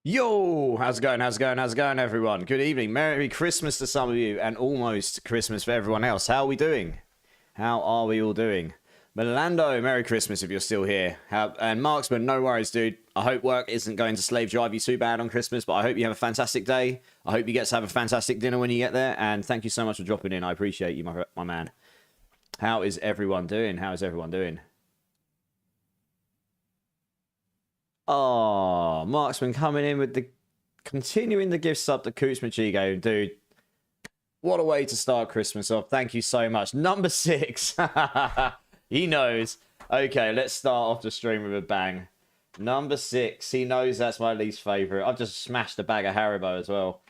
Yo, how's it going? How's it going? How's it going, everyone? Good evening. Merry Christmas to some of you and almost Christmas for everyone else. How are we doing? How are we all doing? Melando, Merry Christmas if you're still here. And Marksman, no worries, dude. I hope work isn't going to slave drive you too bad on Christmas, but I hope you have a fantastic day. I hope you get to have a fantastic dinner when you get there. And thank you so much for dropping in. I appreciate you, my man. How is everyone doing? How is everyone doing? Oh, Marksman coming in with the continuing the gift sub to Coots Machigo, dude. What a way to start Christmas off. Thank you so much. Number 6. He knows. Okay, let's start off the stream with a bang. Number 6. He knows that's my least favorite. I've just smashed a bag of Haribo as well.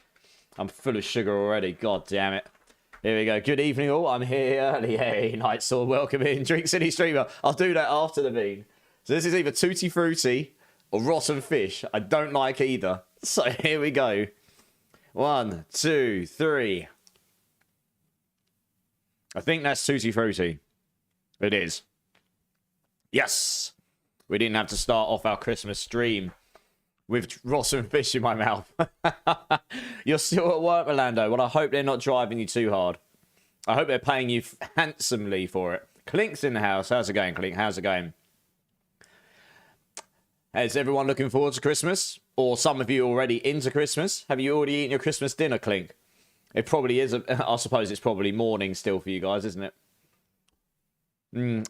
I'm full of sugar already. God damn it. Here we go. Good evening all. I'm here early. Hey, Night Sword, welcome in. Drink City Streamer. I'll do that after the bean. So this is either Tutti Frutti or rotten fish. I don't like either. So here we go. 1, 2, 3. I think that's Tutti Frutti. It is. Yes. We didn't have to start off our Christmas stream with rotten fish in my mouth. You're still at work, Orlando. Well, I hope they're not driving you too hard. I hope they're paying you handsomely for it. Clink's in the house. How's it going, Clink? How's it going? Is everyone looking forward to Christmas? Or some of you already into Christmas? Have you already eaten your Christmas dinner, Clink? It probably is. I suppose it's probably morning still for you guys, isn't it?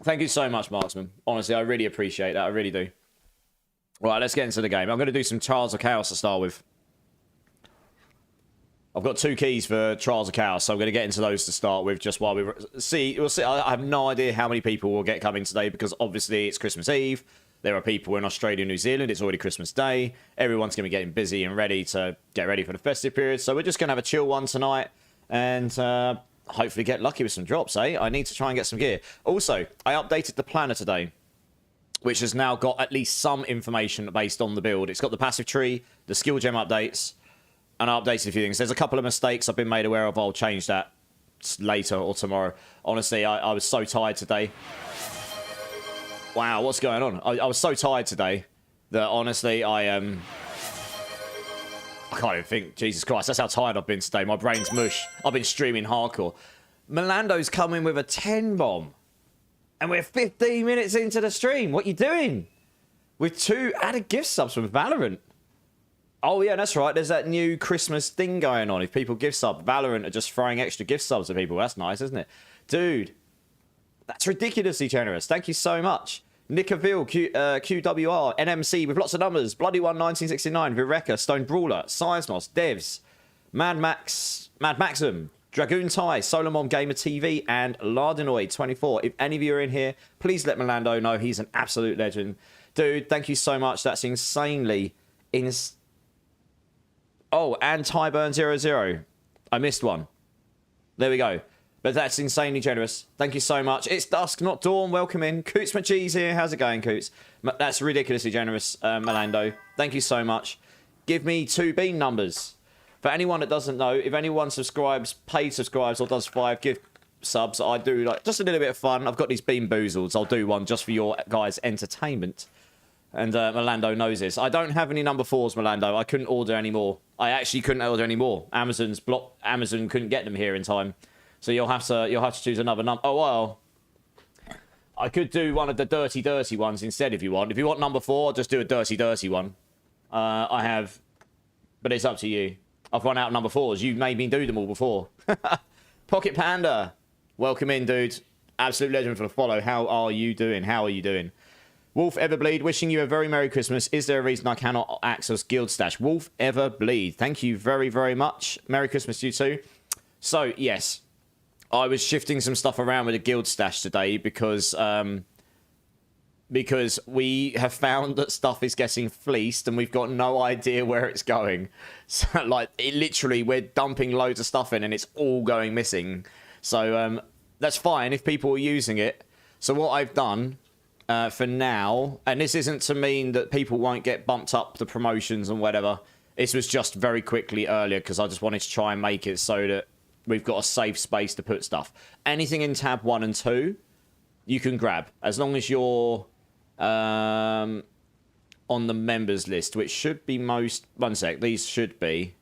Thank you so much, Marksman. Honestly, I really appreciate that. I really do. Right, let's get into the game. I'm going to do some Trials of Chaos to start with. I've got 2 keys for Trials of Chaos, so I'm going to get into those to start with just while we'll see. I have no idea how many people will get coming today because obviously it's Christmas Eve. There are people in Australia and New Zealand. It's already Christmas Day. Everyone's going to be getting busy and ready to get ready for the festive period. So we're just going to have a chill one tonight and hopefully get lucky with some drops, eh? I need to try and get some gear. Also, I updated the planner today, which has now got at least some information based on the build. It's got the passive tree, the skill gem updates, and I updated a few things. There's a couple of mistakes I've been made aware of. I'll change that later or tomorrow. Honestly, I was so tired today. Wow, what's going on? I was so tired today that honestly, I can't even think. Jesus Christ, that's how tired I've been today. My brain's mush. I've been streaming hardcore. Melando's coming with a 10 bomb. And we're 15 minutes into the stream. What you doing? With 2 added gift subs from Valorant. Oh, yeah, that's right. There's that new Christmas thing going on. If people gift sub, Valorant are just throwing extra gift subs to people. That's nice, isn't it? Dude, that's ridiculously generous. Thank you so much. Nickerville, QWR, NMC with lots of numbers. Bloody One 1969, Vireka, Stone Brawler, Seismos, Devs, Mad Maxim, Dragoon Ty, Solomon Gamer TV, and Lardinoid 24. If any of you are in here, please let Melando know. He's an absolute legend. Dude, thank you so much. That's insanely Oh, and Tyburn00. I missed one. There we go. But that's insanely generous. Thank you so much. It's dusk, not dawn. Welcome in. Coots McCheese here. How's it going, Coots? That's ridiculously generous, Melando. Thank you so much. Give me 2 bean numbers. For anyone that doesn't know, if anyone subscribes, paid subscribes, or does 5 gift subs, I do like just a little bit of fun. I've got these bean boozles. I'll do one just for your guys' entertainment. And Melando knows this. I don't have any number 4s, Melando. I couldn't order any more. I actually couldn't order any more. Amazon couldn't get them here in time. So you'll have to choose another number. Oh well, I could do one of the dirty ones instead if you want. If you want number 4, I'll just do a dirty one. I have, but it's up to you. I've run out of number 4s. You made me do them all before. Pocket Panda, welcome in, dude. Absolute legend for the follow. How are you doing? How are you doing? Wolf Everbleed, wishing you a very Merry Christmas. Is there a reason I cannot access Guild Stash? Wolf Everbleed, thank you very, very much. Merry Christmas to you too. So yes. I was shifting some stuff around with the Guild Stash today because we have found that stuff is getting fleeced and we've got no idea where it's going. So, like, literally, we're dumping loads of stuff in and it's all going missing. So, that's fine if people are using it. So what I've done for now, and this isn't to mean that people won't get bumped up the promotions and whatever. This was just very quickly earlier because I just wanted to try and make it so that we've got a safe space to put stuff. Anything in tab 1 and 2, you can grab. As long as you're on the members list, which should be most... One sec, these should be...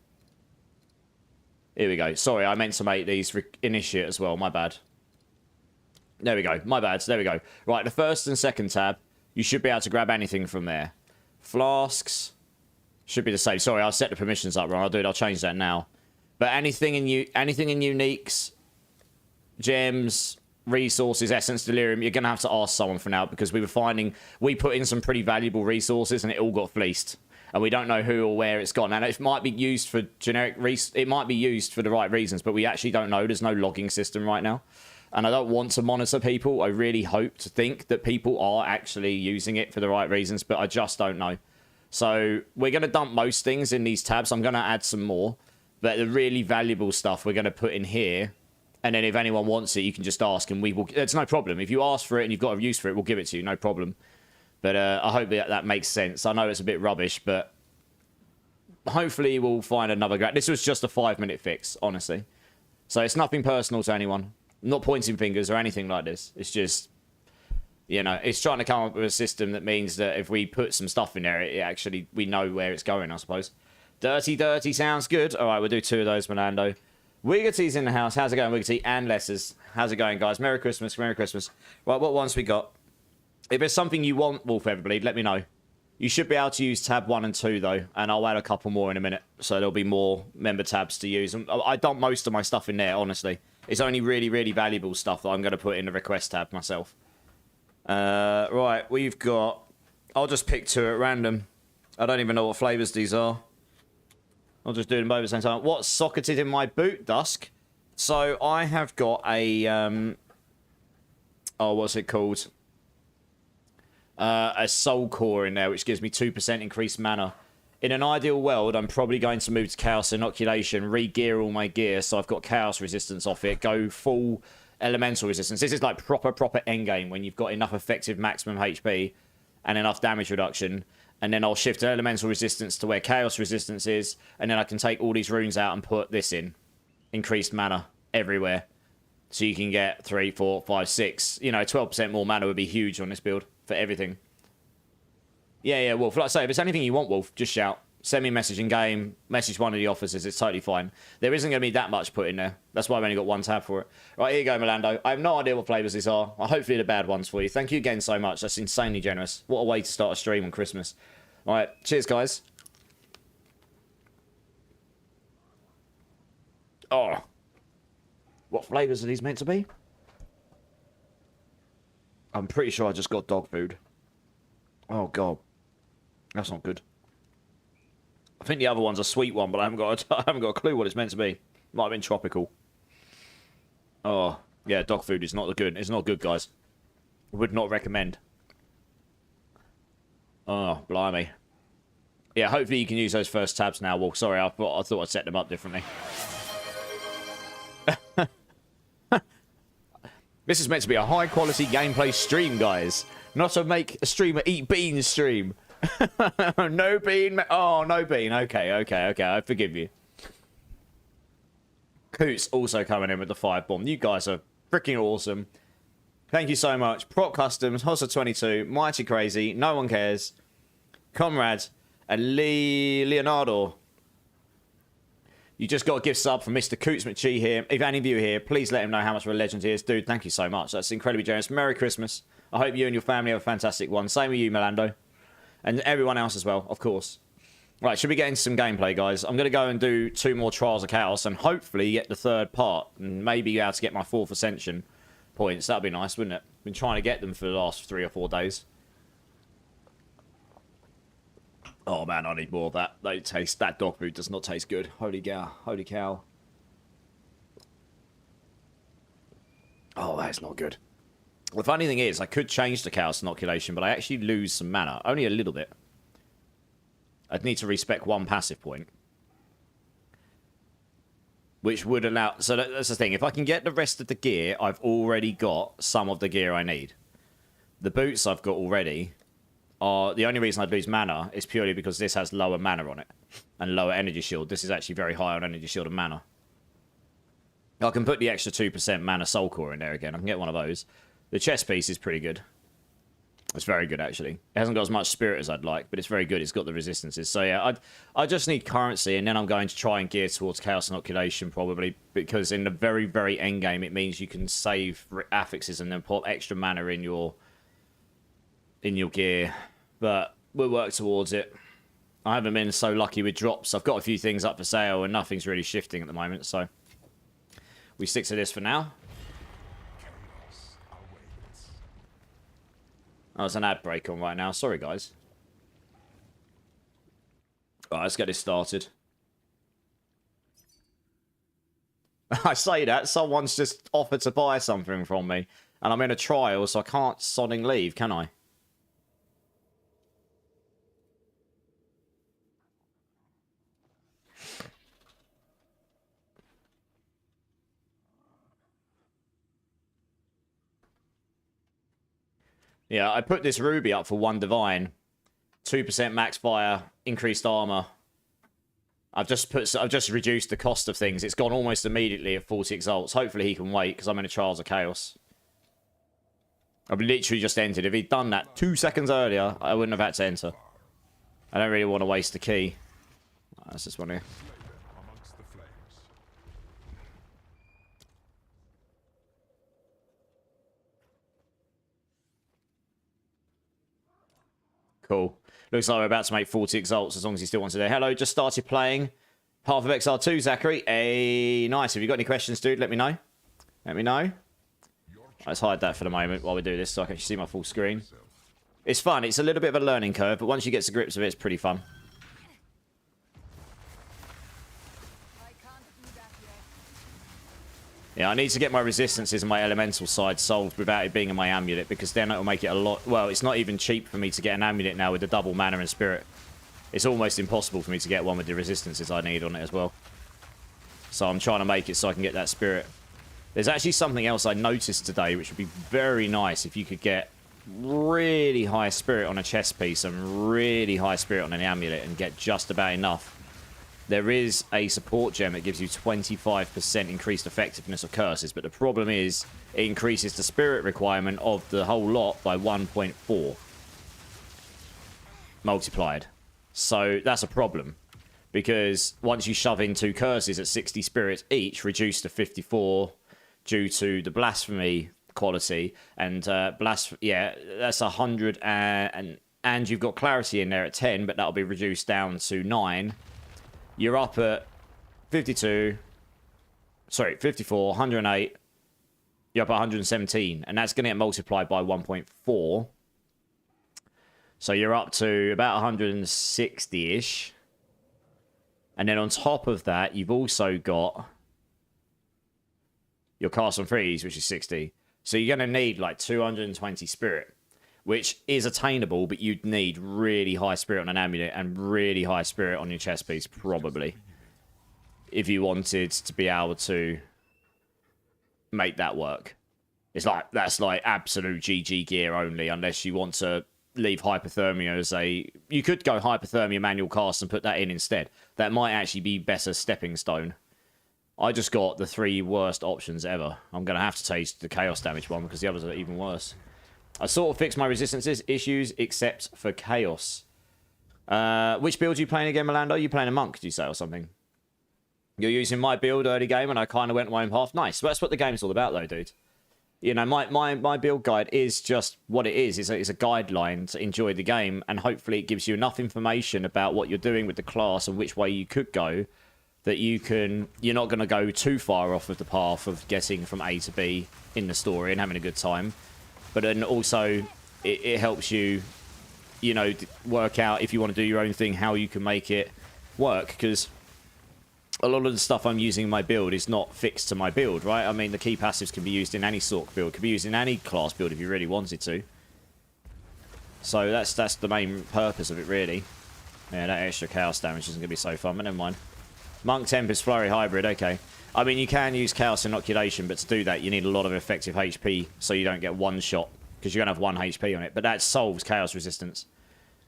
Here we go. Sorry, I meant to make these initiate as well. My bad. There we go. My bad. There we go. Right, the first and second tab, you should be able to grab anything from there. Flasks should be the same. Sorry, I'll set the permissions up wrong. I'll change that now. But anything in uniques, gems, resources, essence, delirium, you're going to have to ask someone for now, because we were finding we put in some pretty valuable resources and it all got fleeced. And we don't know who or where it's gone. And it might be used for generic... It might be used for the right reasons, but we actually don't know. There's no logging system right now. And I don't want to monitor people. I really hope to think that people are actually using it for the right reasons, but I just don't know. So we're going to dump most things in these tabs. I'm going to add some more. But the really valuable stuff we're going to put in here. And then if anyone wants it, you can just ask and we will... It's no problem. If you ask for it and you've got a use for it, we'll give it to you. No problem. But I hope that makes sense. I know it's a bit rubbish, but hopefully we'll find another... This was just a 5-minute fix, honestly. So it's nothing personal to anyone. I'm not pointing fingers or anything like this. It's just, you know, it's trying to come up with a system that means that if we put some stuff in there, it actually, we know where it's going, I suppose. Dirty sounds good. All right, we'll do 2 of those, Melando. Wiggerty's in the house. How's it going, Wiggerty? And Lessers. How's it going, guys? Merry Christmas. Merry Christmas. Right, what ones we got? If there's something you want, Wolf Everbleed, let me know. You should be able to use tab 1 and 2, though, and I'll add a couple more in a minute, so there'll be more member tabs to use. I dump most of my stuff in there, honestly. It's only really, really valuable stuff that I'm going to put in the request tab myself. Right, we've got... I'll just pick 2 at random. I don't even know what flavours these are. I'll just do them both at the same time. What's socketed in my boot, Dusk? So I have got a... Oh, what's it called? A soul core in there, which gives me 2% increased mana. In an ideal world, I'm probably going to move to Chaos Inoculation, re-gear all my gear, so I've got Chaos Resistance off it, go full Elemental Resistance. This is like proper Endgame, when you've got enough effective maximum HP and enough damage reduction, and then I'll shift to Elemental Resistance to where Chaos Resistance is, and then I can take all these runes out and put this in. Increased mana everywhere. So you can get 3, 4, 5, 6. You know, 12% more mana would be huge on this build for everything. Yeah, Wolf. Like I say, if there's anything you want, Wolf, just shout. Send me a message in game. Message one of the officers. It's totally fine. There isn't going to be that much put in there. That's why I've only got 1 tab for it. Right, here you go, Melando. I have no idea what flavours these are. Hopefully the bad ones for you. Thank you again so much. That's insanely generous. What a way to start a stream on Christmas. All right, cheers, guys. Oh. What flavours are these meant to be? I'm pretty sure I just got dog food. Oh, God. That's not good. I think the other one's a sweet one, but I haven't got a clue what it's meant to be. Might have been tropical. Oh, yeah, dog food is not good. It's not good, guys. Would not recommend. Oh, blimey. Yeah, hopefully you can use those first tabs now. Well, sorry, I thought I'd set them up differently. This is meant to be a high-quality gameplay stream, guys. Not to make a streamer eat beans stream. No bean. Oh, no bean. Okay. I forgive you. Coots also coming in with the 5 bomb. You guys are freaking awesome. Thank you so much. Prop Customs, Hossa22, Mighty Crazy, No One Cares, Comrade, and Leonardo. You just got a gift sub from Mr. Coots McChee here. If any of you are here, please let him know how much of a legend he is. Dude, thank you so much. That's incredibly generous. Merry Christmas. I hope you and your family have a fantastic one. Same with you, Melando. And everyone else as well, of course. Right, should we get into some gameplay, guys? I'm going to go and do 2 more Trials of Chaos and hopefully get the 3rd part. And maybe be able to get my 4th Ascension points. That'd be nice, wouldn't it? Been trying to get them for the last 3 or 4 days. Oh, man, I need more of that. That dog food does not taste good. Holy cow. Holy cow. Oh, that's not good. The funny thing is, I could change the Chaos Inoculation, but I actually lose some mana. Only a little bit. I'd need to respec 1 passive point. Which would allow... So that's the thing. If I can get the rest of the gear, I've already got some of the gear I need. The boots I've got already are... The only reason I'd lose mana is purely because this has lower mana on it. And lower energy shield. This is actually very high on energy shield and mana. I can put the extra 2% mana soul core in there again. I can get one of those. The chest piece is pretty good. It's very good, actually. It hasn't got as much spirit as I'd like, but it's very good. It's got the resistances. So, yeah, I just need currency, and then I'm going to try and gear towards Chaos Inoculation, probably, because in the very, very end game, it means you can save affixes and then put extra mana in your gear. But we'll work towards it. I haven't been so lucky with drops. I've got a few things up for sale, and nothing's really shifting at the moment, so we stick to this for now. Oh, there's an ad break on right now. Sorry, guys. Alright, let's get this started. I say that, someone's just offered to buy something from me. And I'm in a trial, so I can't sodding leave, can I? Yeah, I put this ruby up for 1 divine. 2% max fire, increased armor. I've just reduced the cost of things. It's gone almost immediately at 40 exalts. Hopefully he can wait, because I'm in a Trials of Chaos. I've literally just entered. If he'd done that 2 seconds earlier, I wouldn't have had to enter. I don't really want to waste the key. Oh, that's this one here. Cool. Looks like we're about to make 40 exalts as long as he still wants to do. Hello, just started playing Path of Exile 2, Zachary. Hey, nice. Have you got any questions, dude? Let me know. Let me know. Let's hide that for the moment while we do this so I can see my full screen. It's fun. It's a little bit of a learning curve, but once you get to grips with it, it's pretty fun. Yeah, I need to get my resistances and my elemental side solved without it being in my amulet, because then it'll make it a lot... Well, it's not even cheap for me to get an amulet now with the double mana and spirit. It's almost impossible for me to get one with the resistances I need on it as well. So I'm trying to make it so I can get that spirit. There's actually something else I noticed today, which would be very nice if you could get really high spirit on a chest piece and really high spirit on an amulet and get just about enough. There is a support gem that gives you 25% increased effectiveness of curses, but the problem is it increases the spirit requirement of the whole lot by 1.4 multiplied. So that's a problem, because once you shove in 2 curses at 60 spirits each, reduced to 54 due to the blasphemy quality, and yeah, that's 100, and you've got clarity in there at 10, but that'll be reduced down to 9. You're up at 54, 108. You're up at 117, and that's going to get multiplied by 1.4. So you're up to about 160-ish. And then on top of that, you've also got your cast on freeze, which is 60. So you're going to need like 220 spirit, which is attainable, but you'd need really high spirit on an amulet and really high spirit on your chest piece, probably, if you wanted to be able to make that work. It's like, that's like absolute GG gear only, unless you want to leave hypothermia as a... You could go hypothermia manual cast and put that in instead. That might actually be better stepping stone. I just got the 3 worst options ever. I'm going to have to taste the chaos damage one, because the others are even worse. I sort of fixed my resistances issues, except for chaos. Which build are you playing again, Melando? You playing a monk, did you say, or something? You're using my build early game, and I kind of went my own path. Nice. Well, that's what the game's all about, though, dude. You know, my build guide is just what it is. It's a guideline to enjoy the game, and hopefully it gives you enough information about what you're doing with the class and which way you could go, that you're not going to go too far off of the path of getting from A to B in the story and having a good time. But then also, it helps you, you know, work out, if you want to do your own thing, how you can make it work. Because a lot of the stuff I'm using in my build is not fixed to my build, right? I mean, the key passives can be used in any Sork build. Can be used in any class build if you really wanted to. So that's the main purpose of it, really. Yeah, that extra chaos damage isn't going to be so fun, but never mind. Monk Tempest Flurry Hybrid, okay. I mean, you can use Chaos Inoculation, but to do that, you need a lot of effective HP, so you don't get one shot, because you're going to have 1 HP on it. But that solves Chaos Resistance.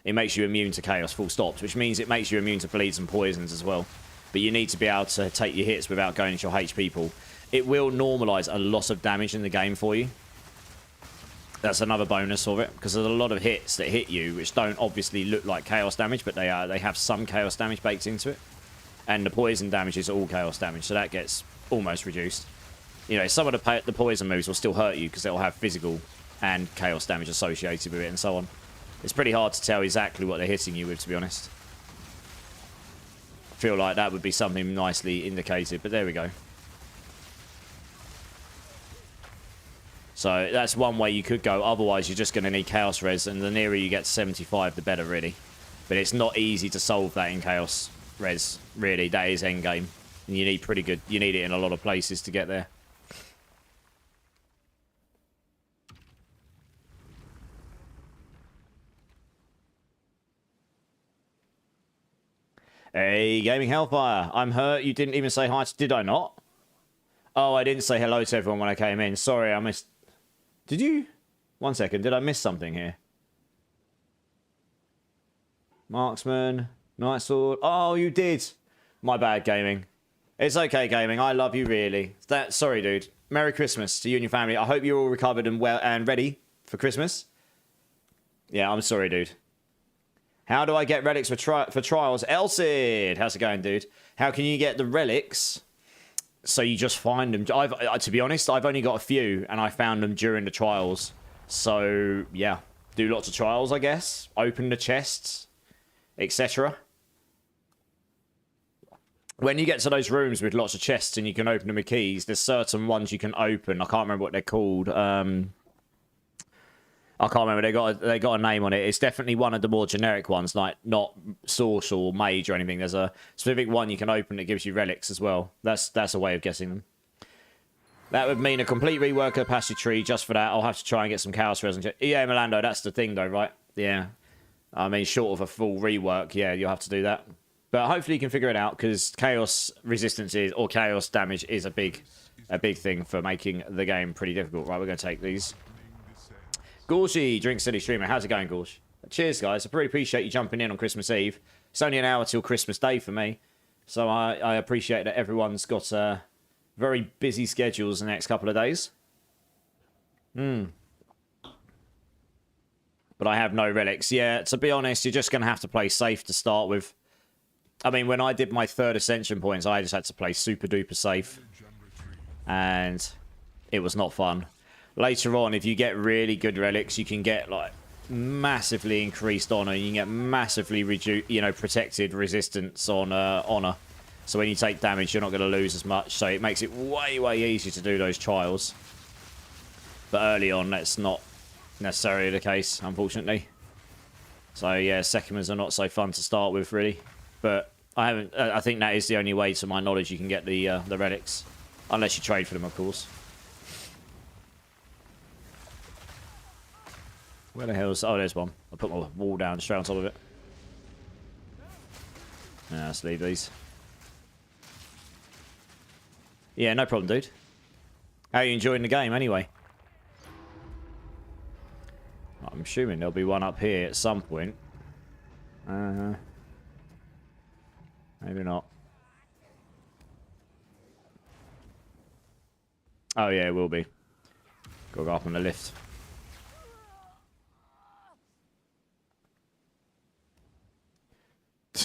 It makes you immune to Chaos, full stops, which means it makes you immune to bleeds and poisons as well. But you need to be able to take your hits without going into your HP pool. It will normalise a lot of damage in the game for you. That's another bonus of it, because there's a lot of hits that hit you which don't obviously look like chaos damage, but they have some chaos damage baked into it. And the poison damage is all chaos damage, so that gets almost reduced. You know, some of the poison moves will still hurt you because they'll have physical and chaos damage associated with it and so on. It's pretty hard to tell exactly what they're hitting you with, to be honest. I feel like that would be something nicely indicated, but there we go. So that's one way you could go. Otherwise, you're just going to need Chaos Res, and the nearer you get to 75, the better, really. But it's not easy to solve that in Chaos Res, really. That is endgame. And you need pretty good... You need it in a lot of places to get there. Hey, Gaming Hellfire. I'm hurt. You didn't even say hi. Did I not? Oh, I didn't say hello to everyone when I came in. Sorry, I missed... Did you? 1 second. Did I miss something here? Marksman. Night Sword. Oh, you did. My bad, Gaming. It's okay, Gaming. I love you, really. Sorry, dude. Merry Christmas to you and your family. I hope you're all recovered and well and ready for Christmas. Yeah, I'm sorry, dude. How do I get relics for trials? Elsid! How's it going, dude? How can you get the relics? So you just find them. To be honest, I've only got a few, and I found them during the trials. So, yeah. Do lots of trials, I guess. Open the chests, etc. When you get to those rooms with lots of chests and you can open them with keys, there's certain ones you can open. I can't remember what they're called. I can't remember. They got a name on it. It's definitely one of the more generic ones, like not source or mage or anything. There's a specific one you can open that gives you relics as well. That's a way of getting them. That would mean a complete rework of the passage tree just for that. I'll have to try and get some chaos res. Yeah, Milando, that's the thing though, right? Yeah. I mean, short of a full rework, yeah, you'll have to do that. But hopefully you can figure it out, because chaos resistance or chaos damage is a big thing for making the game pretty difficult. Right, we're going to take these. Gorshy, Drink City Streamer. How's it going, Gorsh? Cheers, guys. I really appreciate you jumping in on Christmas Eve. It's only an hour till Christmas Day for me. So I appreciate that everyone's got very busy schedules the next couple of days. But I have no relics. Yeah, to be honest, you're just going to have to play safe to start with. I mean, when I did my 3rd Ascension points, I just had to play super duper safe. And it was not fun. Later on, if you get really good relics, you can get like massively increased honor. You can get massively protected resistance on honor. So when you take damage, you're not going to lose as much. So it makes it way, way easier to do those trials. But early on, that's not necessarily the case, unfortunately. So yeah, Sekimers are not so fun to start with, really. But I think that is the only way, to my knowledge, you can get the relics, unless you trade for them, of course. Where the hell's... Oh, there's one. I'll put my wall down straight on top of it. Yeah, let's leave these. Yeah, no problem, dude. How are you enjoying the game, anyway? I'm assuming there'll be one up here at some point. Maybe not. Oh, yeah, it will be. Gotta go up on the lift.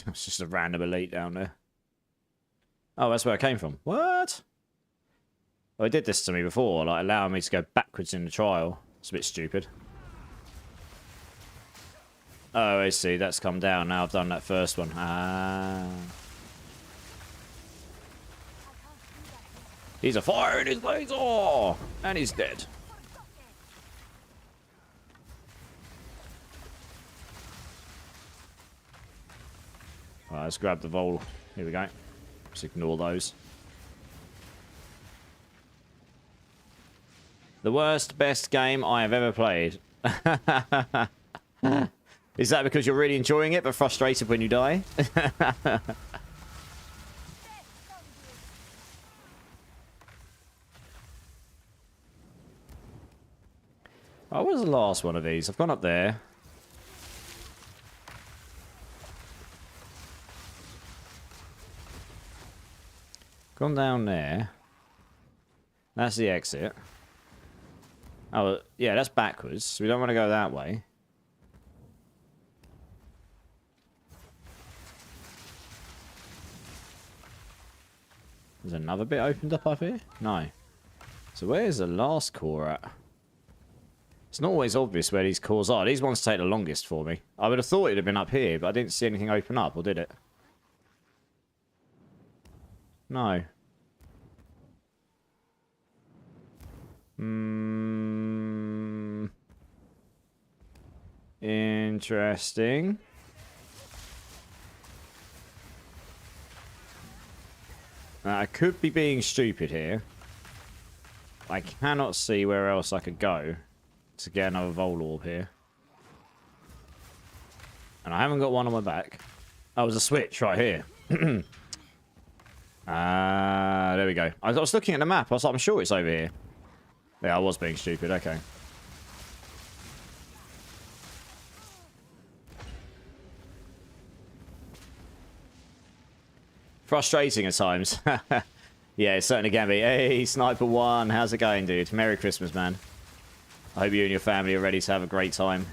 It's just a random elite down there. Oh, that's where I came from. What? Well, it did this to me before, like allowing me to go backwards in the trial. It's a bit stupid. Oh, I see. That's come down. Now I've done that first one. Ah. He's a fire in his laser! And he's dead. Right, let's grab the Vol. Here we go. Just ignore those. The worst, best game I have ever played. Is that because you're really enjoying it but frustrated when you die? Oh, what was the last one of these? I've gone up there. Gone down there. That's the exit. Oh, yeah, that's backwards. We don't want to go that way. There's another bit opened up here? No. So where's the last core at? It's not always obvious where these cores are. These ones take the longest for me. I would have thought it'd have been up here, but I didn't see anything open up, or did it? No. Interesting. I could be being stupid here. I cannot see where else I could go to get another Vol Orb here. And I haven't got one on my back. Oh, there's a switch right here. There we go. I was looking at the map. I was like, I'm sure it's over here. Yeah, I was being stupid. Okay. Frustrating at times. Yeah, it certainly can be. Hey, Sniper One, how's it going, dude? Merry Christmas, man. I hope you and your family are ready to have a great time.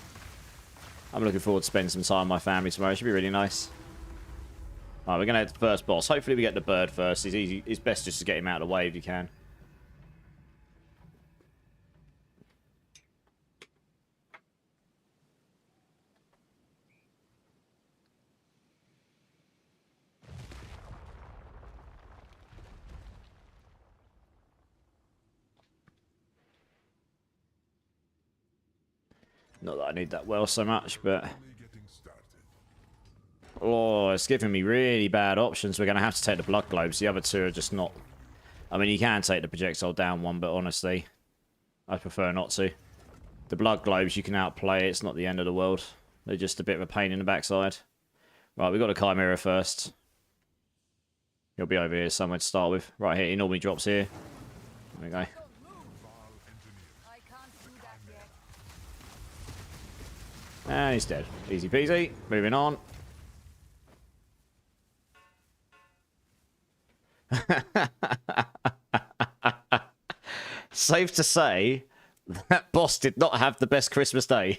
I'm looking forward to spending some time with my family tomorrow. It should be really nice. Alright, we're going to head to the first boss. Hopefully we get the bird first. It's easy. It's best just to get him out of the way if you can. Not that I need that well so much, but... Oh, it's giving me really bad options. We're going to have to take the Blood Globes. The other two are just not... I mean, you can take the projectile down one, but honestly, I prefer not to. The Blood Globes, you can outplay. It's not the end of the world. They're just a bit of a pain in the backside. Right, we've got a Chimera first. He'll be over here somewhere to start with. Right here, he normally drops here. There we go. And he's dead. Easy peasy. Moving on. Safe to say, that boss did not have the best Christmas day.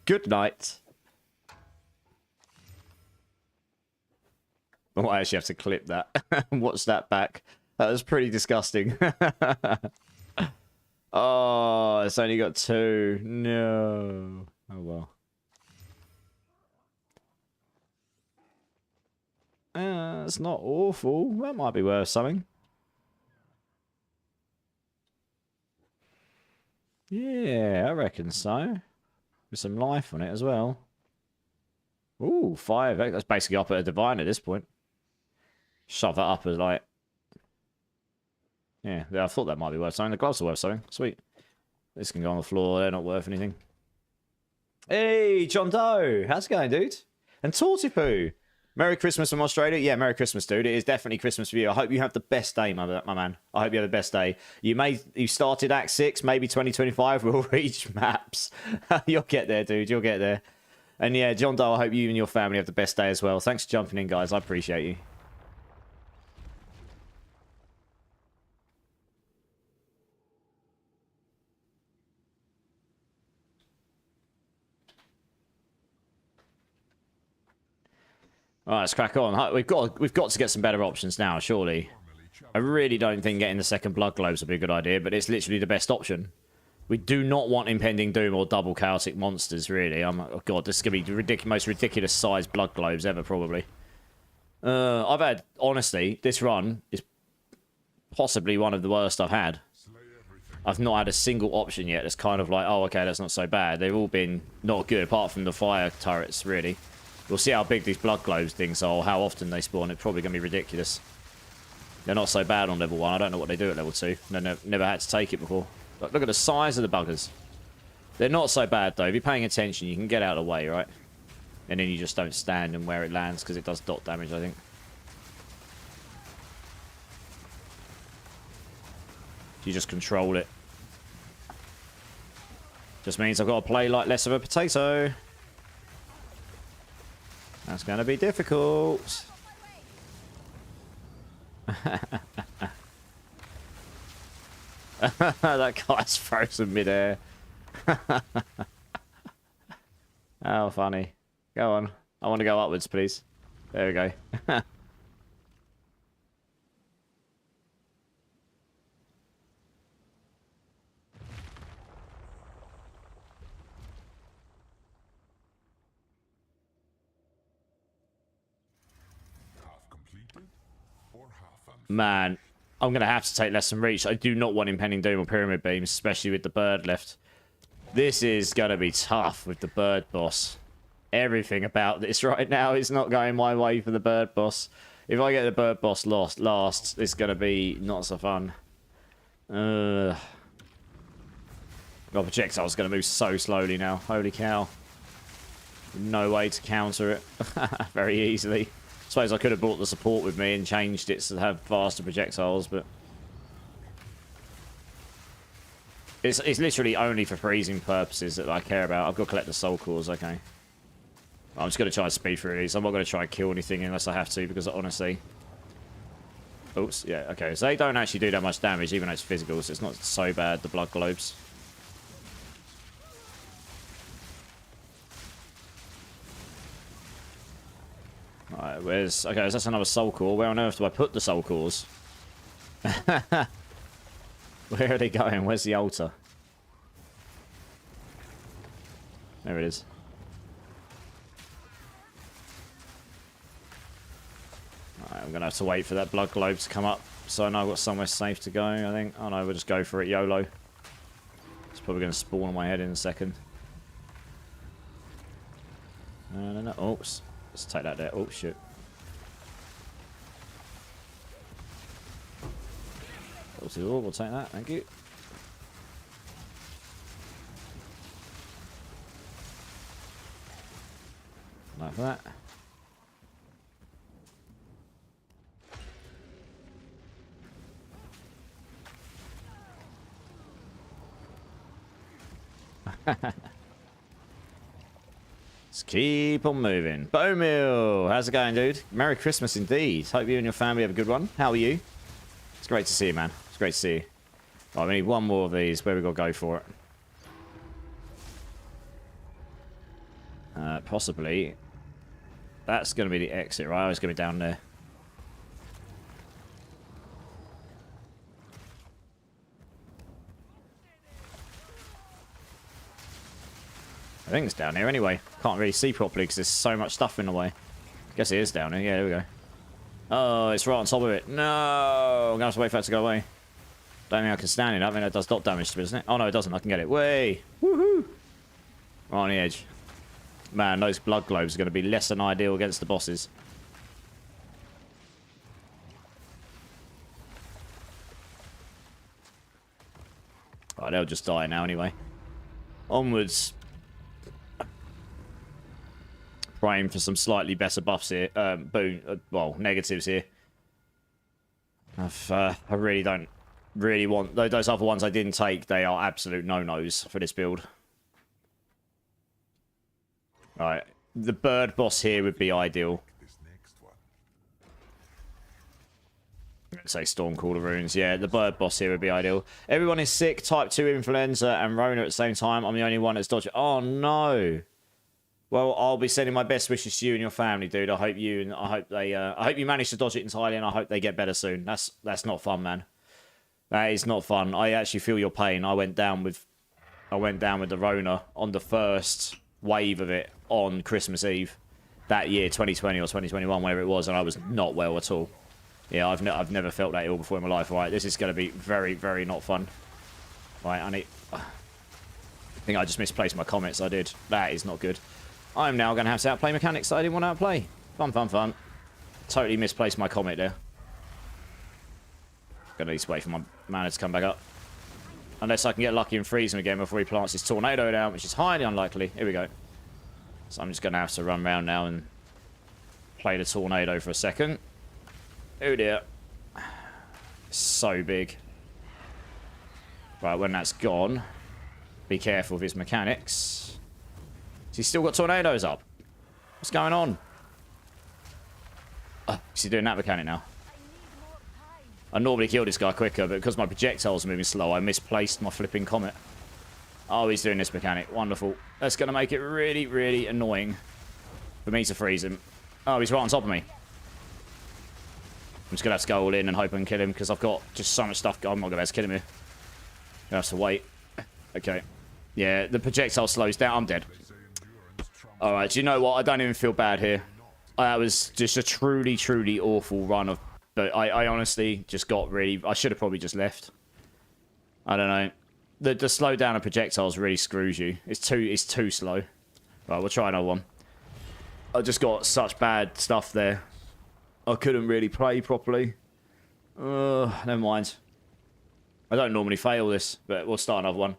Good night. Oh, I actually have to clip that and watch that back. That was pretty disgusting. Oh, it's only got two. No. Oh, well. It's not awful. That might be worth something. Yeah, I reckon so. With some life on it as well. Ooh, 5. That's basically up at a divine at this point. Shove that up as like... Yeah, I thought that might be worth something. The gloves are worth something. Sweet. This can go on the floor. They're not worth anything. Hey, John Doe. How's it going, dude? And Tortipoo. Merry Christmas from Australia. Yeah, Merry Christmas, dude. It is definitely Christmas for you. I hope you have the best day, my man. I hope you have the best day. You started Act 6. Maybe 2025 we'll reach maps. You'll get there, dude. You'll get there. And yeah, John Doe, I hope you and your family have the best day as well. Thanks for jumping in, guys. I appreciate you. All right, let's crack on. We've got to get some better options now, surely. I really don't think getting the second Blood Globes would be a good idea, but it's literally the best option. We do not want Impending Doom or double Chaotic Monsters, really. Oh god, this is going to be the most ridiculous sized Blood Globes ever, probably. I've had, honestly, this run is possibly one of the worst I've had. I've not had a single option yet that's kind of like, oh, okay, that's not so bad. They've all been not good, apart from the fire turrets, really. We'll see how big these Blood Globes things are, or how often they spawn. It's probably going to be ridiculous. They're not so bad on level 1. I don't know what they do at level 2. Never had to take it before. But look at the size of the buggers. They're not so bad, though. If you're paying attention, you can get out of the way, right? And then you just don't stand and where it lands, because it does dot damage, I think. You just control it. Just means I've got to play like less of a potato. That's going to be difficult. That guy's frozen midair. How funny. Go on. I want to go upwards, please. There we go. Man, I'm going to have to take less than reach. I do not want impending doom or pyramid beams, especially with the bird left. This is going to be tough with the bird boss. Everything about this right now is not going my way for the bird boss. If I get the bird boss last, it's going to be not so fun. My projectile's going to move so slowly now. Holy cow. No way to counter it very easily. I suppose I could have brought the support with me and changed it to have faster projectiles, but... It's literally only for freezing purposes that I care about. I've got to collect the soul cores, okay. I'm just going to try and speed through these. I'm not going to try and kill anything unless I have to, because honestly... Oops, yeah, okay. So they don't actually do that much damage, even though it's physical, so it's not so bad, the blood globes. Alright, where's... Okay, that's another soul core. Where on earth do I put the soul cores? Where are they going? Where's the altar? There it is. Alright, I'm going to have to wait for that blood globe to come up, so I know I've got somewhere safe to go, I think. Oh no, we'll just go for it, YOLO. It's probably going to spawn on my head in a second. No. Oops. Let's take that there. Oh, shit. We'll take that. Thank you. Like that. Let's keep on moving. Bowmill! How's it going, dude? Merry Christmas indeed. Hope you and your family have a good one. How are you? It's great to see you, man. It's great to see you. Right, we need one more of these. Where we got to go for it? Possibly. That's going to be the exit, right? It's going to be down there. I think it's down here anyway. Can't really see properly because there's so much stuff in the way. I guess it is down here. Yeah, there we go. Oh, it's right on top of it. No! I'm going to have to wait for that to go away. Don't think I can stand it. I think that does dot damage to it, doesn't it? Oh, no, it doesn't. I can get it. Way! Woohoo! Right on the edge. Man, those blood globes are going to be less than ideal against the bosses. Right, they'll just die now anyway. Onwards. Praying for some slightly better buffs here. Well, negatives here. I really don't want... Those other ones I didn't take, they are absolute no-nos for this build. Right. The bird boss here would be ideal. I'm going to say Stormcaller runes. Yeah, the bird boss here would be ideal. Everyone is sick. Type 2 influenza and Rona at the same time. I'm the only one that's dodged. Oh, no. Well, I'll be sending my best wishes to you and your family, dude. I hope you and I hope you manage to dodge it entirely, and I hope they get better soon. That's not fun, man. That is not fun. I actually feel your pain. I went down with the Rona on the first wave of it on Christmas Eve that year, 2020 or 2021, whatever it was, and I was not well at all. Yeah, I've never felt that ill before in my life. All right, this is going to be very, very not fun. Right, I think I just misplaced my comments. I did. That is not good. I'm now going to have to outplay mechanics that I didn't want to outplay. Fun. Totally misplaced my comment there. Gonna need to wait for my mana to come back up. Unless I can get lucky and freeze him again before he plants his tornado down, which is highly unlikely. Here we go. So I'm just going to have to run around now and play the tornado for a second. Oh dear. It's so big. Right, when that's gone, be careful with his mechanics. He's still got tornadoes up. What's going on? Is he doing that mechanic now? I normally kill this guy quicker, but because my projectiles are moving slow, I misplaced my flipping comet. Oh, he's doing this mechanic. Wonderful. That's going to make it really, really annoying for me to freeze him. Oh, he's right on top of me. I'm just going to have to go all in and hope I can kill him, because I've got just so much stuff. I'm not going to be able to kill him here. I have to wait. Okay. Yeah, the projectile slows down. I'm dead. Alright, do you know what? I don't even feel bad here. That was just a truly, truly awful run of... But I honestly just got really... I should have probably just left. I don't know. The slowdown of projectiles really screws you. It's too slow. Right, we'll try another one. I just got such bad stuff there. I couldn't really play properly. Never mind. I don't normally fail this, but we'll start another one.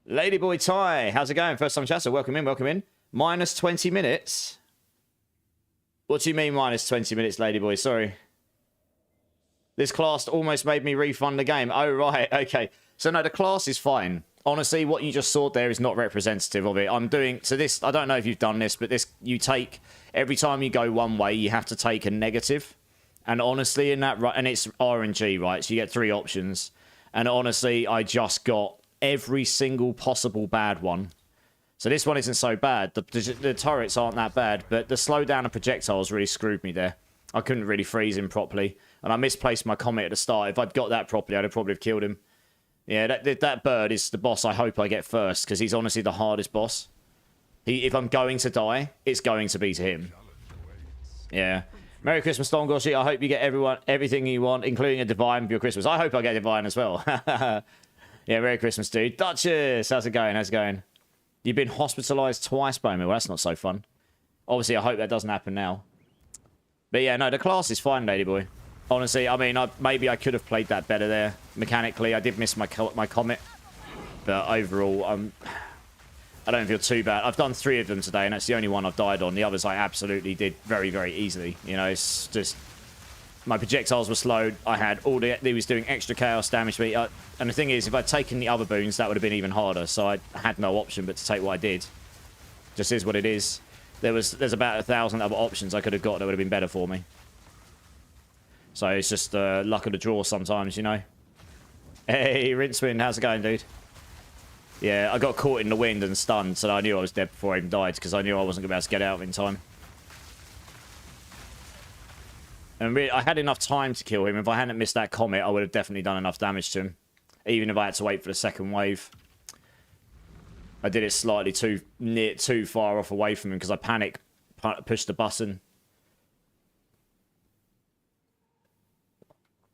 Ladyboy Ty, how's it going? First time chatter, welcome in, welcome in. Minus 20 minutes? What do you mean minus 20 minutes, Ladyboy? Sorry. This class almost made me refund the game. Oh, right, okay. So no, the class is fine. Honestly, what you just saw there is not representative of it. I'm doing... So this... I don't know if you've done this, but this... You take... Every time you go one way, you have to take a negative. And honestly, in that... And it's RNG, right? So you get 3 options. And honestly, I just got every single possible bad one. So this one isn't so bad. The turrets aren't that bad, but the slowdown of projectiles really screwed me there. I couldn't really freeze him properly. And I misplaced my comet at the start. If I'd got that properly, I'd have probably killed him. Yeah, that bird is the boss I hope I get first, because he's honestly the hardest boss. If I'm going to die, it's going to be to him. Yeah. Merry Christmas, Stormgoshi. I hope you get everything you want, including a divine for your Christmas. I hope I get divine as well. Yeah, Merry Christmas, dude. Duchess, how's it going? How's it going? You've been hospitalized twice, Bowman. Well, that's not so fun. Obviously, I hope that doesn't happen now. But yeah, no, the class is fine, Ladyboy. Honestly, I mean, maybe I could have played that better there. Mechanically, I did miss my comet. But overall, I don't feel too bad. I've done 3 of them today, and that's the only one I've died on. The others I absolutely did very, very easily. You know, it's just... My projectiles were slowed. I had all the... He was doing extra chaos damage to me. And the thing is, if I'd taken the other boons, that would have been even harder. So I had no option but to take what I did. Just is what it is. There's about 1,000 other options I could have got that would have been better for me. So it's just luck of the draw sometimes, you know. Hey, Rinswin, how's it going, dude? Yeah, I got caught in the wind and stunned, so I knew I was dead before I even died, because I knew I wasn't going to be able to get out in time. And really, I had enough time to kill him. If I hadn't missed that comet, I would have definitely done enough damage to him. Even if I had to wait for the second wave. I did it slightly too far off away from him, because I pushed the button.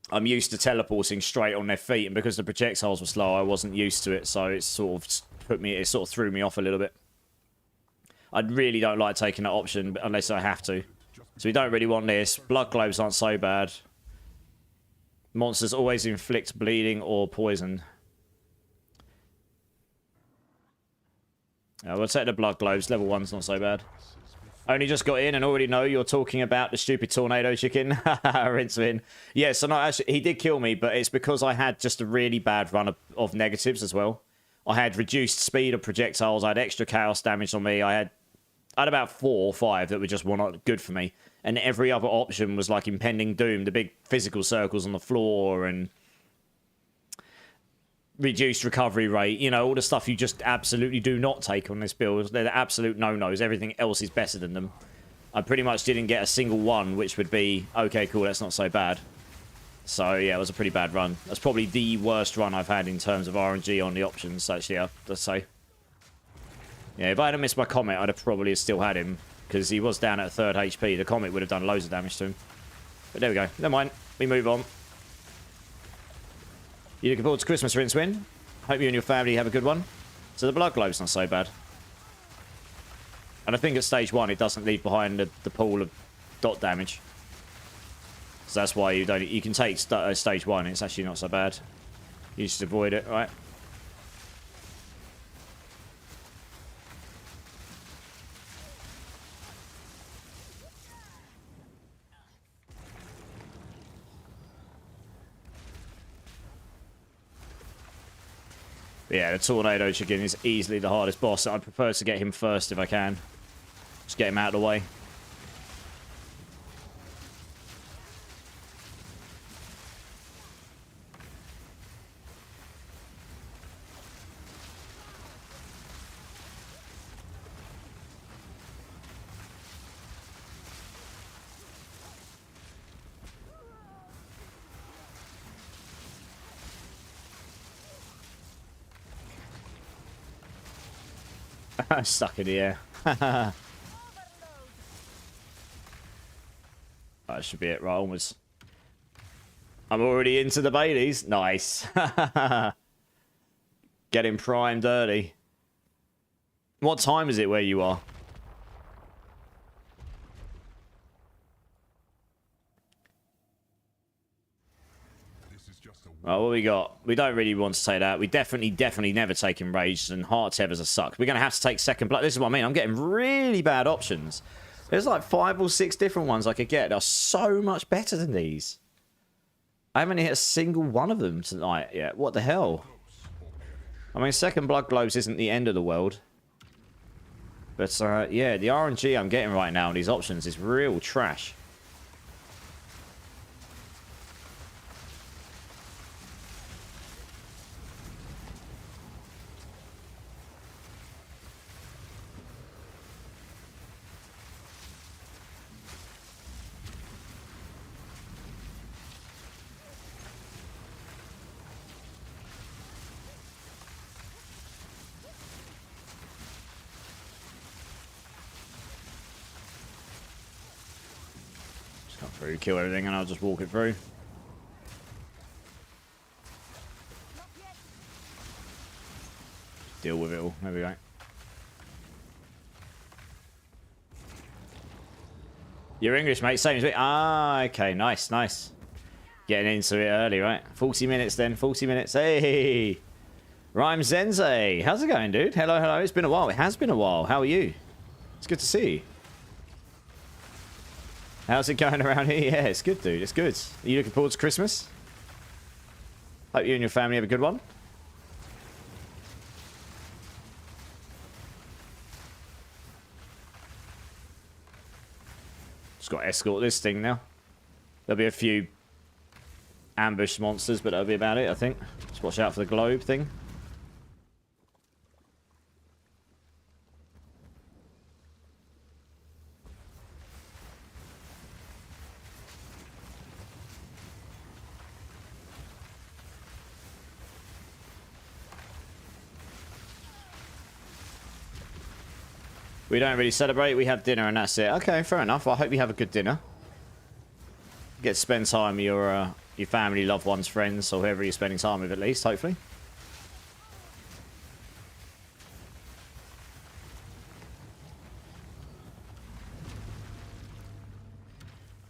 I'm used to teleporting straight on their feet, and because the projectiles were slow, I wasn't used to it, so it sort of threw me off a little bit. I really don't like taking that option unless I have to. So we don't really want this. Blood globes aren't so bad. Monsters always inflict bleeding or poison. We'll take the blood globes. Level 1's not so bad. Only just got in and already know you're talking about the stupid tornado chicken. Rinse in. Yeah, so no, actually, he did kill me, but it's because I had just a really bad run of negatives as well. I had reduced speed of projectiles. I had extra chaos damage on me. I had about 4 or 5 that were just not good for me. And every other option was like impending doom. The big physical circles on the floor and reduced recovery rate, you know, all the stuff you just absolutely do not take on this build. They're the absolute no-nos. Everything else is better than them. I pretty much didn't get a single one, which would be, okay, cool, that's not so bad. So, yeah, it was a pretty bad run. That's probably the worst run I've had in terms of RNG on the options, actually, I'd say. Yeah, if I hadn't missed my comet, I'd have probably still had him, because he was down at 3rd HP. The comet would have done loads of damage to him. But there we go. Never mind. We move on. You looking forward to Christmas, Rinswin? Hope you and your family have a good one. So the blood globe's not so bad. And I think at stage 1 it doesn't leave behind the pool of dot damage. So that's why you can take stage 1. It's actually not so bad. You just avoid it, right? Yeah, the tornado chicken is easily the hardest boss. I'd prefer to get him first if I can. Just get him out of the way. Stuck in the air. That should be it, right onwards. I'm already into the Baileys. Nice. Getting primed early. What time is it where you are? Oh, what we got? We don't really want to say that. We definitely never take Enraged, and Heart Tethers are sucked. We're going to have to take Second Blood. This is what I mean. I'm getting really bad options. There's like 5 or 6 different ones I could get. They're so much better than these. I haven't hit a single one of them tonight yet. What the hell? I mean, Second Blood Globes isn't the end of the world. But, yeah, the RNG I'm getting right now on these options is real trash. Through, kill everything, and I'll just walk it through. Deal with it all. There we go. You're English, mate. Same as me. Ah, okay. Nice, nice. Getting into it early, right? 40 minutes then. 40 minutes. Hey! Rhyme Zenze. How's it going, dude? Hello, hello. It's been a while. It has been a while. How are you? It's good to see you. How's it going around here? Yeah, it's good, dude. It's good. Are you looking forward to Christmas? Hope you and your family have a good one. Just got to escort this thing now. There'll be a few ambush monsters, but that'll be about it, I think. Just watch out for the globe thing. We don't really celebrate, we have dinner and that's it. Okay, fair enough. Well, I hope you have a good dinner. Get to spend time with your family, loved ones, friends, or whoever you're spending time with at least, hopefully.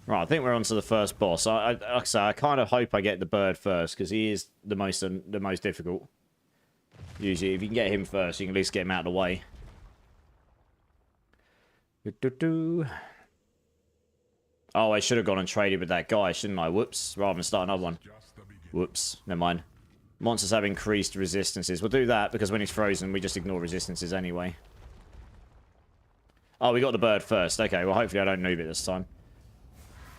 Right, I think we're on to the first boss. Like I say, I kind of hope I get the bird first, because he is the most difficult. Usually, if you can get him first, you can at least get him out of the way. Oh, I should have gone and traded with that guy, shouldn't I? Whoops. Rather than start another one. Whoops. Never mind. Monsters have increased resistances. We'll do that, because when he's frozen, we just ignore resistances anyway. Oh, we got the bird first. Okay, well, hopefully I don't noob it this time.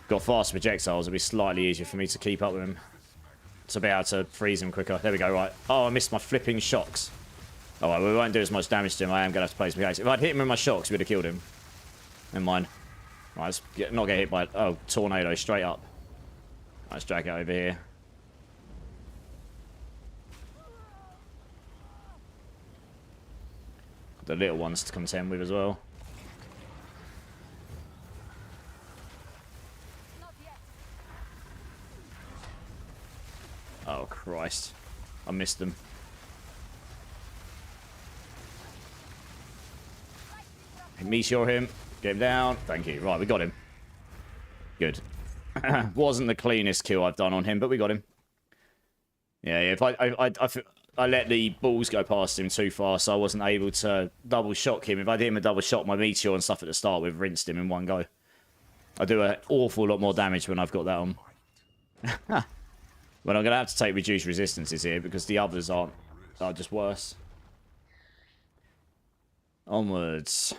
Got fast projectiles. It'll be slightly easier for me to keep up with him. To be able to freeze him quicker. There we go, right. Oh, I missed my flipping shocks. Alright, well, we won't do as much damage to him. I am going to have to place my case. If I'd hit him with my shocks, we'd have killed him. Never mind. Right, let's not get hit by... Oh, tornado straight up. Right, let's drag it over here. The little ones to contend with as well. Oh, Christ. I missed them. Meteor him. Get him down. Thank you. Right, we got him. Good. Wasn't the cleanest kill I've done on him, but we got him. Yeah, if I let the balls go past him too far, so I wasn't able to double shock him. If I did him a double shot, my meteor and stuff at the start, we've rinsed him in one go. I do an awful lot more damage when I've got that on. But I'm going to have to take reduced resistances here, because the others are just worse. Onwards.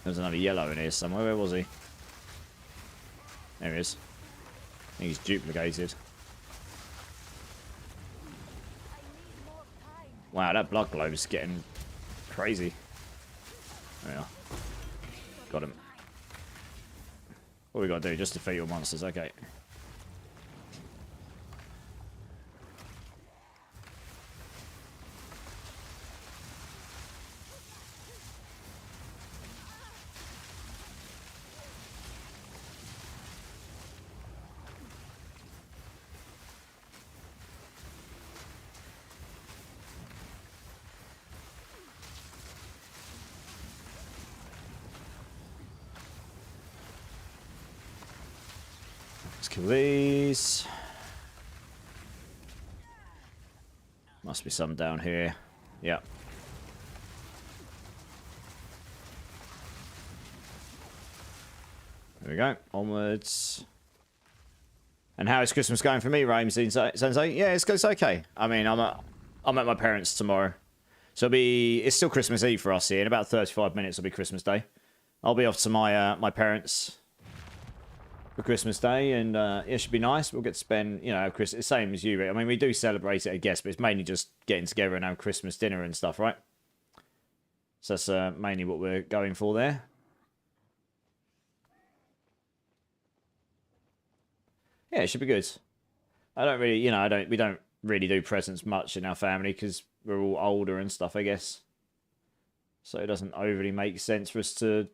There's another yellow in here somewhere. Where was he? There he is. I think he's duplicated. Wow, that blood globe is getting crazy. There we are. Got him. What we got to do? Just defeat your monsters. Okay. Let's kill these. Must be some down here. Yeah. There we go. Onwards. And how is Christmas going for me, Rames Sensei? Yeah, it's okay. I mean, I'm at my parents' tomorrow. So it's still Christmas Eve for us here. In about 35 minutes will be Christmas Day. I'll be off to my parents' for Christmas Day, and it should be nice. We'll get to spend, you know, Christmas, same as you. I mean, we do celebrate it, I guess, but it's mainly just getting together and have Christmas dinner and stuff, right? So that's mainly what we're going for there. Yeah, it should be good. I don't really, you know, we don't really do presents much in our family because we're all older and stuff, I guess. So it doesn't overly make sense for us to,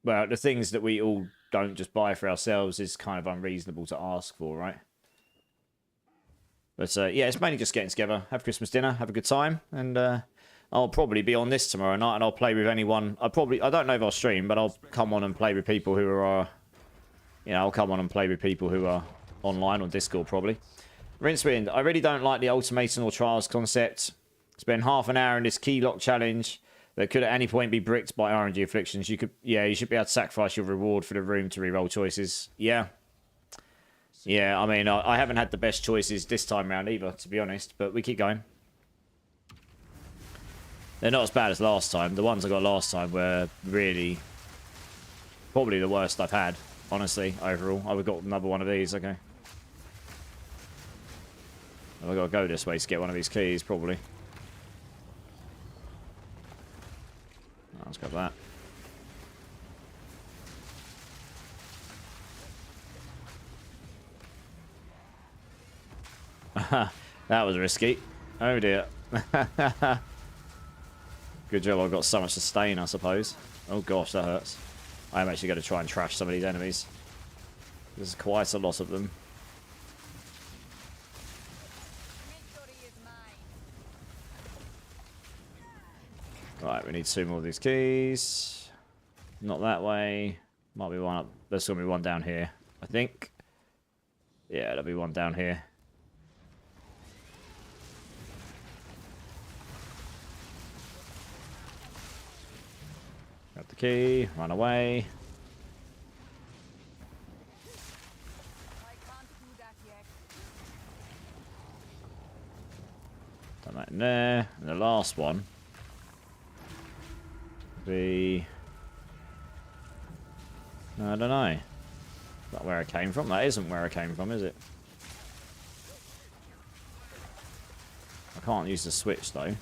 well, the things that we all don't just buy for ourselves is kind of unreasonable to ask for, right? But yeah, it's mainly just getting together, have Christmas dinner, have a good time, and I'll probably be on this tomorrow night, and I'll play with anyone. I don't know if I'll stream, but I'll come on and play with people who are, you know, I'll come on and play with people who are online on Discord probably. Rincewind, I really don't like the ultimatum or trials concept. Spend half an hour in this key lock challenge that could at any point be bricked by RNG afflictions. You should be able to sacrifice your reward for the room to reroll choices. Yeah. Yeah, I mean, I haven't had the best choices this time around either, to be honest, but we keep going. They're not as bad as last time. The ones I got last time were really probably the worst I've had, honestly, overall. I would have got another one of these, okay. I've got to go this way to get one of these keys, probably. Let's grab that. That was risky. Oh dear. Good job I've got so much sustain, I suppose. Oh gosh, that hurts. I am actually going to try and trash some of these enemies. There's quite a lot of them. Right, we need 2 more of these keys. Not that way. Might be one up. There's going to be one down here, I think. Yeah, there'll be one down here. Got the key. Run away. Done that in there. And the last one. I don't know. Is that where I came from? That isn't where I came from, is it? I can't use the switch though. So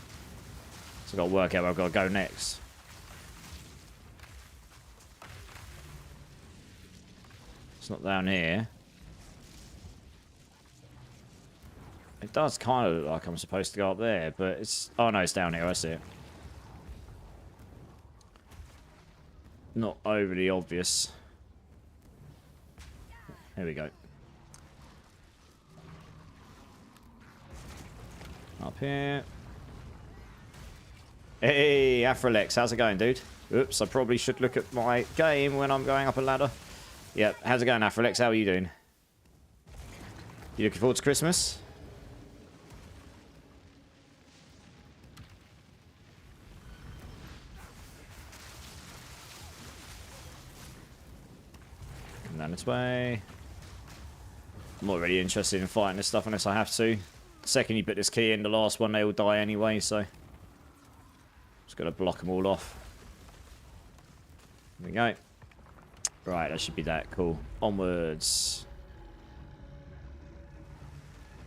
I've got to work out where I've got to go next. It's not down here. It does kind of look like I'm supposed to go up there, but it's... Oh no, it's down here, I see it. Not overly obvious. Here we go. Up here. Hey, Afrolex, how's it going, dude? Oops, I probably should look at my game when I'm going up a ladder. Yep, how's it going, Afrolex? How are you doing? You looking forward to Christmas? Down this way. I'm not really interested in fighting this stuff unless I have to. The second you put this key in, the last one, they will die anyway, so... Just got to block them all off. There we go. Right, that should be that. Cool. Onwards.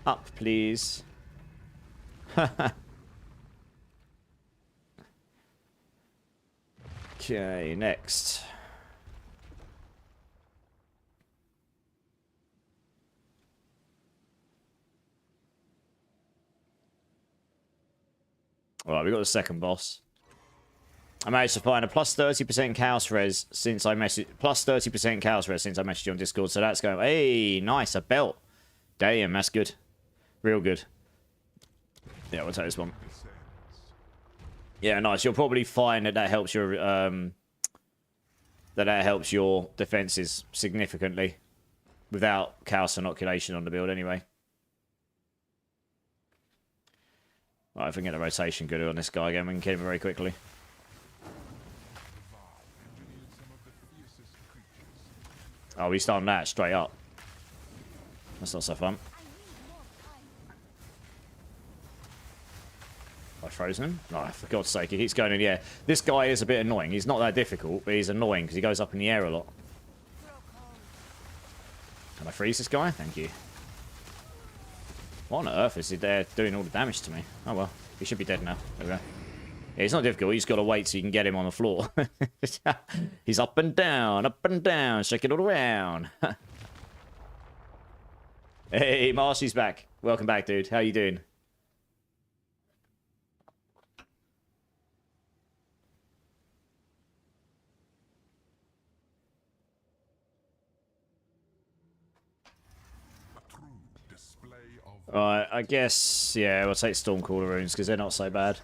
Up, please. Okay, next. Alright, we got the second boss. I managed to find a plus 30% chaos res since I messaged plus 30% chaos res since I messaged you on Discord, so that's going. Hey, nice, a belt. Damn, that's good. Real good. Yeah, we'll take this one. Yeah, nice. You'll probably find that that helps your defenses significantly without chaos inoculation on the build anyway. Right, if we can get the rotation good on this guy again, we can kill him very quickly. Oh, we started that straight up. That's not so fun. I frozen him? No, for God's sake, he keeps going in the air. This guy is a bit annoying. He's not that difficult, but he's annoying because he goes up in the air a lot. Can I freeze this guy? Thank you. What on earth is he there doing all the damage to me? Oh well, he should be dead now. There we go. Yeah, it's not difficult. You just got to wait so you can get him on the floor. He's up and down, shaking it all around. Hey, Marshy's back. Welcome back, dude. How you doing? Alright, I guess, yeah, we'll take Stormcaller runes because they're not so bad.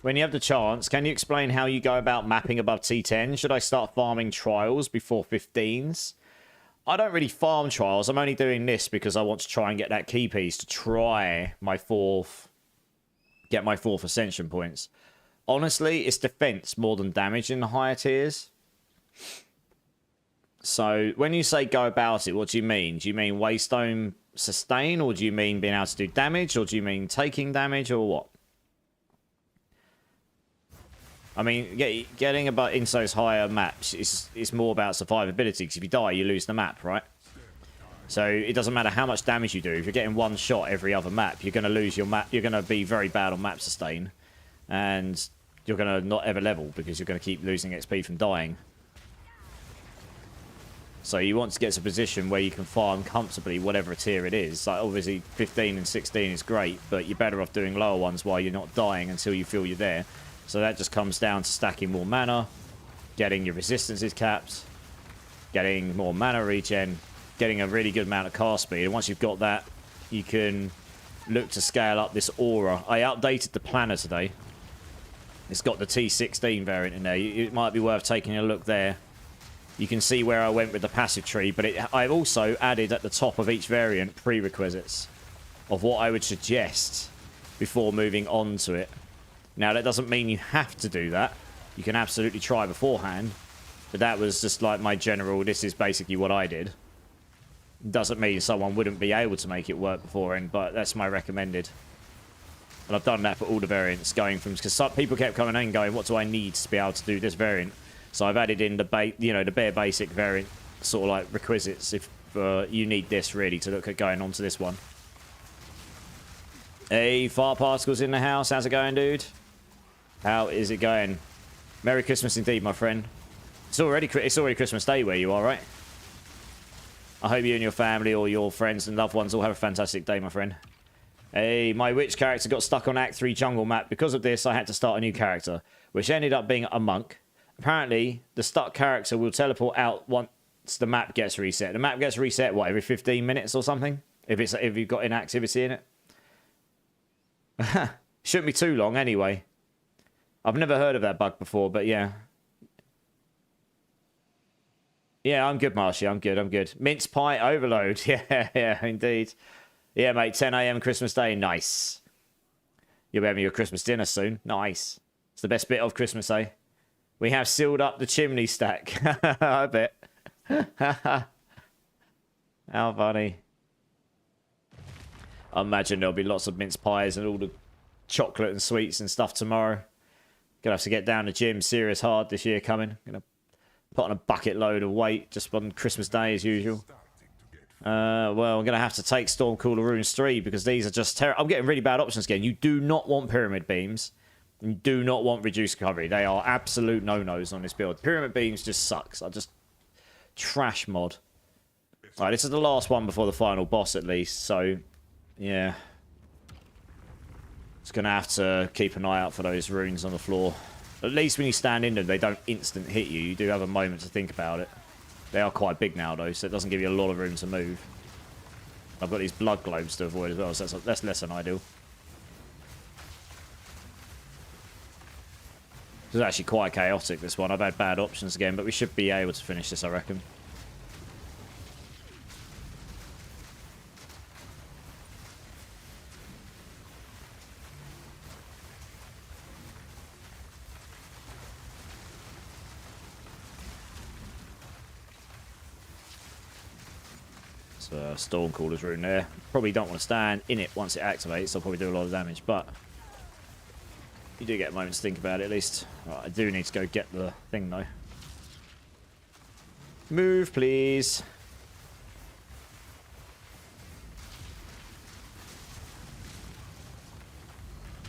When you have the chance, can you explain how you go about mapping above T10? Should I start farming trials before 15s? I don't really farm trials. I'm only doing this because I want to try and get that key piece to try my get my fourth ascension points. Honestly, it's defense more than damage in the higher tiers. So when you say go about it, what do you mean? Do you mean Waystone sustain, or do you mean being able to do damage, or do you mean taking damage, or what? I mean, getting about in those higher maps is more about survivability, because if you die, you lose the map, right? So it doesn't matter how much damage you do. If you're getting one shot every other map, you're going to lose your map. You're going to be very bad on map sustain, and you're going to not ever level because you're going to keep losing XP from dying. So you want to get to a position where you can farm comfortably whatever tier it is. Like obviously 15 and 16 is great, but you're better off doing lower ones while you're not dying until you feel you're there. So that just comes down to stacking more mana, getting your resistances capped, getting more mana regen, getting a really good amount of cast speed. And once you've got that, you can look to scale up this aura. I updated the planner today. It's got the T16 variant in there. It might be worth taking a look there. You can see where I went with the passive tree, but I've also added at the top of each variant prerequisites of what I would suggest before moving on to it. Now, that doesn't mean you have to do that. You can absolutely try beforehand, but that was just like my general, this is basically what I did. Doesn't mean someone wouldn't be able to make it work beforehand, but that's my recommended. And I've done that for all the variants, going from, because some people kept coming in and going, what do I need to be able to do this variant? So I've added in the the bare basic variant sort of like requisites if you need this really to look at going on to this one. Hey, Fart Particles in the house. How's it going, dude? How is it going? Merry Christmas indeed, my friend. It's already Christmas Day where you are, right? I hope you and your family or your friends and loved ones all have a fantastic day, my friend. Hey, my witch character got stuck on Act 3 jungle map. Because of this, I had to start a new character, which ended up being a monk. Apparently, the stuck character will teleport out once the map gets reset. The map gets reset, what, every 15 minutes or something? If you've got inactivity in it? Shouldn't be too long, anyway. I've never heard of that bug before, but yeah. Yeah, I'm good, Marshy. I'm good. Mince pie overload. Yeah, indeed. Yeah, mate, 10 AM Christmas Day. Nice. You'll be having your Christmas dinner soon. Nice. It's the best bit of Christmas, eh? We have sealed up the chimney stack. I bet. How funny. I imagine there'll be lots of mince pies and all the chocolate and sweets and stuff tomorrow. Gonna have to get down the gym serious hard this year coming. Gonna Put on a bucket load of weight just on Christmas Day as usual. Well, I'm going to have to take Stormcooler Runes 3 because these are just terrible. I'm getting really bad options again. You do not want Pyramid Beams. You do not want Reduced Recovery. They are absolute no-nos on this build. Pyramid Beams just sucks. I just... Trash mod. Alright, this is the last one before the final boss at least, so... Yeah. Just going to have to keep an eye out for those runes on the floor. At least when you stand in them, they don't instant hit you. You do have a moment to think about it. They are quite big now, though, so it doesn't give you a lot of room to move. I've got these blood globes to avoid as well, so that's less than ideal. This is actually quite chaotic, this one. I've had bad options again, but we should be able to finish this, I reckon. Stormcooler's rune there. Probably don't want to stand in it once it activates. I'll probably do a lot of damage, but you do get a moment to think about it at least. Right, I do need to go get the thing though. Move, please.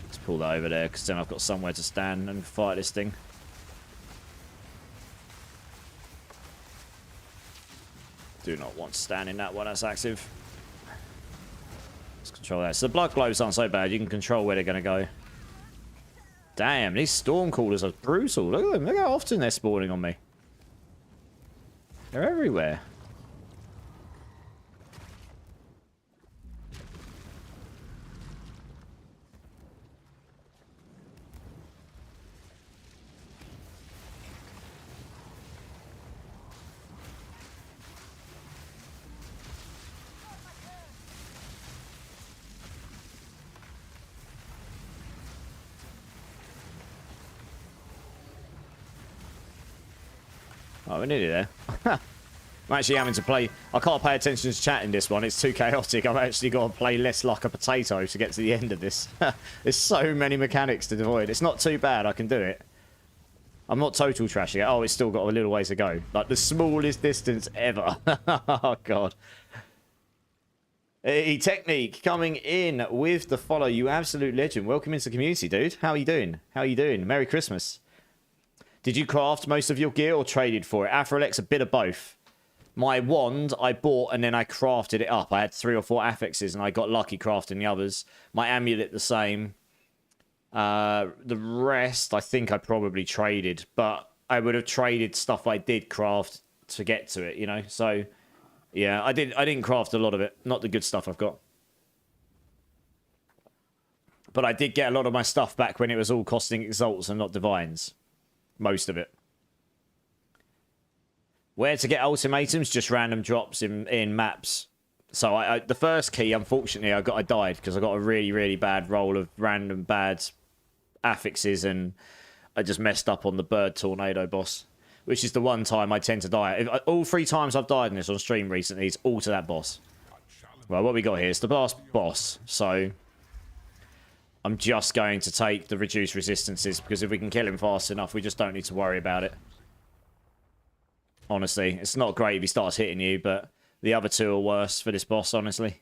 Let's pull that over there because then I've got somewhere to stand and fight this thing. Do not want to stand in that one, that's active. Let's control that. So the blood globes aren't so bad, you can control where they're going to go. Damn, these Stormcoolers are brutal. Look at them, look how often they're spawning on me. They're everywhere. Oh, we're nearly there. I'm actually having to play... I can't pay attention to chat in this one. It's too chaotic. I've actually got to play less like a potato to get to the end of this. There's so many mechanics to avoid. It's not too bad. I can do it. I'm not total trashing it. Oh, it's still got a little ways to go. Like the smallest distance ever. Oh, God. Hey, Technique coming in with the follow. You absolute legend. Welcome into the community, dude. How are you doing? How are you doing? Merry Christmas. Did you craft most of your gear or traded for it? Afrolex, a bit of both. My wand, I bought and then I crafted it up. I had 3 or 4 affixes and I got lucky crafting the others. My amulet, the same. The rest, I think I probably traded. But I would have traded stuff I did craft to get to it, you know? So, yeah, I didn't craft a lot of it. Not the good stuff I've got. But I did get a lot of my stuff back when it was all costing exalts and not divines. Most of it. Where to get ultimatums? Just random drops in maps. So the first key, unfortunately, I died because I got a really, really bad roll of random bad affixes and I just messed up on the bird tornado boss, which is the one time I tend to die. All 3 times I've died in this on stream recently, it's all to that boss. Well, what we got here is the last boss, so I'm just going to take the reduced resistances because if we can kill him fast enough, we just don't need to worry about it. Honestly, it's not great if he starts hitting you, but the other 2 are worse for this boss, honestly.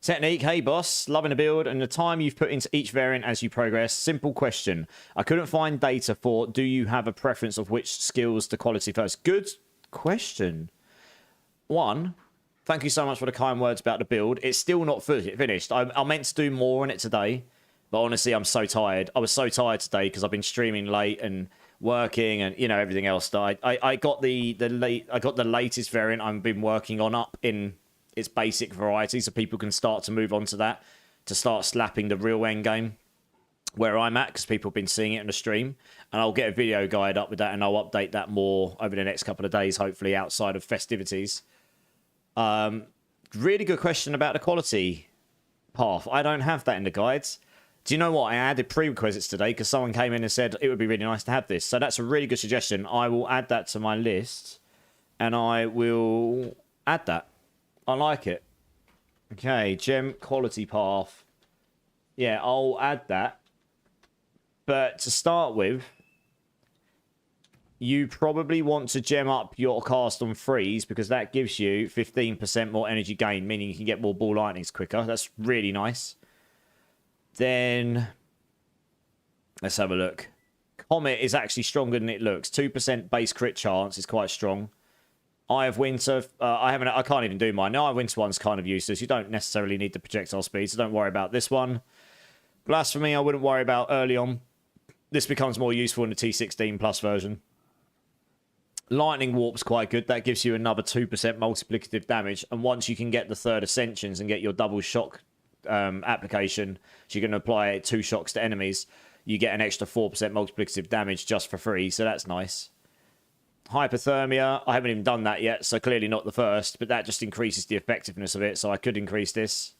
Technique, hey boss, loving the build and the time you've put into each variant as you progress. Simple question. I couldn't find data for, do you have a preference of which skills to quality first? Good question. 1, thank you so much for the kind words about the build. It's still not finished. I meant to do more on it today. But honestly, I'm so tired. I was so tired today because I've been streaming late and working and, you know, everything else. I got the latest variant I've been working on up in its basic variety so people can start to move on to that, to start slapping the real endgame where I'm at because people have been seeing it in the stream. And I'll get a video guide up with that and I'll update that more over the next couple of days, hopefully outside of festivities. Really good question about the quality path. I don't have that in the guides. Do you know what? I added prerequisites today because someone came in and said it would be really nice to have this. So that's a really good suggestion. I will add that to my list and I will add that. I like it. Okay, gem quality path. Yeah, I'll add that. But to start with, you probably want to gem up your cast on freeze because that gives you 15% more energy gain, meaning you can get more ball lightnings quicker. That's really nice. Then let's have a look. Comet is actually stronger than it looks. 2% base crit chance is quite strong. Eye of Winter, I can't even do mine. The Eye of Winter one's kind of useless. You don't necessarily need the projectile speed, so don't worry about this one. Blasphemy, I wouldn't worry about early on. This becomes more useful in the T16 plus version. Lightning Warp's quite good. That gives you another 2% multiplicative damage. And once you can get the third Ascensions and get your double shock application, so you can apply 2 shocks to enemies, you get an extra 4% multiplicative damage just for free. So that's nice. Hypothermia, I haven't even done that yet, so clearly not the first, but that just increases the effectiveness of it, so I could increase this.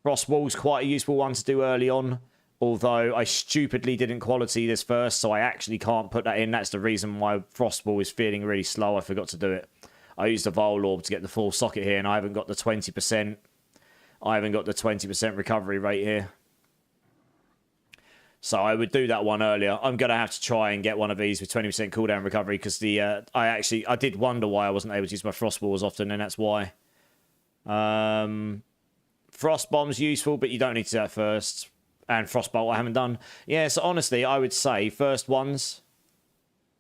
Frostwall's quite a useful one to do early on, although I stupidly didn't quality this first, so I actually can't put that in. That's the reason why Frostwall is feeling really slow. I forgot to do it. I used the Vole Orb to get the full socket here, and I haven't got the 20%. I haven't got the 20% recovery rate here. So I would do that one earlier. I'm going to have to try and get one of these with 20% cooldown recovery because I did wonder why I wasn't able to use my Frostwall as often, and that's why. Frost Bomb's useful, but you don't need to do that first. And Frostbolt I haven't done. Yeah, so honestly, I would say first ones,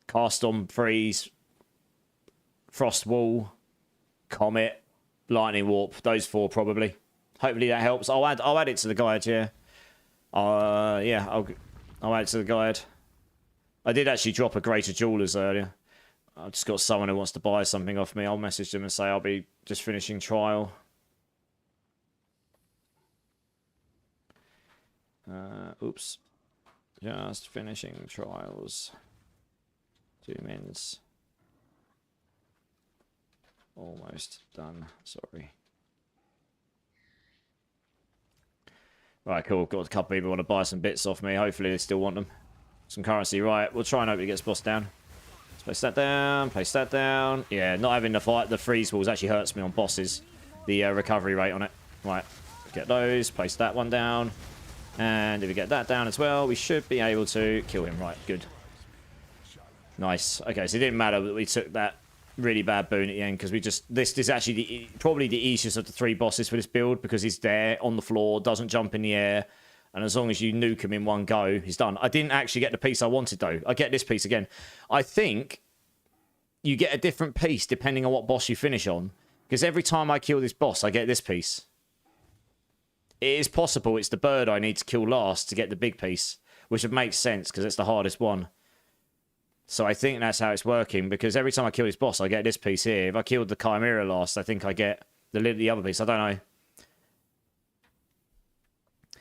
Cast on Freeze, Frostwall, Comet, Lightning Warp. Those 4 probably. Hopefully that helps. I'll add it to the guide, yeah. Yeah, I'll add it to the guide. I did actually drop a Greater Jewelers earlier. I've just got someone who wants to buy something off me. I'll message them and say I'll be just finishing trial. Oops. Just finishing trials. 2 minutes. Almost done. Sorry. Right, cool. Got a couple of people want to buy some bits off me. Hopefully they still want them. Some currency. Right, we'll try and hope it gets bossed down. Let's place that down. Place that down. Yeah, not having the fight. The freeze walls actually hurts me on bosses. The recovery rate on it. Right, get those. Place that one down. And if we get that down as well, we should be able to kill him. Right, good. Nice. Okay, so it didn't matter that we took that really bad boon at the end because we just... This is actually probably the easiest of the 3 bosses for this build because he's there on the floor, doesn't jump in the air, and as long as you nuke him in one go, he's done. I didn't actually get the piece I wanted, though. I get this piece again. I think you get a different piece depending on what boss you finish on because every time I kill this boss, I get this piece. It is possible it's the bird I need to kill last to get the big piece, which would make sense because it's the hardest one. So I think that's how it's working, because every time I kill this boss, I get this piece here. If I killed the Chimera last, I think I get the other piece. I don't know.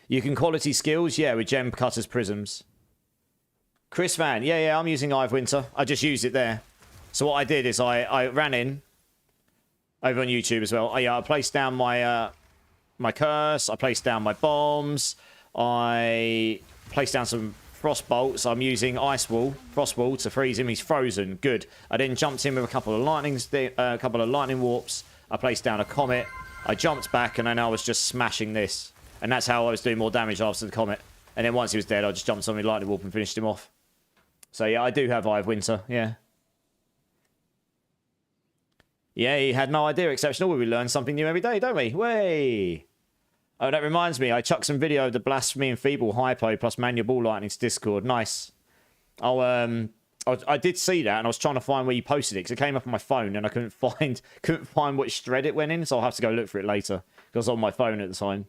You can quality skills, yeah, with Gem Cutter's Prisms. Chris Van, yeah, I'm using Eye of Winter. I just used it there. So what I did is I ran in, over on YouTube as well. I placed down my my curse, I placed down my bombs, I placed down some frost bolts. I'm using Frostwall to freeze him. He's frozen. Good. I then jumped in with a couple of lightning warps. I placed down a comet. I jumped back and then I was just smashing this. And that's how I was doing more damage after the comet. And then once he was dead, I just jumped on my lightning warp and finished him off. So yeah, I do have Eye of Winter. Yeah. Yeah, he had no idea. Exceptional. We learn something new every day, don't we? Way. Oh, that reminds me. I chucked some video of the Blasphemy and Feeble Hypo plus Manual Ball Lightning to Discord. Nice. I did see that, and I was trying to find where you posted it, because it came up on my phone, and I couldn't find which thread it went in, so I'll have to go look for it later, because I was on my phone at the time.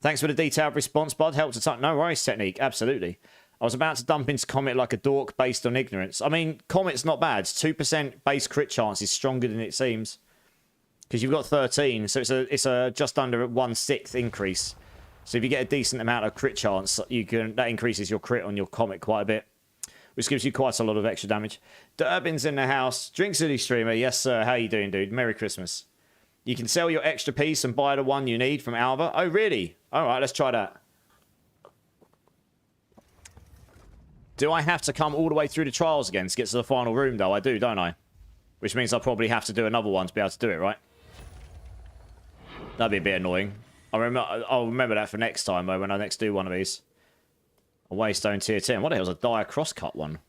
Thanks for the detailed response, bud. Helped a ton. No worries, Technique. Absolutely. I was about to dump into Comet like a dork based on ignorance. I mean, Comet's not bad. 2% base crit chance is stronger than it seems. Because you've got 13, so it's a just under 1/6 increase. So if you get a decent amount of crit chance, that increases your crit on your Comet quite a bit, which gives you quite a lot of extra damage. Durbin's in the house. Drink City Streamer. Yes, sir. How you doing, dude? Merry Christmas. You can sell your extra piece and buy the one you need from Alva. Oh, really? All right, let's try that. Do I have to come all the way through the trials again to get to the final room, though? I do, don't I? Which means I'll probably have to do another one to be able to do it, right? That'd be a bit annoying. I'll remember that for next time, though, when I next do one of these. A Waystone tier 10. What the hell's a dire crosscut one?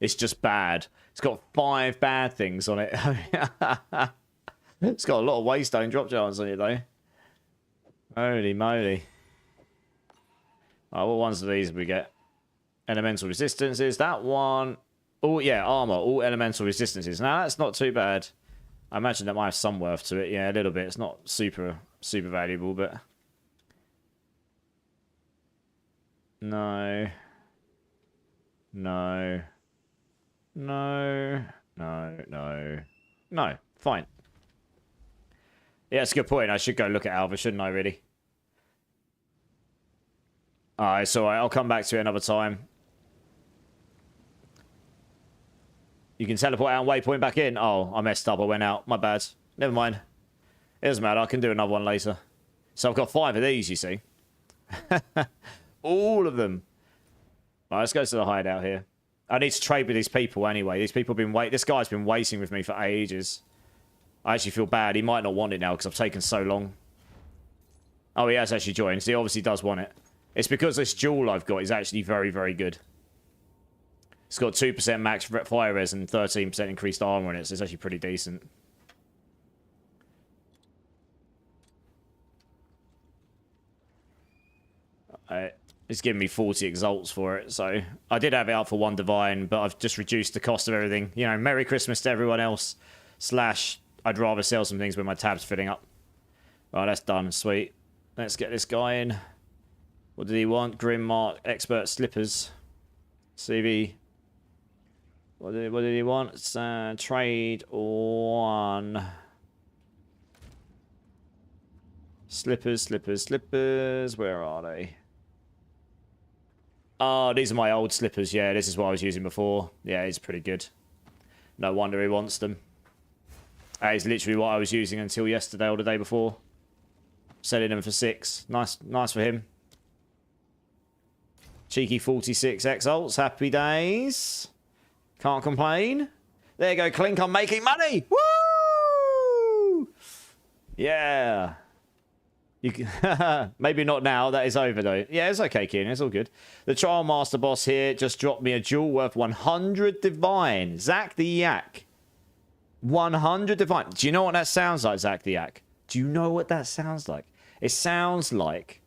It's just bad. It's got 5 bad things on it. It's got a lot of waystone drop chance on it, though. Holy moly. Oh, what ones of these did we get? Elemental resistances. That one. Oh, yeah, armor. All elemental resistances. Now, that's not too bad. I imagine that might have some worth to it. Yeah, a little bit. It's not super valuable, but... No. No. No. No. No. No. Fine. Yeah, that's a good point. I should go look at Alva, shouldn't I, really? Alright, it's alright. I'll come back to it another time. You can teleport out and waypoint back in. Oh, I messed up. I went out. My bad. Never mind. It doesn't matter. I can do another one later. So I've got 5 of these, you see. All of them. Right, let's go to the hideout here. I need to trade with these people anyway. These people have been waiting. This guy's been waiting with me for ages. I actually feel bad. He might not want it now because I've taken so long. Oh, he has actually joined. So he obviously does want it. It's because this jewel I've got is actually very, very good. It's got 2% max fire res and 13% increased armor in it, so it's actually pretty decent. It's giving me 40 exalts for it, so... I did have it up for 1 divine, but I've just reduced the cost of everything. You know, Merry Christmas to everyone else. Slash, I'd rather sell some things when my tab's filling up. Right, that's done. Sweet. Let's get this guy in. What did he want? Grim Mark, Expert Slippers. CV. What did he want? It's, trade 1. Slippers, slippers, slippers. Where are they? Oh, these are my old slippers. Yeah, this is what I was using before. Yeah, it's pretty good. No wonder he wants them. That is literally what I was using until yesterday or the day before. Selling them for 6. Nice for him. Cheeky 46 exalts. Happy days. Can't complain. There you go, Clink. I'm making money. Woo! Yeah. You can maybe not now. That is over, though. Yeah, it's okay, Keenan. It's all good. The Trial Master boss here just dropped me a jewel worth 100 divine. Zach the Yak. 100 divine. Do you know what that sounds like, Zach the Yak? Do you know what that sounds like? It sounds like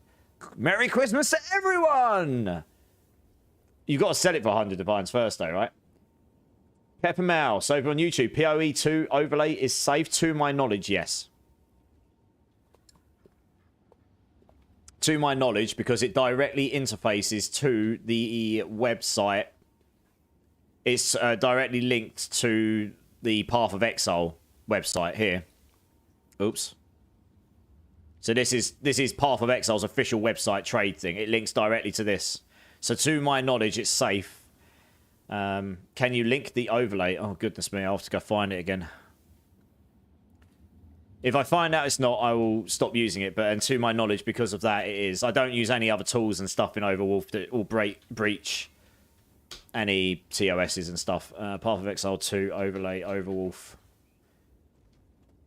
Merry Christmas to everyone! You've got to sell it for 100 divines first, though, right? Pepper Mouse over on YouTube. PoE2 overlay is safe to my knowledge, yes. To my knowledge, because it directly interfaces to the website. It's directly linked to the Path of Exile website here. Oops. So this is Path of Exile's official website trade thing. It links directly to this. So to my knowledge, it's safe. Can you link the overlay? Oh, goodness me. I'll have to go find it again. If I find out it's not, I will stop using it. But and to my knowledge, because of that, it is. I don't use any other tools and stuff in Overwolf that will breach any TOSs and stuff. Path of Exile 2 overlay Overwolf.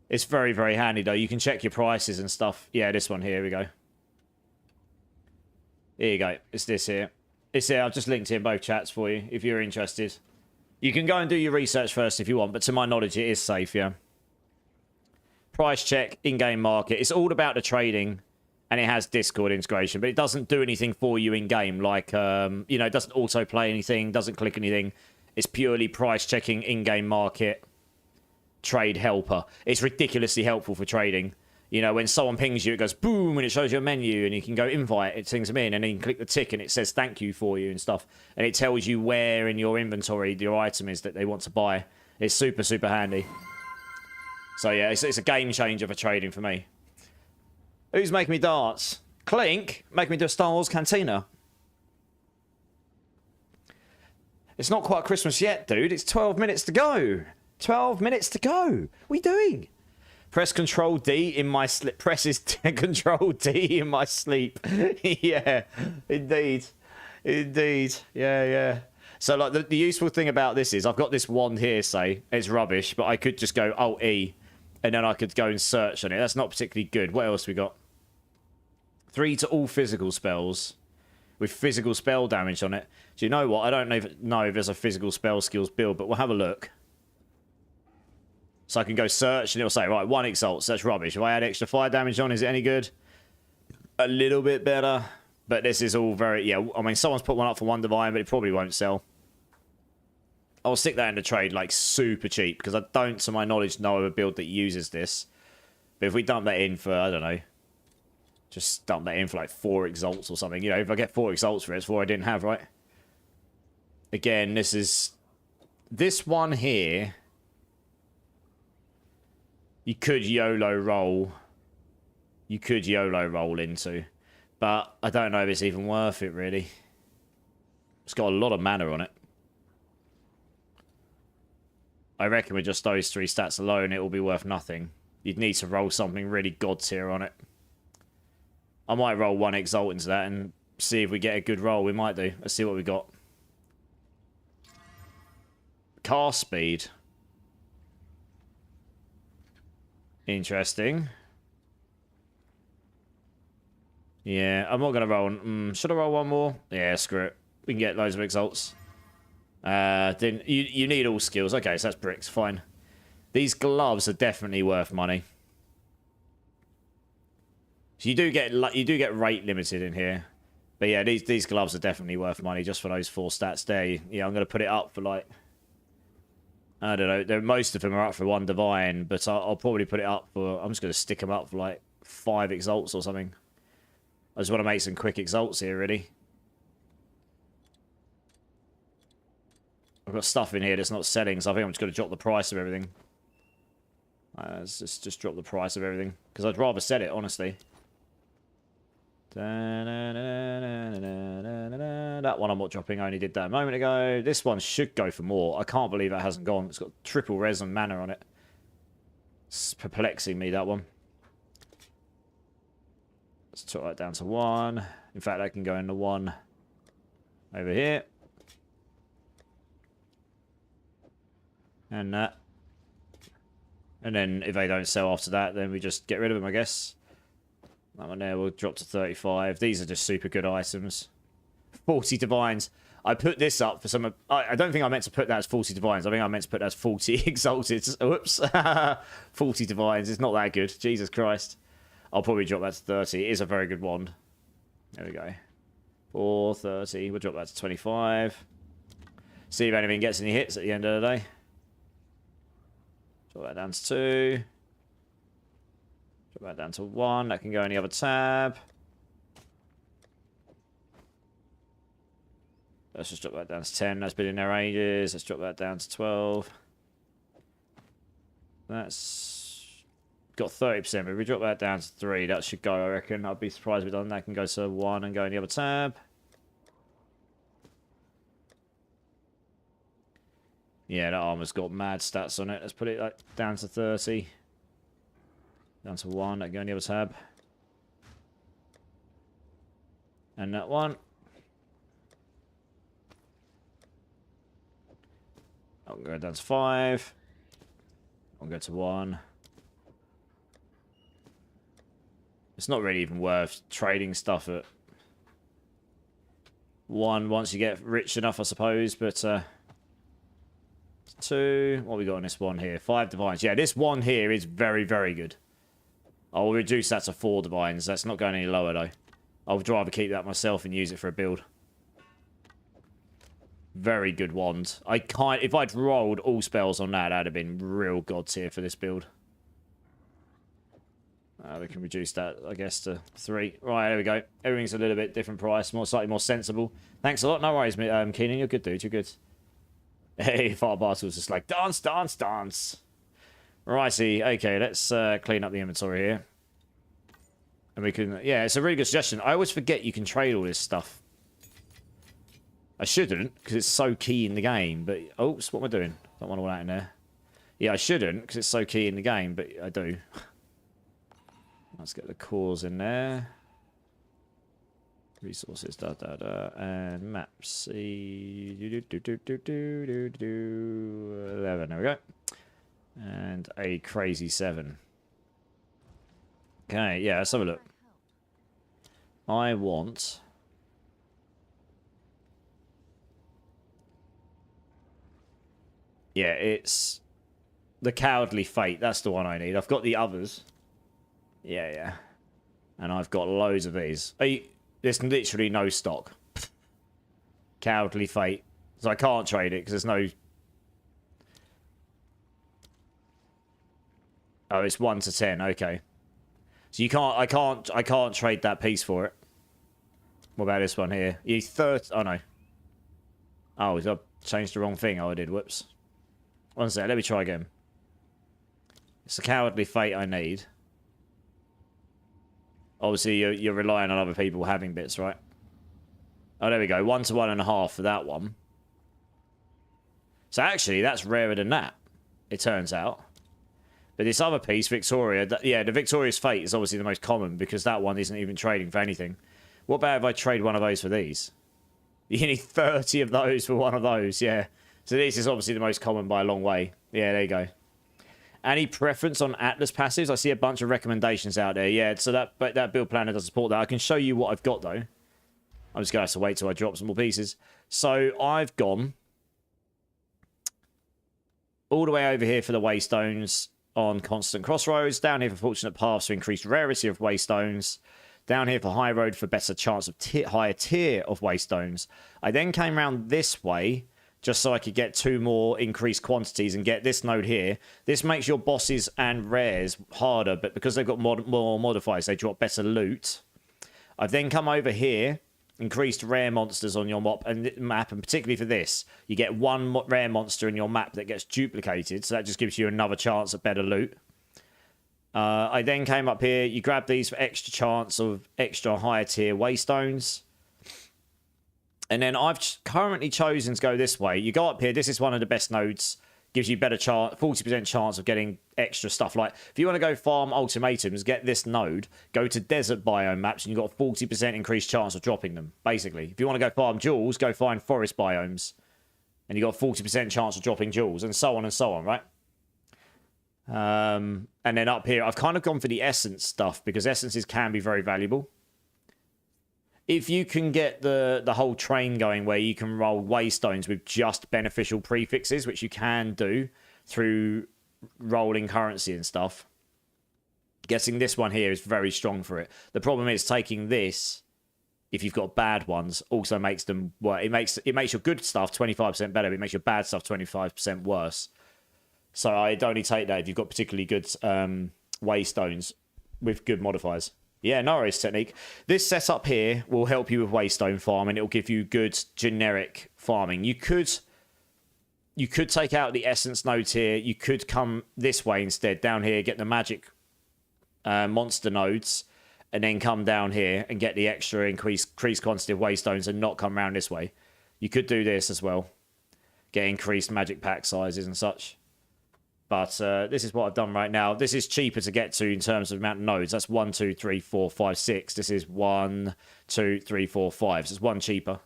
It's very, very handy, though. You can check your prices and stuff. Yeah, this one here. Here we go. Here you go. It's this here. It's here. I've just linked it in both chats for you, if you're interested. You can go and do your research first if you want, but to my knowledge, it is safe, yeah. Price check, in-game market. It's all about the trading, and it has Discord integration, but it doesn't do anything for you in-game. Like, you know, it doesn't auto-play anything, doesn't click anything. It's purely price checking, in-game market, trade helper. It's ridiculously helpful for trading. You know, when someone pings you, it goes boom, and it shows you a menu, and you can go invite, it sings them in, and then you can click the tick, and it says thank you for you and stuff. And it tells you where in your inventory your item is that they want to buy. It's super, super handy. So yeah, it's a game changer for trading for me. Who's making me darts? Clink, make me do a Star Wars Cantina. It's not quite Christmas yet, dude. It's 12 minutes to go. 12 minutes to go. What are we doing? Press Control D in my sleep. Presses Control D in my sleep. Yeah, indeed. Indeed. Yeah, yeah. So, like, the useful thing about this is I've got this wand here, say. It's rubbish, but I could just go Alt-E, and then I could go and search on it. That's not particularly good. What else we got? 3 to all physical spells. with physical spell damage on it. Do you know what? I don't know if there's a physical spell skills build, but we'll have a look. So I can go search and it'll say, right, 1 exalt, so that's rubbish. If I add extra fire damage on, is it any good? A little bit better. But this is all very, yeah, I mean, someone's put one up for 1 divine, but it probably won't sell. I'll stick that in the trade, like, super cheap, because I don't, to my knowledge, know of a build that uses this. But if we dump that in for, I don't know, just dump that in for, like, 4 exalts or something. You know, if I get 4 exalts for it, it's 4 I didn't have, right? Again, this is... This one here... You could YOLO roll. You could YOLO roll into. But I don't know if it's even worth it, really. It's got a lot of mana on it. I reckon with just those 3 stats alone, it will be worth nothing. You'd need to roll something really god tier on it. I might roll 1 exalt into that and see if we get a good roll. We might do. Let's see what we got. Cast speed. Interesting. Yeah, I'm not going to roll... should I roll 1 more? Yeah, screw it. We can get loads of exalts. Then you need all skills. Okay, so that's bricks. Fine. These gloves are definitely worth money. So you do get rate limited in here. But yeah, these gloves are definitely worth money just for those 4 stats there. Yeah, I'm going to put it up for like... I don't know. Most of them are up for 1 divine, but I'll probably put it up for... I'm just going to stick them up for like 5 exalts or something. I just want to make some quick exalts here, really. I've got stuff in here that's not selling, so I think I'm just going to drop the price of everything. Let's just drop the price of everything. Because I'd rather sell it, honestly. That one I'm not dropping. I only did that a moment ago. This one should go for more. I can't believe it hasn't gone. It's got triple res and mana on it. It's perplexing me, that one. Let's drop that down to 1. In fact, that can go into 1 over here. And that. And then if they don't sell after that, then we just get rid of them, I guess. That one there will drop to 35. These are just super good items. 40 divines. I put this up for some... I don't think I meant to put that as 40 divines. I think I meant to put that as 40 exalted. Whoops. 40 divines. It's not that good. Jesus Christ. I'll probably drop that to 30. It is a very good wand. There we go. 430. We'll drop that to 25. See if anything gets any hits at the end of the day. Drop that down to 2. Drop that down to 1. That can go in the other tab. Let's just drop that down to 10. That's been in there ages. Let's drop that down to 12. That's got 30%. But if we drop that down to 3, that should go, I reckon. I'd be surprised if we done that. Can go to 1 and go in the other tab. Yeah, that armor's got mad stats on it. Let's put it like down to 30. Down to 1. That can go in the other tab. And that one. I'll go down to 5. I'll go to 1. It's not really even worth trading stuff at 1 once you get rich enough, I suppose. But 2. What we got on this one here? 5 divines. Yeah, this one here is very, very good. I'll reduce that to 4 divines. That's not going any lower, though. I would rather keep that myself and use it for a build. Very good wand. If I'd rolled all spells on that, that'd have been real god tier for this build. We can reduce that, I guess, to 3. Right, there we go. Everything's a little bit different price, slightly more sensible. Thanks a lot. No worries, Keenan. You're good, dude. You're good. Hey, Far Bartle's just like, dance, dance, dance. Righty. Okay, let's clean up the inventory here. And we can... Yeah, it's a really good suggestion. I always forget you can trade all this stuff. I shouldn't, because it's so key in the game, but... Oops, what am I doing? Don't want all that in there. Yeah, I shouldn't, because it's so key in the game, but I do. Let's get the cores in there. Resources, and maps. 11, there we go. And a crazy 7. Okay, yeah, let's have a look. I want... Yeah, it's the Cowardly Fate. That's the one I need. I've got the others. Yeah, yeah. And I've got loads of these. There's literally no stock. Cowardly Fate. So I can't trade it because there's no... Oh, it's 1 to 10. Okay. So you can't... I can't trade that piece for it. What about this one here? You 30... Oh, no. Oh, I changed the wrong thing. Oh, I did. Whoops. One sec. Let me try again. It's the Cowardly Fate I need. Obviously, you're relying on other people having bits, right? Oh, there we go. 1 to 1.5 for that one. So actually, that's rarer than that, it turns out. But this other piece, Victoria, yeah, the Victorious Fate is obviously the most common because that one isn't even trading for anything. What about if I trade one of those for these? You need 30 of those for one of those, yeah. So this is obviously the most common by a long way. Yeah, there you go. Any preference on Atlas passives? I see a bunch of recommendations out there. Yeah, so that build planner does support that. I can show you what I've got, though. I'm just going to have to wait till I drop some more pieces. So I've gone all the way over here for the Waystones on Constant Crossroads. Down here for Fortunate Paths for increased rarity of Waystones. Down here for High Road for better chance of higher tier of Waystones. I then came around this way just so I could get 2 more increased quantities and get this node here. This makes your bosses and rares harder, but because they've got more modifiers, they drop better loot. I've then come over here, increased rare monsters on your map, and particularly for this, you get 1 rare monster in your map that gets duplicated, so that just gives you another chance at better loot. I then came up here, you grab these for extra chance of extra higher tier Waystones. And then I've currently chosen to go this way. You go up here, this is one of the best nodes. Gives you better chance, 40% chance of getting extra stuff. Like, if you want to go farm ultimatums, get this node, go to desert biome maps, and you've got a 40% increased chance of dropping them, basically. If you want to go farm jewels, go find forest biomes. And you've got a 40% chance of dropping jewels, and so on, right? And then up here, I've kind of gone for the essence stuff, because essences can be very valuable. If you can get the whole train going where you can roll Waystones with just beneficial prefixes, which you can do through rolling currency and stuff, getting this one here is very strong for it. The problem is taking this, if you've got bad ones, also makes them... Well, it makes your good stuff 25% better, but it makes your bad stuff 25% worse. So I'd only take that if you've got particularly good Waystones with good modifiers. Yeah, Norris technique. This setup here will help you with Waystone farming. It'll give you good generic farming. You could take out the essence nodes here. You could come this way instead, down here, get the magic monster nodes, and then come down here and get the extra increased quantity of Waystones and not come around this way. You could do this as well. Get increased magic pack sizes and such. But this is what I've done right now. This is cheaper to get to in terms of amount of nodes. That's 1, 2, 3, 4, 5, 6. This is 1, 2, 3, 4, 5. So it's 1 cheaper.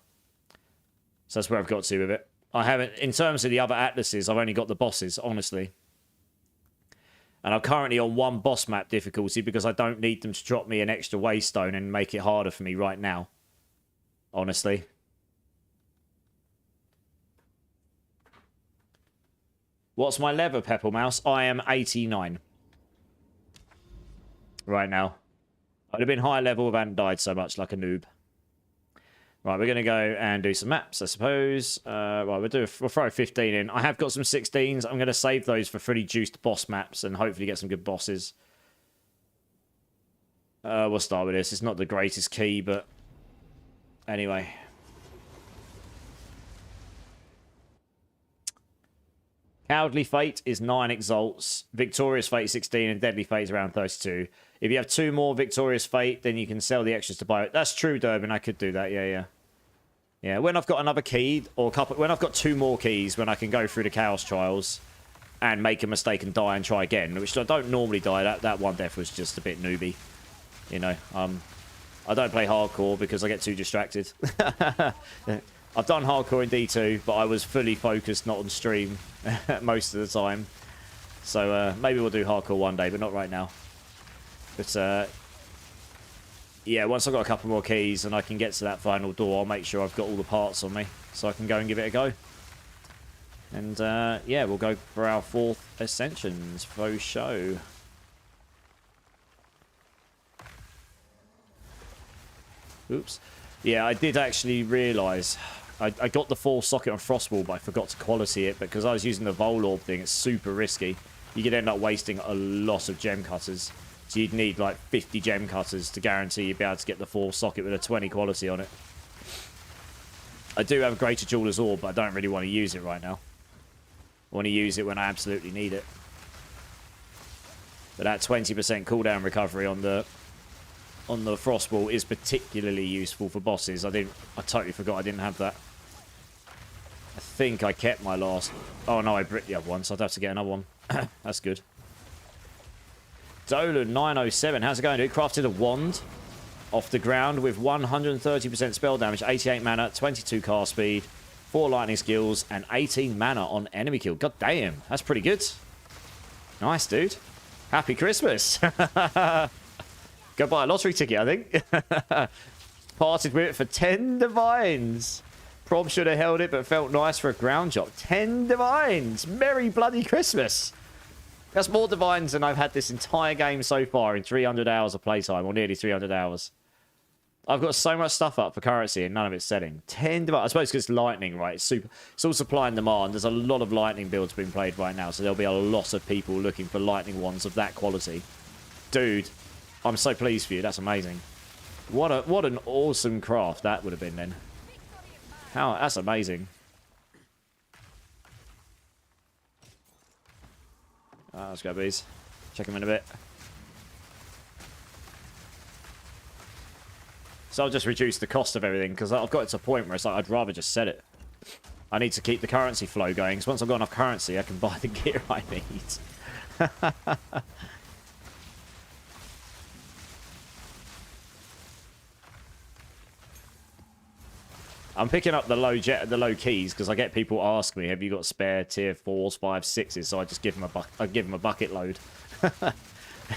So that's where I've got to with it. I haven't, in terms of the other atlases, I've only got the bosses, honestly. And I'm currently on 1 boss map difficulty because I don't need them to drop me an extra Waystone and make it harder for me right now. Honestly. What's my level, Pepper Mouse? I am 89. Right now. I'd have been high level if I hadn't died so much like a noob. Right, we're going to go and do some maps, I suppose. Right, we'll throw 15 in. I have got some 16s. I'm going to save those for fully juiced boss maps and hopefully get some good bosses. We'll start with this. It's not the greatest key, but anyway. Cowardly Fate is 9 exalts, Victorious Fate 16, and Deadly Fate is around 32. If you have 2 more Victorious Fate, then you can sell the extras to buy it. That's true, Durbin. I could do that. Yeah, when I've got another key, or a couple, when I've got 2 more keys, when I can go through the Chaos Trials and make a mistake and die and try again, which I don't normally die. That one death was just a bit newbie. You know, I don't play hardcore because I get too distracted. I've done hardcore in D2, but I was fully focused, not on stream, most of the time. So maybe we'll do hardcore one day, but not right now. But yeah, once I've got a couple more keys and I can get to that final door, I'll make sure I've got all the parts on me, so I can go and give it a go. And yeah, we'll go for our 4th Ascensions for show. Oops. Yeah, I did actually realise I got the 4 socket on Frostball, but I forgot to quality it because I was using the Volorb thing. It's super risky. You could end up wasting a lot of gem cutters. So you'd need like 50 gem cutters to guarantee you'd be able to get the 4 socket with a 20 quality on it. I do have a Greater Jeweler's Orb, but I don't really want to use it right now. I want to use it when I absolutely need it. But that 20% cooldown recovery on the Frostball is particularly useful for bosses. I totally forgot I didn't have that. I think I kept my last... Oh no, I bricked the other one, so I'd have to get another one. That's good. Dolan 907, how's it going, dude? Crafted a wand off the ground with 130% spell damage, 88 mana, 22 cast speed, 4 lightning skills, and 18 mana on enemy kill. God damn, that's pretty good. Nice, dude. Happy Christmas. Go buy a lottery ticket, I think. Parted with it for 10 divines. Prob should have held it, but felt nice for a ground job. 10 divines. Merry bloody Christmas. That's more divines than I've had this entire game so far in 300 hours of playtime, or nearly 300 hours. I've got so much stuff up for currency and none of it's selling. 10 divines. I suppose because it's lightning, right? It's all supply and demand. There's a lot of lightning builds being played right now, so there'll be a lot of people looking for lightning ones of that quality. Dude, I'm so pleased for you. That's amazing. What an awesome craft that would have been then. That's amazing. Let's go, bees. Check them in a bit. So I'll just reduce the cost of everything because I've got it to a point where it's like I'd rather just sell it. I need to keep the currency flow going because once I've got enough currency, I can buy the gear I need. I'm picking up the low keys because I get people ask me, "Have you got spare tier 4s, 5s, 6s?" So I just give them a bucket load.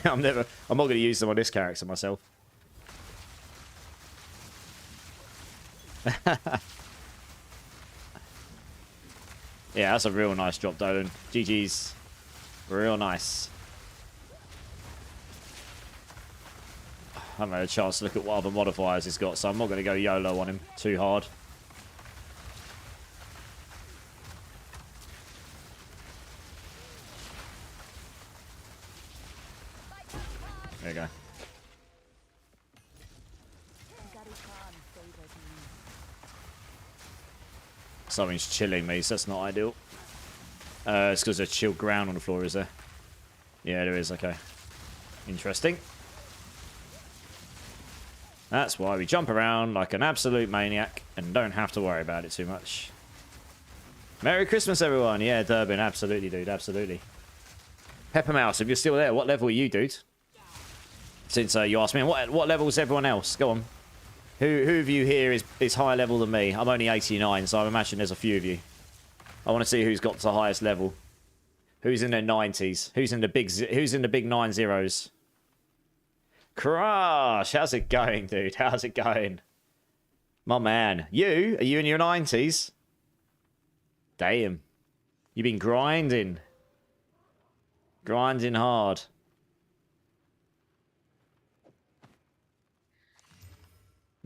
I'm not going to use them on this character myself. Yeah, that's a real nice drop, Dolan. GG's. Real nice. I haven't had a chance to look at what other modifiers he's got, so I'm not going to go YOLO on him too hard. There you go. Something's chilling me, so that's not ideal. It's because there's chilled ground on the floor, is there? Yeah, there is, okay. Interesting. That's why we jump around like an absolute maniac and don't have to worry about it too much. Merry Christmas, everyone. Yeah, Durbin, absolutely, dude, absolutely. Pepper Mouse, if you're still there, what level are you, dude? Since you asked me, what level is everyone else? Go on. Who of you here is higher level than me? I'm only 89, so I imagine there's a few of you. I want to see who's got the highest level. Who's in their 90s? Who's in the big 90s? Crush! How's it going, dude? How's it going? My man. Are you in your 90s? Damn. You've been grinding. Grinding hard.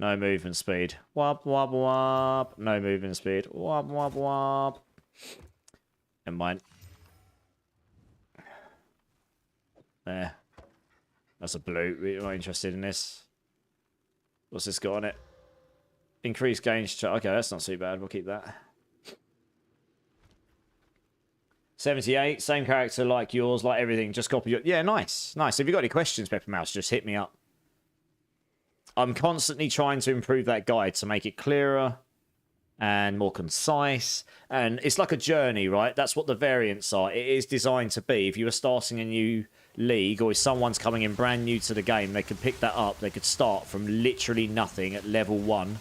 No movement speed. Wop, wop, wop. No movement speed. Wop, wop, wop. Never mind. There. That's a blue. We're not interested in this. What's this got on it? Increased gains. Okay, that's not too bad. We'll keep that. 78. Same character like yours, like everything. Just copy your... Yeah, nice. Nice. If you've got any questions, Pepper Mouse, just hit me up. I'm constantly trying to improve that guide to make it clearer and more concise. And it's like a journey, right? That's what the variants are. It is designed to be. If you were starting a new league or if someone's coming in brand new to the game, they could pick that up. They could start from literally nothing at level 1.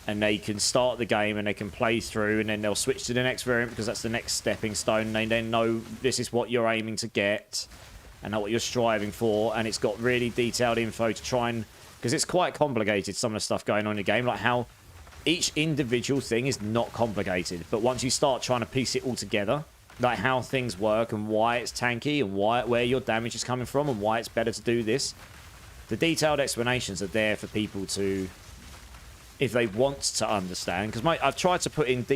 And they can start the game and they can play through and then they'll switch to the next variant because that's the next stepping stone. They then know this is what you're aiming to get and know what you're striving for. And it's got really detailed info to try and... Because it's quite complicated, some of the stuff going on in the game. Like how each individual thing is not complicated, but once you start trying to piece it all together, like how things work and why it's tanky and where your damage is coming from and why it's better to do this, the detailed explanations are there for people to, if they want to understand. Because I've tried to put in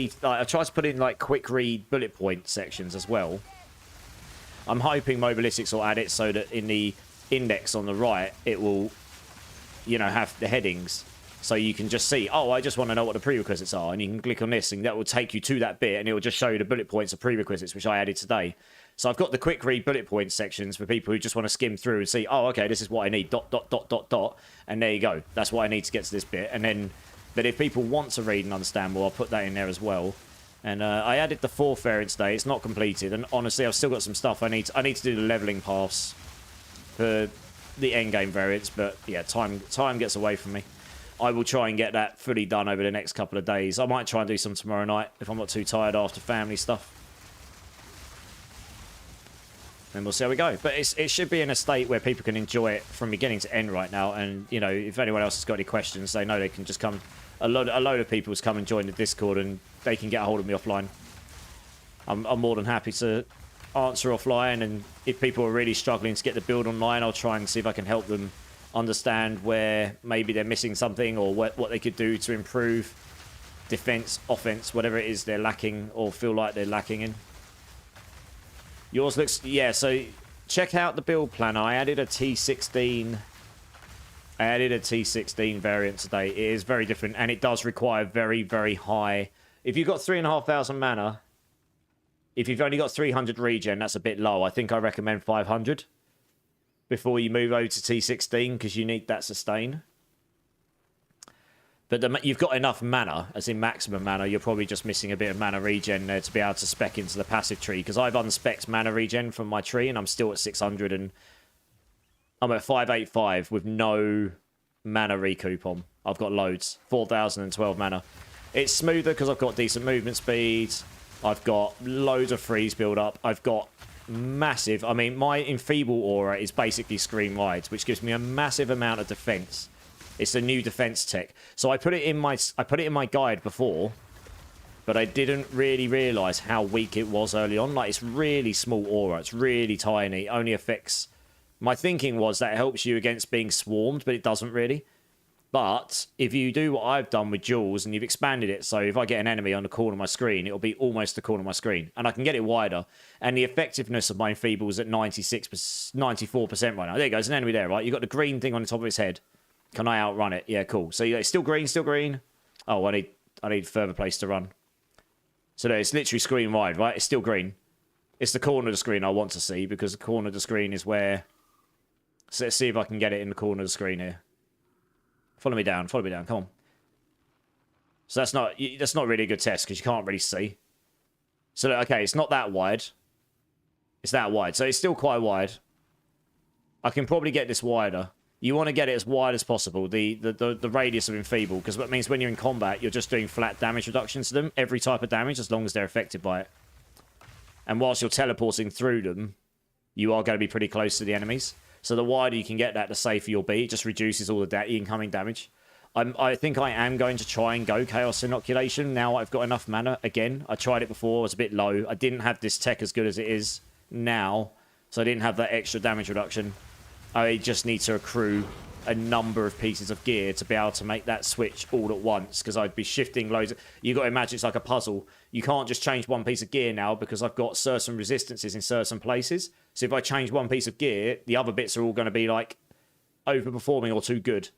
like quick read bullet point sections as well. I'm hoping Mobalytics will add it so that in the index on the right, it will, you know, have the headings. So you can just see, oh, I just want to know what the prerequisites are. And you can click on this and that will take you to that bit and it will just show you the bullet points of prerequisites, which I added today. So I've got the quick read bullet point sections for people who just want to skim through and see, oh, okay, this is what I need, ... And there you go. That's what I need to get to this bit. And then, but if people want to read and understand more, I'll put that in there as well. And I added the 4th variant today. It's not completed. And honestly, I've still got some stuff I need to do the leveling paths for the endgame variants. But yeah, time gets away from me. I will try and get that fully done over the next couple of days. I might try and do some tomorrow night if I'm not too tired after family stuff. And we'll see how we go. But it should be in a state where people can enjoy it from beginning to end right now. And, you know, if anyone else has got any questions, they know they can just come. A load of people has come and join the Discord and they can get a hold of me offline. I'm more than happy to answer offline. And if people are really struggling to get the build online, I'll try and see if I can help them understand where maybe they're missing something or what they could do to improve defense, offense, whatever it is they're lacking or feel like they're lacking in. Yours looks... Yeah, so check out the build planner. I added a T16 variant today. It is very different, and it does require very, very high... If you've got 3,500 mana, if you've only got 300 regen, that's a bit low. I think I recommend 500 before you move over to T16, because you need that sustain. But you've got enough mana, as in maximum mana. You're probably just missing a bit of mana regen there to be able to spec into the passive tree. Because I've unspecced mana regen from my tree, and I'm still at 600, and I'm at 585 with no mana recoup on. I've got loads. 4,012 mana. It's smoother because I've got decent movement speed. I've got loads of freeze build up. I've got massive... I mean, my enfeeble aura is basically screen wide, which gives me a massive amount of defense. It's a new defense tech. So I put it in my guide before, but I didn't really realize how weak it was early on. Like, it's really small aura. It's really tiny. It only affects... My thinking was that it helps you against being swarmed, but it doesn't really. But if you do what I've done with Jules and you've expanded it, so if I get an enemy on the corner of my screen, it'll be almost the corner of my screen. And I can get it wider. And the effectiveness of my enfeeble is at 94% right now. There you go. There's an enemy there, right? You've got the green thing on the top of his head. Can I outrun it? Yeah, cool. So yeah, it's still green, still green. Oh, I need further place to run. So there, it's literally screen wide, right? It's still green. It's the corner of the screen I want to see, because the corner of the screen is where... So let's see if I can get it in the corner of the screen here. Follow me down, come on. So that's not really a good test, because you can't really see. So, okay, it's not that wide. It's that wide. So it's still quite wide. I can probably get this wider. You want to get it as wide as possible, the radius of enfeeble, because that means when you're in combat, you're just doing flat damage reductions to them, every type of damage, as long as they're affected by it. And whilst you're teleporting through them, you are going to be pretty close to the enemies. So the wider you can get that, the safer you'll be. It just reduces all the incoming damage. I think I am going to try and go Chaos Inoculation now I've got enough mana. Again, I tried it before, it was a bit low. I didn't have this tech as good as it is now, so I didn't have that extra damage reduction. I just need to accrue a number of pieces of gear to be able to make that switch all at once, because I'd be shifting loads. You've got to imagine it's like a puzzle. You can't just change one piece of gear now, because I've got certain resistances in certain places. So if I change one piece of gear, the other bits are all going to be like overperforming or too good.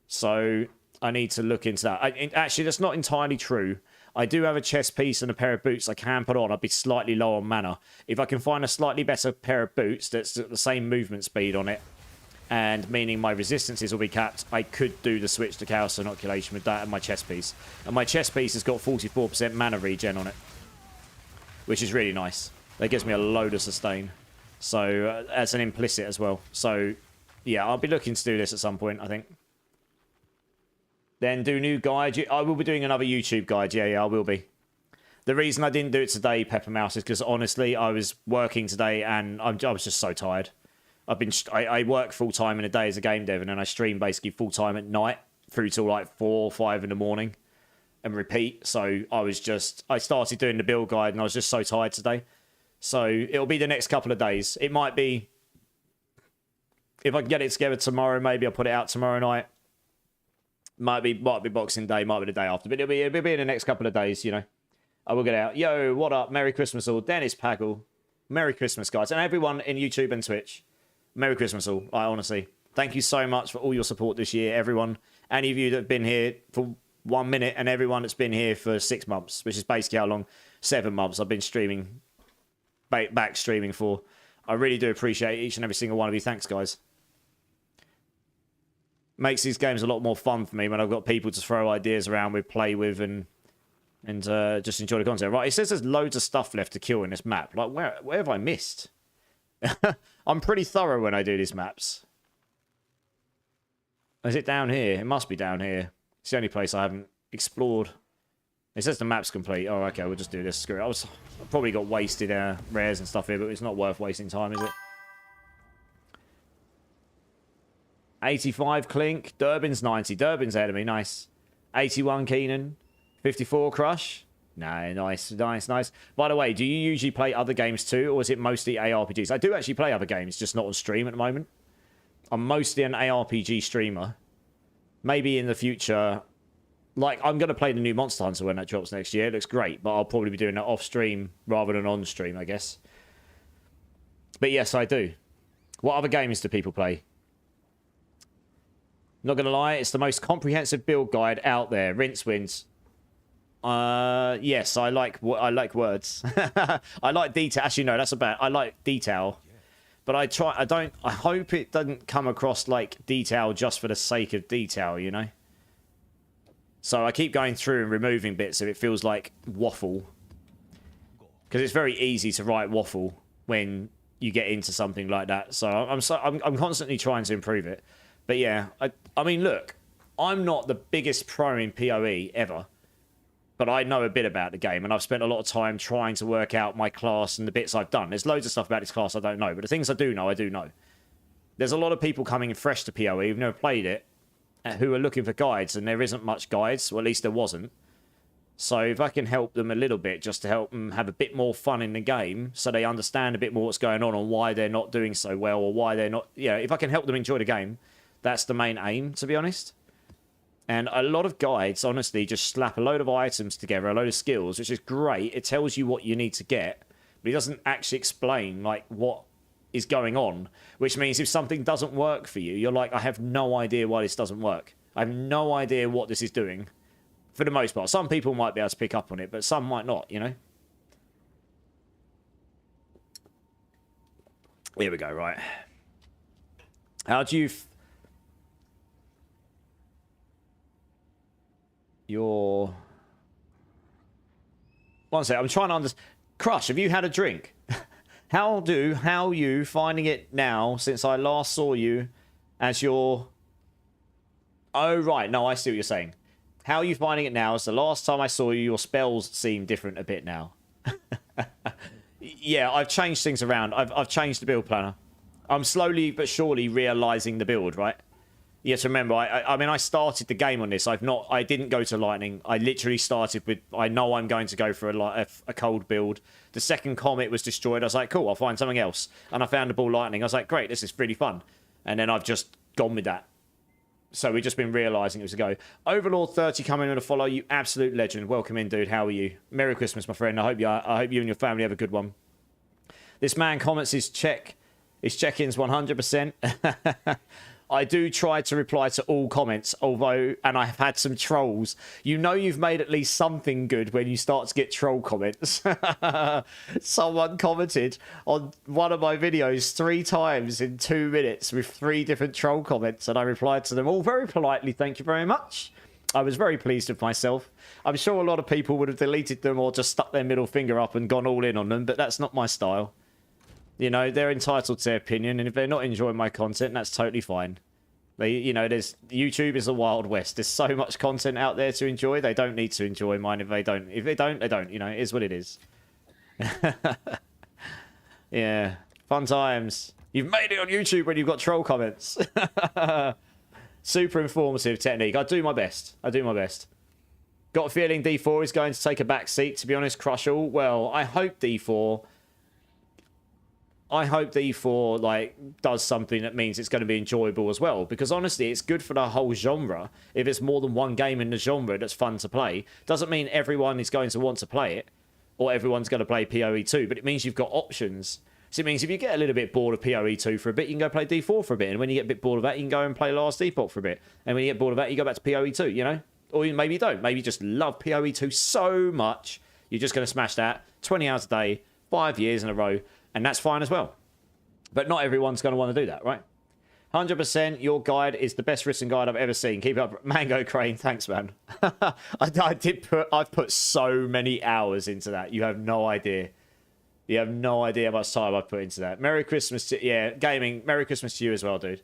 So I need to look into that. Actually, that's not entirely true. I do have a chest piece and a pair of boots I can put on. I'd be slightly low on mana. If I can find a slightly better pair of boots that's got the same movement speed on it, and meaning my resistances will be capped, I could do the switch to Chaos Inoculation with that and my chest piece. And my chest piece has got 44% mana regen on it, which is really nice. That gives me a load of sustain. So that's an implicit as well. So yeah, I'll be looking to do this at some point, I think. Then do new guide. I will be doing another YouTube guide. Yeah, I will be. The reason I didn't do it today, Pepper Mouse, is because honestly, I was working today and I was just so tired. I work full time in a day as a game dev, and then I stream basically full time at night through till like 4 or 5 in the morning. and repeat. So I started doing the build guide and I was just so tired today. So it'll be the next couple of days. It might be, if I can get it together tomorrow, maybe I'll put it out tomorrow night. Might be Boxing Day, might be the day after, but it'll be in the next couple of days, you know. I will get it out. Yo, what up? Merry Christmas all. Dennis Pagel. Merry Christmas, guys. And everyone in YouTube and Twitch. Merry Christmas all. I honestly. Thank you so much for all your support this year, everyone. Any of you that have been here for 1 minute and everyone that's been here for 6 months, which is basically how long? 7 months I've been streaming, back streaming for. I really do appreciate each and every single one of you. Thanks, guys. Makes these games a lot more fun for me when I've got people to throw ideas around with, play with, and just enjoy the content. Right, it says there's loads of stuff left to kill in this map. Like, where have I missed? I'm pretty thorough when I do these maps. Is it down here? It must be down here. It's the only place I haven't explored. It says the map's complete. Oh, okay, we'll just do this. Screw it. I've probably got wasted rares and stuff here, but it's not worth wasting time, is it? 85 Clink. Durbin's 90. Durbin's ahead of me. Nice. 81 Keenan. 54 Crush. No, nice. By the way, do you usually play other games too, or is it mostly ARPGs? I do actually play other games, just not on stream at the moment. I'm mostly an ARPG streamer. Maybe in the future, like, I'm going to play the new Monster Hunter when that drops next year. It looks great, but I'll probably be doing that off stream rather than on stream, I guess. But yes, I do. What other games do people play? Not going to lie, it's the most comprehensive build guide out there. Rinse wins. Yes, I like words. I like detail. Actually, no, that's about. I like detail, but I hope it doesn't come across like detail just for the sake of detail, you know. So I keep going through and removing bits so it feels like waffle, because it's very easy to write waffle when you get into something like that. So I'm constantly trying to improve it. But yeah, I mean, look, I'm not the biggest pro in PoE ever. But I know a bit about the game, and I've spent a lot of time trying to work out my class and the bits I've done. There's loads of stuff about this class I don't know, but the things I do know, I do know. There's a lot of people coming in fresh to PoE who've never played it, who are looking for guides, and there isn't much guides, or at least there wasn't. So if I can help them a little bit, just to help them have a bit more fun in the game, so they understand a bit more what's going on and why they're not doing so well, or why they're not... Yeah, if I can help them enjoy the game, that's the main aim, to be honest. And a lot of guides, honestly, just slap a load of items together, a load of skills, which is great. It tells you what you need to get, but it doesn't actually explain, like, what is going on. Which means if something doesn't work for you, you're like, I have no idea why this doesn't work. I have no idea what this is doing, for the most part. Some people might be able to pick up on it, but some might not, you know? Here we go, right. How do you... One sec, I'm trying to understand. Crush, have you had a drink? How you finding it now since I last saw you as your... Oh, right. No, I see what you're saying. How are you finding it now? As the last time I saw you, your spells seem different a bit now. Yeah, I've changed things around. I've changed the build planner. I'm slowly but surely realising the build, right? Yes, remember, I mean, I started the game on this. I didn't go to Lightning. I literally started with, I know I'm going to go for a cold build. The second Comet was destroyed. I was like, cool, I'll find something else. And I found a Ball Lightning. I was like, great, this is really fun. And then I've just gone with that. So we've just been realising it was a go. Overlord 30 coming in to follow you. Absolute legend. Welcome in, dude. How are you? Merry Christmas, my friend. I hope you and your family have a good one. This man comments his check-ins 100%. I do try to reply to all comments, and I have had some trolls. You know you've made at least something good when you start to get troll comments. Someone commented on one of my videos 3 times in 2 minutes with 3 different troll comments, and I replied to them all very politely, thank you very much. I was very pleased with myself. I'm sure a lot of people would have deleted them or just stuck their middle finger up and gone all in on them, but that's not my style. You know, they're entitled to their opinion, and if they're not enjoying my content, that's totally fine. YouTube is a wild west. There's so much content out there to enjoy. They don't need to enjoy mine. If they don't, they don't. You know, it is what it is. Yeah, fun times. You've made it on YouTube when you've got troll comments. Super informative technique. I do my best. Got a feeling D4 is going to take a back seat, to be honest, Crushall. Well, I hope D4 like does something that means it's going to be enjoyable as well, because honestly it's good for the whole genre. If it's more than one game in the genre that's fun to play, doesn't mean everyone is going to want to play it or everyone's going to play PoE2, but it means you've got options. So it means if you get a little bit bored of PoE2 for a bit, you can go play D4 for a bit, and when you get a bit bored of that, you can go and play Last Epoch for a bit, and when you get bored of that, you go back to PoE2, you know. Or maybe you don't. Maybe you just love PoE2 so much you're just going to smash that 20 hours a day 5 years in a row, and that's fine as well. But not everyone's going to want to do that, right? 100%, your guide is the best written guide I've ever seen. Keep it up. Mango Crane, thanks, man. I've put so many hours into that. You have no idea. You have no idea how much time I've put into that. Merry Christmas to... Yeah, gaming. Merry Christmas to you as well, dude.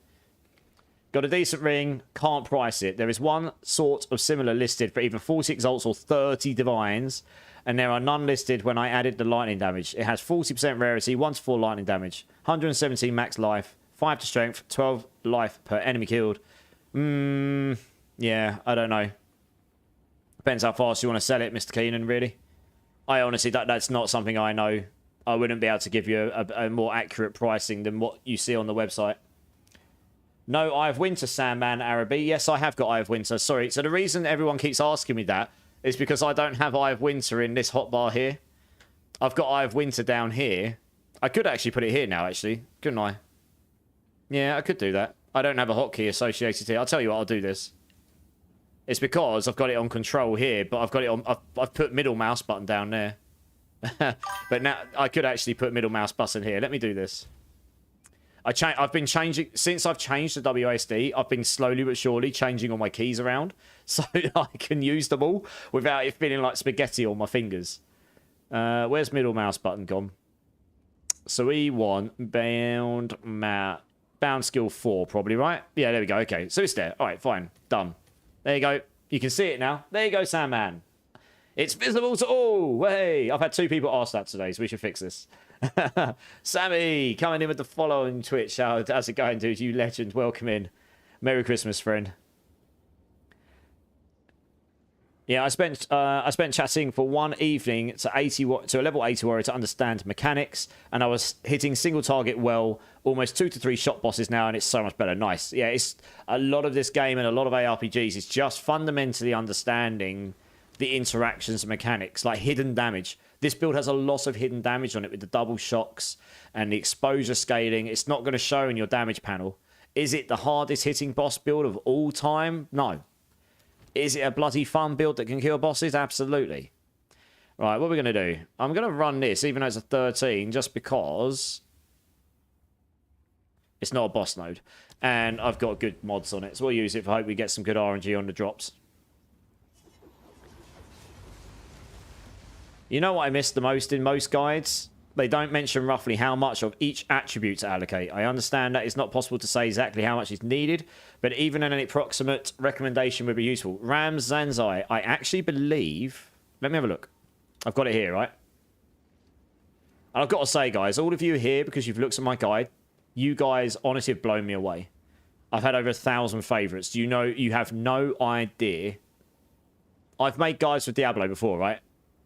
Got a decent ring. Can't price it. There is one sort of similar listed for either 40 Exalts or 30 Divines, and there are none listed when I added the lightning damage. It has 40% rarity, 1 to 4 lightning damage, 117 max life, 5 to strength, 12 life per enemy killed. Yeah, I don't know. Depends how fast you want to sell it, Mr. Keenan, really. I honestly, that's not something I know. I wouldn't be able to give you a more accurate pricing than what you see on the website. No, Eye of Winter, Sandman Araby. Yes, I have got Eye of Winter. Sorry. So the reason everyone keeps asking me that is because I don't have Eye of Winter in this hotbar here. I've got Eye of Winter down here. I could actually put it here now, actually. Couldn't I? Yeah, I could do that. I don't have a hotkey associated here. I'll tell you what, I'll do this. It's because I've got it on control here, but I've got it on... I've put middle mouse button down there. But now I could actually put middle mouse button here. Let me do this. I've been changing... Since I've changed the WASD, I've been slowly but surely changing all my keys around so I can use them all without it feeling like spaghetti on my fingers. Where's middle mouse button gone? So we want bound skill 4, probably, right? Yeah, there we go. Okay, so it's there. All right, fine. Done. There you go. You can see it now. There you go, Sandman. It's visible to all. Hey, I've had 2 people ask that today, so we should fix this. Sammy, coming in with the following Twitch. How's it going, dude? You legend. Welcome in. Merry Christmas, friend. Yeah, I spent chatting for one evening to a level 80 warrior to understand mechanics, and I was hitting single target well, almost 2 to 3 shot bosses now, and it's so much better. Nice. Yeah, it's a lot of this game and a lot of ARPGs is just fundamentally understanding the interactions and mechanics, like hidden damage. This build has a lot of hidden damage on it with the double shocks and the exposure scaling. It's not going to show in your damage panel. Is it the hardest hitting boss build of all time? No. Is it a bloody fun build that can kill bosses? Absolutely. Right, what are we going to do? I'm going to run this, even though it's a 13, just because it's not a boss node. And I've got good mods on it, so we'll use it for hope we get some good RNG on the drops. You know what I miss the most in most guides? They don't mention roughly how much of each attribute to allocate. I understand that it's not possible to say exactly how much is needed, but even an approximate recommendation would be useful. Ram Zanzai, I actually believe... Let me have a look. I've got it here, right? And I've got to say, guys, all of you here, because you've looked at my guide, you guys honestly have blown me away. I've had over 1,000 favourites. You know, you have no idea. I've made guides for Diablo before, right?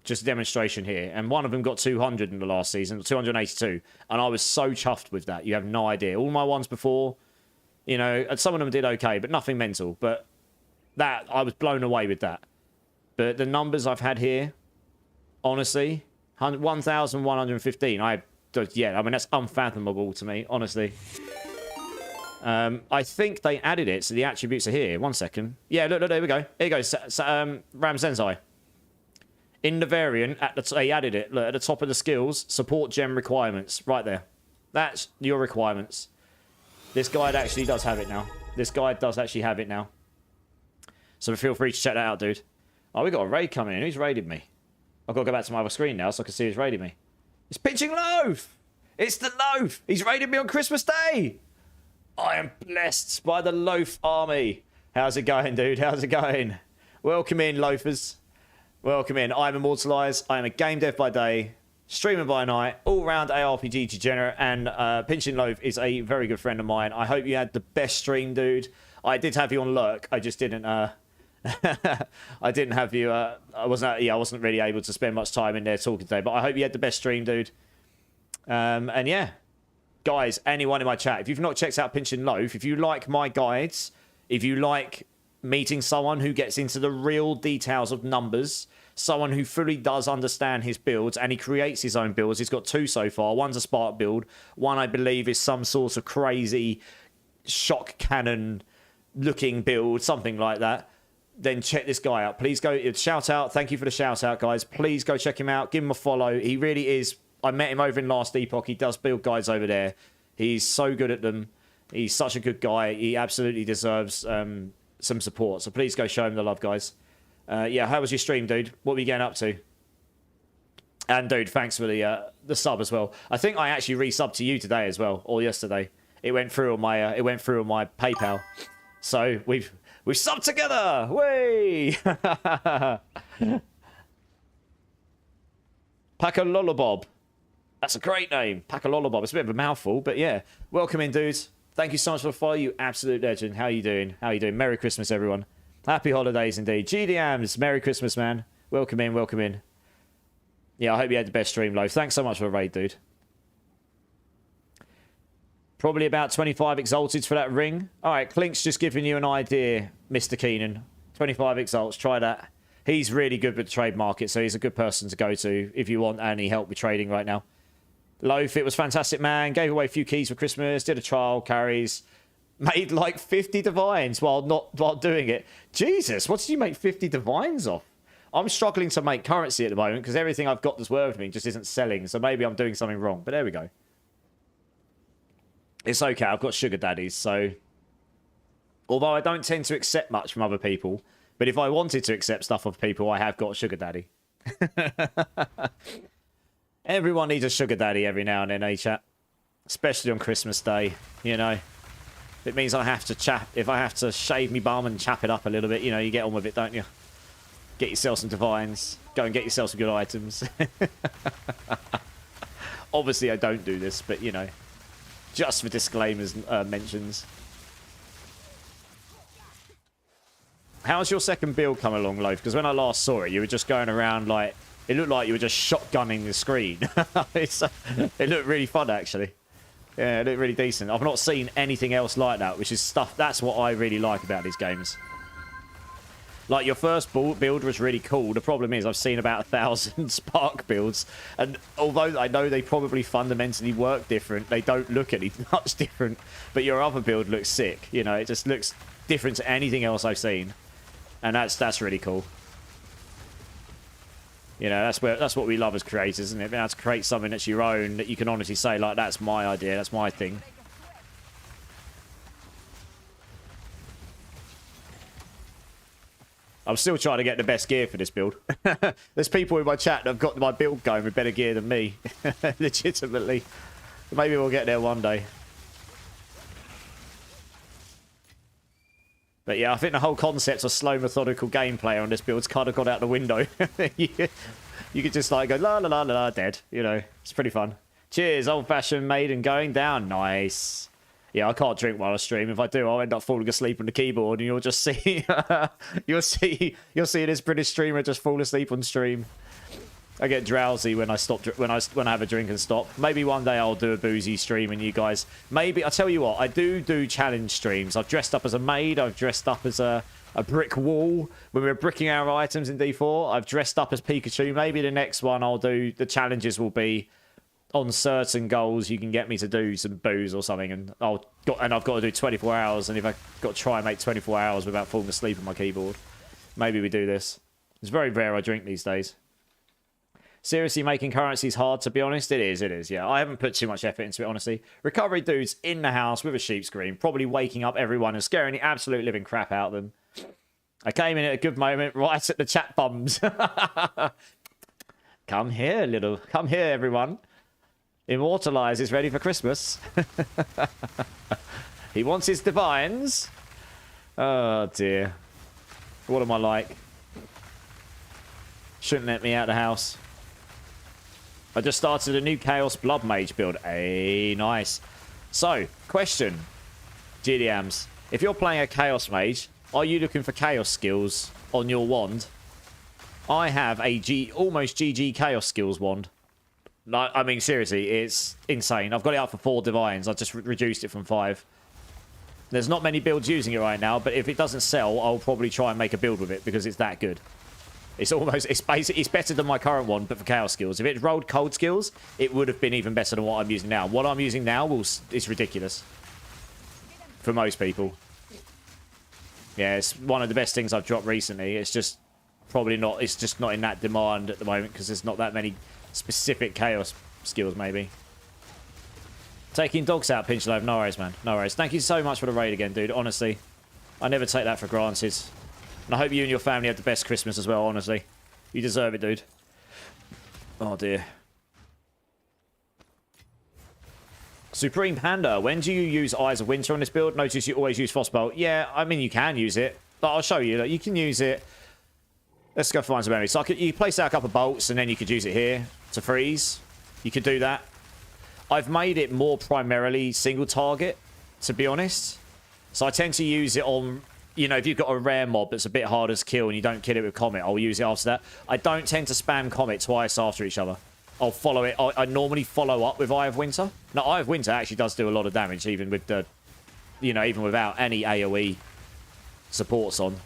Just a demonstration here. And one of them got 200 in the last season, 282. And I was so chuffed with that. You have no idea. All my ones before, you know, and some of them did okay, but nothing mental. But that, I was blown away with that. But the numbers I've had here, honestly, 1,115. Yeah, I mean, that's unfathomable to me, honestly. I think they added it, so the attributes are here. 1 second. Yeah, look, there we go. Here you go, Ram Sensei. In the variant, they added it. Look, at the top of the skills, support gem requirements. Right there. That's your requirements. This guide actually does have it now. This guide does actually have it now. So feel free to check that out, dude. Oh, we got a raid coming in. Who's raided me? I've got to go back to my other screen now so I can see who's raided me. It's Pinching Loaf! It's the Loaf! He's raided me on Christmas Day! I am blessed by the Loaf army. How's it going, dude? How's it going? Welcome in, Loafers. Welcome in. I'm Immortalized. I am a game dev by day, streamer by night, all-round ARPG degenerate, and Pinching Loaf is a very good friend of mine. I hope you had the best stream, dude. I did have you on lurk. I just didn't I didn't have you. I wasn't really able to spend much time in there talking today. But I hope you had the best stream, dude. And yeah, guys, anyone in my chat, if you've not checked out Pinch and Loaf, if you like my guides, if you like meeting someone who gets into the real details of numbers, someone who fully does understand his builds, and he creates his own builds. He's got 2 so far. One's a Spark build. One, I believe, is some sort of crazy shock cannon looking build, something like that. Then check this guy out. Please go, shout out. Thank you for the shout out, guys. Please go check him out. Give him a follow. He really is. I met him over in Last Epoch. He does build guides over there. He's so good at them. He's such a good guy. He absolutely deserves some support. So please go show him the love, guys. Yeah, how was your stream, dude? What were you getting up to? And dude, thanks for the sub as well. I think I actually resubbed to you today as well, or yesterday. It went through on my PayPal. So we've subbed together. Way. Pakalolobob. That's a great name. Pakalolobob. It's a bit of a mouthful, but yeah. Welcome in, dudes. Thank you so much for the follow, you absolute legend. How you doing? How you doing? Merry Christmas, everyone. Happy holidays indeed. GDMs, Merry Christmas, man. Welcome in, welcome in. Yeah, I hope you had the best stream, Loaf. Thanks so much for the raid, dude. Probably about 25 exalted for that ring. All right, Clink's just giving you an idea, Mr. Keenan. 25 exalts, try that. He's really good with the trade market, so he's a good person to go to if you want any help with trading right now. Loaf, it was fantastic, man. Gave away a few keys for Christmas, did a trial, carries. Made like 50 divines while doing it. Jesus, what did you make 50 divines off? I'm struggling to make currency at the moment because everything I've got that's worth me just isn't selling. So maybe I'm doing something wrong. But there we go. It's okay. I've got sugar daddies. So although I don't tend to accept much from other people, but if I wanted to accept stuff off people, I have got a sugar daddy. Everyone needs a sugar daddy every now and then, eh, chat? Especially on Christmas Day, you know. It means I have to if I have to shave me bum and chap it up a little bit, you know, you get on with it, don't you? Get yourself some divines. Go and get yourself some good items. Obviously, I don't do this, but, you know, just for disclaimers mentions. How's your second build come along, Loaf? Because when I last saw it, you were just going around like... It looked like you were just shotgunning the screen. It looked really fun, actually. Yeah, it looked really decent. I've not seen anything else like that, which is stuff... That's what I really like about these games. Like, your first build was really cool. The problem is I've seen about 1,000 Spark builds. And although I know they probably fundamentally work different, they don't look any much different. But your other build looks sick. You know, it just looks different to anything else I've seen. And that's really cool. You know, that's what we love as creators, isn't it? Being able to create something that's your own, that you can honestly say, like, that's my idea, that's my thing. I'm still trying to get the best gear for this build. There's people in my chat that have got my build going with better gear than me. Legitimately. Maybe we'll get there one day. But yeah, I think the whole concept of slow, methodical gameplay on this build's kind of gone out the window. you could just like go la la la la dead. You know, it's pretty fun. Cheers, old-fashioned maiden going down. Nice. Yeah, I can't drink while I stream. If I do, I'll end up falling asleep on the keyboard, and you'll just see, you'll see this British streamer just fall asleep on stream. I get drowsy when I have a drink and stop. Maybe one day I'll do a boozy stream and you guys... Maybe, I'll tell you what, I do challenge streams. I've dressed up as a maid. I've dressed up as a brick wall. When we were bricking our items in D4, I've dressed up as Pikachu. Maybe the next one I'll do... The challenges will be on certain goals. You can get me to do some booze or something. And I've got to do 24 hours. And if I've got to try and make 24 hours without falling asleep on my keyboard, maybe we do this. It's very rare I drink these days. Seriously, making currency is hard, to be honest. It is, yeah. I haven't put too much effort into it, honestly. Recovery dude's in the house with a sheep screen, probably waking up everyone and scaring the absolute living crap out of them. I came in at a good moment, right at the chat bums. Come here, everyone. Immortalize is ready for Christmas. He wants his divines. Oh, dear. What am I like? Shouldn't let me out of the house. I just started a new Chaos Blood Mage build. Hey, nice. So, question. GDMs. If you're playing a Chaos Mage, Are you looking for chaos skills on your wand? I have a almost GG chaos skills wand. Like, I mean, seriously, it's insane. I've got it up for 4 divines. I just reduced it from 5. There's not many builds using it right now, but if it doesn't sell, I'll probably try and make a build with it because it's that good. It's better than my current one, but for chaos skills. If it rolled cold skills, it would have been even better than what I'm using now. What I'm using now is ridiculous for most people. Yeah, it's one of the best things I've dropped recently. It's just probably not. It's just not in that demand at the moment because there's not that many specific chaos skills. Maybe taking dogs out, Pinch Love. No worries, man. No worries. Thank you so much for the raid again, dude. Honestly, I never take that for granted. And I hope you and your family have the best Christmas as well, honestly. You deserve it, dude. Oh, dear. Supreme Panda, when do you use Eyes of Winter on this build? Notice you always use Frostbolt. Yeah, I mean, you can use it. But I'll show you. You can use it. Let's go find some enemies. So you place out a couple of bolts, and then you could use it here to freeze. You could do that. I've made it more primarily single target, to be honest. So I tend to use it on... You know, if you've got a rare mob that's a bit harder to kill and you don't kill it with Comet, I'll use it after that. I don't tend to spam Comet twice after each other. I'll follow it. I normally follow up with Eye of Winter. Now, Eye of Winter actually does do a lot of damage, even with the... You know, even without any AoE supports on.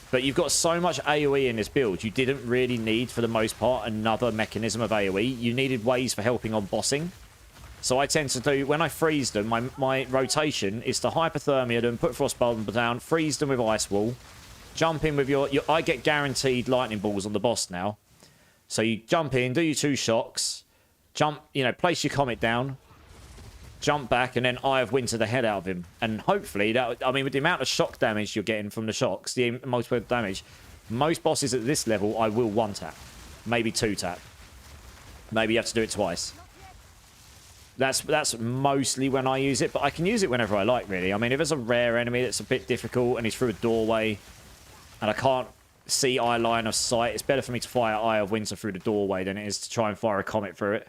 But you've got so much AoE in this build, you didn't really need, for the most part, another mechanism of AoE. You needed ways for helping on bossing. So I tend to do, when I freeze them, my rotation is to hypothermia them, put Frostbolt down, freeze them with Ice Wall, jump in with your... I get guaranteed lightning balls on the boss now. So you jump in, do your 2 shocks, jump, you know, place your Comet down, jump back, and then Eye of Winter the head out of him. And hopefully, that, I mean, with the amount of shock damage you're getting from the shocks, the multiple damage, most bosses at this level, I will 1-tap. Maybe 2-tap. Maybe you have to do it twice. That's mostly when I use it, but I can use it whenever I like, really. I mean, if there's a rare enemy that's a bit difficult and he's through a doorway and I can't see eye line of sight, it's better for me to fire Eye of Winter through the doorway than it is to try and fire a Comet through it.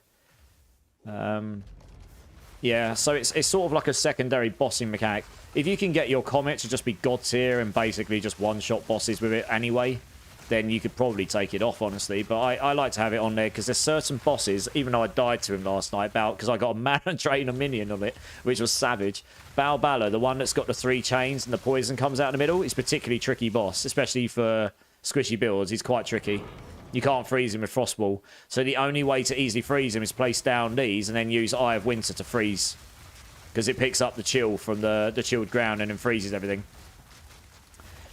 Yeah, so it's sort of like a secondary bossing mechanic. If you can get your Comet to just be god tier and basically just one-shot bosses with it anyway, then you could probably take it off, honestly. But I like to have it on there because there's certain bosses, even though I died to him last night, because I got a mana drain a minion on it, which was savage. Balbala, the one that's got the 3 chains and the poison comes out in the middle, is particularly tricky boss, especially for squishy builds. He's quite tricky. You can't freeze him with Frostball. So the only way to easily freeze him is place down these and then use Eye of Winter to freeze. Because it picks up the chill from the chilled ground and then freezes everything.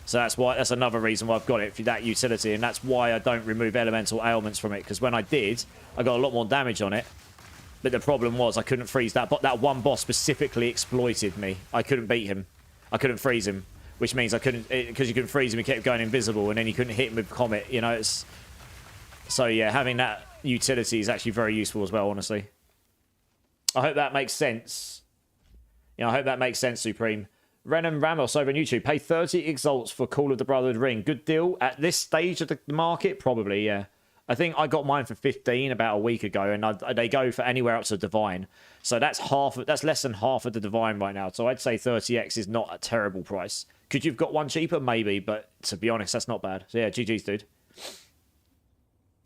So that's another reason why I've got it for that utility, and that's why I don't remove elemental ailments from it, because when I did, I got a lot more damage on it. But the problem was I couldn't freeze that, but that one boss specifically exploited me. I couldn't beat him. I couldn't freeze him, which means I couldn't, because you couldn't freeze him, he kept going invisible, and then you couldn't hit him with Comet, you know, it's... So yeah, having that utility is actually very useful as well, honestly. I hope that makes sense. You know, I hope that makes sense, Supreme. Renan Ramos over on YouTube. Pay 30 exalts for Call of the Brotherhood ring. Good deal. At this stage of the market, probably, yeah. I think I got mine for 15 about a week ago, and they go for anywhere up to Divine. So that's less than half of the Divine right now. So I'd say 30x is not a terrible price. Could you have got one cheaper? Maybe, but to be honest, that's not bad. So yeah, GG's, dude.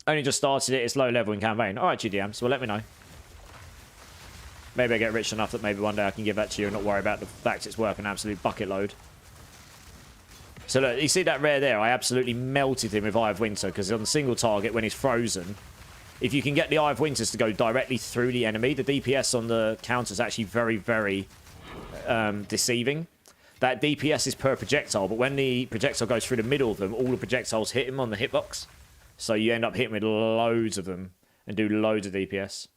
Only just started it. It's low level in campaign. All right, GDMs. Well, let me know. Maybe I get rich enough that maybe one day I can give that to you and not worry about the fact it's worth an absolute bucket load. So look, you see that rare there? I absolutely melted him with Eye of Winter because on the single target when he's frozen, if you can get the Eye of Winters to go directly through the enemy, the DPS on the counter is actually very, very deceiving. That DPS is per projectile, but when the projectile goes through the middle of them, all the projectiles hit him on the hitbox. So you end up hitting with loads of them and do loads of DPS.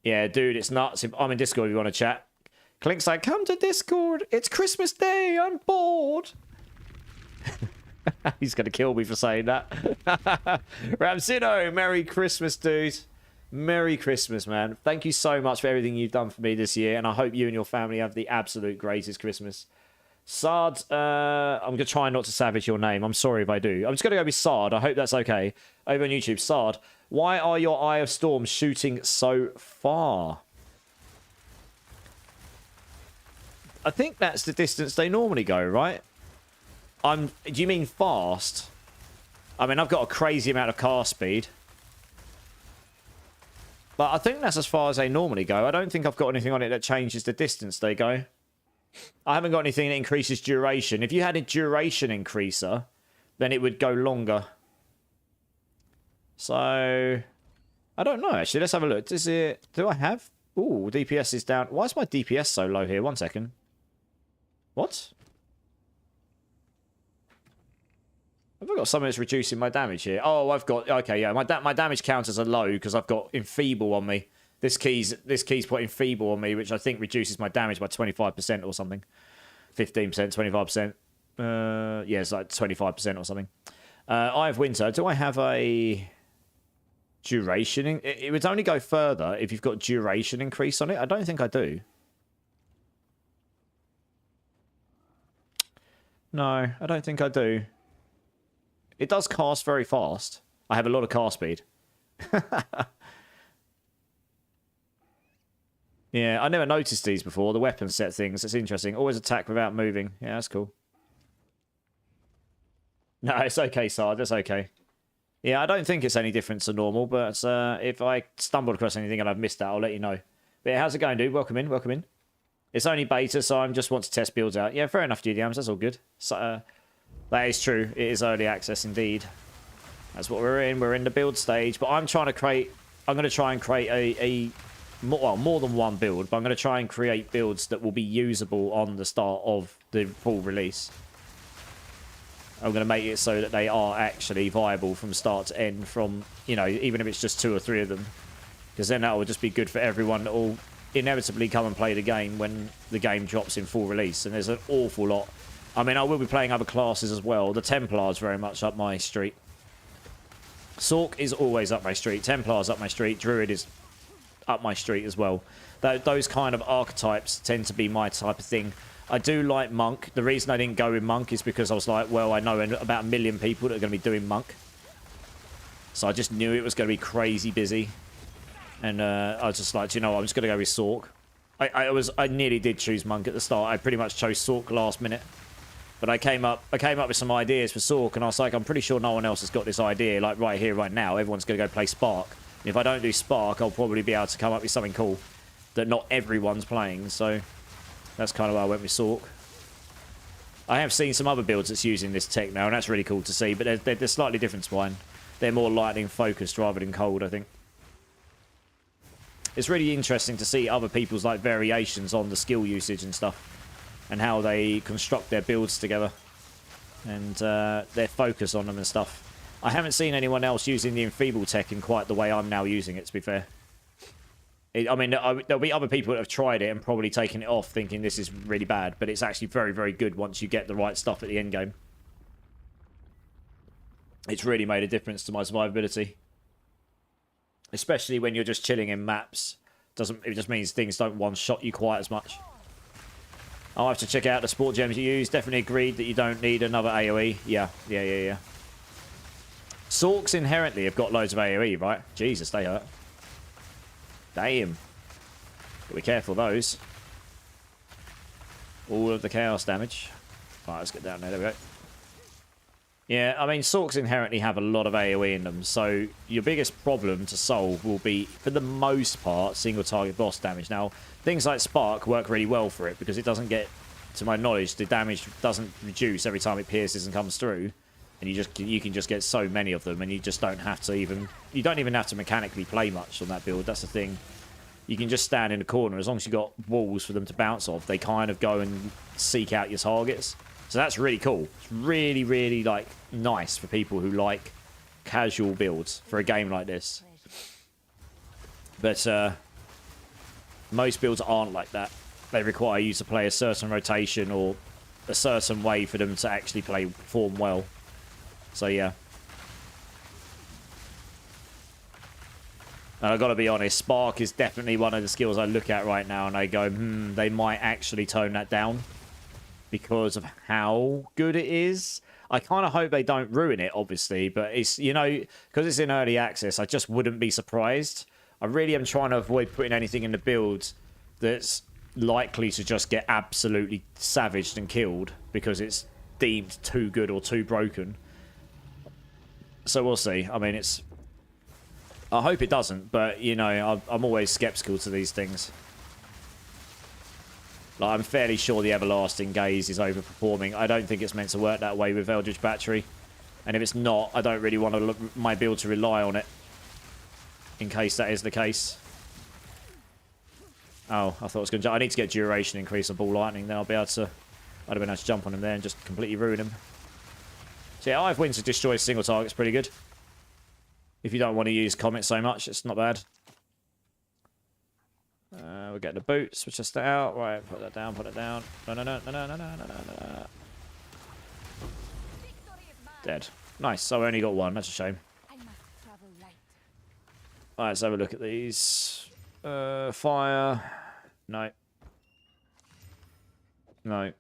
Yeah, dude, it's nuts. I'm in Discord if you want to chat. Clink's like, come to Discord. It's Christmas Day. I'm bored. He's going to kill me for saying that. Ramsino, Merry Christmas, dude. Merry Christmas, man. Thank you so much for everything you've done for me this year, and I hope you and your family have the absolute greatest Christmas. Sard, I'm going to try not to savage your name. I'm sorry if I do. I'm just going to go with Sard. I hope that's okay. Over on YouTube, Sard, why are your Eye of Storms shooting so far? I think that's the distance they normally go, right? Do you mean fast? I mean, I've got a crazy amount of car speed. But I think that's as far as they normally go. I don't think I've got anything on it that changes the distance they go. I haven't got anything that increases duration. If you had a duration increaser, then it would go longer. So, I don't know, actually. Let's have a look. Do I have... Ooh, DPS is down. Why is my DPS so low here? 1 second. What? Have I got something that's reducing my damage here? Oh, I've got... Okay, yeah. My damage counters are low because I've got Enfeeble on me. This key's put Enfeeble on me, which I think reduces my damage by 25% or something. 15%, 25%. Yeah, it's like 25% or something. Eye of Winter. Do I have a... duration? It would only go further if you've got duration increase on it. I don't think I do. No, I don't think I do. It does cast very fast. I have a lot of cast speed. Yeah, I never noticed these before. The weapon set things. It's interesting. Always attack without moving. Yeah, that's cool. No, it's okay, Sard. That's okay. Yeah, I don't think it's any different to normal, but if I stumbled across anything and I've missed that, I'll let you know. But yeah, how's it going, dude? Welcome in, welcome in. It's only beta, so I just want to test builds out. Yeah, fair enough, GDMs. That's all good. So, that is true. It is early access indeed. That's what we're in. We're in the build stage. But I'm going to try and create more than one build. But I'm going to try and create builds that will be usable on the start of the full release. I'm going to make it so that they are actually viable from start to end, from, you know, even if it's just 2 or 3 of them. Because then that will just be good for everyone that will inevitably come and play the game when the game drops in full release. And there's an awful lot. I mean, I will be playing other classes as well. The Templar's very much up my street. Sork is always up my street. Templar's up my street. Druid is up my street as well. Those kind of archetypes tend to be my type of thing. I do like Monk. The reason I didn't go with Monk is because I was like, well, I know about 1 million people that are going to be doing Monk. So I just knew it was going to be crazy busy. And I was just like, you know what, I'm just going to go with Sork. I nearly did choose Monk at the start. I pretty much chose Sork last minute. But I came up with some ideas for Sork, and I was like, I'm pretty sure no one else has got this idea. Like right here, right now, everyone's going to go play Spark. And if I don't do Spark, I'll probably be able to come up with something cool that not everyone's playing. So that's kind of why I went with Sork. I have seen some other builds that's using this tech now, and that's really cool to see. But they're slightly different to mine. They're more lightning focused rather than cold, I think. It's really interesting to see other people's like variations on the skill usage and stuff, and how they construct their builds together, and their focus on them and stuff. I haven't seen anyone else using the Enfeeble tech in quite the way I'm now using it, to be fair. I mean, there'll be other people that have tried it and probably taken it off thinking this is really bad, but it's actually very, very good once you get the right stuff at the end game. It's really made a difference to my survivability. Especially when you're just chilling in maps. It just means things don't one-shot you quite as much. I'll have to check out the sport gems you use. Definitely agreed that you don't need another AoE. Yeah. Sorks inherently have got loads of AoE, right? Jesus, they hurt. Damn. Gotta be careful of those. All of the chaos damage. Right, let's get down there. There we go. Yeah, I mean, Sorks inherently have a lot of AoE in them, so your biggest problem to solve will be, for the most part, single target boss damage. Now, things like Spark work really well for it, because it doesn't get, to my knowledge, the damage doesn't reduce every time it pierces and comes through, and you can just get so many of them, and you just don't have to you don't even have to mechanically play much on that build. That's the thing. You can just stand in the corner, as long as you've got walls for them to bounce off, they kind of go and seek out your targets. So that's really cool. It's really, really, like, nice for people who like casual builds for a game like this. But most builds aren't like that. They require you to play a certain rotation or a certain way for them to actually perform well. So, yeah. And I've got to be honest, Spark is definitely one of the skills I look at right now and I go, they might actually tone that down. Because of how good it is. I kind of hope they don't ruin it, obviously, but it's, you know, because it's in early access, I just wouldn't be surprised. I really am trying to avoid putting anything in the build that's likely to just get absolutely savaged and killed because it's deemed too good or too broken. So we'll see. I mean, it's... I hope it doesn't, but, you know, I'm always skeptical to these things. Like, I'm fairly sure the Everlasting Gaze is overperforming. I don't think it's meant to work that way with Eldritch Battery. And if it's not, I don't really want my build to rely on it. In case that is the case. Oh, I thought I was going to jump. I need to get duration increase on Ball Lightning. Then I'll be able to... I'd have been able to jump on him there and just completely ruin him. So yeah, I've wins to destroy single targets pretty good. If you don't want to use Comet so much, it's not bad. We'll get the boot, switch us out. Right, put that down, put it down. No, no, no, no, no, no, no, no, no. Dead. Nice, so I only got one, that's a shame. Alright, let's have a look at these. Fire. No. No.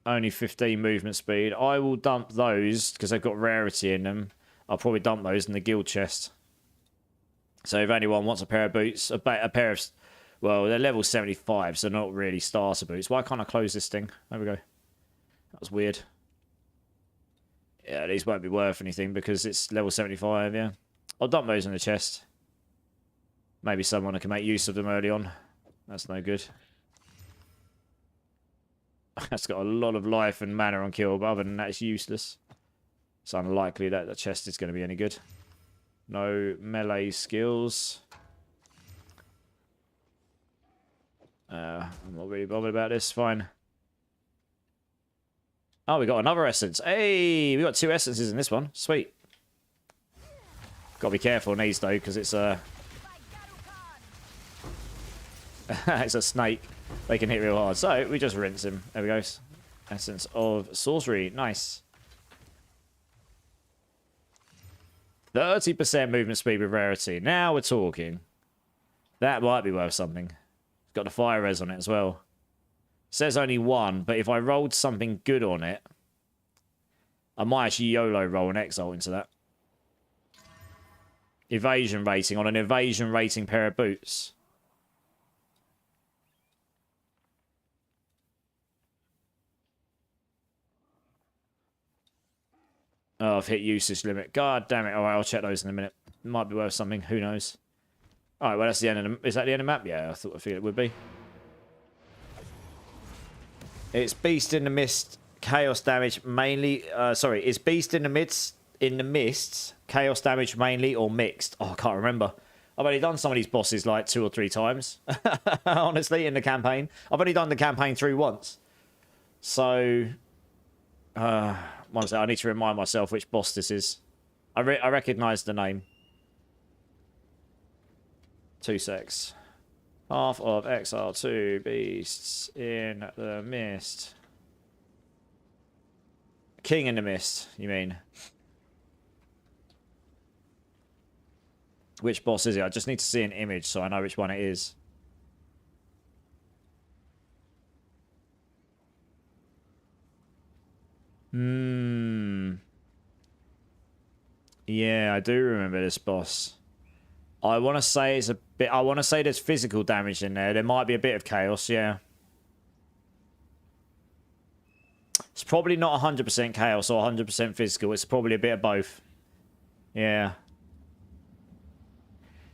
Only 15 movement speed. I will dump those, because they've got rarity in them. I'll probably dump those in the guild chest. So if anyone wants a pair of boots, a pair of... Well, they're level 75, so not really starter boots. Why can't I close this thing? There we go. That was weird. Yeah, these won't be worth anything because it's level 75, yeah. I'll dump those in the chest. Maybe someone can make use of them early on. That's no good. That's got a lot of life and mana on kill, but other than that, it's useless. It's unlikely that the chest is going to be any good. No melee skills. I'm not really bothered about this. Fine. Oh, we got another essence. Hey, we got 2 essences in this one. Sweet. Gotta be careful on these though, because it's a... it's a snake. They can hit real hard. So, we just rinse him. There we go. Essence of sorcery. Nice. 30% movement speed with rarity. Now we're talking. That might be worth something. It's got the fire res on it as well. Says only 1, but if I rolled something good on it, I might actually YOLO roll an Exile into that. Evasion rating on an evasion rating pair of boots. Oh, I've hit usage limit. God damn it. Alright, I'll check those in a minute. Might be worth something. Who knows? Alright, well, that's the end of the... Is that the end of the map? Yeah, I figured it would be. It's Beast in the Mist, Chaos damage mainly... sorry, it's Beast in the Mists, Chaos damage mainly, or mixed? Oh, I can't remember. I've only done some of these bosses like 2 or 3 times. Honestly, in the campaign. I've only done the campaign through once. So... one second, I need to remind myself which boss this is. I recognise the name. 2 secs. Path of Exile 2, Beasts in the Mist. King in the Mist, you mean? Which boss is it? I just need to see an image so I know which one it is. Yeah, I do remember this boss. I want to say it's a bit... I want to say there's physical damage in there. There might be a bit of chaos, yeah. It's probably not 100% chaos or 100% physical. It's probably a bit of both. Yeah.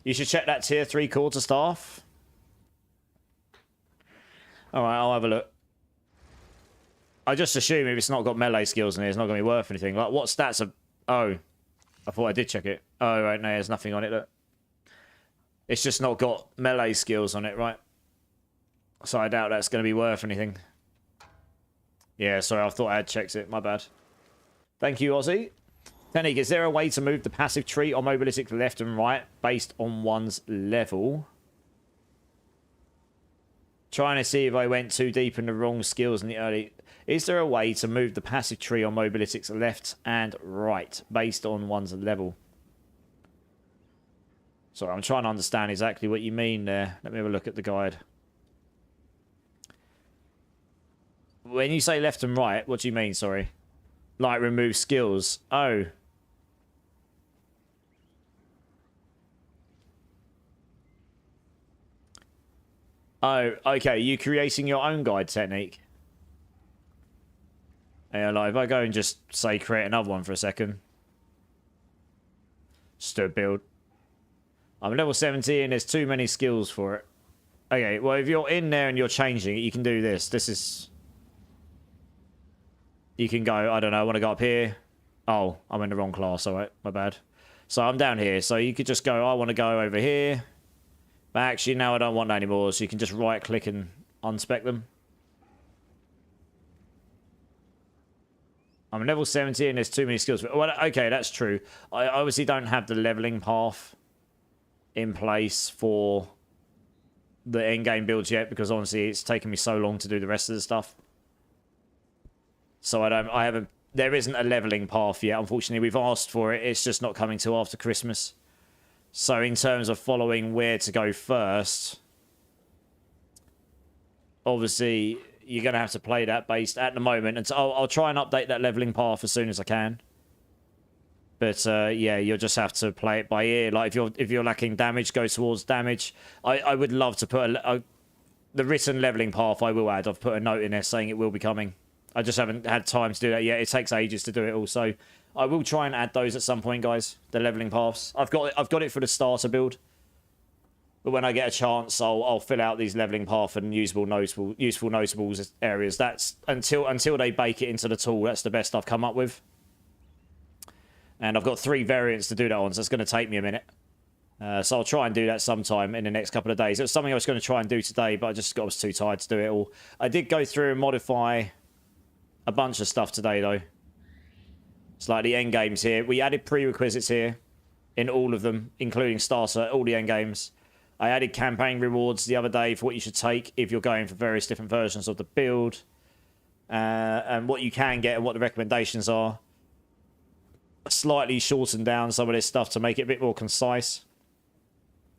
You should check that tier 3 quarterstaff. Alright, I'll have a look. I just assume if it's not got melee skills in it, it's not going to be worth anything. Like, what stats are... Oh. I thought I did check it. Oh, right, no, there's nothing on it, look. It's just not got melee skills on it, right? So I doubt that's going to be worth anything. Yeah, sorry, I thought I had checked it. My bad. Thank you, Ozzy. Tenik, is there a way to move the passive tree or mobilitic left and right based on one's level? Trying to see if I went too deep in the wrong skills in the early... Is there a way to move the passive tree or mobilitics left and right based on one's level? Sorry, I'm trying to understand exactly what you mean there. Let me have a look at the guide. When you say left and right, what do you mean, sorry? Like remove skills. Oh. Oh, okay. You creating your own guide technique? Yeah, like if I go and just say create another one for a second. Just do a build. I'm level 17. There's too many skills for it. Okay, well, if you're in there and you're changing it, you can do this. This is... You can go, I don't know, I want to go up here. Oh, I'm in the wrong class, alright, my bad. So I'm down here, so you could just go, I want to go over here. But actually, now I don't want that anymore, so you can just right-click and unspec them. I'm level 70 and there's too many skills. Well, okay, that's true. I obviously don't have the leveling path in place for the endgame builds yet, because honestly, it's taken me so long to do the rest of the stuff. So there isn't a leveling path yet. Unfortunately, we've asked for it. It's just not coming till after Christmas. So in terms of following where to go first, obviously you're going to have to play that based at the moment. And so I'll try and update that leveling path as soon as I can. But yeah, you'll just have to play it by ear. Like if you're lacking damage, go towards damage. I would love to put the written leveling path. I will add. I've put a note in there saying it will be coming. I just haven't had time to do that yet. It takes ages to do it all. So I will try and add those at some point, guys. The leveling paths. I've got it for the starter build. But when I get a chance, I'll fill out these leveling path and useful notables areas. That's until they bake it into the tool. That's the best I've come up with. And I've got 3 variants to do that on, so it's going to take me a minute. So I'll try and do that sometime in the next couple of days. It was something I was going to try and do today, but I was too tired to do it all. I did go through and modify a bunch of stuff today, though. It's like the end games here. We added prerequisites here in all of them, including starter, all the end games. I added campaign rewards the other day for what you should take if you're going for various different versions of the build. And what you can get and what the recommendations are. Slightly shortened down some of this stuff to make it a bit more concise.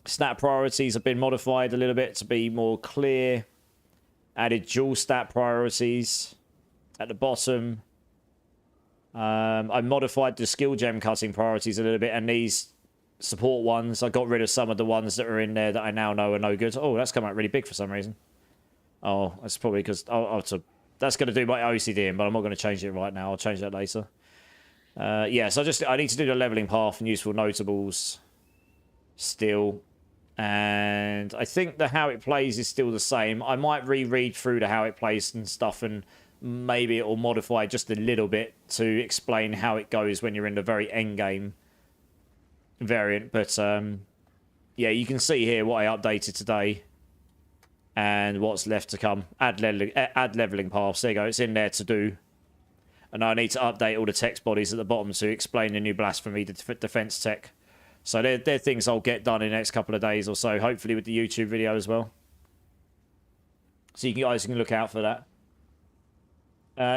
Stat priorities have been modified a little bit to be more clear. Added dual stat priorities at the bottom. I modified the skill gem cutting priorities a little bit, and these support ones, I got rid of some of the ones that are in there that I now know are no good. Oh, that's come out really big for some reason. Oh, that's probably because that's going to do my OCD, but I'm not going to change it right now. I'll change that later. Yeah, so I need to do the leveling path and useful notables still. And I think the how it plays is still the same. I might reread through the how it plays and stuff, and maybe it will modify just a little bit to explain how it goes when you're in the very end game variant. But yeah, you can see here what I updated today and what's left to come. Add leveling paths. There you go. It's in there to do. And I need to update all the text bodies at the bottom to explain the new blasphemy defense tech. So they're things I'll get done in the next couple of days or so, hopefully with the YouTube video as well. So you guys can look out for that.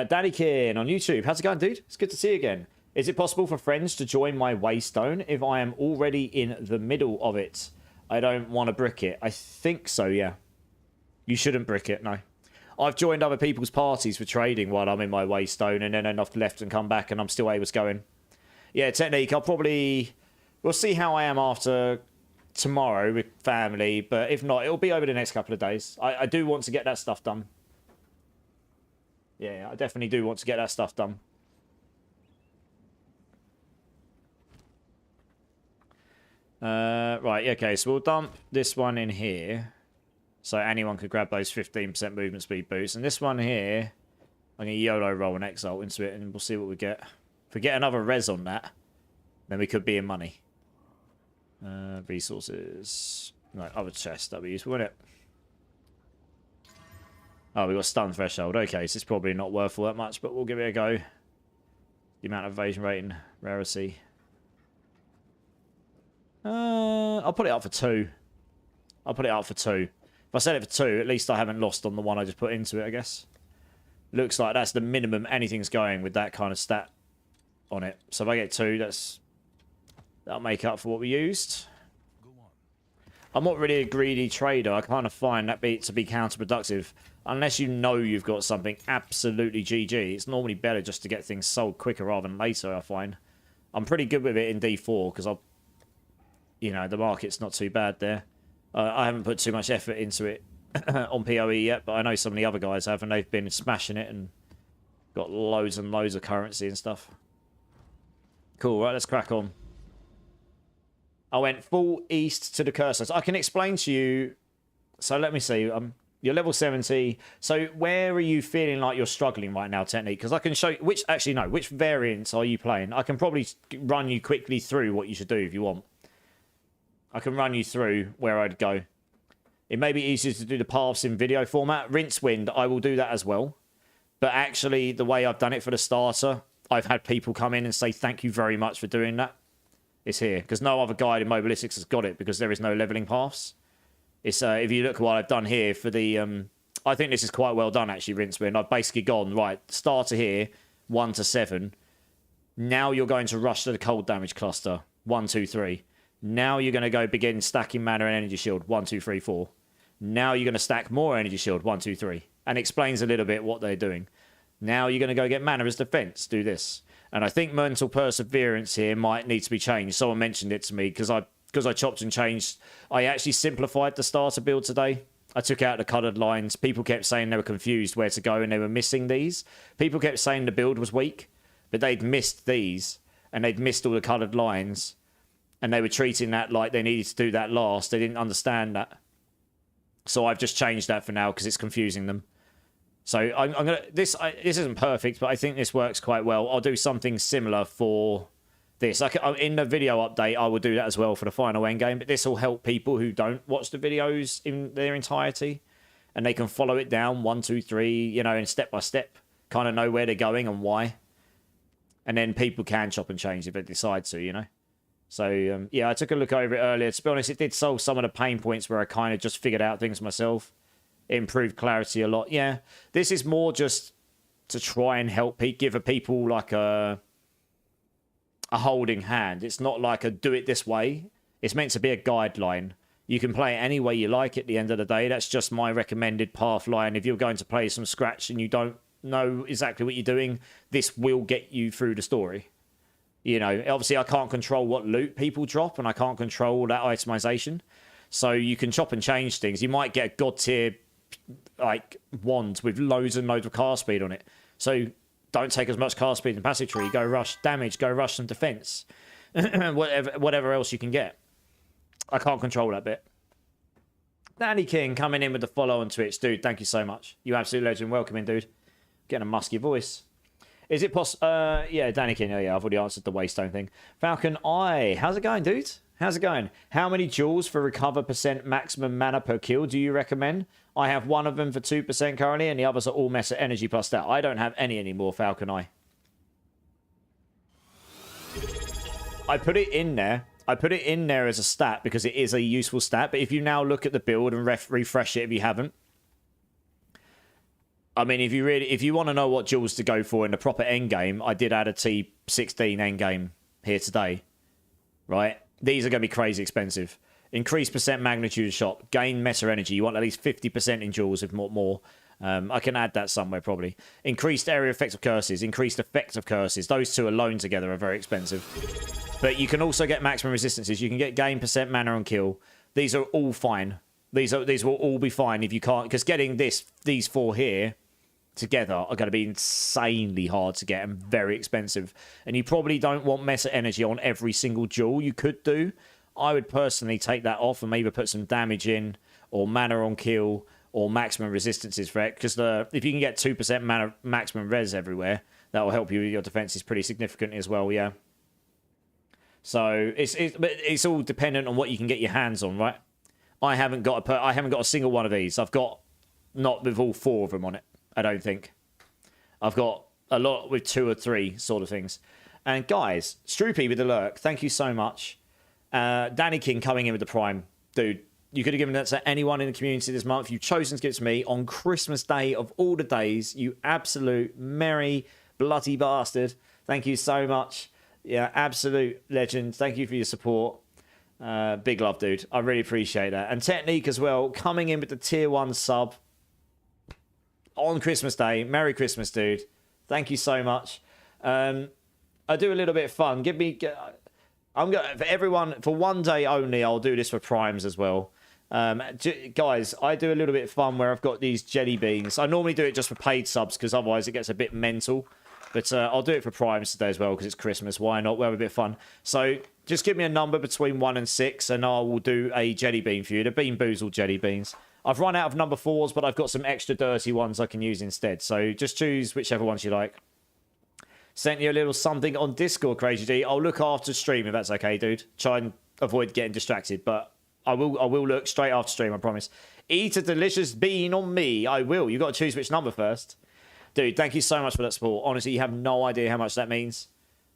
Danny Kin on YouTube. How's it going, dude? It's good to see you again. Is it possible for friends to join my Waystone if I am already in the middle of it? I don't want to brick it. I think so, yeah. You shouldn't brick it, no. I've joined other people's parties for trading while I'm in my Waystone, and then I've left and come back, and I'm still able to go in. Yeah, technique, we'll see how I am after tomorrow with family, but if not, it'll be over the next couple of days. I do want to get that stuff done. Yeah, I definitely do want to get that stuff done. Right, okay, so we'll dump this one in here. So anyone could grab those 15% movement speed boosts. And this one here, I'm going to YOLO roll an Exalt into it, and we'll see what we get. If we get another res on that, then we could be in money. Resources. No, other chest, that'll be useful, wouldn't it? Oh, we got stun threshold. Okay, so it's probably not worth all that much, but we'll give it a go. The amount of evasion rating, rarity. I'll put it up for 2. I'll put it up for 2. If I set it for 2, at least I haven't lost on the one I just put into it, I guess. Looks like that's the minimum anything's going with that kind of stat on it. So if I get 2, that'll make up for what we used. I'm not really a greedy trader. I kind of find that to be counterproductive. Unless you know you've got something absolutely GG, it's normally better just to get things sold quicker rather than later, I find. I'm pretty good with it in D4 because the market's not too bad there. I haven't put too much effort into it on PoE yet, but I know some of the other guys have, and they've been smashing it and got loads and loads of currency and stuff. Cool, right, let's crack on. I went full east to the cursors. I can explain to you. So let me see. You're level 70. So where are you feeling like you're struggling right now, Technique? Because I can show you which. Actually, no. Which variants are you playing? I can probably run you quickly through what you should do if you want. I can run you through where I'd go. It may be easier to do the paths in video format. Rinse Wind, I will do that as well. But actually, the way I've done it for the starter, I've had people come in and say thank you very much for doing that. It's here because no other guide in Mobilistics has got it because there is no leveling paths. It's if you look at what I've done here for the I think this is quite well done actually, Rincewind. I've basically gone right starter here 1 to 7. Now you're going to rush to the cold damage cluster 1 2 3. Now you're going to go begin stacking mana and energy shield 1 2 3 4. Now you're going to stack more energy shield 1 2 3 and explains a little bit what they're doing. Now you're going to go get mana as defense. Do this. And I think mental perseverance here might need to be changed. Someone mentioned it to me because I chopped and changed. I actually simplified the starter build today. I took out the coloured lines. People kept saying they were confused where to go and they were missing these. People kept saying the build was weak, but they'd missed these and they'd missed all the coloured lines and they were treating that like they needed to do that last. They didn't understand that. So I've just changed that for now because it's confusing them. So I'm gonna this isn't perfect, but I think this works quite well. I'll do something similar for this. In the video update, I will do that as well for the final endgame. But this will help people who don't watch the videos in their entirety, and they can follow it down 1 2 3, you know, and step by step, kind of know where they're going and why. And then people can chop and change if they decide to, you know. So yeah, I took a look over it earlier. To be honest, it did solve some of the pain points where I kind of just figured out things myself. Improved clarity a lot. Yeah, this is more just to try and help give people like a holding hand. It's not like a do it this way. It's meant to be a guideline. You can play it any way you like at the end of the day. That's just my recommended path line. If you're going to play some scratch and you don't know exactly what you're doing, this will get you through the story. You know, obviously I can't control what loot people drop and I can't control that itemization. So you can chop and change things. You might get a god tier like wand with loads and loads of cast speed on it. So don't take as much cast speed in passive tree. Go rush damage, go rush some defense. whatever else you can get. I can't control that bit. Danny King coming in with the follow on Twitch. Dude, thank you so much. You absolute legend. Welcome in, dude. Getting a musky voice. Is it possible? Yeah, Danny King. Oh, yeah, I've already answered the Waystone thing. Falcon Eye. How's it going, dude? How's it going? How many jewels for recover % maximum mana per kill do you recommend? I have one of them for 2% currently, and the others are all meta energy plus that. I don't have any anymore, Falcon Eye. I put it in there. I put it in there as a stat because it is a useful stat. But if you now look at the build and refresh it if you haven't, I mean, if you want to know what jewels to go for in the proper endgame, I did add a T16 endgame here today, right? These are going to be crazy expensive. Increase % magnitude of shot. Gain meta energy. You want at least 50% in jewels, if not more. I can add that somewhere probably. Increased area effect of curses. Increased effect of curses. Those two alone together are very expensive. But you can also get maximum resistances. You can get gain % mana on kill. These are all fine. These will all be fine if you can't. Because getting these four here together are going to be insanely hard to get and very expensive. And you probably don't want meta energy on every single jewel. You could do. I would personally take that off and maybe put some damage in, or mana on kill, or maximum resistances for it. Because if you can get 2% mana maximum res everywhere, that will help you with your defenses pretty significantly as well. Yeah. So it's all dependent on what you can get your hands on, right? I haven't got a single one of these. I've got not with all four of them on it. I don't think. I've got a lot with 2 or 3 sort of things. And guys, Stroopy with the lurk, thank you so much. Danny King coming in with the prime. Dude, you could have given that to anyone in the community this month. You've chosen to give it to me on Christmas Day of all the days. You absolute merry bloody bastard. Thank you so much. Yeah, absolute legend. Thank you for your support. Big love, dude. I really appreciate that. And Technique as well, coming in with the tier 1 sub on Christmas Day. Merry Christmas, dude. Thank you so much. I do a little bit of fun. I'm going for everyone for one day only. I'll do this for primes as well. Guys, I do a little bit of fun where I've got these jelly beans. I normally do it just for paid subs because otherwise it gets a bit mental. But I'll do it for primes today as well because it's Christmas. Why not? We'll have a bit of fun. So just give me a number between 1 and 6 and I will do a jelly bean for you. The Bean Boozled jelly beans. I've run out of number 4s, but I've got some extra dirty ones I can use instead. So just choose whichever ones you like. Sent you a little something on Discord, Crazy G. I'll look after stream if that's okay, dude. Try and avoid getting distracted, but I will look straight after stream, I promise. Eat a delicious bean on me. I will. You've got to choose which number first. Dude, thank you so much for that support. Honestly, you have no idea how much that means.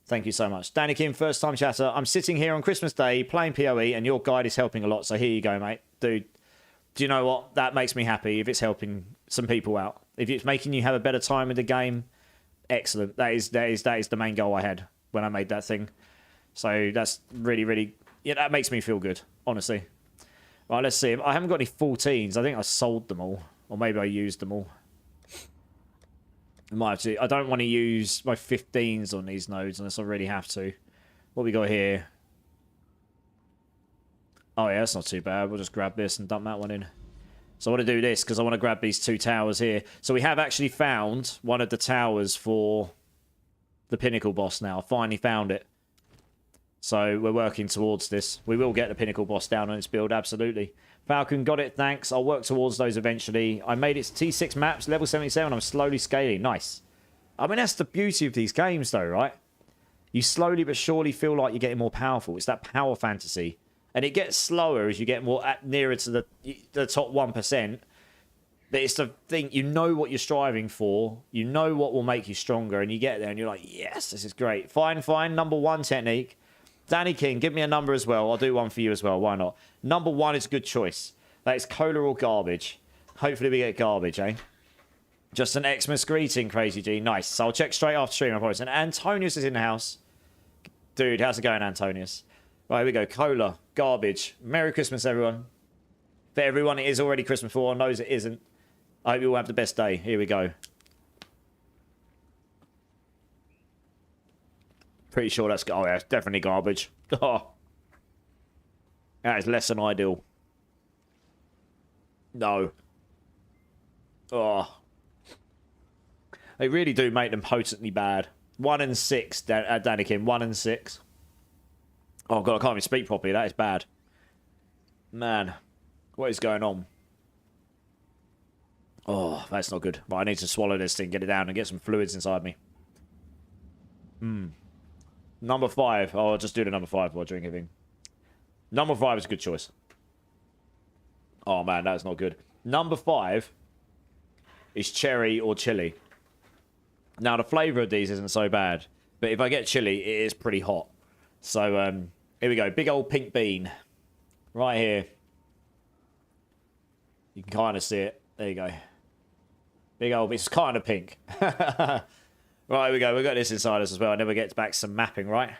Thank you so much. Danny Kim, first time chatter. I'm sitting here on Christmas Day playing PoE and your guide is helping a lot. So here you go, mate. Dude, do you know what? That makes me happy if it's helping some people out. If it's making you have a better time with the game, excellent. That is the main goal I had when I made that thing. So that's really, yeah, that makes me feel good, honestly. Right, let's see. I haven't got any 14s. I think I sold them all. Or maybe I used them all. I don't want to use my 15s on these nodes unless I really have to. What we got here? Oh yeah, that's not too bad. We'll just grab this and dump that one in. So I want to do this because I want to grab these 2 towers here. So we have actually found one of the towers for the Pinnacle boss now. I finally found it. So we're working towards this. We will get the Pinnacle boss down on its build, absolutely. Falcon, got it, thanks. I'll work towards those eventually. I made it to T6 maps, level 77. I'm slowly scaling. Nice. I mean, that's the beauty of these games, though, right? You slowly but surely feel like you're getting more powerful. It's that power fantasy. And it gets slower as you get more nearer to the top 1%. But it's the thing, you know what you're striving for. You know what will make you stronger. And you get there and you're like, yes, this is great. Fine. Number 1 technique. Danny King, give me a number as well. I'll do one for you as well. Why not? Number 1 is a good choice. That is cola or garbage. Hopefully we get garbage, eh? Just an Xmas greeting, Crazy G. Nice. So I'll check straight after stream, I promise. And Antonius is in the house. Dude, how's it going, Antonius? Right, here we go. Cola, garbage. Merry Christmas, everyone. For everyone, it is already Christmas. For all knows it isn't. I hope you all have the best day. Here we go. Pretty sure that's... Oh, yeah, it's definitely garbage. Oh. That is less than ideal. No. Oh. They really do make them potently bad. 1 and 6, Danikin. 1 and 6. Oh, God, I can't even speak properly. That is bad. Man. What is going on? Oh, that's not good. Right, I need to swallow this thing, get it down, and get some fluids inside me. Number 5. Oh, I'll just do the number 5 while I drink everything. Number 5 is a good choice. Oh, man, that's not good. Number 5 is cherry or chili. Now, the flavour of these isn't so bad. But if I get chili, it is pretty hot. So, here we go. Big old pink bean. Right here. You can kind of see it. There you go. Big old... It's kind of pink. Right, here we go. We've got this inside us as well. I never get back some mapping, right?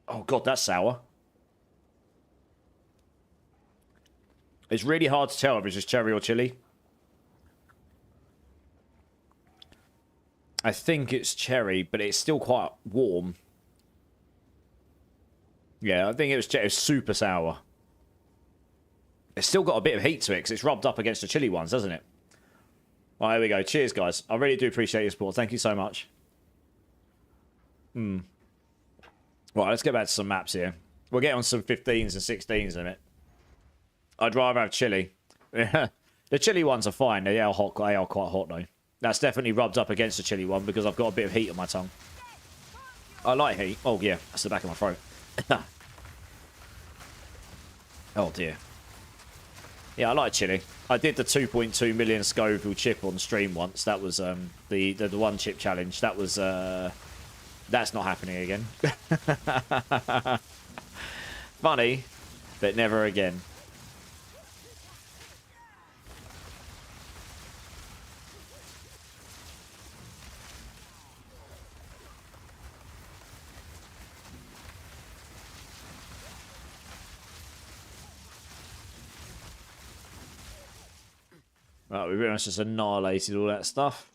Oh, God, that's sour. It's really hard to tell if it's just cherry or chili. I think it's cherry, but it's still quite warm. Yeah, I think it was super sour. It's still got a bit of heat to it because it's rubbed up against the chili ones, doesn't it? Right, here we go. Cheers, guys. I really do appreciate your support. Thank you so much. Right, let's get back to some maps here. We'll get on some 15s and 16s in it. I'd rather have chili. The chili ones are fine. They are hot. They are quite hot, though. That's definitely rubbed up against the chili one because I've got a bit of heat on my tongue. I like heat. Oh, yeah. That's the back of my throat. Oh, dear. Yeah, I like chili. I did the 2.2 million Scoville chip on stream once. That was the one chip challenge. That was that's not happening again. Funny, but never again. Right, we pretty much just annihilated all that stuff.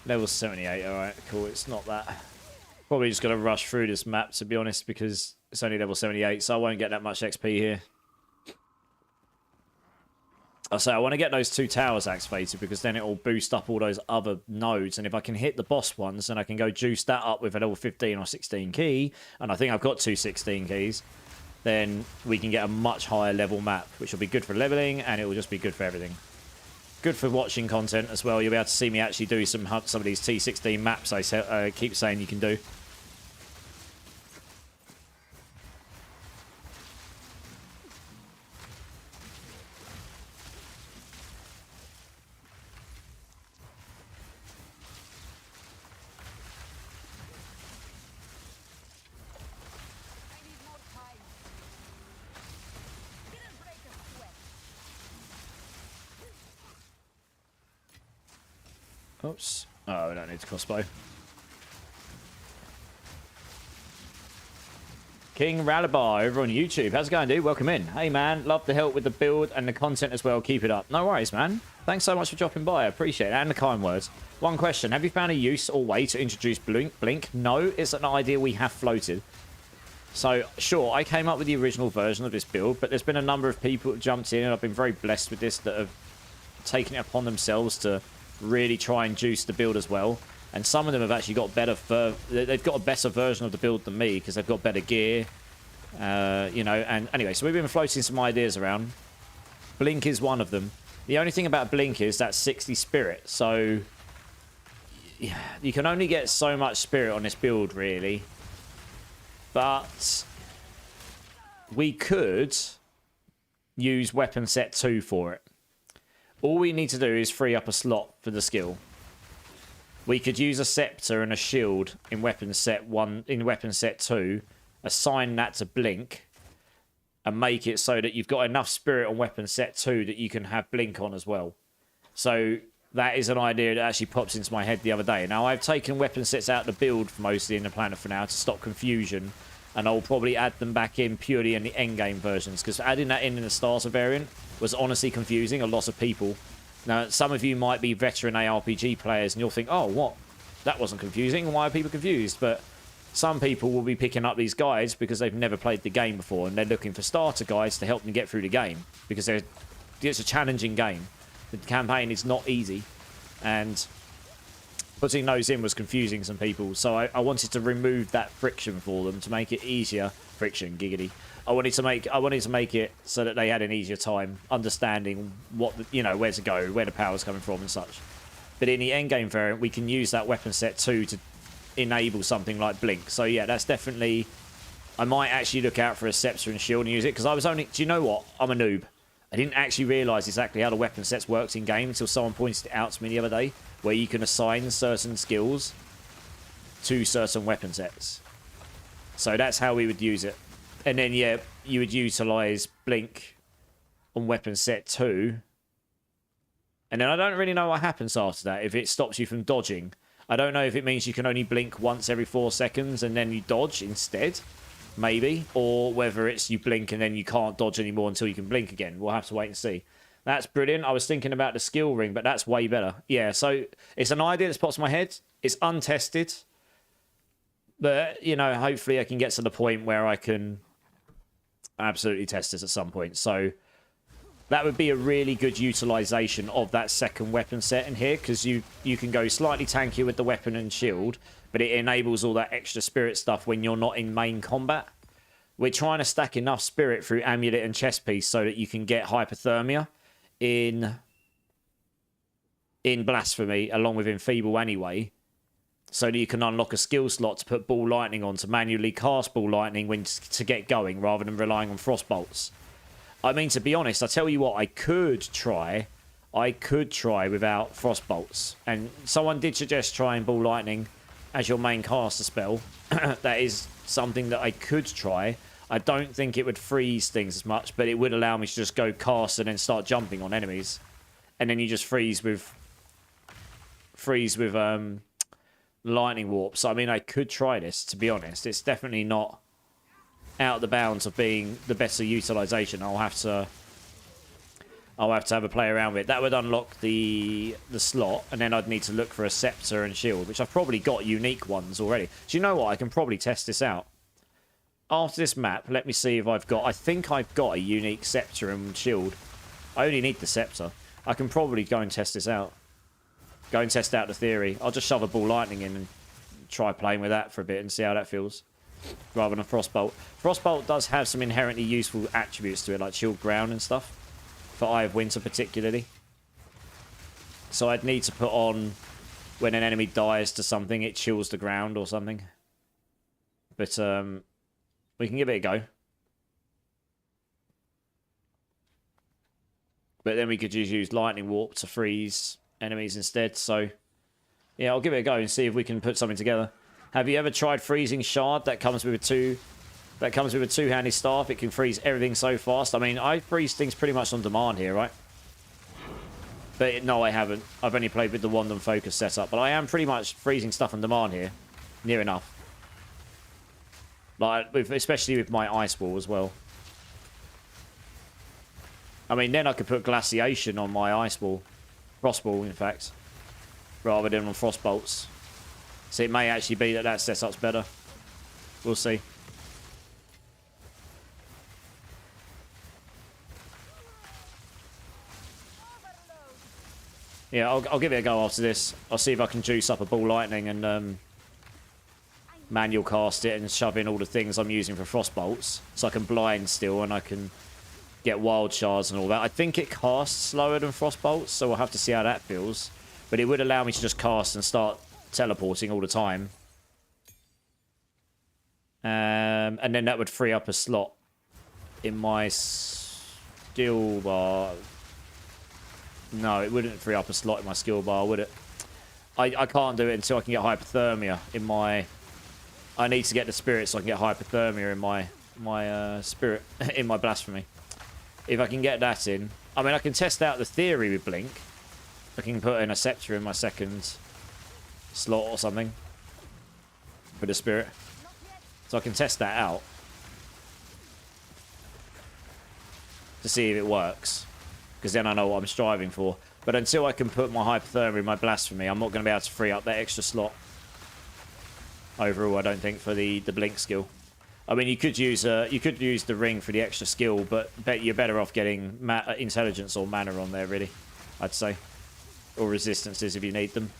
Level 78, alright, cool. It's not that. Probably just going to rush through this map, to be honest, because it's only level 78, so I won't get that much XP here. I'll say I want to get those 2 towers activated, because then it will boost up all those other nodes, and if I can hit the boss ones, then I can go juice that up with a level 15 or 16 key, and I think I've got 2 16 keys, then we can get a much higher level map, which will be good for leveling, and it will just be good for everything. Good for watching content as well. You'll be able to see me actually do some of these T16 maps I keep saying you can do. Oops. Oh, we don't need to crossbow. King Ralabar over on YouTube. How's it going, dude? Welcome in. Hey, man. Love the help with the build and the content as well. Keep it up. No worries, man. Thanks so much for dropping by. I appreciate it. And the kind words. One question. Have you found a use or way to introduce Blink? No, it's an idea we have floated. So, sure, I came up with the original version of this build, but there's been a number of people that jumped in, and I've been very blessed with this, that have taken it upon themselves to really try and juice the build as well. And some of them have actually got better they've got a better version of the build than me, because they've got better gear, you know. And anyway, so we've been floating some ideas around. Blink is one of them. The only thing about Blink is that 60 spirit, so yeah, you can only get so much spirit on this build, really. But we could use weapon set 2 for it. All we need to do is free up a slot for the skill. We could use a scepter and a shield in weapon set 1, in weapon set 2, assign that to Blink, and make it so that you've got enough spirit on weapon set 2 that you can have Blink on as well. So that is an idea that actually pops into my head the other day. Now, I've taken weapon sets out of the build mostly in the planet for now to stop confusion, and I'll probably add them back in purely in the endgame versions, because adding that in the starter variant was honestly confusing a lot of people. Now, some of you might be veteran ARPG players, and you'll think, oh, what? That wasn't confusing. Why are people confused? But some people will be picking up these guides because they've never played the game before, and they're looking for starter guides to help them get through the game, because it's a challenging game. The campaign is not easy, and putting those in was confusing some people. So I wanted to remove that friction for them to make it easier. Friction, giggity. I wanted to make it so that they had an easier time understanding what you know, where to go, where the power's coming from and such. But in the endgame variant, we can use that weapon set 2 to enable something like Blink. So yeah, that's definitely. I might actually look out for a scepter and shield and use it, because I was only. Do you know what? I'm a noob. I didn't actually realise exactly how the weapon sets worked in game until someone pointed it out to me the other day, where you can assign certain skills to certain weapon sets. So that's how we would use it. And then, yeah, you would utilise Blink on weapon set 2. And then I don't really know what happens after that, if it stops you from dodging. I don't know if it means you can only blink once every 4 seconds and then you dodge instead, maybe. Or whether it's you blink and then you can't dodge anymore until you can blink again. We'll have to wait and see. That's brilliant. I was thinking about the skill ring, but that's way better. Yeah, so it's an idea that pops in my head. It's untested. But, you know, hopefully I can get to the point where I can absolutely test this at some point. So that would be a really good utilization of that second weapon set in here, because you can go slightly tankier with the weapon and shield, but it enables all that extra spirit stuff when you're not in main combat. We're trying to stack enough spirit through amulet and chest piece so that you can get hypothermia in blasphemy along with enfeeble anyway, so that you can unlock a skill slot to put ball lightning on, to manually cast ball lightning when to get going, rather than relying on frost bolts. I mean, to be honest, I tell you what, I could try without frost bolts. And someone did suggest trying ball lightning as your main caster spell. That is something that I could try. I don't think it would freeze things as much, but it would allow me to just go cast and then start jumping on enemies. And then you just freeze with lightning warp. So I mean, I could try this, to be honest. It's definitely not out of the bounds of being the better utilization. I'll have I'll have to have a play around with it. That would unlock the slot, and then I'd need to look for a scepter and shield, which I've probably got unique ones already. Do you know what? I can probably test this out. After this map, let me see if I've got... I think I've got a unique scepter and shield. I only need the scepter. I can probably go and test this out. Go and test out the theory. I'll just shove a ball lightning in and try playing with that for a bit and see how that feels. Rather than a frostbolt. Frostbolt does have some inherently useful attributes to it, like shield ground and stuff. For Eye of Winter particularly. So I'd need to put on when an enemy dies to something, it chills the ground or something. But we can give it a go. But then we could just use Lightning Warp to freeze enemies instead. So yeah, I'll give it a go and see if we can put something together. Have you ever tried freezing Shard? That comes with a two-handed staff. It can freeze everything so fast. I mean, I freeze things pretty much on demand here, right? But no, I haven't. I've only played with the Wand and Focus setup. But I am pretty much freezing stuff on demand here. Near enough. Like, especially with my Ice Wall as well. I mean, then I could put Glaciation on my Ice Wall. Frost Wall, in fact. Rather than on Frost Bolts. So it may actually be that setup's better. We'll see. Yeah, I'll give it a go after this. I'll see if I can juice up a ball lightning and manual cast it and shove in all the things I'm using for frost bolts. So I can blind still and I can get wild shards and all that. I think it casts slower than frost bolts, so we'll have to see how that feels. But it would allow me to just cast and start teleporting all the time. And then that would free up a slot in my skill bar. No, it wouldn't free up a slot in my skill bar, would it? I can't do it until I can get hypothermia in my... I need to get the spirit so I can get hypothermia in my spirit, in my blasphemy. If I can get that in... I mean, I can test out the theory with Blink. I can put in a scepter in my second slot or something. For the spirit. So I can test that out. To see if it works. Because then I know what I'm striving for. But until I can put my hypothermia in my blasphemy, I'm not going to be able to free up that extra slot. Overall, I don't think, for the blink skill. I mean, you could use the ring for the extra skill, but you're better off getting intelligence or mana on there, really. I'd say. Or resistances if you need them.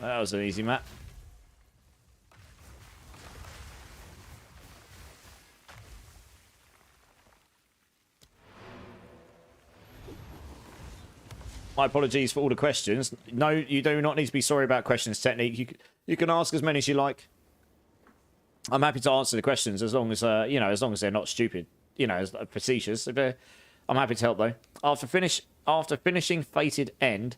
That was an easy map. My apologies for all the questions. No, you do not need to be sorry about questions technique. You can ask as many as you like. I'm happy to answer the questions as long as as long as they're not stupid. As facetious. I'm happy to help though. After finishing Fated End,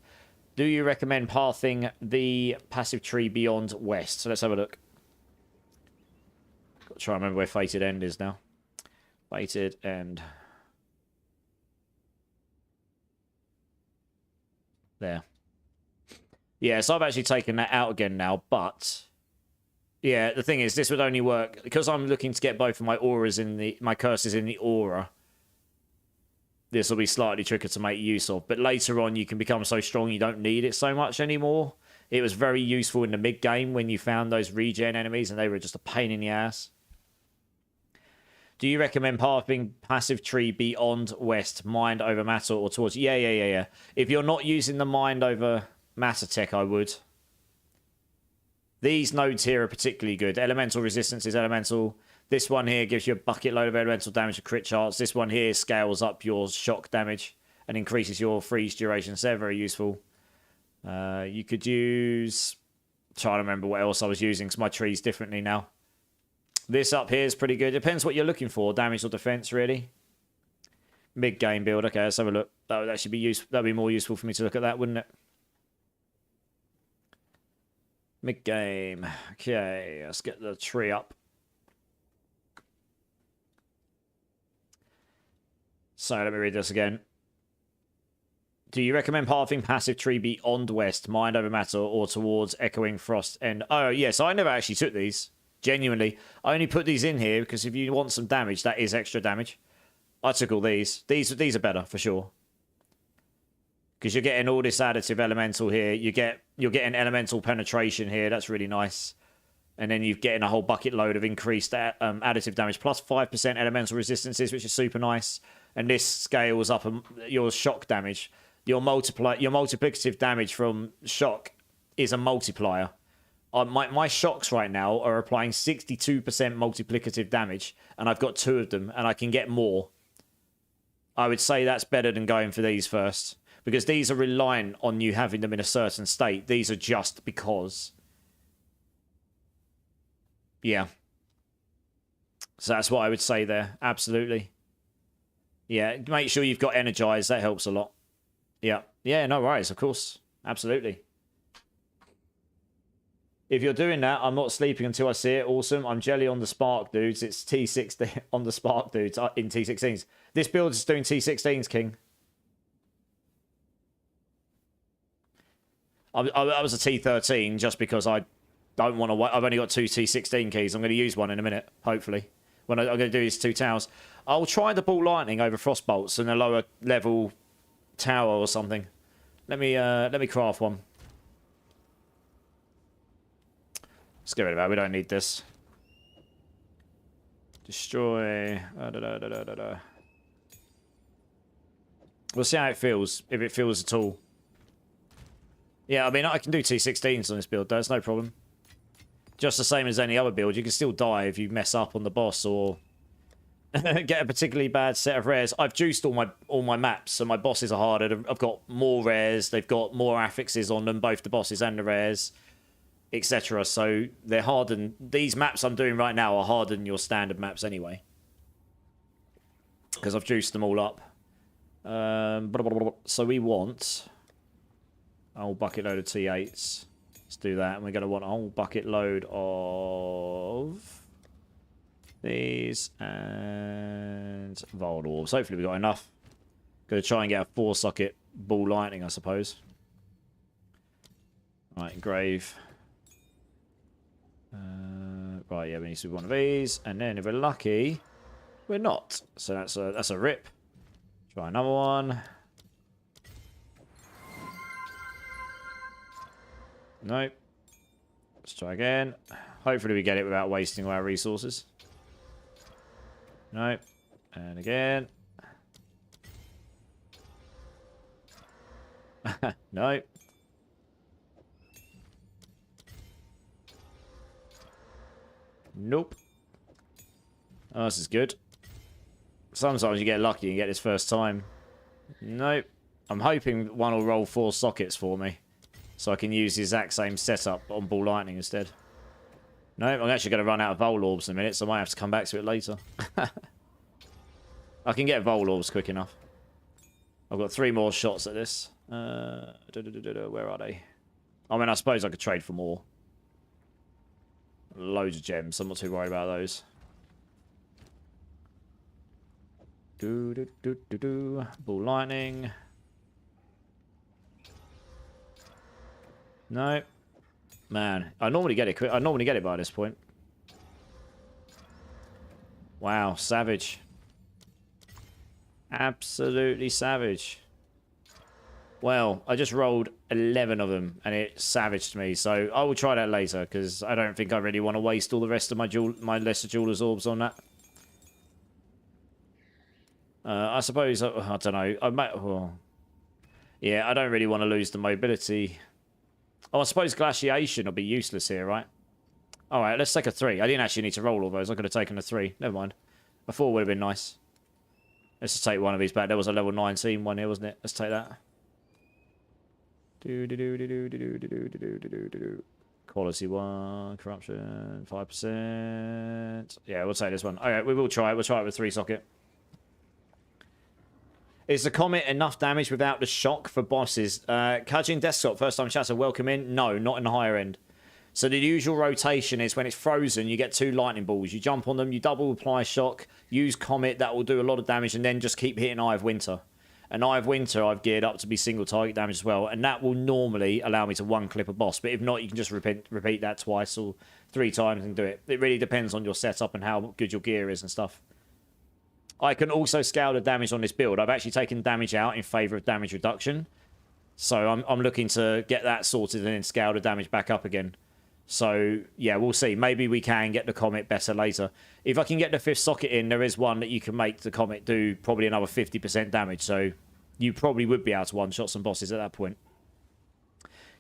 do you recommend pathing the passive tree beyond west? So let's have a look. Got to try and remember where Fated End is now. Fated End. There. Yeah, so I've actually taken that out again now, but... Yeah, the thing is, this would only work... Because I'm looking to get both of my auras my curses in the aura. This will be slightly trickier to make use of. But later on, you can become so strong you don't need it so much anymore. It was very useful in the mid-game when you found those regen enemies, and they were just a pain in the ass. Do you recommend pathing passive tree beyond west, mind over matter, or towards... Yeah. If you're not using the mind over matter tech, I would. These nodes here are particularly good. Elemental resistance is elemental. This one here gives you a bucket load of elemental damage to crit charts. This one here scales up your shock damage and increases your freeze duration. So they're very useful. You could use... trying to remember what else I was using because my tree's differently now. This up here is pretty good. Depends what you're looking for. Damage or defense, really. Mid-game build. Okay, let's have a look. That would actually be useful. That would be more useful for me to look at that, wouldn't it? Mid-game. Okay, let's get the tree up. So let me read this again. Do you recommend pathing passive tree beyond west, mind over matter, or towards echoing frost? And oh yes, I never actually took these. Genuinely, I only put these in here because if you want some damage, that is extra damage. I took all these. These are better for sure. Because you're getting all this additive elemental here. You're getting elemental penetration here. That's really nice. And then you're getting a whole bucket load of increased additive damage. Plus 5% elemental resistances, which is super nice. And this scales up your shock damage. Your multiplicative damage from shock is a multiplier. My shocks right now are applying 62% multiplicative damage. And I've got 2 of them. And I can get more. I would say that's better than going for these first. Because these are reliant on you having them in a certain state. These are just because. Yeah. So that's what I would say there. Absolutely. Yeah, make sure you've got energized. That helps a lot. Yeah. Yeah, no worries, of course. Absolutely. If you're doing that, I'm not sleeping until I see it. Awesome. I'm jelly on the spark, dudes. It's T6 on the spark, dudes, in T16s. This build is doing T16s, King. I was a T13 just because I don't want to wait. I've only got 2 T16 keys. I'm going to use one in a minute, hopefully. When I'm going to do these 2 towers. I'll try the ball lightning over frostbolts in a lower level tower or something. Let me craft one. Let's get rid of that. We don't need this. Destroy. We'll see how it feels, if it feels at all. Yeah, I mean, I can do T16s on this build, though. It's no problem. Just the same as any other build. You can still die if you mess up on the boss or get a particularly bad set of rares. I've juiced all my maps, so my bosses are harder. I've got more rares. They've got more affixes on them, both the bosses and the rares, etc. So they're harder. These maps I'm doing right now are harder than your standard maps anyway. Because I've juiced them all up. So we want a whole bucket load of T8s. Let's do that. And we're going to want a whole bucket load of these and Void Orbs. Hopefully we got enough. Going to try and get a 4-socket ball lightning, I suppose. Right, engrave. Right, yeah, we need to do one of these. And then if we're lucky, we're not. So that's a rip. Try another one. Nope. Let's try again. Hopefully we get it without wasting all our resources. Nope. And again. Nope. Nope. Oh, this is good. Sometimes you get lucky and get this first time. Nope. I'm hoping one will roll 4 sockets for me. So I can use the exact same setup on Ball Lightning instead. No, I'm actually going to run out of Vol Orbs in a minute, so I might have to come back to it later. I can get Vol Orbs quick enough. I've got 3 more shots at this. Where are they? I mean, I suppose I could trade for more. Loads of gems, so I'm not too worried about those. Ball Lightning. No. Man, I normally get it quick. I normally get it by this point. Wow, savage. Absolutely savage. Well, I just rolled 11 of them, and it savaged me. So I will try that later, because I don't think I really want to waste all the rest of my lesser jeweler's orbs on that. I suppose, I don't know. I might, well, yeah, I don't really want to lose the mobility. Oh, I suppose glaciation will be useless here, right? All right, let's take a 3. I didn't actually need to roll all those. I could have taken a 3. Never mind. A 4 would have been nice. Let's just take one of these back. There was a level 19 one here, wasn't it? Let's take that. Quality 1, corruption 5%. Yeah, we'll take this one. All right, we will try it. We'll try it with 3 socket. Is the Comet enough damage without the shock for bosses? Kajin Desktop, first time chatter, welcome in. No, not in the higher end. So the usual rotation is when it's frozen, you get 2 lightning balls. You jump on them, you double apply shock, use Comet, that will do a lot of damage, and then just keep hitting Eye of Winter. And Eye of Winter, I've geared up to be single target damage as well. And that will normally allow me to one-clip a boss. But if not, you can just repeat that twice or 3 times and do it. It really depends on your setup and how good your gear is and stuff. I can also scale the damage on this build. I've actually taken damage out in favour of damage reduction. So I'm looking to get that sorted and then scale the damage back up again. So, yeah, we'll see. Maybe we can get the Comet better later. If I can get the 5th socket in, there is one that you can make the Comet do probably another 50% damage. So you probably would be able to one-shot some bosses at that point.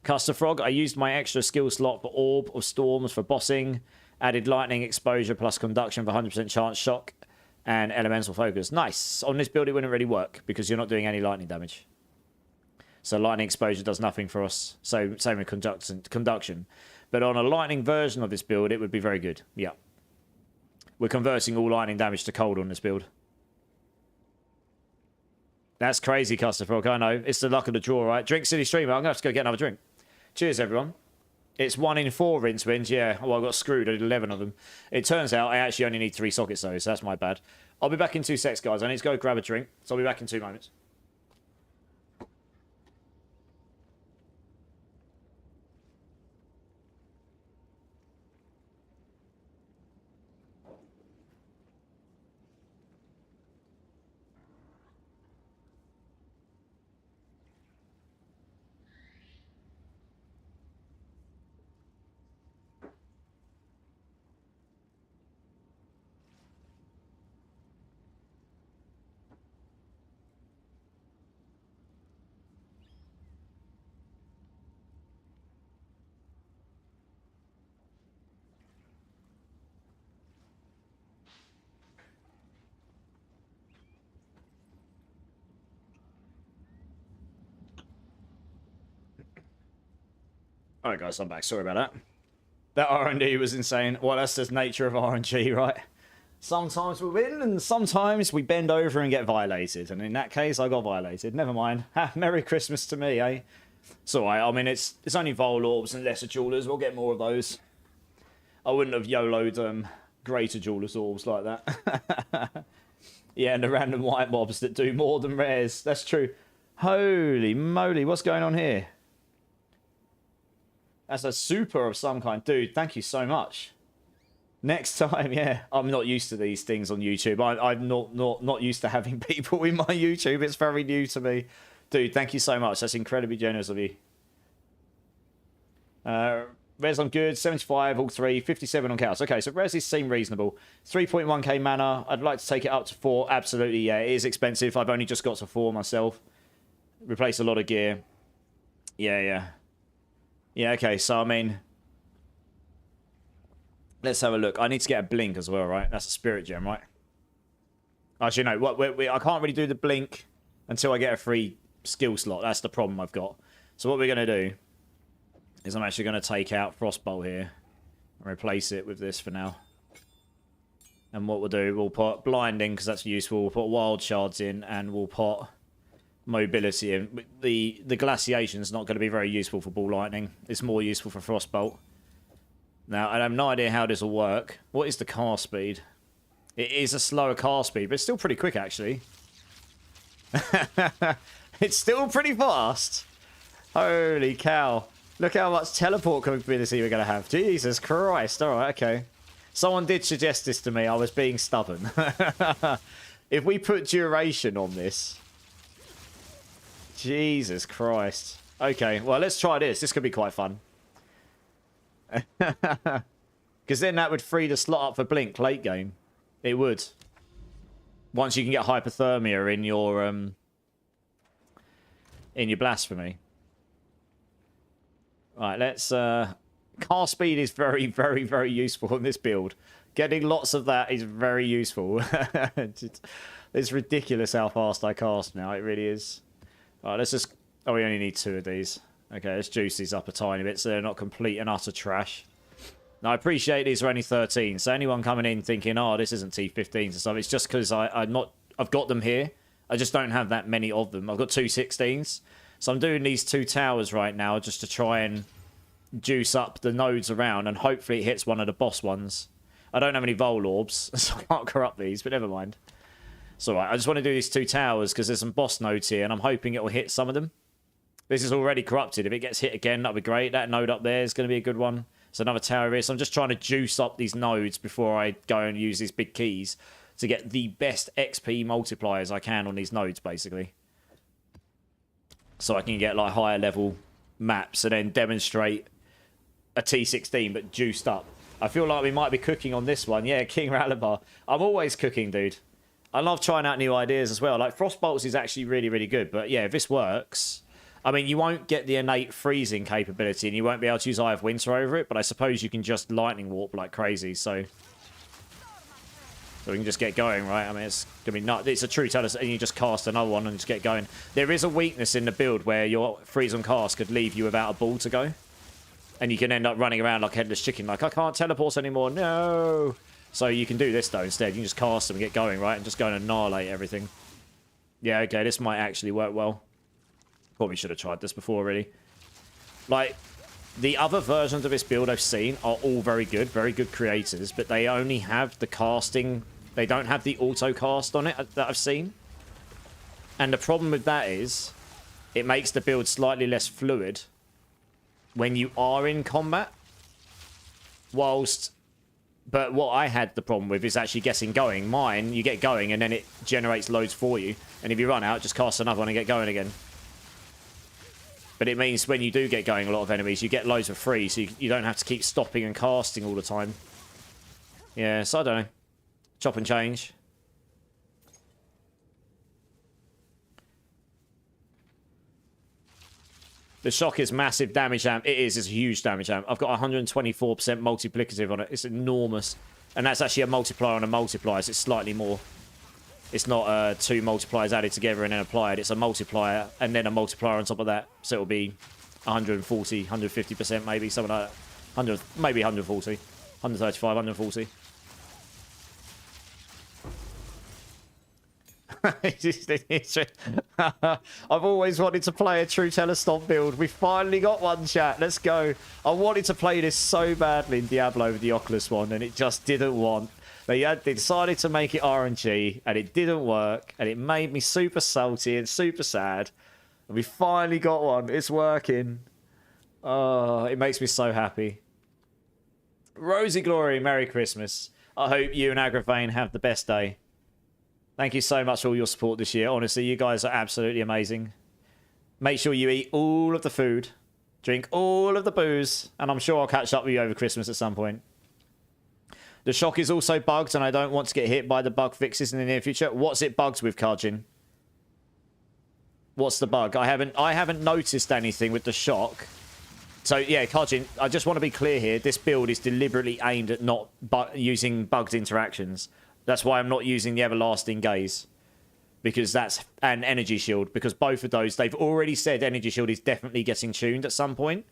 Custer Frog, I used my extra skill slot for Orb of Storms for bossing. Added Lightning Exposure plus Conduction for 100% chance shock. And Elemental Focus. Nice. On this build, it wouldn't really work because you're not doing any lightning damage. So Lightning Exposure does nothing for us. So same with Conduction. But on a lightning version of this build, it would be very good. Yeah. We're converting all lightning damage to cold on this build. That's crazy, Custer Frog. I know. It's the luck of the draw, right? Drink City Streamer. I'm going to have to go get another drink. Cheers, everyone. It's 1 in 4 rinse wins. Yeah. Well, I got screwed. I did 11 of them. It turns out I actually only need 3 sockets, though, so that's my bad. I'll be back in 2 secs, guys. I need to go grab a drink, so I'll be back in 2 moments. Alright guys, I'm back. Sorry about that. That R&D was insane. Well, that's just nature of RNG, right? Sometimes we win and sometimes we bend over and get violated. And in that case, I got violated. Never mind. Ha, Merry Christmas to me, eh? It's alright. I mean, it's only Vol Orbs and lesser Jewelers. We'll get more of those. I wouldn't have YOLO'd greater Jewelers Orbs like that. Yeah, and the random white mobs that do more than rares. That's true. Holy moly, what's going on here? That's a super of some kind. Dude, thank you so much. Next time, yeah. I'm not used to these things on YouTube. I'm not used to having people in my YouTube. It's very new to me. Dude, thank you so much. That's incredibly generous of you. Res on good. 75, all 3. 57 on cows. Okay, so Res seem reasonable. 3.1k mana. I'd like to take it up to 4. Absolutely, yeah. It is expensive. I've only just got to 4 myself. Replace a lot of gear. Yeah. Yeah, okay, so I mean, let's have a look. I need to get a blink as well, right? That's a spirit gem, right? Actually, no, I can't really do the blink until I get a free skill slot. That's the problem I've got. So what we're going to do is I'm actually going to take out Frostbolt here and replace it with this for now. And what we'll do, we'll put blinding because that's useful. We'll put wild shards in and we'll put mobility in. The glaciation is not going to be very useful for ball lightning. It's more useful for Frostbolt. Now, I have no idea how this will work. What is the car speed? It is a slower car speed, but it's still pretty quick, actually. It's still pretty fast. Holy cow. Look how much teleport capability we're going to have. Jesus Christ. All right, okay. Someone did suggest this to me. I was being stubborn. If we put duration on this... Jesus Christ. Okay, well, let's try this. This could be quite fun. Because then that would free the slot up for Blink late game. It would. Once you can get hypothermia in your blasphemy. Right, let's... car speed is very, very, very useful on this build. Getting lots of that is very useful. It's ridiculous how fast I cast now. It really is. Alright, let's just... Oh, we only need 2 of these. Okay, let's juice these up a tiny bit so they're not complete and utter trash. Now, I appreciate these are only 13, so anyone coming in thinking, oh, this isn't T15s and stuff, it's just because I've got them here. I just don't have that many of them. I've got 2 16s. So I'm doing these 2 towers right now just to try and juice up the nodes around, and hopefully it hits one of the boss ones. I don't have any Vol Orbs, so I can't corrupt these, but never mind. It's alright. I just want to do these 2 towers because there's some boss nodes here and I'm hoping it will hit some of them. This is already corrupted. If it gets hit again, that'd be great. That node up there is going to be a good one. It's another tower here. So I'm just trying to juice up these nodes before I go and use these big keys to get the best XP multipliers I can on these nodes, basically. So I can get like higher level maps and then demonstrate a T16 but juiced up. I feel like we might be cooking on this one. Yeah, King Ralabar. I'm always cooking, dude. I love trying out new ideas as well. Like Frostbolts is actually really, really good. But yeah, if this works... I mean, you won't get the innate freezing capability and you won't be able to use Eye of Winter over it, but I suppose you can just lightning warp like crazy, so we can just get going, right? I mean, it's going to be nuts. It's a true Telestomp, and you just cast another one and just get going. There is a weakness in the build where your freeze on cast could leave you without a ball to go, and you can end up running around like headless chicken, like, I can't teleport anymore, no! So you can do this, though, instead. You can just cast them and get going, right? And just go and annihilate everything. Yeah, okay, this might actually work well. Probably should have tried this before, really. Like, the other versions of this build I've seen are all very good creators, but they only have the casting. They don't have the auto cast on it that I've seen. And the problem with that is, it makes the build slightly less fluid when you are in combat. But what I had the problem with is actually getting going. Mine, you get going and then it generates loads for you. And if you run out, just cast another one and get going again. But it means when you do get going a lot of enemies, you get loads for free, so you don't have to keep stopping and casting all the time. Yeah, so I don't know. Chop and change. The shock is massive damage amp. It is. It's a huge damage amp. I've got 124% multiplicative on it. It's enormous. And that's actually a multiplier on a multiplier, so it's slightly more. It's not 2 multipliers added together and then applied. It's a multiplier and then a multiplier on top of that. So it'll be 140, 150% maybe, something like that. 100, maybe 140, 135, 140. I've always wanted to play a true Telestomp build. We finally got one, chat. Let's go. I wanted to play this so badly in Diablo with the Oculus one, and it just didn't want. They decided to make it RNG, and it didn't work, and it made me super salty and super sad. And we finally got one. It's working. Oh, it makes me so happy. Rosy Glory, Merry Christmas. I hope you and Agravain have the best day. Thank you so much for all your support this year. Honestly, you guys are absolutely amazing. Make sure you eat all of the food, drink all of the booze, and I'm sure I'll catch up with you over Christmas at some point. The shock is also bugged, and I don't want to get hit by the bug fixes in the near future. What's it bugged with, Karjin? What's the bug? I haven't noticed anything with the shock. So, yeah, Karjin, I just want to be clear here. This build is deliberately aimed at not using bugged interactions. That's why I'm not using the Everlasting Gaze. Because that's an Energy Shield. Because both of those, they've already said Energy Shield is definitely getting tuned at some point.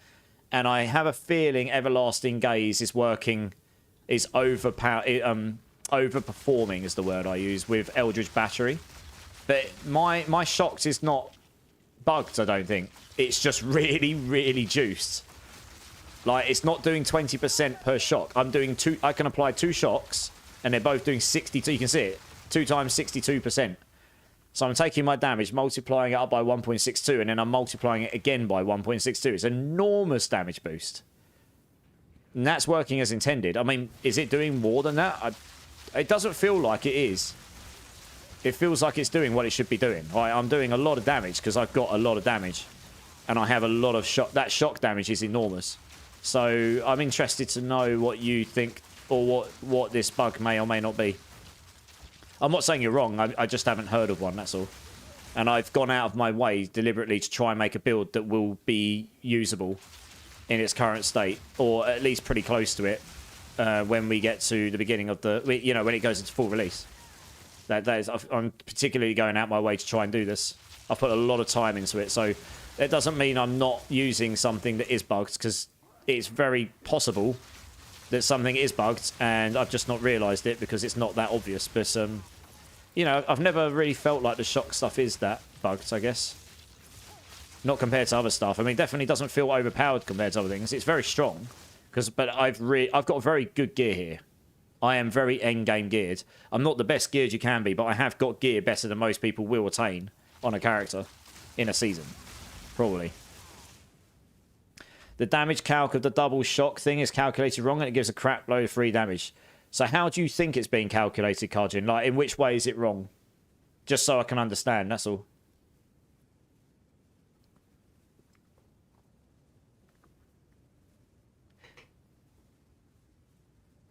And I have a feeling Everlasting Gaze is working... is overperforming is the word I use with Eldritch Battery. But my shocks is not bugged, I don't think. It's just really, really juiced. Like, it's not doing 20% per shock. I'm doing two. I can apply 2 shocks, and they're both doing 62. You can see it. 2 times 62%. So I'm taking my damage, multiplying it up by 1.62, and then I'm multiplying it again by 1.62. It's an enormous damage boost. And that's working as intended. I mean, is it doing more than that? It doesn't feel like it is. It feels like it's doing what it should be doing. Right, I'm doing a lot of damage because I've got a lot of damage. And I have a lot of shock. That shock damage is enormous. So I'm interested to know what you think or what this bug may or may not be. I'm not saying you're wrong. I just haven't heard of one, that's all. And I've gone out of my way deliberately to try and make a build that will be usable in its current state, or at least pretty close to it, when we get to the beginning of the, you know, when it goes into full release. I'm particularly going out my way to try and do this. I've put a lot of time into it, so it doesn't mean I'm not using something that is bugged, because it's very possible that something is bugged, and I've just not realised it because it's not that obvious. But, you know, I've never really felt like the shock stuff is that bugged, I guess. Not compared to other stuff. I mean, it definitely doesn't feel overpowered compared to other things. It's very strong, but I've got very good gear here. I am very endgame geared. I'm not the best geared you can be, but I have got gear better than most people will attain on a character in a season. Probably. The damage calc of the double shock thing is calculated wrong and it gives a crap load of free damage. So how do you think it's being calculated, Kajin? Like, in which way is it wrong? Just so I can understand, that's all.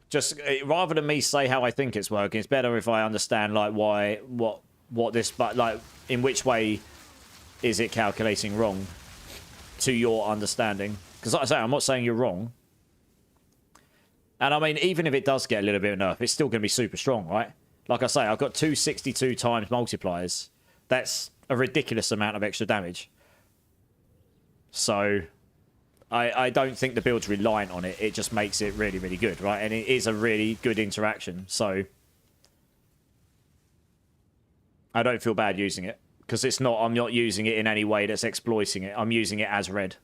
Just rather than me say how I think it's working, it's better if I understand like why, what this, but like in which way is it calculating wrong to your understanding? Because like I say, I'm not saying you're wrong. And I mean, even if it does get a little bit of nerf, it's still going to be super strong, right? Like I say, I've got 262 times multipliers. That's a ridiculous amount of extra damage. So I don't think the build's reliant on it. It just makes it really, really good, right? And it is a really good interaction. So I don't feel bad using it. Because it's not, I'm not using it in any way that's exploiting it. I'm using it as red.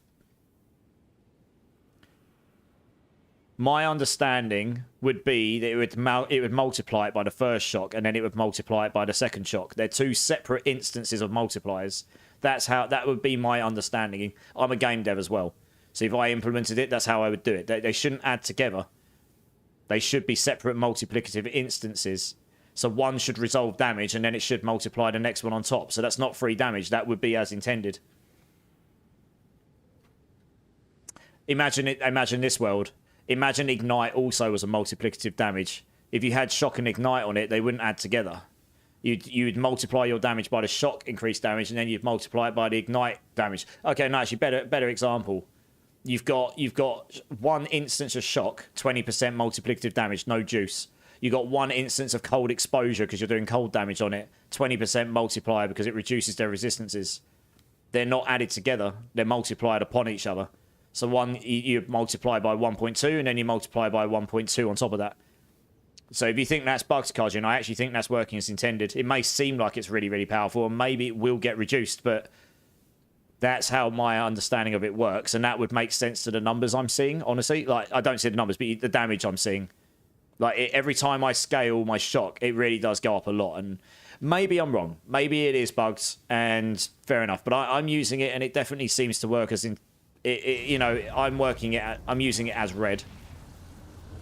My understanding would be that it would multiply it by the first shock, and then it would multiply it by the second shock. They're two separate instances of multipliers. That would be my understanding. I'm a game dev as well. So if I implemented it, that's how I would do it. They shouldn't add together. They should be separate multiplicative instances. So one should resolve damage, and then it should multiply the next one on top. So that's not free damage. That would be as intended. Imagine this world. Imagine Ignite also was a multiplicative damage. If you had Shock and Ignite on it, they wouldn't add together. You'd multiply your damage by the Shock increased damage, and then you'd multiply it by the Ignite damage. Okay, no, actually, better example. You've got one instance of Shock, 20% multiplicative damage, no juice. You got one instance of cold exposure because you're doing cold damage on it, 20% multiplier because it reduces their resistances. They're not added together, they're multiplied upon each other. So one, you multiply by 1.2, and then you multiply by 1.2 on top of that. So if you think that's bugged, Kajin, I actually think that's working as intended. It may seem like it's really, really powerful, and maybe it will get reduced, but that's how my understanding of it works, and that would make sense to the numbers I'm seeing, honestly. Like, I don't see the numbers, but the damage I'm seeing. Like, every time I scale my shock, it really does go up a lot, and maybe I'm wrong. Maybe it is bugged, and fair enough. But I'm using it, and it definitely seems to work as in... you know, I'm using it as red.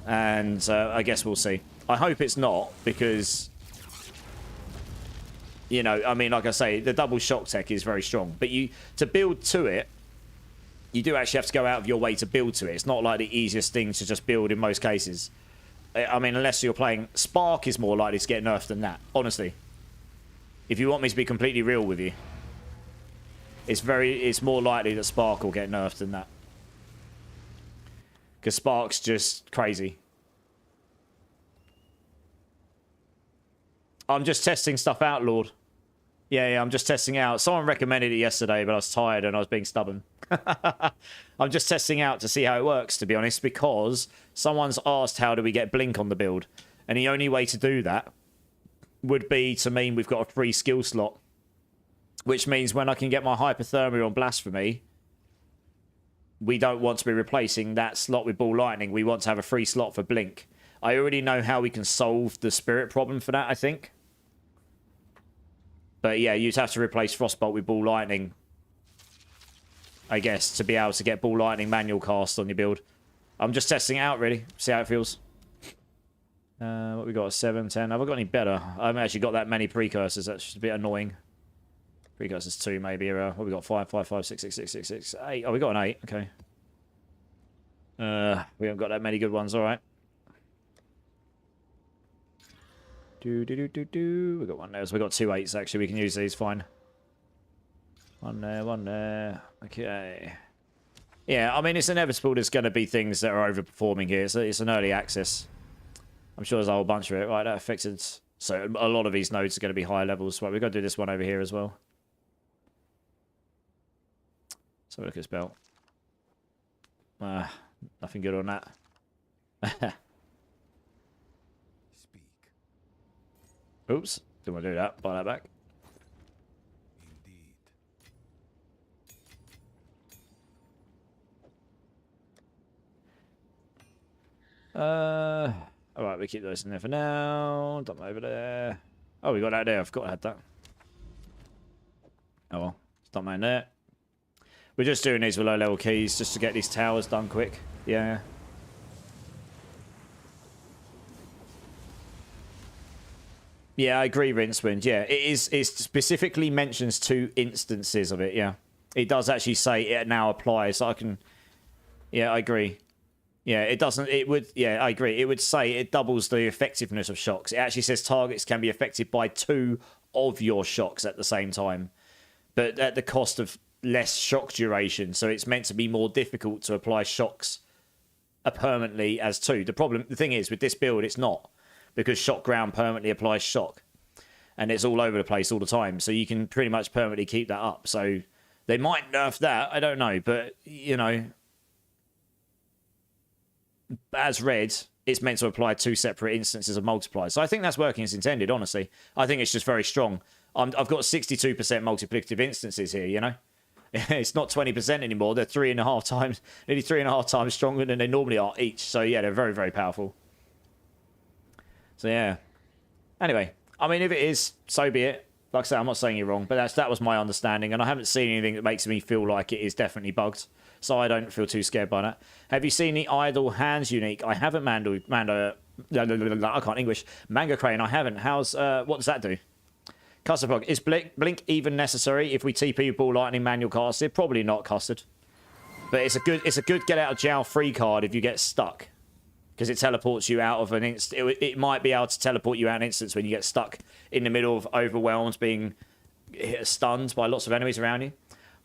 And I guess we'll see. I hope it's not, because... You know, I mean, like I say, the double shock tech is very strong. But to build to it, you do actually have to go out of your way to build to it. It's not like the easiest thing to just build in most cases. I mean, unless you're playing... Spark is more likely to get nerfed than that, honestly. If you want me to be completely real with you. It's more likely that Spark will get nerfed than that. Because Spark's just crazy. I'm just testing stuff out, Lord. Yeah, I'm just testing out. Someone recommended it yesterday, but I was tired and I was being stubborn. I'm just testing out to see how it works, to be honest, because someone's asked how do we get Blink on the build. And the only way to do that would be to mean we've got a free skill slot. Which means when I can get my Hypothermia on Blasphemy, we don't want to be replacing that slot with Ball Lightning. We want to have a free slot for Blink. I already know how we can solve the Spirit problem for that, I think. But yeah, you'd have to replace Frostbolt with Ball Lightning, I guess, to be able to get Ball Lightning manual cast on your build. I'm just testing it out, really. See how it feels. What we got? 7, 10. Have I got any better? I haven't actually got that many precursors. That's just a bit annoying. Precursors 2, maybe. What we got? 5, 5, 5, 6, 6, 6, 6, 6, 8. Oh, we got an 8. Okay. We haven't got that many good ones. All right. We got one there. So we got 2 8s, actually. We can use these fine. One there, one there. Okay. Yeah, I mean, it's inevitable there's going to be things that are overperforming here. It's an early access. I'm sure there's a whole bunch of it. Right, that affected... So a lot of these nodes are going to be high levels. Right, we've got to do this one over here as well. So look at this belt. Nothing good on that. Oops. Didn't want to do that. Buy that back. All right, we keep those in there for now. Dump over there. Oh, we got that there. I forgot I had that. Oh well. Dump that in there. We're just doing these with low-level keys just to get these towers done quick. Yeah. Yeah, I agree, Rincewind. Yeah, it specifically mentions 2 instances of it, yeah. It does actually say it now applies, so I can... Yeah, I agree. Yeah, it doesn't... It would... Yeah, I agree. It would say it doubles the effectiveness of shocks. It actually says targets can be affected by 2 of your shocks at the same time, but at the cost of less shock duration, so it's meant to be more difficult to apply shocks permanently as 2. The thing is, with this build, it's not, because shock ground permanently applies shock, and it's all over the place all the time, so you can pretty much permanently keep that up. So they might nerf that, I don't know, but, you know, as read, it's meant to apply 2 separate instances of multipliers. So I think that's working as intended, honestly. I think it's just very strong. I've got 62% multiplicative instances here, you know? It's not 20% anymore. They're 3.5 times, nearly 3.5 times stronger than they normally are each. So yeah, they're very, very powerful. So yeah. Anyway, I mean, if it is, so be it. Like I said, I'm not saying you're wrong, but that was my understanding, and I haven't seen anything that makes me feel like it is definitely bugged. So I don't feel too scared by that. Have you seen the idle hands unique? I haven't, I can't English. Manga Crane, I haven't. What does that do? Custard Plug. Is Blink even necessary if we TP Ball Lightning manual casted? Probably not, Custard. But it's a good get out of jail free card if you get stuck, because it teleports you out of an instant. It might be able to teleport you out an instance when you get stuck in the middle of overwhelmed, being stunned by lots of enemies around you.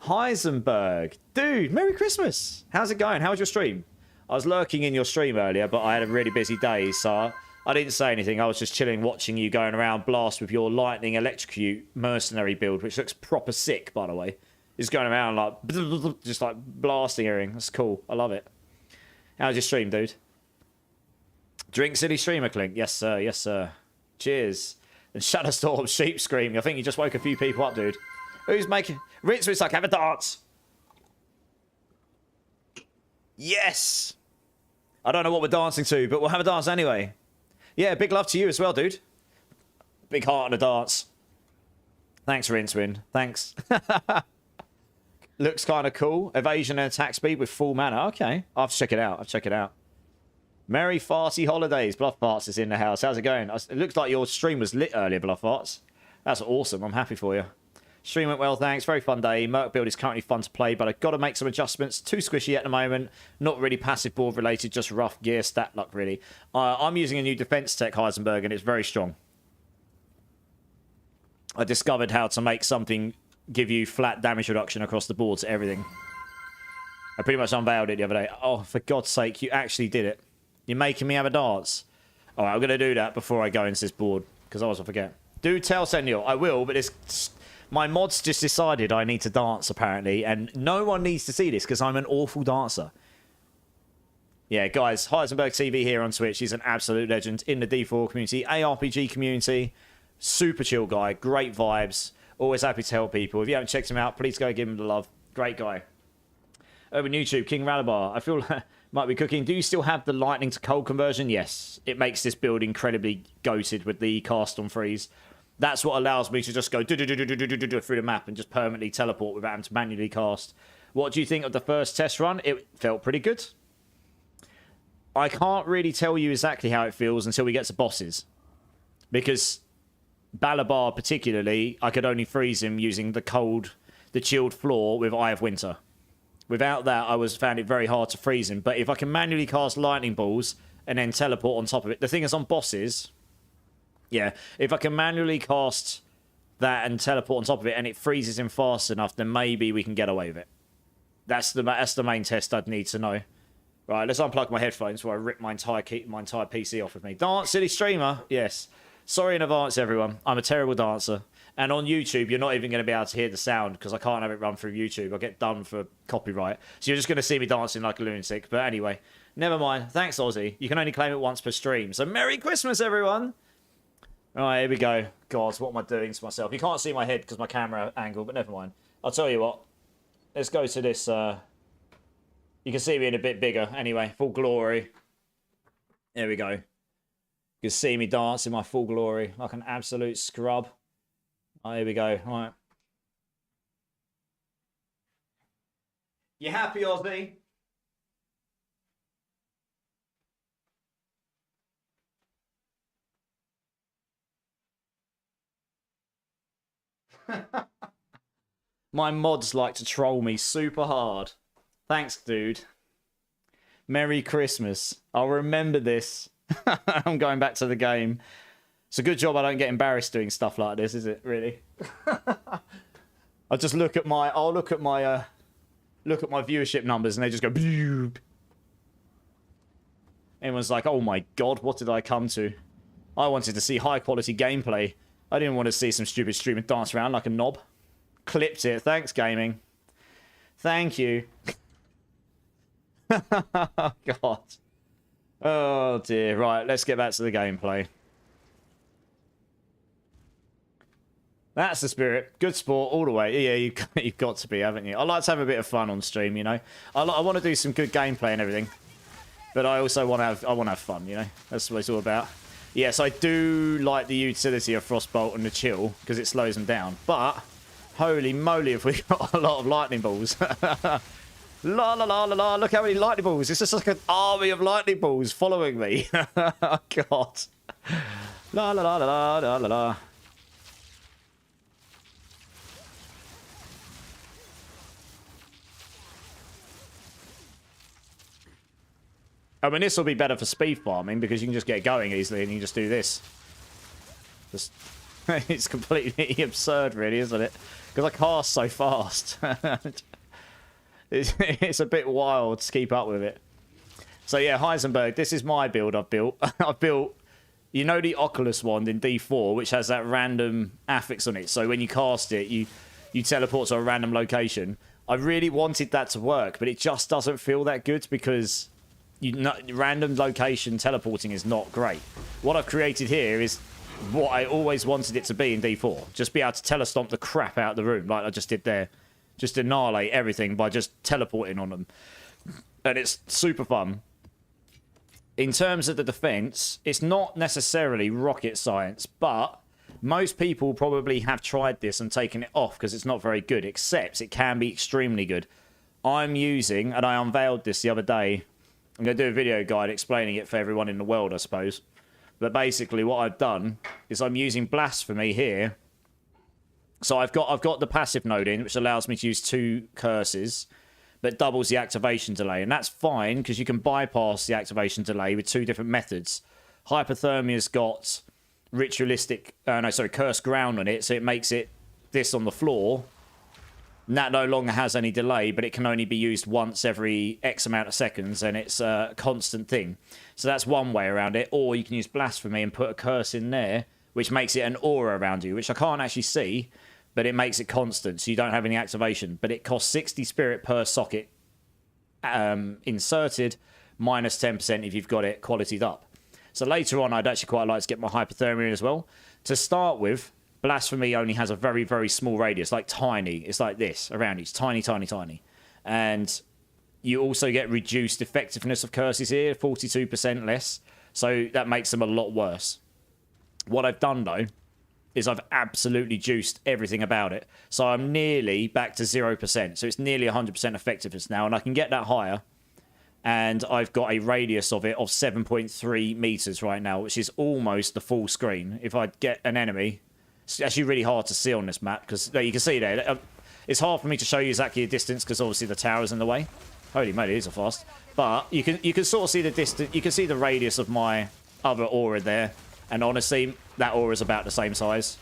Heisenberg, dude, Merry Christmas. How's it going? How was your stream? I was lurking in your stream earlier, but I had a really busy day, so I didn't say anything. I was just chilling, watching you going around blast with your lightning electrocute mercenary build, which looks proper sick, by the way. Just going around like just like blasting everything. That's cool. I love it. How's your stream, dude? Drink City Streamer Clink. Yes, sir. Yes, sir. Cheers. And Shadowstorm sheep screaming. I think you just woke a few people up, dude. Who's making... Rinse with like, have a dance. Yes. I don't know what we're dancing to, but we'll have a dance anyway. Yeah, big love to you as well, dude. Big heart on a dance. Thanks, Rincewind. Thanks. Looks kind of cool. Evasion and attack speed with full mana. Okay. I'll have to check it out. I'll check it out. Merry farty holidays. Bluff Farts is in the house. How's it going? It looks like your stream was lit earlier, Bluff Farts. That's awesome. I'm happy for you. Stream went well, thanks. Very fun day. Merc build is currently fun to play, but I've got to make some adjustments. Too squishy at the moment. Not really passive board related, just rough gear stat luck, really. I'm using a new defense tech, Heisenberg, and it's very strong. I discovered how to make something give you flat damage reduction across the board to everything. I pretty much unveiled it the other day. Oh, for God's sake, you actually did it. You're making me have a dance. All right, I'm going to do that before I go into this board, because otherwise I'll forget. Do tell Senor. I will, but it's... My mods just decided I need to dance, apparently, and no one needs to see this because I'm an awful dancer. Yeah, guys, Heisenberg TV here on Twitch. He's an absolute legend in the D4 community, ARPG community. Super chill guy, great vibes. Always happy to help people. If you haven't checked him out, please go give him the love. Great guy. Over on YouTube, King Ralabar. I feel like might be cooking. Do you still have the lightning to cold conversion? Yes. It makes this build incredibly goated with the cast on freeze. That's what allows me to just go through the map and just permanently teleport without having to manually cast. What do you think of the first test run? It felt pretty good. I can't really tell you exactly how it feels until we get to bosses. Because Balabar particularly, I could only freeze him using the chilled floor with Eye of Winter. Without that, I found it very hard to freeze him. But if I can manually cast lightning balls and then teleport on top of it, the thing is on bosses... Yeah, if I can manually cast that and teleport on top of it and it freezes him fast enough, then maybe we can get away with it. That's the main test I'd need to know. Right, let's unplug my headphones before I rip my entire PC off of me. Dance City Streamer, yes. Sorry in advance, everyone. I'm a terrible dancer. And on YouTube, you're not even going to be able to hear the sound because I can't have it run through YouTube. I'll get done for copyright. So you're just going to see me dancing like a lunatic. But anyway, never mind. Thanks, Aussie. You can only claim it once per stream. So Merry Christmas, everyone! Alright, here we go. God, what am I doing to myself? You can't see my head because my camera angle, but never mind. I'll tell you what. Let's go to this. You can see me in a bit bigger. Anyway, full glory. There we go. You can see me dance in my full glory like an absolute scrub. Oh, here we go. All right. You happy, Ozzy? My mods like to troll me super hard. Thanks, dude. Merry Christmas. I'll remember this. I'm going back to the game. It's a good job I don't get embarrassed doing stuff like this, is it? Really? I'll just look at my viewership numbers and they just go bloop. Everyone's like, oh my god, what did I come to? I wanted to see high quality gameplay. I didn't want to see some stupid streamer dance around like a knob. Clipped it. Thanks, gaming. Thank you. God. Oh dear. Right, let's get back to the gameplay. That's the spirit. Good sport all the way. Yeah, you've got to be, haven't you? I like to have a bit of fun on stream, you know. I want to do some good gameplay and everything, but I also want to have fun, you know. That's what it's all about. Yes, I do like the utility of Frostbolt and the chill because it slows them down. But holy moly, have we got a lot of lightning balls? La la la la la! Look how many lightning balls! It's just like an army of lightning balls following me. Oh, God. La la la la la la la. I mean, this will be better for speed farming because you can just get going easily and you can just do this. Just, it's completely absurd, really, isn't it? Because I cast so fast. It's a bit wild to keep up with it. So yeah, Heisenberg, this is my build I've built. I've built, you know, the Oculus wand in D4, which has that random affix on it. So when you cast it, you teleport to a random location. I really wanted that to work, but it just doesn't feel that good because random location teleporting is not great. What I've created here is what I always wanted it to be in D4. Just be able to telestomp the crap out of the room like I just did there. Just annihilate everything by just teleporting on them. And it's super fun. In terms of the defense, it's not necessarily rocket science, but most people probably have tried this and taken it off because it's not very good, except it can be extremely good. I'm using, and I unveiled this the other day, I'm going to do a video guide explaining it for everyone in the world, I suppose. But basically what I've done is I'm using Blasphemy here. So I've got the passive node in, which allows me to use 2 curses, but doubles the activation delay. And that's fine, because you can bypass the activation delay with 2 different methods. Hypothermia's got cursed ground on it, so it makes it this on the floor. And that no longer has any delay, but it can only be used once every X amount of seconds, and it's a constant thing. So that's one way around it. Or you can use Blasphemy and put a curse in there, which makes it an aura around you, which I can't actually see, but it makes it constant, so you don't have any activation. But it costs 60 spirit per socket inserted, minus 10% if you've got it qualitied up. So later on, I'd actually quite like to get my Hypothermia in as well. To start with, Blasphemy only has a very, very small radius, like tiny. It's like this, around you. It's tiny, tiny, tiny. And you also get reduced effectiveness of curses here, 42% less. So that makes them a lot worse. What I've done, though, is I've absolutely juiced everything about it. So I'm nearly back to 0%. So it's nearly 100% effectiveness now, and I can get that higher. And I've got a radius of it of 7.3 meters right now, which is almost the full screen. If I get an enemy, it's actually really hard to see on this map, because you can see there, it's hard for me to show you exactly the distance, because obviously the tower's in the way. Holy moly, these are fast. But you can sort of see the distance, you can see the radius of my other aura there. And honestly, that aura is about the same size.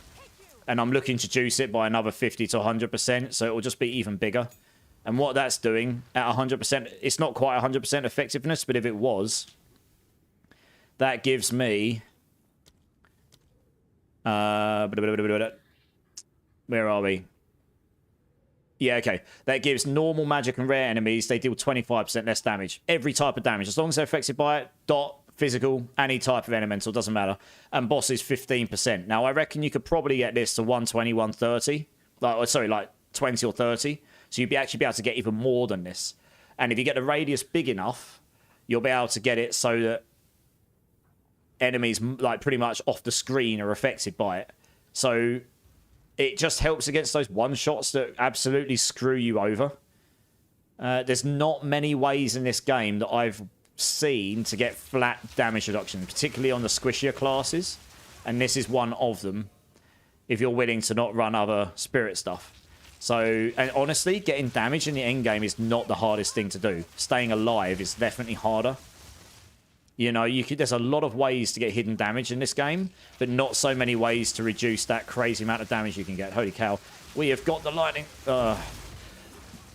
And I'm looking to juice it by another 50 to 100%, so it will just be even bigger. And what that's doing at 100%, it's not quite 100% effectiveness, but if it was, that gives me... where are we? Yeah, okay. That gives normal magic and rare enemies, they deal 25% less damage. Every type of damage. As long as they're affected by it, dot, physical, any type of elemental, doesn't matter. And boss is 15%. Now, I reckon you could probably get this to 120, 130. Like 20 or 30. So you'd actually be able to get even more than this. And if you get the radius big enough, you'll be able to get it so that enemies like pretty much off the screen are affected by it. So it just helps against those one-shots that absolutely screw you over. There's not many ways in this game that I've seen to get flat damage reduction, particularly on the squishier classes. And this is one of them, if you're willing to not run other spirit stuff. So, and honestly, getting damage in the end game is not the hardest thing to do. Staying alive is definitely harder. You know, there's a lot of ways to get hidden damage in this game, but not so many ways to reduce that crazy amount of damage you can get. Holy cow. We have got the lightning.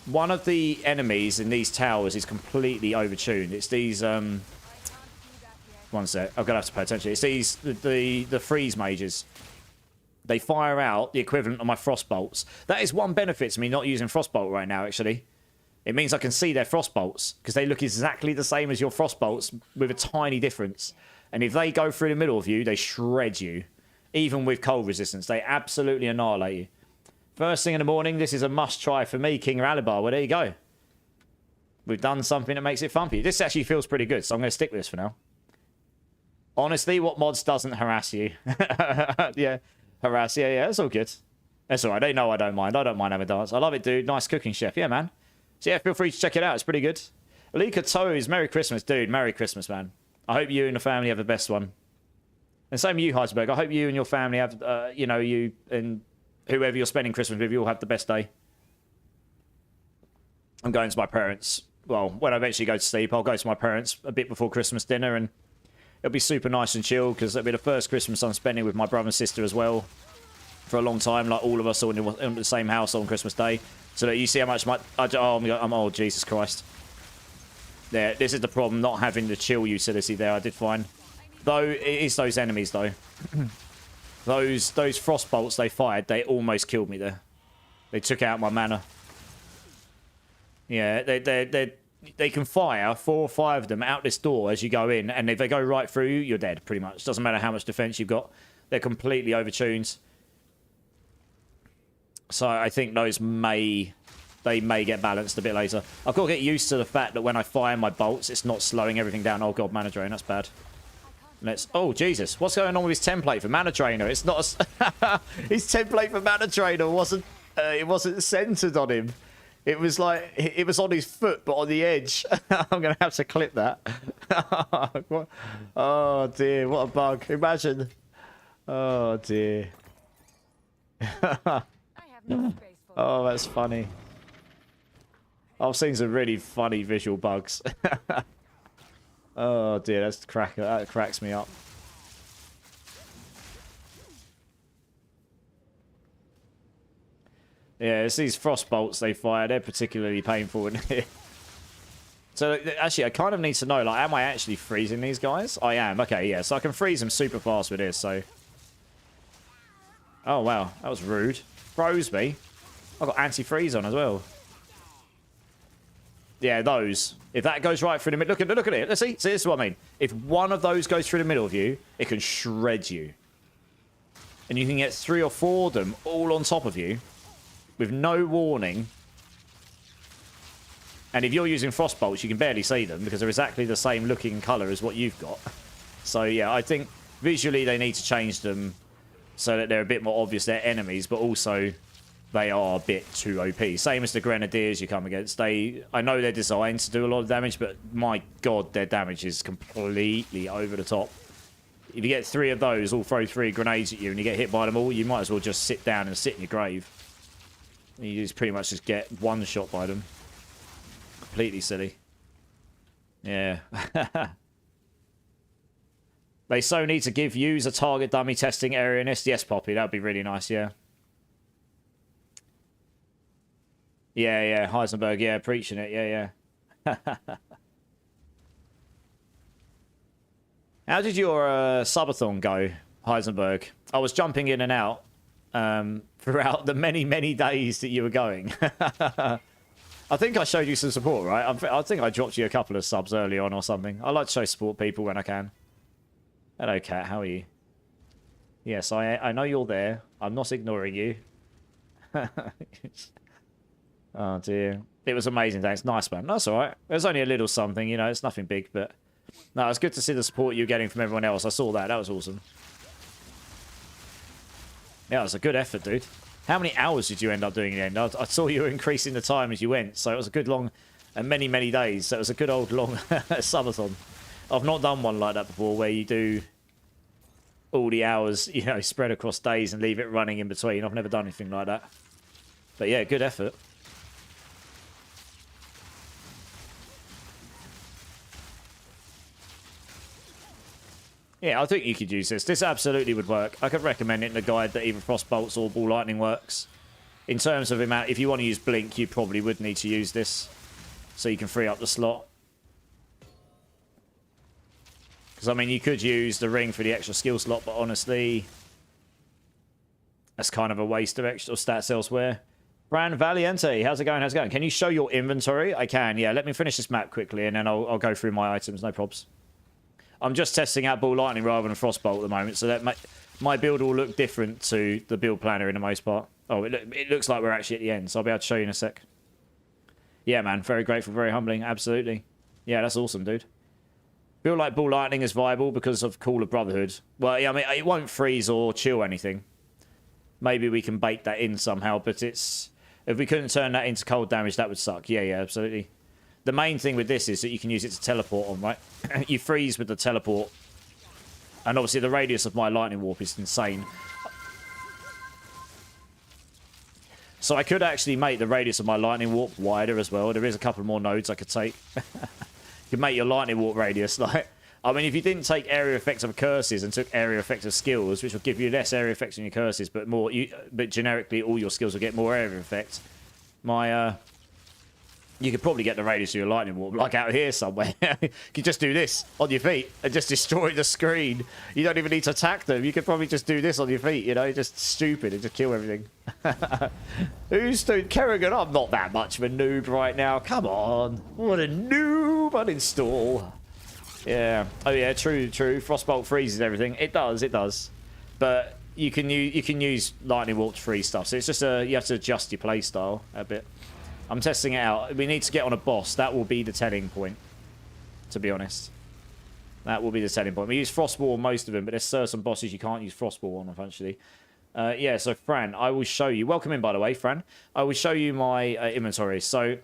One of the enemies in these towers is completely overtuned. It's these, one sec. I'm going to have to pay attention. It's these, the freeze mages. They fire out the equivalent of my frost bolts. That is one benefit to me not using frostbolt right now, actually. It means I can see their frost bolts because they look exactly the same as your frost bolts with a tiny difference. And if they go through the middle of you, they shred you. Even with cold resistance, they absolutely annihilate you. First thing in the morning, this is a must try for me, King Ralibar. Well, there you go. We've done something that makes it fun for you. This actually feels pretty good, so I'm going to stick with this for now. Honestly, what mods doesn't harass you? Yeah, harass. Yeah, that's all good. That's all right. They know I don't mind. I don't mind having a dance. I love it, dude. Nice cooking, chef. Yeah, man. So yeah, feel free to check it out. It's pretty good. Alika Toes, Merry Christmas, dude. Merry Christmas, man. I hope you and the family have the best one. And same with you, Heisenberg. I hope you and your family have, you know, you and whoever you're spending Christmas with, you all have the best day. I'm going to my parents. Well, when I eventually go to sleep, I'll go to my parents a bit before Christmas dinner, and it'll be super nice and chill because it'll be the first Christmas I'm spending with my brother and sister as well for a long time. Like all of us all in the same house on Christmas Day. So that you see how much I'm oh, Jesus Christ. Yeah, this is the problem, not having the chill utility there. I did find. Though, it is those enemies, though. those frost bolts they fired, they almost killed me there. They took out my mana. Yeah, they can fire 4 or 5 of them out this door as you go in, and if they go right through you, you're dead, pretty much. Doesn't matter how much defense you've got. They're completely overtuned. So I think those may get balanced a bit later. I've got to get used to the fact that when I fire my bolts, it's not slowing everything down. Oh god, mana drain, that's bad. Oh Jesus, what's going on with his template for mana drainer? It's not his template for mana drainer wasn't it wasn't centered on him. It was like it was on his foot, but on the edge. I'm gonna have to clip that. Oh dear, what a bug! Imagine. Oh dear. Oh, that's funny. I've seen some really funny visual bugs. Oh dear, that cracks me up. Yeah, it's these frost bolts they fire. They're particularly painful in here. So actually, I kind of need to know, like, am I actually freezing these guys? I am. Okay, yeah. So I can freeze them super fast with this. So. Oh wow, that was rude. Froze me. I got anti-freeze on as well. Yeah, those. If that goes right through the middle, look at it. Let's see. See, this is what I mean. If one of those goes through the middle of you, it can shred you, and you can get 3 or 4 of them all on top of you, with no warning. And if you're using frost bolts, you can barely see them because they're exactly the same looking color as what you've got. So yeah, I think visually they need to change them so that they're a bit more obvious they're enemies, but also they are a bit too OP. Same as the Grenadiers you come against. I know they're designed to do a lot of damage, but my god, their damage is completely over the top. If you get 3 of those, all throw 3 grenades at you, and you get hit by them all, you might as well just sit down and sit in your grave. You just pretty much just get one shot by them. Completely silly. Yeah. They so need to give you a target dummy testing area in this. Yes, Poppy, that would be really nice, yeah. Yeah, Heisenberg, yeah, preaching it, yeah. How did your subathon go, Heisenberg? I was jumping in and out throughout the many, many days that you were going. I think I showed you some support, right? I think I dropped you a couple of subs early on or something. I like to show support people when I can. Hello, Cat. How are you? Yes, I know you're there. I'm not ignoring you. Oh, dear. It was amazing, thanks. Nice, man. That's all right. It was only a little something, you know. It's nothing big, but No, it's good to see the support you're getting from everyone else. I saw that. That was awesome. Yeah, it was a good effort, dude. How many hours did you end up doing in the end? I saw you were increasing the time as you went, so it was a good long and many, many days. So it was a good old long subathon. I've not done one like that before, where you do all the hours, you know, spread across days and leave it running in between. I've never done anything like that. But yeah, good effort. Yeah, I think you could use this. This absolutely would work. I could recommend it in the guide that either Frostbolts or Ball Lightning works. In terms of amount, if you want to use Blink, you probably would need to use this. So you can free up the slot. Because, I mean, you could use the ring for the extra skill slot, but honestly, that's kind of a waste of extra stats elsewhere. Fran Valiente, how's it going? How's it going? Can you show your inventory? I can, yeah. Let me finish this map quickly, and then I'll go through my items, no probs. I'm just testing out Ball Lightning rather than Frostbolt at the moment, so that my build will look different to the build planner in the most part. Oh, it looks like we're actually at the end, so I'll be able to show you in a sec. Yeah, man, very grateful, very humbling, absolutely. Yeah, that's awesome, dude. Feel like Ball Lightning is viable because of Call of Brotherhood. Well, yeah, I mean, it won't freeze or chill anything. Maybe we can bake that in somehow, but it's... If we couldn't turn that into cold damage, that would suck. Yeah, yeah, absolutely. The main thing with this is that you can use it to teleport on, right? You freeze with the teleport. And obviously the radius of my lightning warp is insane. So I could actually make the radius of my lightning warp wider as well. There is a couple more nodes I could take. You could make your lightning warp radius like... I mean, if you didn't take area effects of curses and took area effects of skills, which will give you less area effects on your curses, but more, but generically all your skills will get more area effects. You could probably get the radius of your lightning warp, like out here somewhere. You could just do this on your feet and just destroy the screen. You don't even need to attack them. You could probably just do this on your feet, you know, just stupid and just kill everything. Who's doing Kerrigan? I'm not that much of a noob right now. Come on. What a noob. Uninstall. Yeah. Oh, yeah, true, true. Frostbolt freezes everything. It does, it does. But you can use lightning warp to freeze stuff. So it's just you have to adjust your playstyle a bit. I'm testing it out. We need to get on a boss. That will be the telling point, to be honest. That will be the telling point. We use Frostball on most of them, but there's certain bosses you can't use Frostball on, eventually. Yeah, so Fran, I will show you. Welcome in, by the way, Fran. I will show you my inventory. So,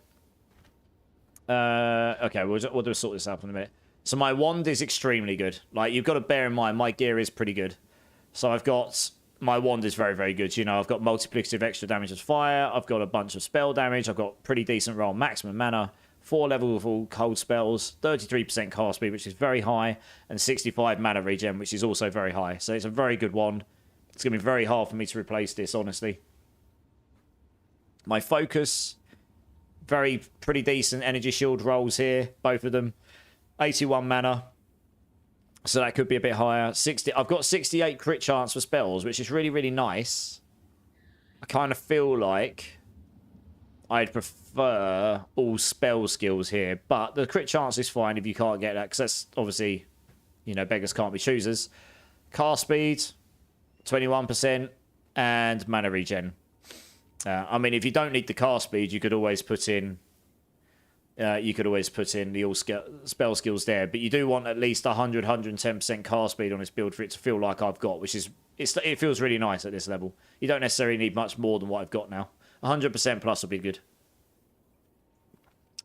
okay, we'll just sort this out in a minute. So my wand is extremely good. Like, you've got to bear in mind, my gear is pretty good. So I've got... My wand is very, very good. You know, I've got multiplicative extra damage as fire. I've got a bunch of spell damage. I've got pretty decent roll, maximum mana, 4 level cold spells, 33% cast speed, which is very high, and 65 mana regen, which is also very high. So it's a very good wand. It's going to be very hard for me to replace this, honestly. My focus, pretty decent energy shield rolls here, both of them. 81 mana. So that could be a bit higher. I've got 68 crit chance for spells, which is really, really nice. I kind of feel like I'd prefer all spell skills here. But the crit chance is fine if you can't get that, because that's obviously, you know, beggars can't be choosers. Cast speed, 21%, and mana regen. I mean, if you don't need the cast speed, you could always put in... the all spell skills there, but you do want at least 110% cast speed on this build for it to feel like I've got, which is it feels really nice at this level. You don't necessarily need much more than what I've got now. 100% plus would be good.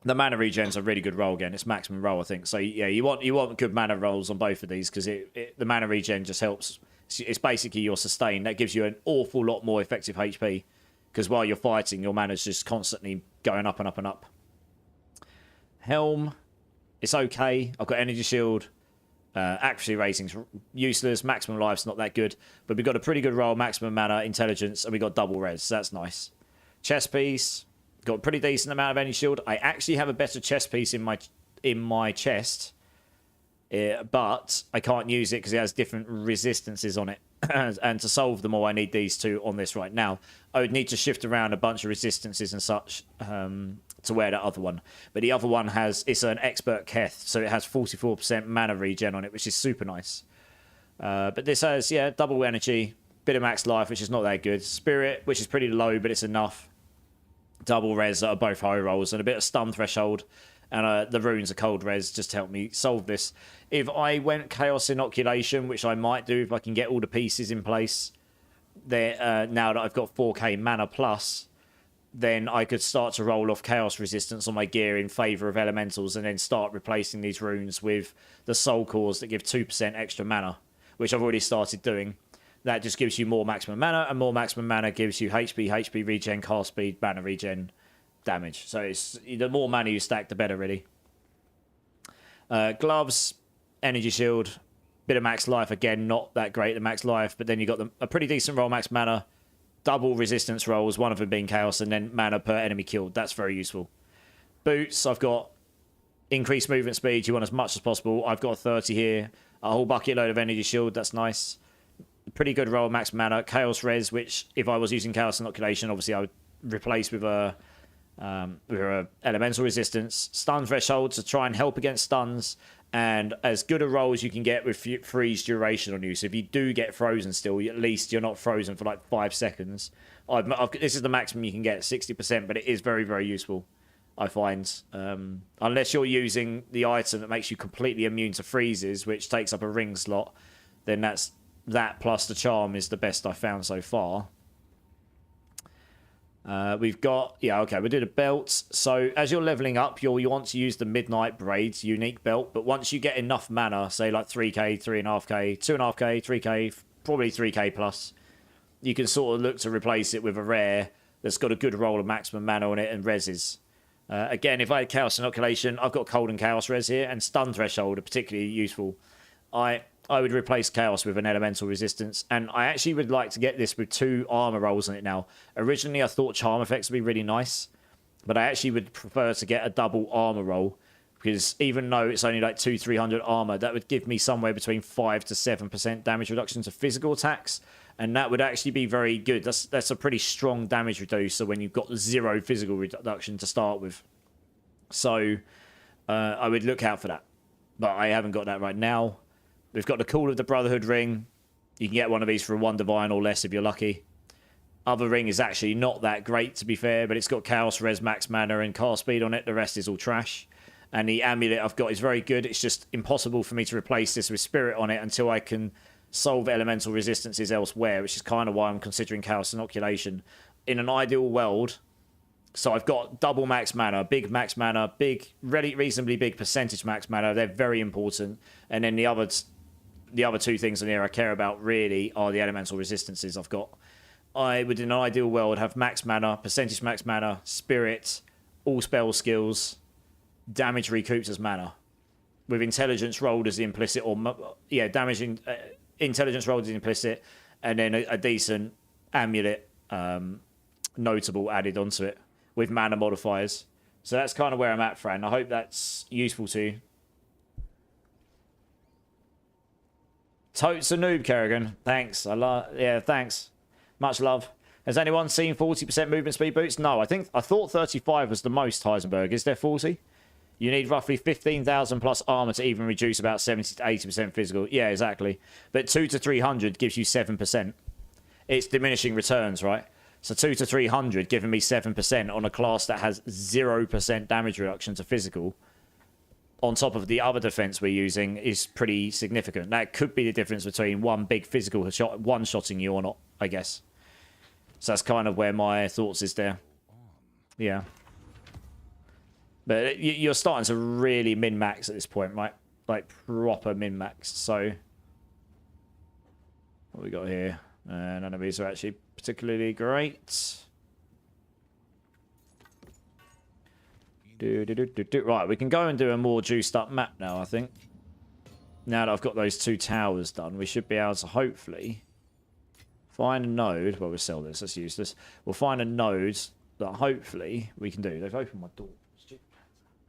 The mana regen's a really good roll again. It's maximum roll, I think. So yeah, you want good mana rolls on both of these because the mana regen just helps. It's basically your sustain. That gives you an awful lot more effective HP because while you're fighting, your mana's just constantly going up and up and up. Helm, it's okay. I've got energy shield. Accuracy rating's useless. Maximum life's not that good. But we've got a pretty good roll, maximum mana, intelligence, and we got double res. So that's nice. Chest piece, got a pretty decent amount of energy shield. I actually have a better chest piece in my chest. But I can't use it because it has different resistances on it. And to solve them all, I need these two on this right now. I would need to shift around a bunch of resistances and such to wear that other one. But the other one it's an expert Keth, so it has 44% mana regen on it, which is super nice. But this has, yeah, double energy, bit of max life, which is not that good. Spirit, which is pretty low, but it's enough. Double res are both high rolls, and a bit of stun threshold. And the runes are cold res just to help me solve this. If I went Chaos Inoculation, which I might do if I can get all the pieces in place, there now that I've got 4k mana plus, then I could start to roll off Chaos Resistance on my gear in favour of Elementals and then start replacing these runes with the Soul Cores that give 2% extra mana, which I've already started doing. That just gives you more maximum mana, and more maximum mana gives you HP regen, cast speed, mana regen, damage. So it's the more mana you stack, the better, really. Gloves, energy shield, bit of max life. Again, not that great, the max life, but then you got a pretty decent roll max mana, double resistance rolls, one of them being chaos, and then mana per enemy killed. That's very useful. Boots, I've got increased movement speed. You want as much as possible. I've got 30 here. A whole bucket load of energy shield. That's nice. Pretty good roll max mana. Chaos res, which if I was using chaos inoculation, obviously I would replace with a elemental resistance. Stun threshold to try and help against stuns, and as good a roll as you can get with freeze duration on you. So if you do get frozen still, at least you're not frozen for like 5 seconds. This is the maximum you can get, 60%, but it is very, very useful, I find. Unless you're using the item that makes you completely immune to freezes, which takes up a ring slot, then that plus the charm is the best I've found so far. We've got, we'll do the belts. So as you're leveling up, you want to use the Midnight Braids unique belt, but once you get enough mana, say like 3k, 3.5k, 2.5k, 3k, probably 3k plus, you can sort of look to replace it with a rare that's got a good roll of maximum mana on it and reses. Again, if I had Chaos Inoculation, I've got Cold and Chaos res here, and Stun Threshold are particularly useful. I would replace Chaos with an Elemental Resistance, and I actually would like to get this with 2 armor rolls on it now. Originally, I thought Charm Effects would be really nice, but I actually would prefer to get a double armor roll, because even though it's only like 200-300 armor, that would give me somewhere between 5 to 7% damage reduction to physical attacks, and that would actually be very good. That's a pretty strong damage reducer when you've got 0 physical reduction to start with. So I would look out for that, but I haven't got that right now. We've got the Call of the Brotherhood ring. You can get one of these for 1 divine or less if you're lucky. Other ring is actually not that great, to be fair, but it's got Chaos Res, Max Mana, and Cast Speed on it. The rest is all trash. And the amulet I've got is very good. It's just impossible for me to replace this with Spirit on it until I can solve elemental resistances elsewhere, which is kind of why I'm considering Chaos Inoculation. In an ideal world, so I've got double max mana, big max mana, reasonably big percentage max mana. They're very important. And then the other 2 things in here I care about really are the elemental resistances I've got. I would, in an ideal world, have max mana, percentage max mana, spirit, all spell skills, damage recouped as mana, with intelligence rolled as the implicit, intelligence rolled as the implicit, and then a decent amulet notable added onto it with mana modifiers. So that's kind of where I'm at, Fran. I hope that's useful to you. Totes a noob, Kerrigan. Thanks. Thanks. Much love. Has anyone seen 40% movement speed boots? No, I thought 35 was the most, Heisenberg. Is there 40? You need roughly 15,000 plus armor to even reduce about 70 to 80% physical. Yeah, exactly. But 2 to 300 gives you 7%. It's diminishing returns, right? So 2 to 300 giving me 7% on a class that has 0% damage reduction to physical, on top of the other defense we're using, is pretty significant. That could be the difference between one big physical shot, one-shotting you or not, I guess. So that's kind of where my thoughts is there. Yeah. But you're starting to really min-max at this point, right? Like, proper min-max. So, what we got here? None of these are actually particularly great. Right, we can go and do a more juiced up map now, I think. Now that I've got those 2 towers done, we should be able to hopefully find a node. Well, we'll sell this. Let's use this. We'll find a node that hopefully we can do. They've opened my door.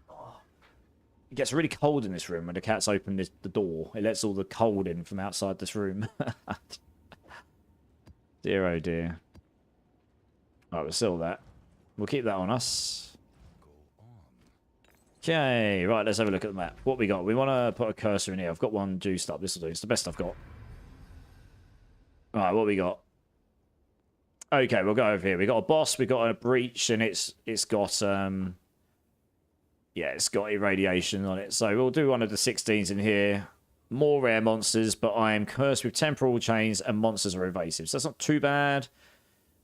Oh. It gets really cold in this room when the cats open the door. It lets all the cold in from outside this room. Dear, oh dear. Right, we'll sell that. We'll keep that on us. Okay, right, let's have a look at the map. What we got? We want to put a cursor in here. I've got one juiced up. This will do. It's the best I've got. Alright, what we got? Okay, we'll go over here. We got a boss, we got a breach, and it's got Yeah, it's got irradiation on it. So we'll do one of the 16s in here. More rare monsters, but I am cursed with temporal chains and monsters are evasive. So that's not too bad.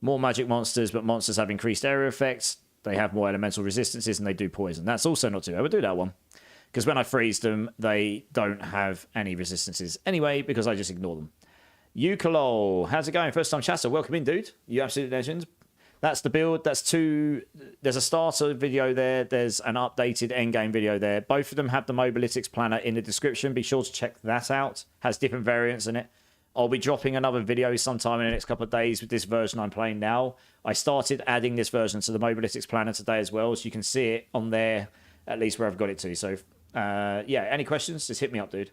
More magic monsters, but monsters have increased area effects. They have more elemental resistances and they do poison. That's also not too bad. We'll do that one. Because when I freeze them, they don't have any resistances anyway, because I just ignore them. Ukalol, how's it going? First time chatter. Welcome in, dude. You absolute legend. That's the build. That's two. There's a starter video there. There's an updated endgame video there. Both of them have the Mobalytics planner in the description. Be sure to check that out. Has different variants in it. I'll be dropping another video sometime in the next couple of days with this version I'm playing now. I started adding this version to the Mobalytics planner today as well, so you can see it on there, at least where I've got it to. So, yeah, any questions? Just hit me up, dude.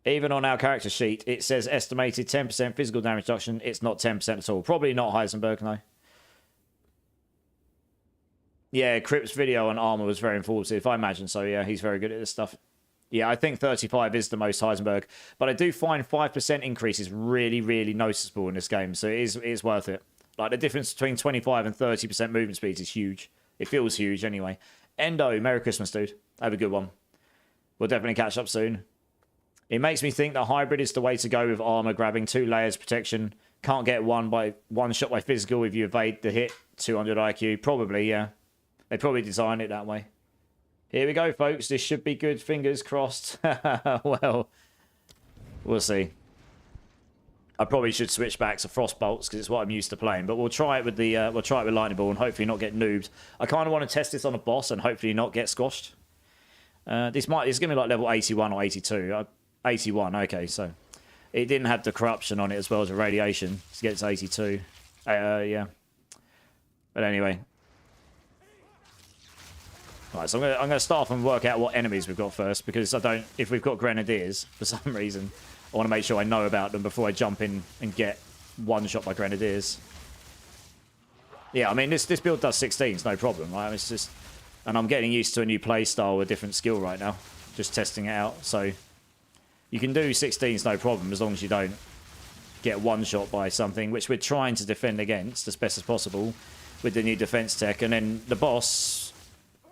Even on our character sheet, it says estimated 10% physical damage reduction. It's not 10% at all. Probably not Heisenberg, no. Yeah, Crip's video on armor was very informative. I imagine so, yeah. He's very good at this stuff. Yeah, I think 35 is the most Heisenberg. But I do find 5% increase is really, really noticeable in this game. So it is worth it. Like, the difference between 25 and 30% movement speed is huge. It feels huge anyway. Endo, Merry Christmas, dude. Have a good one. We'll definitely catch up soon. It makes me think that hybrid is the way to go with armor, grabbing 2 layers protection. Can't get one shot by physical if you evade the hit. 200 IQ. Probably, yeah. They probably designed it that way. Here we go, folks. This should be good. Fingers crossed. Well, we'll see. I probably should switch back to frost bolts because it's what I'm used to playing. But we'll try it with the lightning ball and hopefully not get noobed. I kind of want to test this on a boss and hopefully not get squashed. This is gonna be like level 81 or 82. 81, okay, so it didn't have the corruption on it as well as the radiation to get to 82. Yeah. But anyway. Right, so I'm gonna start off and work out what enemies we've got first, because if we've got grenadiers for some reason, I want to make sure I know about them before I jump in and get one shot by grenadiers. Yeah, I mean this build does 16s, no problem, right? It's just, and I'm getting used to a new play style with different skill right now, just testing it out. So you can do 16s no problem as long as you don't get one shot by something, which we're trying to defend against as best as possible with the new defense tech. And then the boss,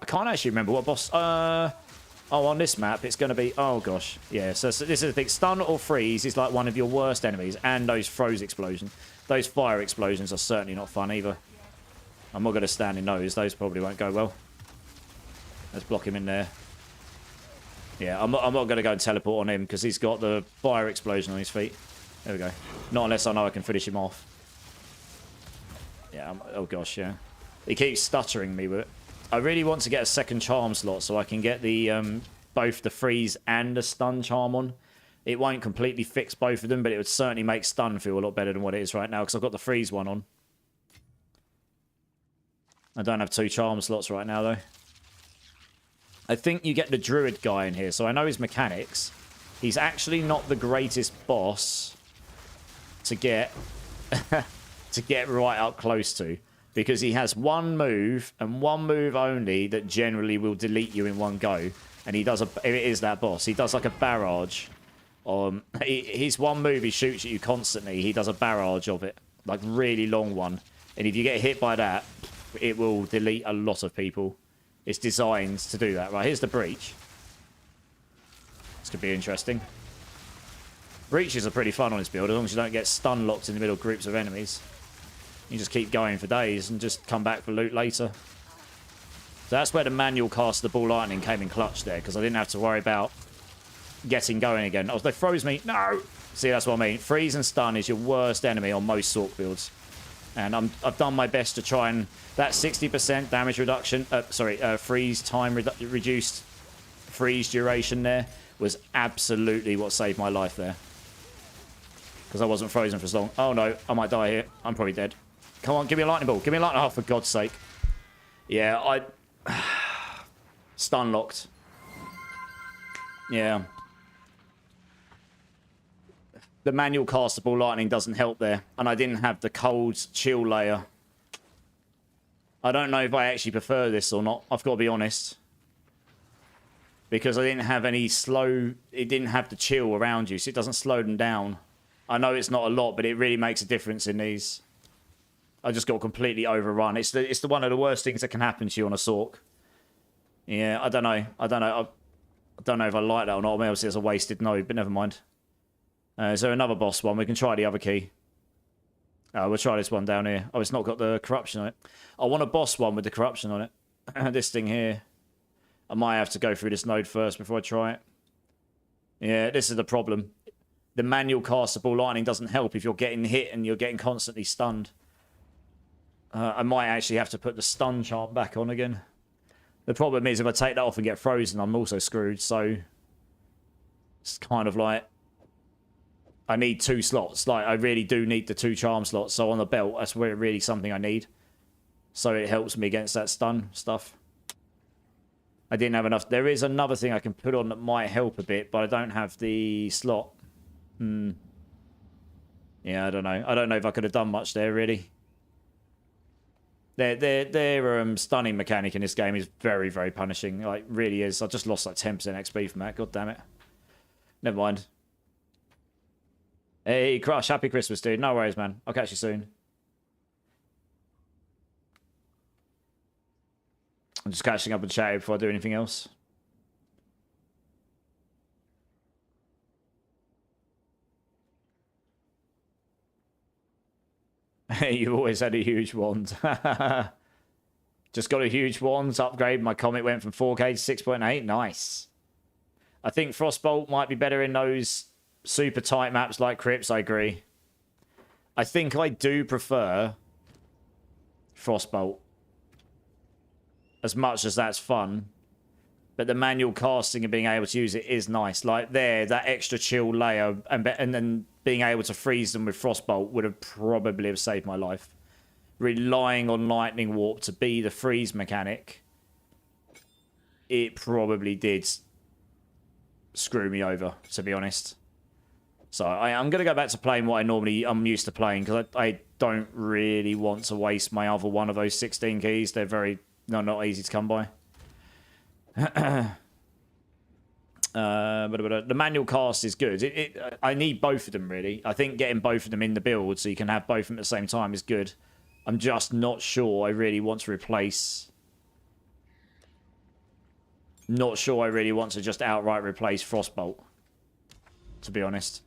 I can't actually remember what boss. Oh, on this map it's going to be. Oh gosh, yeah. So this is the thing. Stun or freeze is like one of your worst enemies, and those froze explosions, those fire explosions are certainly not fun either. I'm not going to stand in those. Those probably won't go well. Let's block him in there. Yeah, I'm not going to go and teleport on him because he's got the fire explosion on his feet. There we go. Not unless I know I can finish him off. Yeah, oh gosh, yeah. He keeps stuttering me with it. I really want to get a second charm slot so I can get the both the freeze and the stun charm on. It won't completely fix both of them, but it would certainly make stun feel a lot better than what it is right now because I've got the freeze one on. I don't have 2 charm slots right now, though. I think you get the druid guy in here, so I know his mechanics. He's actually not the greatest boss to get to get right up close to, because he has one move and one move only that generally will delete you in one go. And he does it is that boss. He does like a barrage. His one move, he shoots at you constantly. He does a barrage of it, like really long one. And if you get hit by that, it will delete a lot of people. It's designed to do that. Right, here's the breach. This could be interesting. Breaches are pretty fun on this build, as long as you don't get stun locked in the middle of groups of enemies. You just keep going for days and just come back for loot later. So that's where the manual cast of the ball lightning came in clutch there, because I didn't have to worry about getting going again. Oh, they froze me. No! See, that's what I mean. Freeze and stun is your worst enemy on most Sork builds. And I've done my best to try and... That 60% damage reduction... freeze time reduced... Freeze duration there was absolutely what saved my life there. Because I wasn't frozen for as long. Oh no, I might die here. I'm probably dead. Come on, give me a lightning ball. Give me a lightning... Oh, for God's sake. Yeah, I... Stun locked. Yeah. The manual castable lightning doesn't help there. And I didn't have the cold chill layer. I don't know if I actually prefer this or not. I've got to be honest. Because I didn't have any slow... It didn't have the chill around you, so it doesn't slow them down. I know it's not a lot, but it really makes a difference in these. I just got completely overrun. It's the one of the worst things that can happen to you on a Sork. Yeah, I don't know. I don't know if I like that or not. Maybe it's a wasted node, but never mind. Is there another boss one? We can try the other key. We'll try this one down here. Oh, it's not got the corruption on it. I want a boss one with the corruption on it. This thing here. I might have to go through this node first before I try it. Yeah, this is the problem. The manual castable lightning doesn't help if you're getting hit and you're getting constantly stunned. I might actually have to put the stun chart back on again. The problem is if I take that off and get frozen, I'm also screwed. So it's kind of like I need 2 slots. Like I really do need the 2 charm slots. So on the belt, that's where really something I need. So it helps me against that stun stuff. I didn't have enough. There is another thing I can put on that might help a bit, but I don't have the slot. Yeah, I don't know. I don't know if I could have done much there, really. Their stunning mechanic in this game is very, very punishing. Like, really is. I just lost like 10% XP from that. God damn it. Never mind. Hey, Crush. Happy Christmas, dude. No worries, man. I'll catch you soon. I'm just catching up and chatting before I do anything else. You've always had a huge wand. Just got a huge wand. Upgrade. My comet went from 4K to 6.8. Nice. I think Frostbolt might be better in those super tight maps like Crypts. I agree. I think I do prefer Frostbolt. As much as that's fun. But the manual casting and being able to use it is nice. Like there, that extra chill layer and then being able to freeze them with Frostbolt would have probably have saved my life. Relying on Lightning Warp to be the freeze mechanic, it probably did screw me over, to be honest. So I'm going to go back to playing what I'm used to playing, because I don't really want to waste my other one of those 16 keys. They're not easy to come by. But the manual cast is good. I need both of them, really. I think getting both of them in the build so you can have both of them at the same time is good. I'm just not sure I really want to replace... Not sure I really want to just outright replace Frostbolt, to be honest.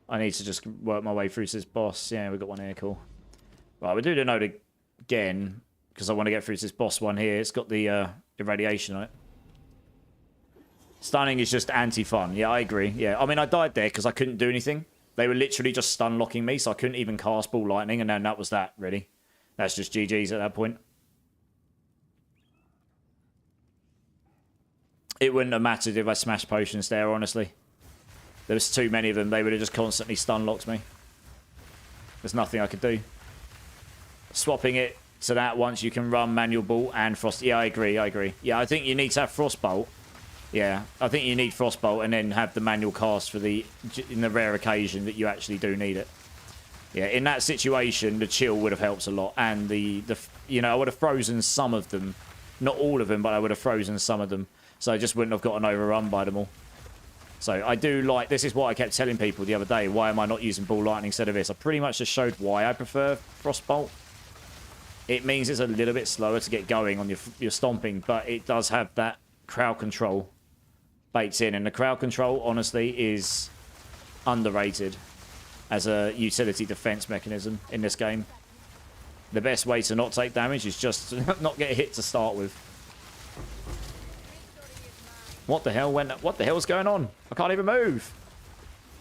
I need to just work my way through to this boss. Yeah, we've got one here, cool. Right, we'll do the node again, because I want to get through to this boss one here. It's got the irradiation on it. Stunning is just anti-fun. Yeah, I agree. Yeah, I mean, I died there because I couldn't do anything. They were literally just stun locking me, so I couldn't even cast Ball Lightning, and then that was that, really. That's just GG's at that point. It wouldn't have mattered if I smashed potions there, honestly. There was too many of them. They would have just constantly stun locked me. There's nothing I could do. Swapping it to that once you can run Manual Bolt and Frost. Yeah, I agree. Yeah, I think you need to have Frostbolt. Yeah, I think you need Frostbolt and then have the manual cast for in the rare occasion that you actually do need it. Yeah, in that situation, the chill would have helped a lot, and I would have frozen some of them, not all of them, but I would have frozen some of them, so I just wouldn't have gotten overrun by them all. So I do like, this is what I kept telling people the other day. Why am I not using Ball Lightning instead of this? I pretty much just showed why I prefer Frostbolt. It means it's a little bit slower to get going on your stomping, but it does have that crowd control baked in, and the crowd control honestly is underrated as a utility defense mechanism in this game. The best way to not take damage is just not get hit to start with. What the hell's going on? I can't even move.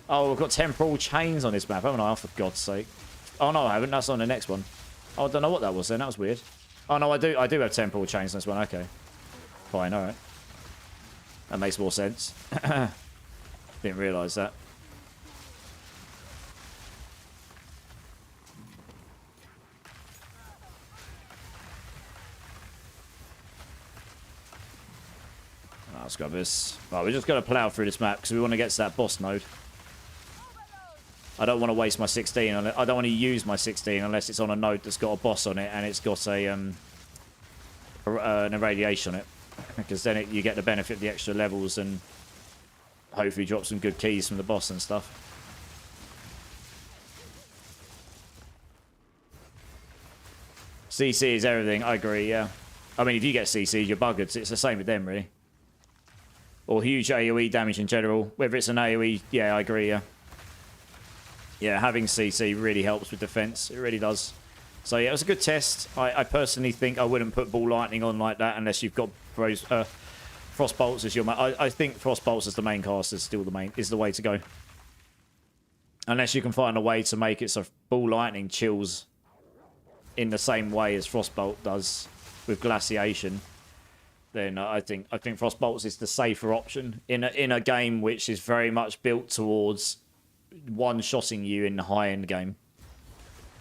Oh, we've got temporal chains on this map, haven't I? Oh, for God's sake. Oh no, I haven't. That's on the next one. Oh, I don't know what that was then. That was weird. Oh no, I do have temporal chains on this one. Okay. Fine, alright. That makes more sense. Didn't realise that. Let's grab this. Right, we're just going to plough through this map because we want to get to that boss node. I don't want to waste my 16 on it. I don't want to use my 16 unless it's on a node that's got a boss on it and it's got an irradiation on it. Because then you get the benefit of the extra levels and hopefully drop some good keys from the boss and stuff. CC is everything. I agree, yeah. I mean, if you get CC, you're buggered. It's the same with them, really. Or huge AoE damage in general. Whether it's an AoE, yeah, I agree, yeah. Yeah, having CC really helps with defense. It really does. So, yeah, it was a good test. I personally think I wouldn't put Ball Lightning on like that unless you've got Frost Bolts as your main. I think Frost Bolts as the main cast is still is the way to go. Unless you can find a way to make it so Ball Lightning chills in the same way as Frostbolt does with Glaciation, then I think Frostbolts is the safer option in a game which is very much built towards one-shotting you in the high-end game.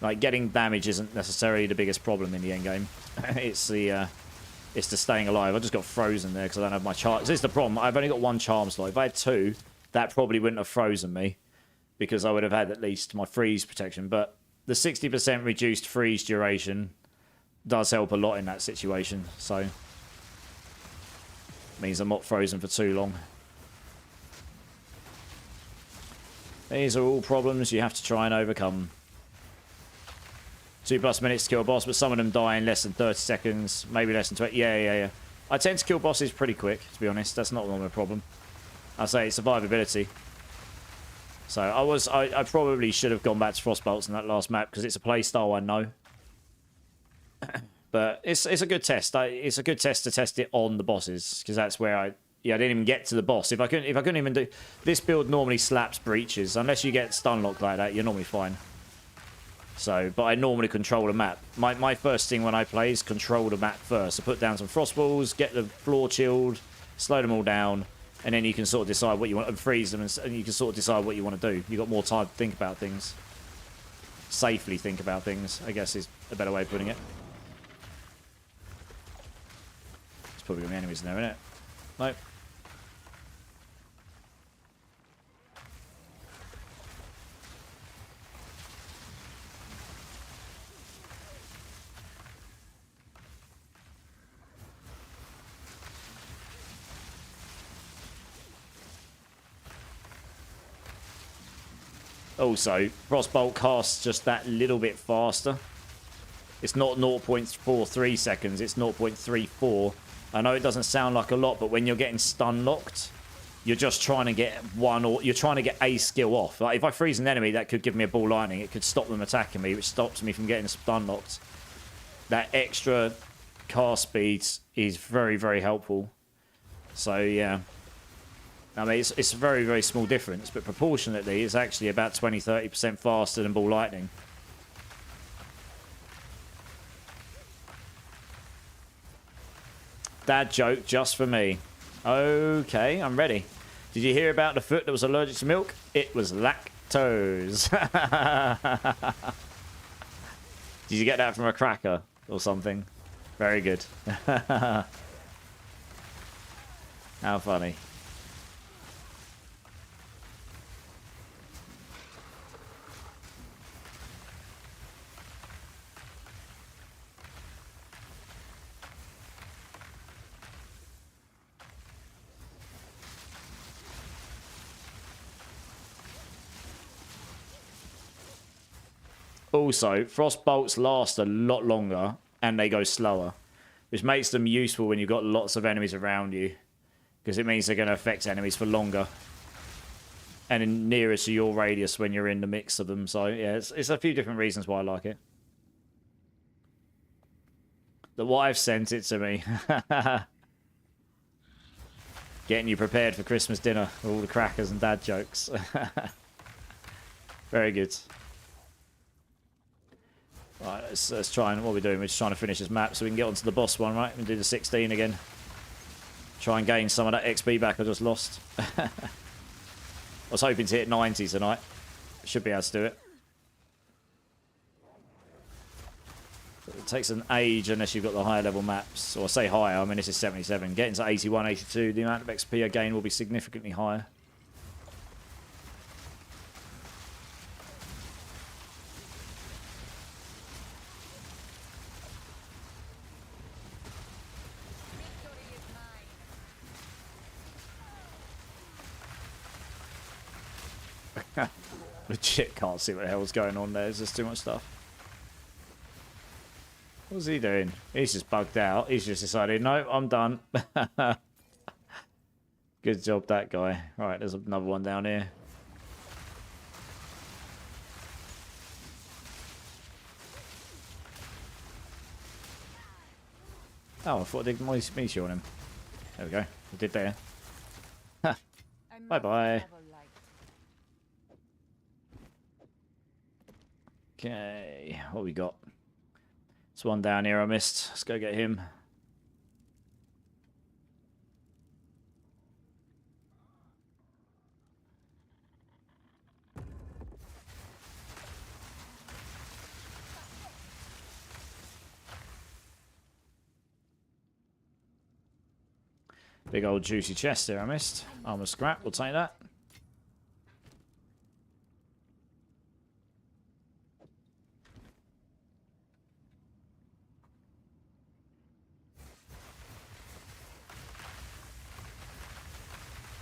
Like, getting damage isn't necessarily the biggest problem in the end game. It's the staying alive. I just got frozen there because I don't have my charm. This is the problem. I've only got one charm slot. If I had two, that probably wouldn't have frozen me because I would have had at least my freeze protection. But the 60% reduced freeze duration does help a lot in that situation. So, means I'm not frozen for too long. These are all problems you have to try and overcome. 2+ minutes to kill a boss, but some of them die in less than 30 seconds, maybe less than 20. Yeah. I tend to kill bosses pretty quick, to be honest. That's not normally a problem. I say it's survivability. So I probably should have gone back to Frostbolts in that last map because it's a playstyle I know. But it's a good test. It's a good test to test it on the bosses because that's where I didn't even get to the boss. If I couldn't even do this build, normally slaps breaches unless you get stun locked like that. You're normally fine. So, but I normally control a map. My first thing when I play is control the map first. I put down some frost balls, get the floor chilled, slow them all down, and then you can sort of decide what you want and freeze them, and you can sort of decide what you want to do. You've got more time to think about things. Safely think about things, I guess is a better way of putting it. There's probably going to be enemies in there, isn't it? Nope. Also, Frostbolt casts just that little bit faster. It's not 0.43 seconds, it's 0.34. I know it doesn't sound like a lot, but when you're getting stun locked, you're just trying to get you're trying to get a skill off. Like if I freeze an enemy, that could give me a Ball Lightning. It could stop them attacking me, which stops me from getting stun locked. That extra cast speed is very, very helpful. So, yeah. I mean, it's a very, very small difference, but proportionately, it's actually about 20-30% faster than Ball Lightning. Dad joke just for me. Okay, I'm ready. Did you hear about the foot that was allergic to milk? It was lactose. Did you get that from a cracker or something? Very good. How funny. Also, frost bolts last a lot longer and they go slower, which makes them useful when you've got lots of enemies around you, because it means they're going to affect enemies for longer and nearer to your radius when you're in the mix of them. So yeah, it's a few different reasons why I like it. The wife sent it to me. Getting you prepared for Christmas dinner with all the crackers and dad jokes. Very good. Right, let's try and what we're doing. We're just trying to finish this map so we can get onto the boss one, right? And do the 16 again. Try and gain some of that XP back I just lost. I was hoping to hit 90 tonight. Should be able to do it. But it takes an age unless you've got the higher level maps. Or I say higher, I mean this is 77. Getting to 81, 82, the amount of XP I gain will be significantly higher. Legit can't see what the hell's going on there. There's just too much stuff. What's he doing? He's just bugged out. He's just decided, no, I'm done. Good job, that guy. Right, there's another one down here. Oh, I thought I did my speech on him. There we go. I did there. Bye-bye. Okay, what we got? There's one down here I missed. Let's go get him. Big old juicy chest there I missed. Armor scrap, we'll take that.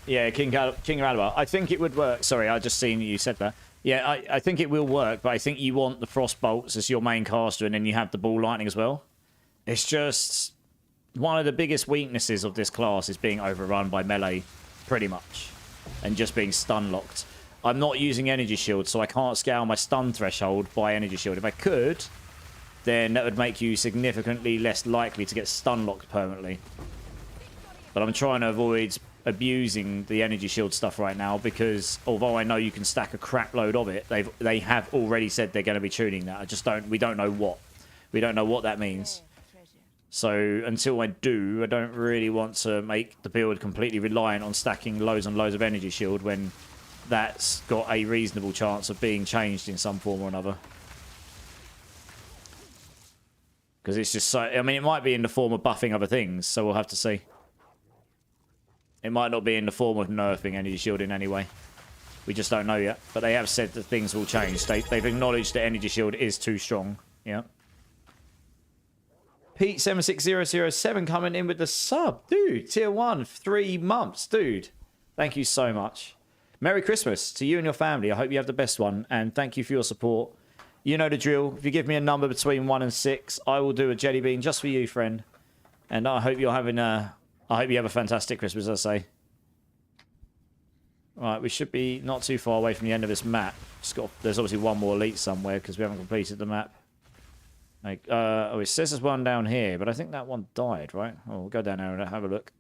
Yeah, King Radabar. I think it would work. Sorry, I just seen you said that. Yeah, I think it will work, but I think you want the frost bolts as your main caster, and then you have the ball lightning as well. It's just one of the biggest weaknesses of this class is being overrun by melee, pretty much, and just being stun locked. I'm not using energy shield, so I can't scale my stun threshold by energy shield. If I could, then that would make you significantly less likely to get stun locked permanently. But I'm trying to avoid abusing the energy shield stuff right now, because although I know you can stack a crap load of it, they have already said they're going to be tuning that. We don't know what. We don't know what that means. So until I do, I don't really want to make the build completely reliant on stacking loads and loads of energy shield when that's got a reasonable chance of being changed in some form or another. Because it's just so... I mean, it might be in the form of buffing other things, so we'll have to see. It might not be in the form of nerfing energy shield in any way. We just don't know yet. But they have said that things will change. They've acknowledged that energy shield is too strong. Yeah. Pete76007 coming in with the sub. Dude, tier 1, 3 months. Dude, thank you so much. Merry Christmas to you and your family. I hope you have the best one. And thank you for your support. You know the drill. If you give me a number between 1 and 6, I will do a jelly bean just for you, friend. And I hope you're having a... I hope you have a fantastic Christmas, I say. Right, we should be not too far away from the end of this map. There's obviously one more elite somewhere because we haven't completed the map. Like, oh, it says there's one down here, but I think that one died, right? Oh, we'll go down there and have a look.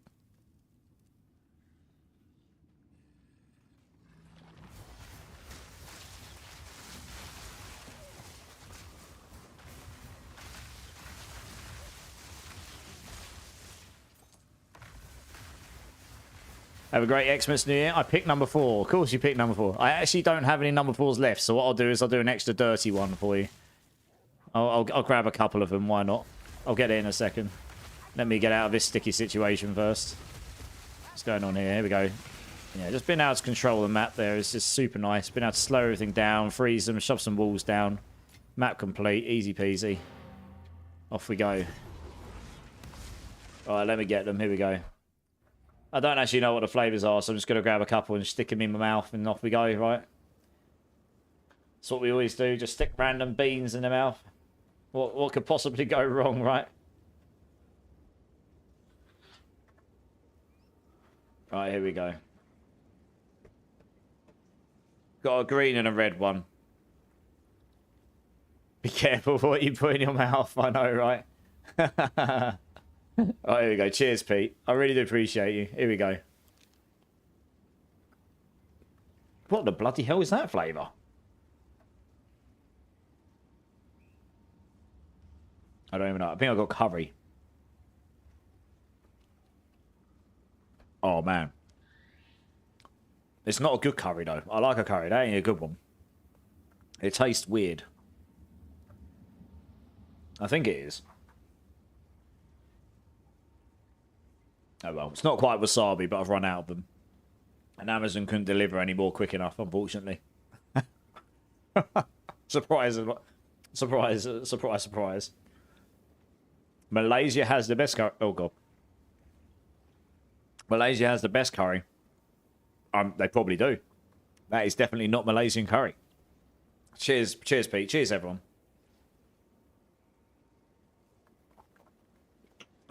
Have a great Xmas New Year. I picked number 4. Of course you picked number 4. I actually don't have any number 4s left, so what I'll do is I'll do an extra dirty one for you. I'll grab a couple of them, why not? I'll get it in a second. Let me get out of this sticky situation first. What's going on here? Here we go. Yeah, just being able to control the map there is just super nice. Being able to slow everything down, freeze them, shove some walls down. Map complete, easy peasy. Off we go. Alright, let me get them. Here we go. I don't actually know what the flavours are, so I'm just going to grab a couple and stick them in my mouth and off we go, right? That's what we always do, just stick random beans in the mouth. What could possibly go wrong, right? Right, here we go. Got a green and a red one. Be careful what you put in your mouth, I know, right? Right, here we go. Cheers, Pete. I really do appreciate you. Here we go. What the bloody hell is that flavour? I don't even know. I think I got curry. Oh, man. It's not a good curry, though. I like a curry. That ain't a good one. It tastes weird. I think it is. Oh, well. It's not quite wasabi, but I've run out of them. And Amazon couldn't deliver any more quick enough, unfortunately. Surprise. Surprise, surprise, surprise. Malaysia has the best curry. Oh, God. Malaysia has the best curry. They probably do. That is definitely not Malaysian curry. Cheers, Pete. Cheers, everyone.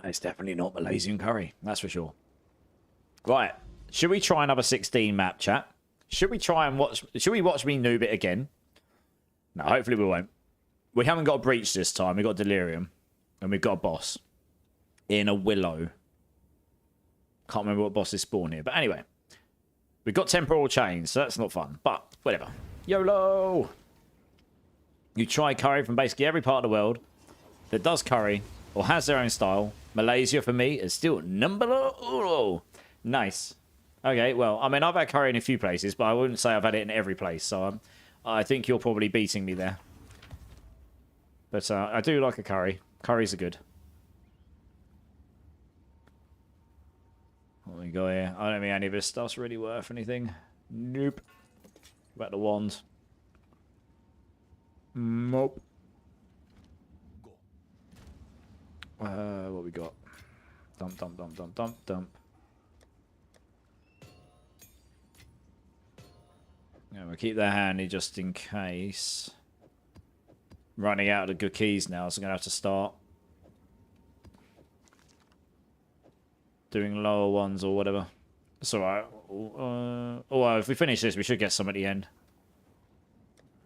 It's definitely not Malaysian curry. That's for sure. Right. Should we try another 16 map, chat? Should we try and watch... Should we watch me noob it again? No, hopefully we won't. We haven't got a breach this time. We've got Delirium. And we've got a boss. In a willow. Can't remember what boss is spawn here. But anyway. We've got temporal chains, so that's not fun. But, whatever. YOLO! You try curry from basically every part of the world that does curry or has their own style. Malaysia, for me, is still number uno. Nice. Okay, well, I mean, I've had curry in a few places, but I wouldn't say I've had it in every place. So I think you're probably beating me there. But I do like a curry. Curries are good. What we got here? I don't think any of this stuff's really worth anything. Nope. About the wand. Nope. What we got? Dump, dump, dump, dump, dump, dump. Yeah, we'll keep that handy just in case. Running out of the good keys now, so I'm going to have to start doing lower ones or whatever. It's alright. Well, if we finish this, we should get some at the end.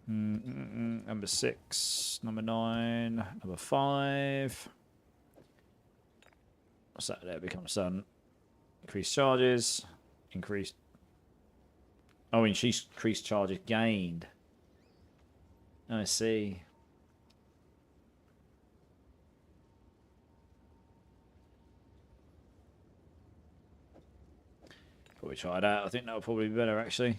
Number 6, number 9, number 5. What's that there? Becomes sun. Increased charges. Increased. Oh, increased charges gained. I see. Probably try that. I think that would probably be better, actually.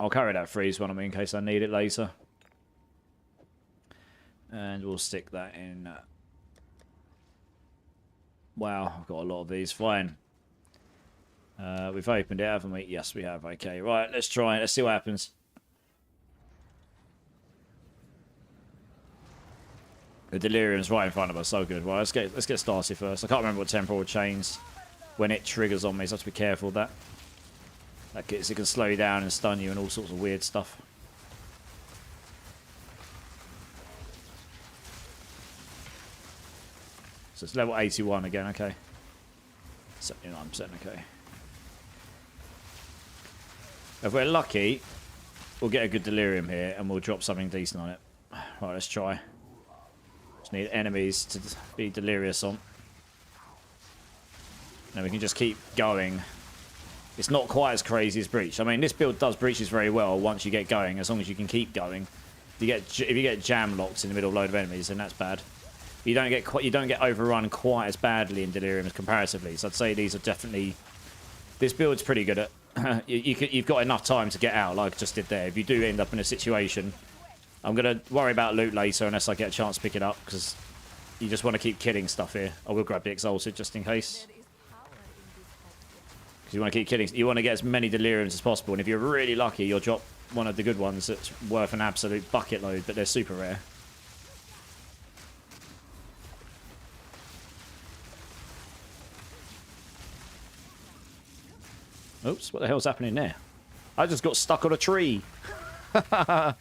I'll carry that freeze one on me in case I need it later. And we'll stick that in. Wow, I've got a lot of these. Fine. We've opened it, haven't we? Yes, we have. Okay, right. Let's try it. Let's see what happens. The Delirium's right in front of us. So good. Right, let's get started first. I can't remember what temporal chains when it triggers on me, so I have to be careful of that. It can slow you down and stun you and all sorts of weird stuff. So it's level 81 again, okay. 79%, okay. If we're lucky, we'll get a good Delirium here and we'll drop something decent on it. Right, let's try. Just need enemies to be delirious on. Now we can just keep going. It's not quite as crazy as Breach. I mean, this build does breaches very well once you get going, as long as you can keep going. If you get jam locked in the middle of a load of enemies, then that's bad. You don't get overrun quite as badly in Delirium as comparatively. So I'd say these are definitely. This build's pretty good at. You've got enough time to get out, like I just did there. If you do end up in a situation, I'm gonna worry about loot later unless I get a chance to pick it up, because you just want to keep killing stuff here. I will grab the Exalted just in case. You want to keep killing. You want to get as many Deliriums as possible, and if you're really lucky, you'll drop one of the good ones that's worth an absolute bucket load, but they're super rare. Oops, what the hell's happening there? I just got stuck on a tree. I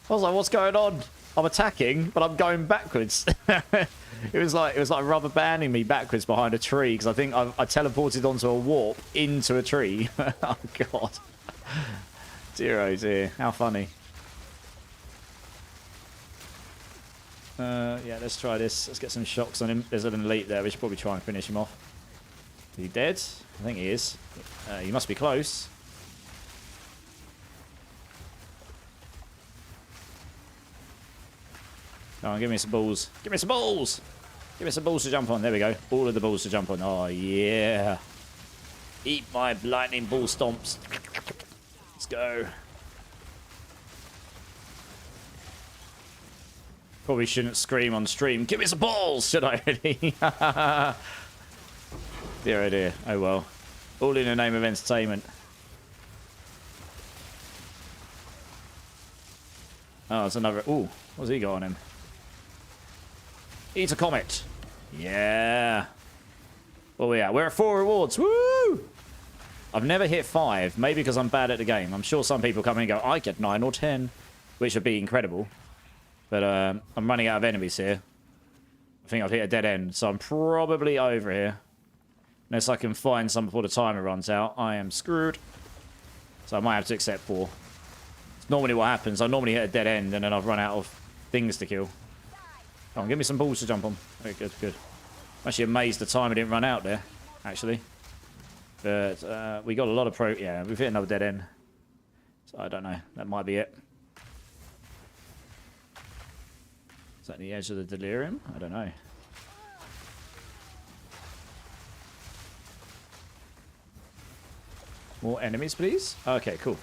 was like, what's going on? I'm attacking, but I'm going backwards. It was like rubber banding me backwards behind a tree, because I think I teleported onto a warp into a tree. Oh god. Dear oh dear. How funny. Yeah, let's try this. Let's get some shocks on him. There's an elite there. We should probably try and finish him off. Is he dead? I think he is. He must be close. Come on, give me some balls. Give me some balls! Give me some balls to jump on. There we go. All of the balls to jump on. Oh, yeah. Eat my lightning ball stomps. Let's go. Probably shouldn't scream on stream. Give me some balls, should I really? Dear oh dear. Oh well. All in the name of entertainment. Oh, it's another. Ooh, what's he got on him? Eat a comet. Yeah. Oh yeah, we're at 4 rewards. Woo! I've never hit 5, maybe because I'm bad at the game. I'm sure some people come in and go, I get 9 or 10, which would be incredible. But I'm running out of enemies here. I think I've hit a dead end, so I'm probably over here. Unless I can find some before the timer runs out, I am screwed. So I might have to accept 4. It's normally what happens. I normally hit a dead end, and then I've run out of things to kill. Come on, give me some balls to jump on. Very good, good. I'm actually amazed the timer didn't run out there, actually. But we got a lot of pro... Yeah, we've hit another dead end. So I don't know. That might be it. Is that the edge of the delirium? I don't know. More enemies, please. Okay, cool.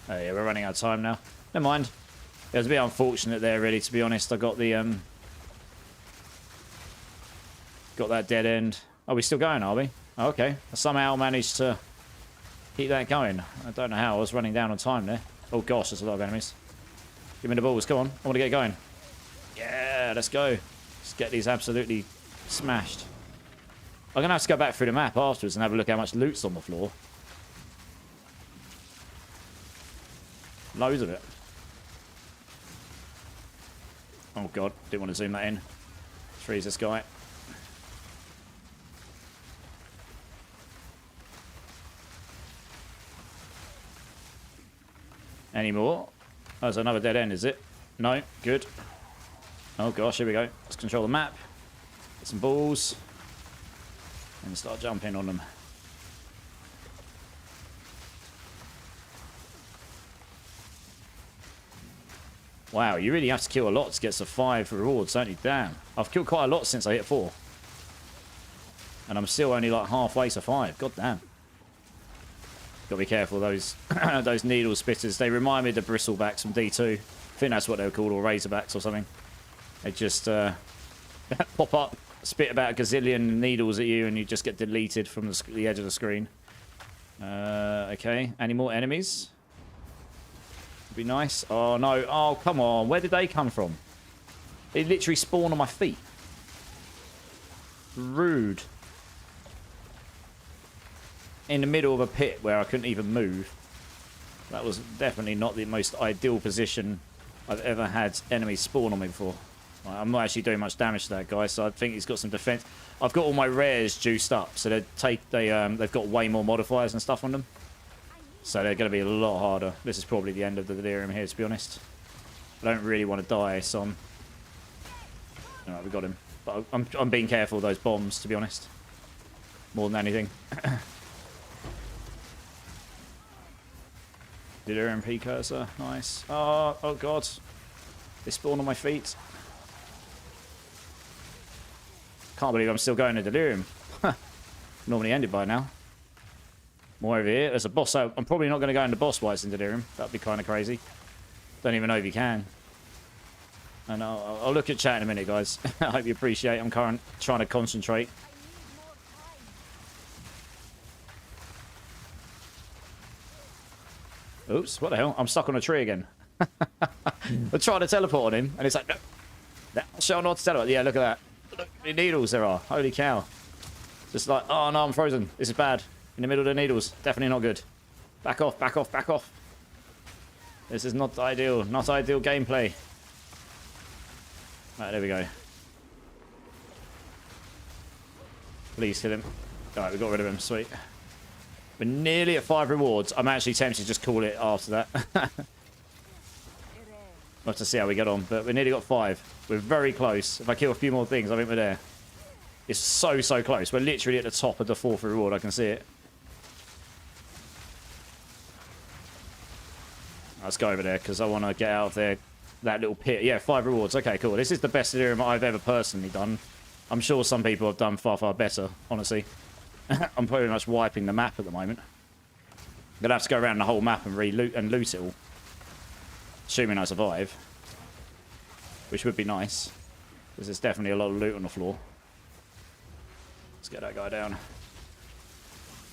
Oh yeah, we're running out of time now. Never mind. It was a bit unfortunate there, really, to be honest. I got the got that dead end. Are we still going, are we? Oh, okay. I somehow managed to keep that going. I don't know how. I was running down on time there. Oh gosh, there's a lot of enemies. Give me the balls. Come on. I want to get going. Yeah, let's go. Let's get these absolutely smashed. I'm going to have to go back through the map afterwards and have a look how much loot's on the floor. Loads of it. Oh god, didn't want to zoom that in. Freeze this guy. Any more? Oh, there's another dead end, is it? No, good. Oh gosh, here we go. Let's control the map. Get some balls. And start jumping on them. Wow, you really have to kill a lot to get to 5 rewards, don't you? Damn. I've killed quite a lot since I hit 4. And I'm still only like halfway to 5. God damn. Gotta be careful, those those needle spitters. They remind me of the bristlebacks from D2. I think that's what they were called, or razorbacks or something. They just pop up, spit about a gazillion needles at you, and you just get deleted from the edge of the screen. Okay, any more enemies? Be nice. Oh no, oh come on, where did they come from? They literally spawn on my feet. Rude. In the middle of a pit where I couldn't even move. That was definitely not the most ideal position I've ever had enemies spawn on me before. I'm not actually doing much damage to that guy, so I think he's got some defense. I've got all my rares juiced up, so they've got way more modifiers and stuff on them. So they're going to be a lot harder. This is probably the end of the delirium here, to be honest. I don't really want to die, so I'm... Alright, we got him. But I'm being careful of those bombs, to be honest. More than anything. Delirium precursor, nice. Oh god. They spawn on my feet. Can't believe I'm still going to delirium. Normally ended by now. More over here. There's a boss out. I'm probably not going to go into boss fights in delirium. That'd be kind of crazy. Don't even know if you can. And I'll look at chat in a minute, guys. I hope you appreciate. I'm trying to concentrate. Oops, what the hell? I'm stuck on a tree again. I tried to teleport on him, and it's like, no, thou shalt not teleport. Yeah, look at that. Look how many needles there are. Holy cow. Just like, oh no, I'm frozen. This is bad. In the middle of the needles. Definitely not good. Back off, back off, back off. This is not ideal. Not ideal gameplay. Right, there we go. Please kill him. Alright, we got rid of him. Sweet. We're nearly at 5 rewards. I'm actually tempted to just call it after that. We'll have to see how we get on. But we nearly got 5. We're very close. If I kill a few more things, I think we're there. It's so, so close. We're literally at the top of the 4th reward. I can see it. Let's go over there because I want to get out of there. That little pit. Yeah, 5 rewards. Okay, cool. This is the best delirium I've ever personally done. I'm sure some people have done far, far better, honestly. I'm pretty much wiping the map at the moment. I'm going to have to go around the whole map and re-loot and loot it all. Assuming I survive. Which would be nice. Because there's definitely a lot of loot on the floor. Let's get that guy down.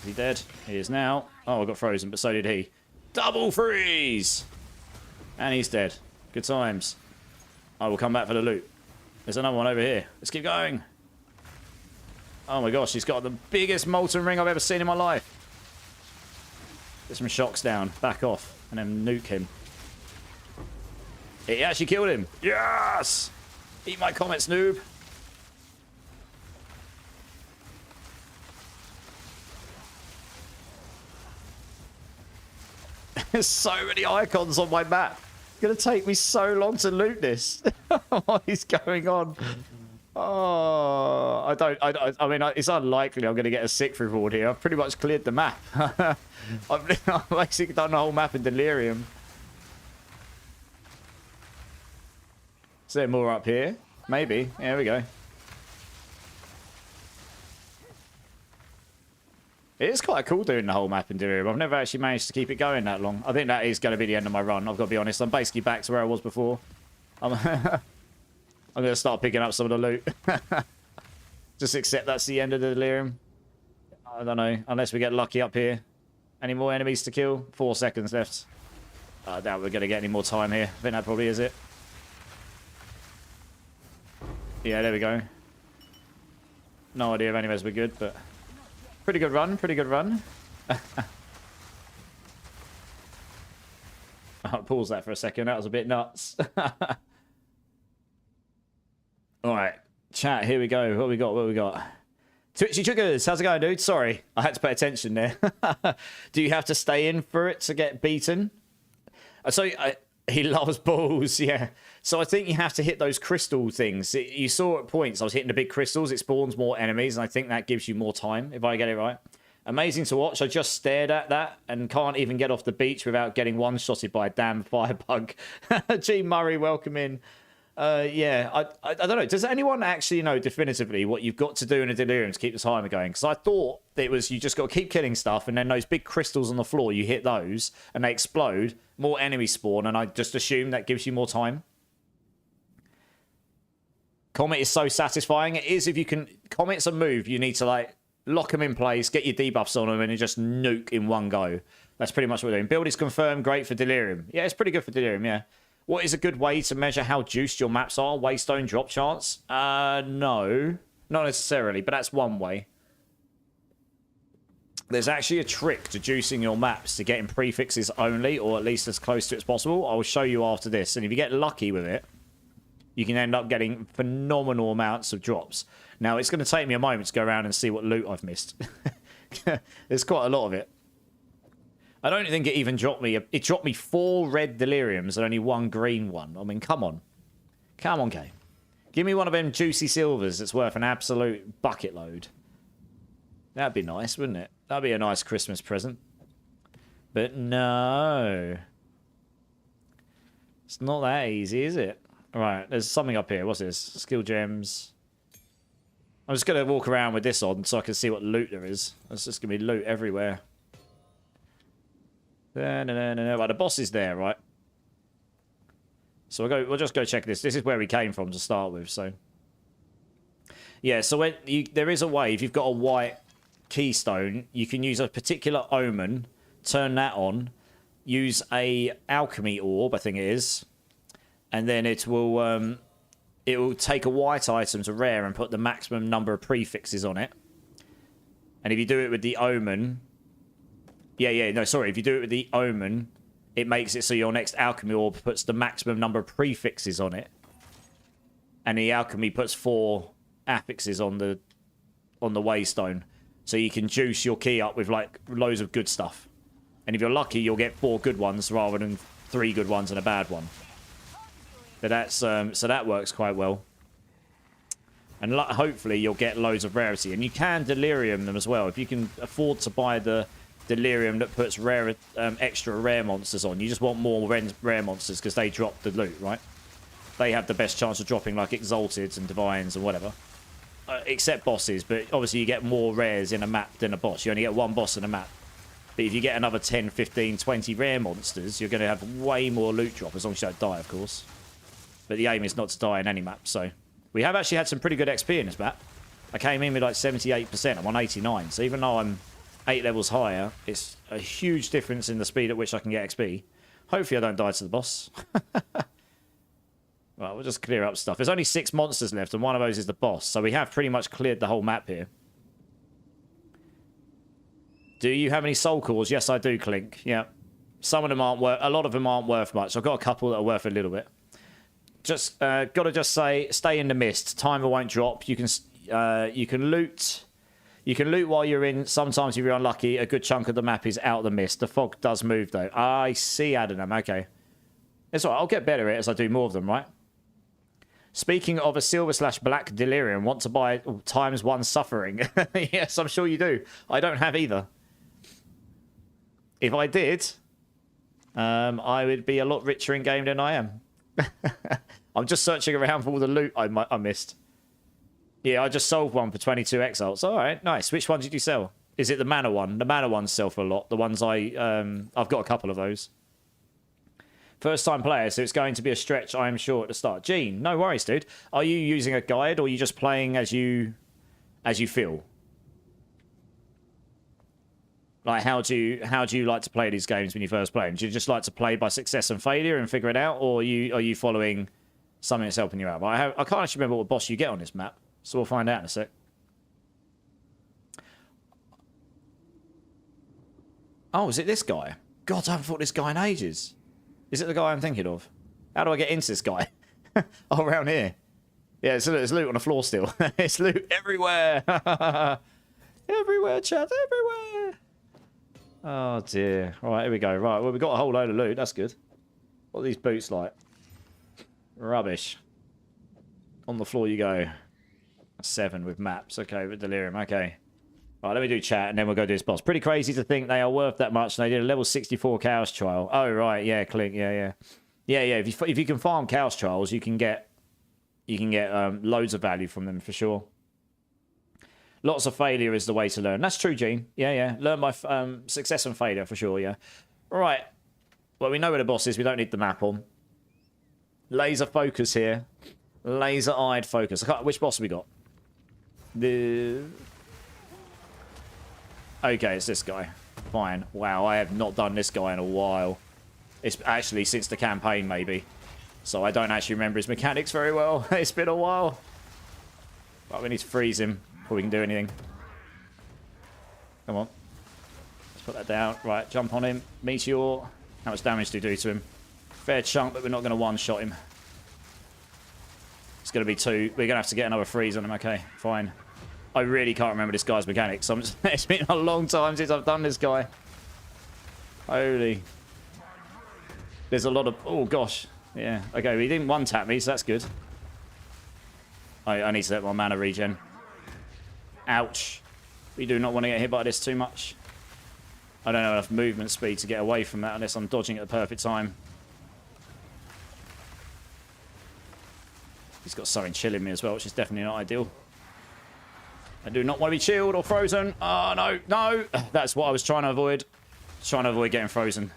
Is he dead? He is now. Oh, I got frozen, but so did he. Double freeze! And he's dead. Good times. I will come back for the loot. There's another one over here. Let's keep going. Oh my gosh, he's got the biggest molten ring I've ever seen in my life. Get some shocks down, back off, and then nuke him. It actually killed him. Yes! Eat my comets, noob. There's so many icons on my map. It's going to take me so long to loot this. What is going on? Oh, I mean, it's unlikely I'm going to get a 6th reward here. I've pretty much cleared the map. I've basically done the whole map in Delirium. Is there more up here? Maybe. There we go. It is quite cool doing the whole map in Delirium. I've never actually managed to keep it going that long. I think that is going to be the end of my run. I've got to be honest. I'm basically back to where I was before. I'm going to start picking up some of the loot. Just accept that's the end of the Delirium. I don't know. Unless we get lucky up here. Any more enemies to kill? 4 seconds left. I doubt we're going to get any more time here. I think that probably is it. Yeah, there we go. No idea if any of us were good, but... Pretty good run, pretty good run. I'll pause that for a second. That was a bit nuts. Alright, chat, here we go. What we got? What we got? Twitchy Triggers, how's it going, dude? Sorry, I had to pay attention there. Do you have to stay in for it to get beaten? So, he loves balls, yeah. So I think you have to hit those crystal things. You saw at points I was hitting the big crystals. It spawns more enemies, and I think that gives you more time, if I get it right. Amazing to watch. I just stared at that and can't even get off the beach without getting one-shotted by a damn firebug. G. Murray, welcome in. Yeah, I don't know. Does anyone actually know definitively what you've got to do in a Delirium to keep the timer going? Because I thought it was you just got to keep killing stuff, and then those big crystals on the floor, you hit those, and they explode. More enemies spawn, and I just assume that gives you more time. Comet is so satisfying. It is if you can... Comet's a move. You need to, like, lock them in place, get your debuffs on them, and then just nuke in one go. That's pretty much what we're doing. Build is confirmed. Great for Delirium. Yeah, it's pretty good for Delirium, yeah. What is a good way to measure how juiced your maps are? Waystone drop chance? No. Not necessarily, but that's one way. There's actually a trick to juicing your maps to getting prefixes only, or at least as close to it as possible. I'll show you after this. And if you get lucky with it, you can end up getting phenomenal amounts of drops. Now, it's going to take me a moment to go around and see what loot I've missed. There's quite a lot of it. I don't think it even dropped me... It dropped me 4 red Deliriums and only 1 green one. I mean, come on. Come on, game. Give me one of them juicy silvers that's worth an absolute bucket load. That'd be nice, wouldn't it? That'd be a nice Christmas present. But no. It's not that easy, is it? Right, there's something up here. What's this? Skill gems. I'm just going to walk around with this on so I can see what loot there is. There's just going to be loot everywhere. No. Right, the boss is there, right? So we'll just go check this. This is where we came from to start with, so... Yeah, so there is a way, if you've got a white keystone, you can use a particular omen, turn that on, use a alchemy orb, I think it is, and then it will take a white item to rare and put the maximum number of prefixes on it. And if you do it with the omen... If you do it with the omen, it makes it so your next alchemy orb puts the maximum number of prefixes on it. And the alchemy puts 4 affixes on the waystone. So you can juice your key up with like loads of good stuff. And if you're lucky, you'll get 4 good ones rather than 3 good ones and a bad one. But that's so that works quite well. And hopefully you'll get loads of rarity. And you can Delirium them as well. If you can afford to buy the Delirium that puts extra rare monsters on. You just want more rare monsters because they drop the loot, right? They have the best chance of dropping like Exalted and Divines and whatever. Except bosses, but obviously you get more rares in a map than a boss. You only get 1 boss in a map. But if you get another 10, 15, 20 rare monsters, you're going to have way more loot drop, as long as you don't die, of course. But the aim is not to die in any map, so... We have actually had some pretty good XP in this map. I came in with like 78%. I'm on 89, so even though I'm 8 levels higher, it's a huge difference in the speed at which I can get XP. Hopefully I don't die to the boss. Right, we'll just clear up stuff. There's only 6 monsters left, and one of those is the boss. So we have pretty much cleared the whole map here. Do you have any soul cores? Yes, I do, Clink. Yeah. Some of them aren't worth... A lot of them aren't worth much. I've got a couple that are worth a little bit. Just, gotta just say, stay in the mist. Timer won't drop. You can loot... You can loot while you're in. Sometimes if you're unlucky, a good chunk of the map is out of the mist. The fog does move, though. I see, Adonam. Okay. It's all right. I'll get better at it as I do more of them, right? Speaking of a silver/black delirium, want to buy ×1 suffering? Yes, I'm sure you do. I don't have either. If I did, I would be a lot richer in game than I am. I'm just searching around for all the loot I missed. Yeah, I just sold one for 22 exiles. All right, nice. Which one did you sell? Is it the mana one? The mana ones sell for a lot. The ones I've got a couple of those. First time player, so it's going to be a stretch, I am sure, at the start. Gene, no worries, dude. Are you using a guide or are you just playing as you feel? Like, how do you like to play these games when you first play them? Do you just like to play by success and failure and figure it out, or are you following something that's helping you out? I can't actually remember what boss you get on this map. So we'll find out in a sec. Oh, is it this guy? God, I haven't fought this guy in ages. Is it the guy I'm thinking of? How do I get into this guy? Oh, around here. Yeah, there's loot on the floor still. It's loot everywhere. Everywhere, chat, everywhere. Oh, dear. All right, here we go. Right, well, we've got a whole load of loot. That's good. What are these boots like? Rubbish. On the floor you go. 7 with maps. Okay, with delirium. Okay. All right, let me do chat and then we'll go do this boss. Pretty crazy to think they are worth that much. And they did a level 64 Chaos Trial. Oh, right. Yeah, Clink. Yeah. If you can farm Chaos Trials, you can get loads of value from them for sure. Lots of failure is the way to learn. That's true, Gene. Yeah. Learn by success and failure for sure, yeah. All right. Well, we know where the boss is. We don't need the map on. Laser focus here. Laser-eyed focus. Which boss have we got? Okay, it's this guy. Fine. Wow, I have not done this guy in a while. It's actually since the campaign, maybe. So I don't actually remember his mechanics very well. It's been a while. But we need to freeze him before we can do anything. Come on. Let's put that down. Right, jump on him. Meteor. How much damage do you do to him? Fair chunk, but we're not going to one-shot him. It's going to be 2. We're going to have to get another freeze on him. Okay, fine. I really can't remember this guy's mechanics. It's been a long time since I've done this guy. Holy. There's a lot of... Oh, gosh. Yeah. Okay, he didn't one-tap me, so that's good. I need to let my mana regen. Ouch. We do not want to get hit by this too much. I don't have enough movement speed to get away from that unless I'm dodging at the perfect time. He's got something chilling me as well, which is definitely not ideal. I do not want to be chilled or frozen. Oh, no, no. That's what I was trying to avoid. Trying to avoid getting frozen.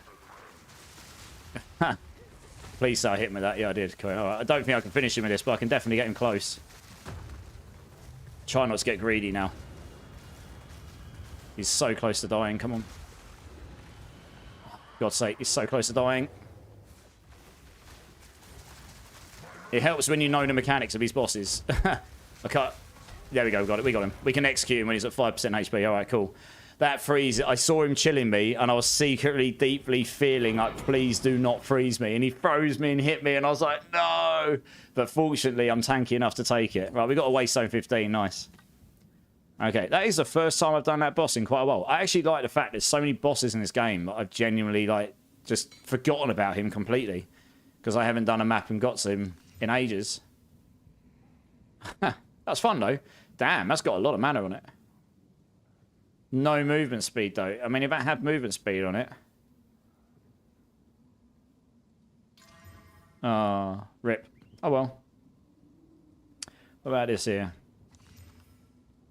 Please say I hit him with that. Yeah, I did. Cool. All right. I don't think I can finish him with this, but I can definitely get him close. Try not to get greedy now. He's so close to dying. Come on. God's sake, he's so close to dying. It helps when you know the mechanics of these bosses. I can't... There we go, we got him. We can execute him when he's at 5% HP. All right, cool. That freeze, I saw him chilling me, and I was secretly, deeply feeling like, please do not freeze me. And he froze me and hit me, and I was like, no! But fortunately, I'm tanky enough to take it. Right, we got a waste zone 15. Nice. Okay, that is the first time I've done that boss in quite a while. I actually like the fact there's so many bosses in this game that I've genuinely, like, just forgotten about him completely. Because I haven't done a map and got to him in ages. That's fun, though. Damn, that's got a lot of mana on it. No movement speed, though. I mean, if I had movement speed on it... Oh, rip. Oh, well. What about this here?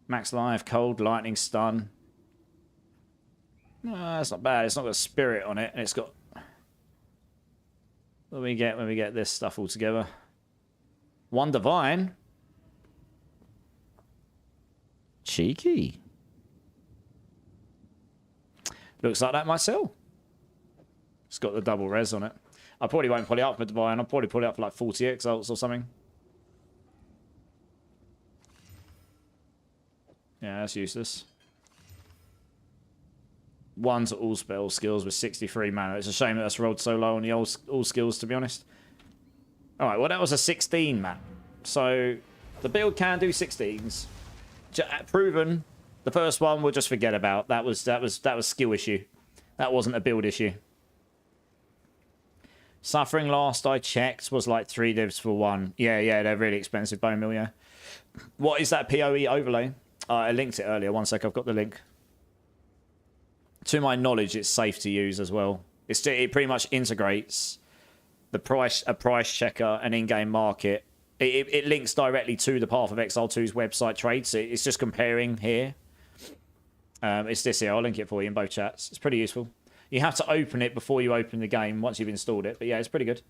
Max life, cold, lightning, stun. No, that's not bad. It's not got spirit on it, and it's got... What do we get when we get this stuff all together? 1 divine. Cheeky. Looks like that might sell. It's got the double res on it. I probably won't pull it up for divine. I'll probably pull it up for like 40 exalts or something. Yeah, that's useless. 1 to all spell skills with 63 mana. It's a shame that that's rolled so low on the all skills, to be honest. Alright, well that was a 16 map. So the build can do 16s. Proven. The first one we'll just forget about. That was skill issue. That wasn't a build issue. Suffering last I checked was like 3 divs for 1. Yeah, they're really expensive, Bone Mill, yeah. What is that PoE overlay? I linked it earlier. One sec, I've got the link. To my knowledge, it's safe to use as well. It pretty much integrates a price checker, an in-game market. It links directly to the Path of Exile 2's website trade, so it's just comparing here. It's this here. I'll link it for you in both chats. It's pretty useful. You have to open it before you open the game once you've installed it, but yeah, it's pretty good.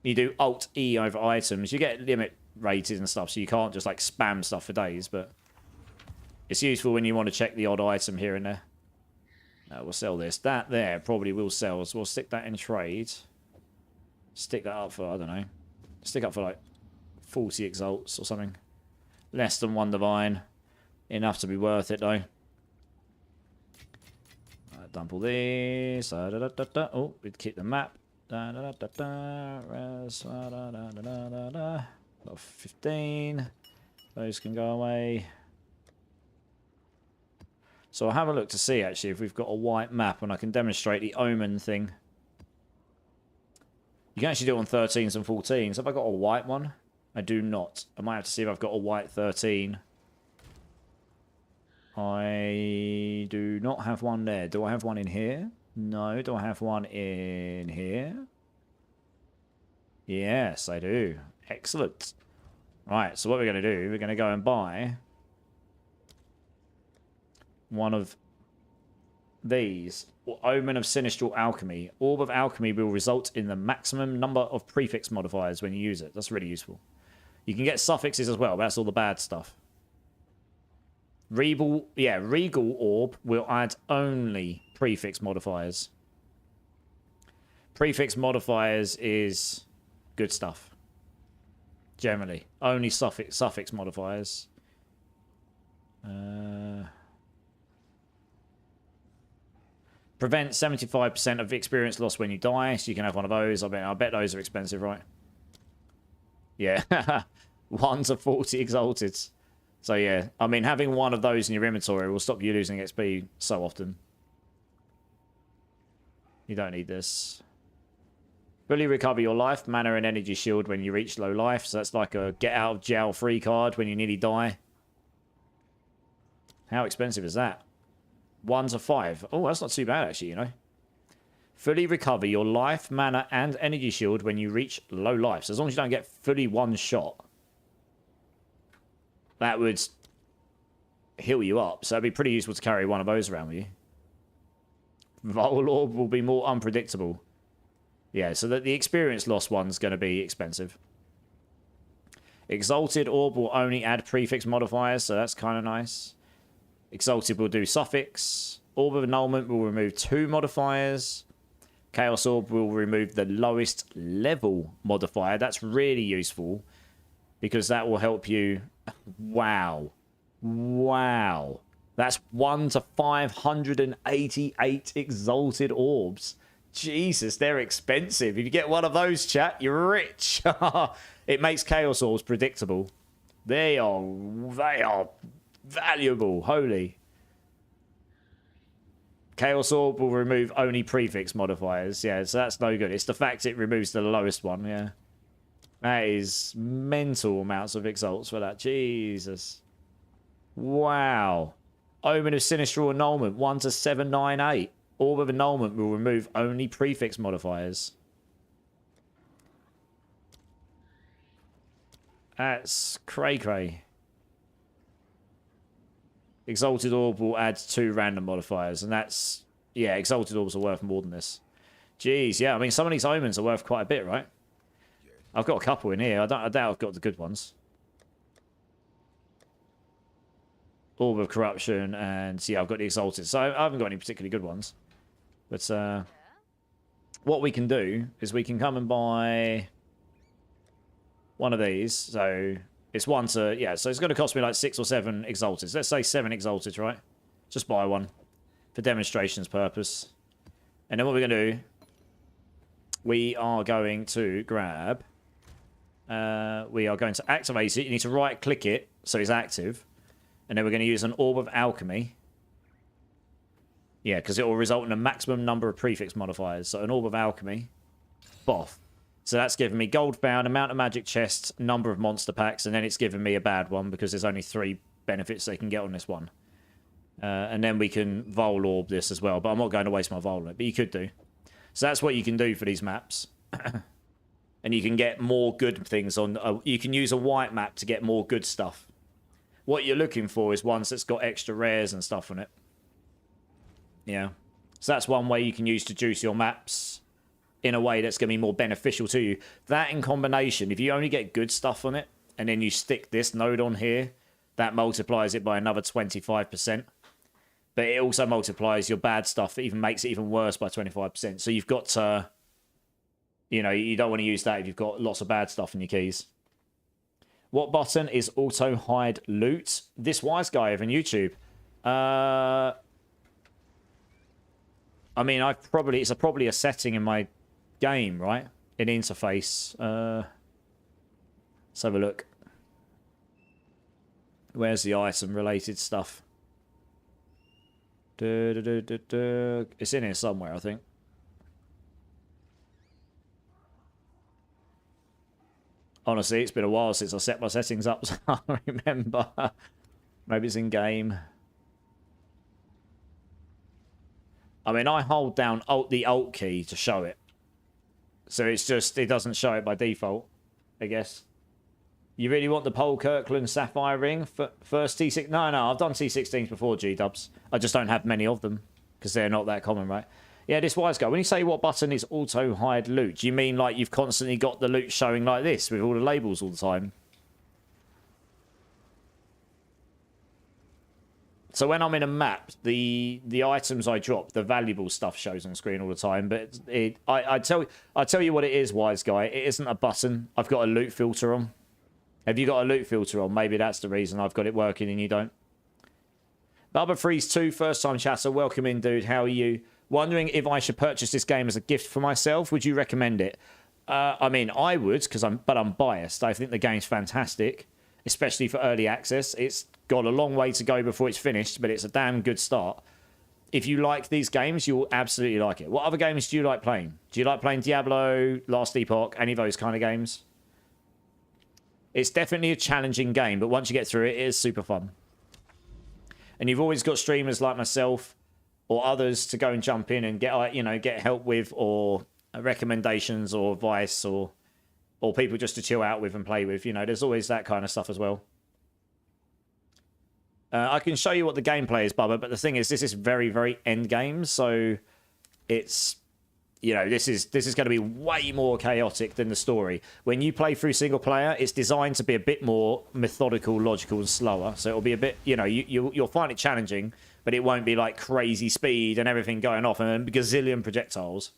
You do Alt-E over items. You get limit rated and stuff, so you can't just like spam stuff for days, but it's useful when you want to check the odd item here and there. We'll sell this. That there probably will sell, so we'll stick that in trade. Stick that up for, I don't know, stick up for like 40 exalts or something. Less than 1 divine. Enough to be worth it though. Dump all these. Oh, we'd keep the map. Got 15. Those can go away. So I'll have a look to see actually if we've got a white map and I can demonstrate the omen thing. You can actually do it on 13s and 14s. Have I got a white one? I do not. I might have to see if I've got a white 13. I do not have one there. Do I have one in here? No. Do I have one in here? Yes, I do. Excellent. Right, so what we're going to do, we're going to go and buy one of these. Omen of Sinistral Alchemy. Orb of Alchemy will result in the maximum number of prefix modifiers when you use it. That's really useful. You can get suffixes as well, but that's all the bad stuff. Regal Orb will add only prefix modifiers. Prefix modifiers is good stuff. Generally. Only suffix modifiers. Prevent 75% of experience loss when you die, so you can have one of those. I bet those are expensive, right? Yeah. 1 to 40 exalted. So yeah, I mean, having one of those in your inventory will stop you losing XP so often. You don't need this. Fully recover your life, mana and energy shield when you reach low life. So that's like a get out of jail free card when you nearly die. How expensive is that? 1 to 5. Oh, that's not too bad actually, you know. Fully recover your life, mana and energy shield when you reach low life. So as long as you don't get fully one shot, that would heal you up. So it'd be pretty useful to carry one of those around with you. Vole Orb will be more unpredictable. Yeah, so that the experience loss one's going to be expensive. Exalted Orb will only add prefix modifiers, so that's kind of nice. Exalted will do suffix. Orb of Annulment will remove 2 modifiers. Chaos Orb will remove the lowest level modifier. That's really useful because that will help you. Wow. Wow. That's 1 to 588 Exalted Orbs. Jesus, they're expensive. If you get one of those, chat, you're rich. It makes Chaos Orbs predictable. They are valuable. Holy. Chaos Orb will remove only prefix modifiers. Yeah, so that's no good. It's the fact it removes the lowest one, yeah. That is mental amounts of exalts for that. Jesus. Wow. Omen of Sinistral Annulment. 1 to 798. Orb of Annulment will remove only prefix modifiers. That's cray-cray. Exalted Orb will add 2 random modifiers. And that's... Yeah, Exalted Orbs are worth more than this. Jeez, yeah. I mean, some of these Omens are worth quite a bit, right? I've got a couple in here. I doubt I've got the good ones. Orb of Corruption, and yeah, I've got the Exalted. So I haven't got any particularly good ones. But what we can do is we can come and buy one of these. So it's 1 to... Yeah, so it's going to cost me like 6 or 7 Exalted. Let's say 7 Exalted, right? Just buy one. For for demonstration's purpose. And then what we're going to do, we are going to grab... we are going to activate it. You need to right-click it so it's active. And then we're going to use an Orb of Alchemy. Yeah, because it will result in a maximum number of prefix modifiers. So an Orb of Alchemy. Boff. So that's giving me gold bound, amount of magic chests, number of monster packs, and then it's giving me a bad one because there's only 3 benefits they can get on this one. And then we can Vol Orb this as well, but I'm not going to waste my Vol on it, but you could do. So that's what you can do for these maps. And you can get more good things on... you can use a white map to get more good stuff. What you're looking for is ones that's got extra rares and stuff on it. Yeah. So that's one way you can use to juice your maps in a way that's going to be more beneficial to you. That in combination, if you only get good stuff on it, and then you stick this node on here, that multiplies it by another 25%. But it also multiplies your bad stuff. It even makes it even worse by 25%. So you've got to... You know, you don't want to use that if you've got lots of bad stuff in your keys. What button is auto hide loot? This wise guy over on YouTube. I mean, it's probably a setting in my game, right? In interface. Let's have a look. Where's the item related stuff? It's in here somewhere, I think. Honestly, it's been a while since I set my settings up, so I can't remember. Maybe it's in game. I mean, I hold down the Alt key to show it. So it's just, it doesn't show it by default, I guess. You really want the Pole Kirkland Sapphire Ring? First T6? No, I've done T16s before, G-dubs. I just don't have many of them, because they're not that common, right? Yeah, this wise guy. When you say what button is auto hide loot, do you mean like you've constantly got the loot showing like this with all the labels all the time? So when I'm in a map, the items I drop, the valuable stuff shows on screen all the time. But I tell you what it is, wise guy. It isn't a button. I've got a loot filter on. Have you got a loot filter on? Maybe that's the reason I've got it working and you don't. Bubba Freeze 2, first time chatter. Welcome in, dude. How are you? Wondering if I should purchase this game as a gift for myself. Would you recommend it? I mean, I would, but I'm biased. I think the game's fantastic, especially for early access. It's got a long way to go before it's finished, but it's a damn good start. If you like these games, you'll absolutely like it. What other games do you like playing? Do you like playing Diablo, Last Epoch, any of those kind of games? It's definitely a challenging game, but once you get through it, it is super fun. And you've always got streamers like myself or others to go and jump in and get help with, or recommendations or advice, or people just to chill out with and play with. You know, there's always that kind of stuff as well. I can show you what the gameplay is, Bubba, but the thing is, this is very, very endgame, so it's, you know, this is going to be way more chaotic than the story. When you play through single player, it's designed to be a bit more methodical, logical, and slower. So it'll be a bit, you know, you'll find it challenging, but it won't be like crazy speed and everything going off and a gazillion projectiles.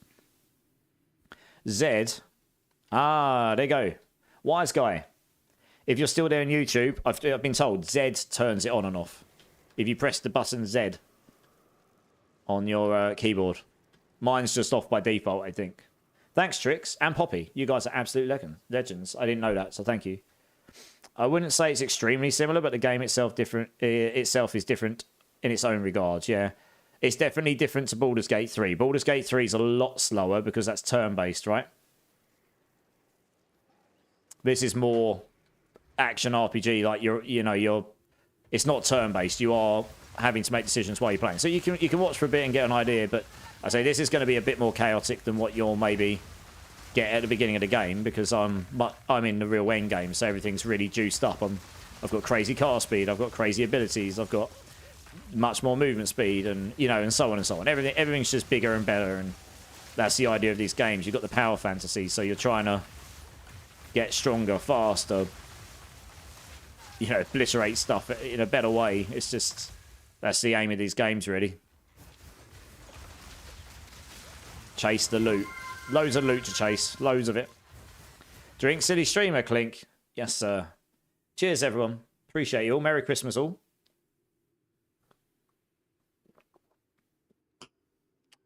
Zed. Ah, there you go. Wise guy. If you're still there on YouTube, I've been told Zed turns it on and off. If you press the button Z on your keyboard. Mine's just off by default, I think. Thanks, Trix and Poppy. You guys are absolute legends. I didn't know that, so thank you. I wouldn't say it's extremely similar, but the game itself is different in its own regards, yeah. It's definitely different to Baldur's Gate 3. Baldur's Gate 3 is a lot slower because that's turn-based, right? This is more action RPG, like it's not turn-based. You are having to make decisions while you're playing. So you can watch for a bit and get an idea, but I say this is going to be a bit more chaotic than what you'll maybe get at the beginning of the game, because I'm in the real end game, so everything's really juiced up. I've got crazy car speed, I've got crazy abilities, I've got much more movement speed, and and so on and so on. Everything's just bigger and better, and that's the idea of these games. You've got the power fantasy, so you're trying to get stronger, faster, obliterate stuff in a better way. It's just, that's the aim of these games, really. Chase the loot. Loads of loot to chase. Loads of it. Drink City Streamer, Clink. Yes, sir. Cheers, everyone. Appreciate you all. Merry Christmas, all.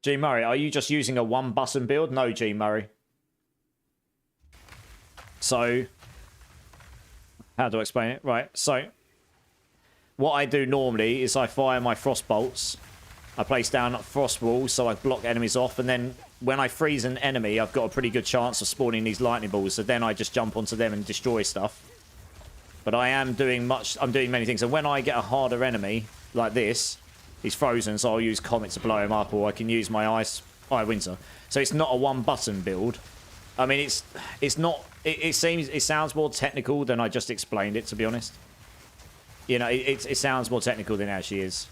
G Murray, are you just using a one button build? No, G Murray. So, how do I explain it? Right, so what I do normally is I fire my frost bolts. I place down frost walls so I block enemies off, and then when I freeze an enemy, I've got a pretty good chance of spawning these lightning balls, so then I just jump onto them and destroy stuff. But I'm doing many things, and when I get a harder enemy like this, he's frozen, so I'll use Comet to blow him up, or I can use my Ice Winter. So it's not a one button build. I mean, it's not. It sounds more technical than I just explained it, to be honest. You know, it sounds more technical than it actually is.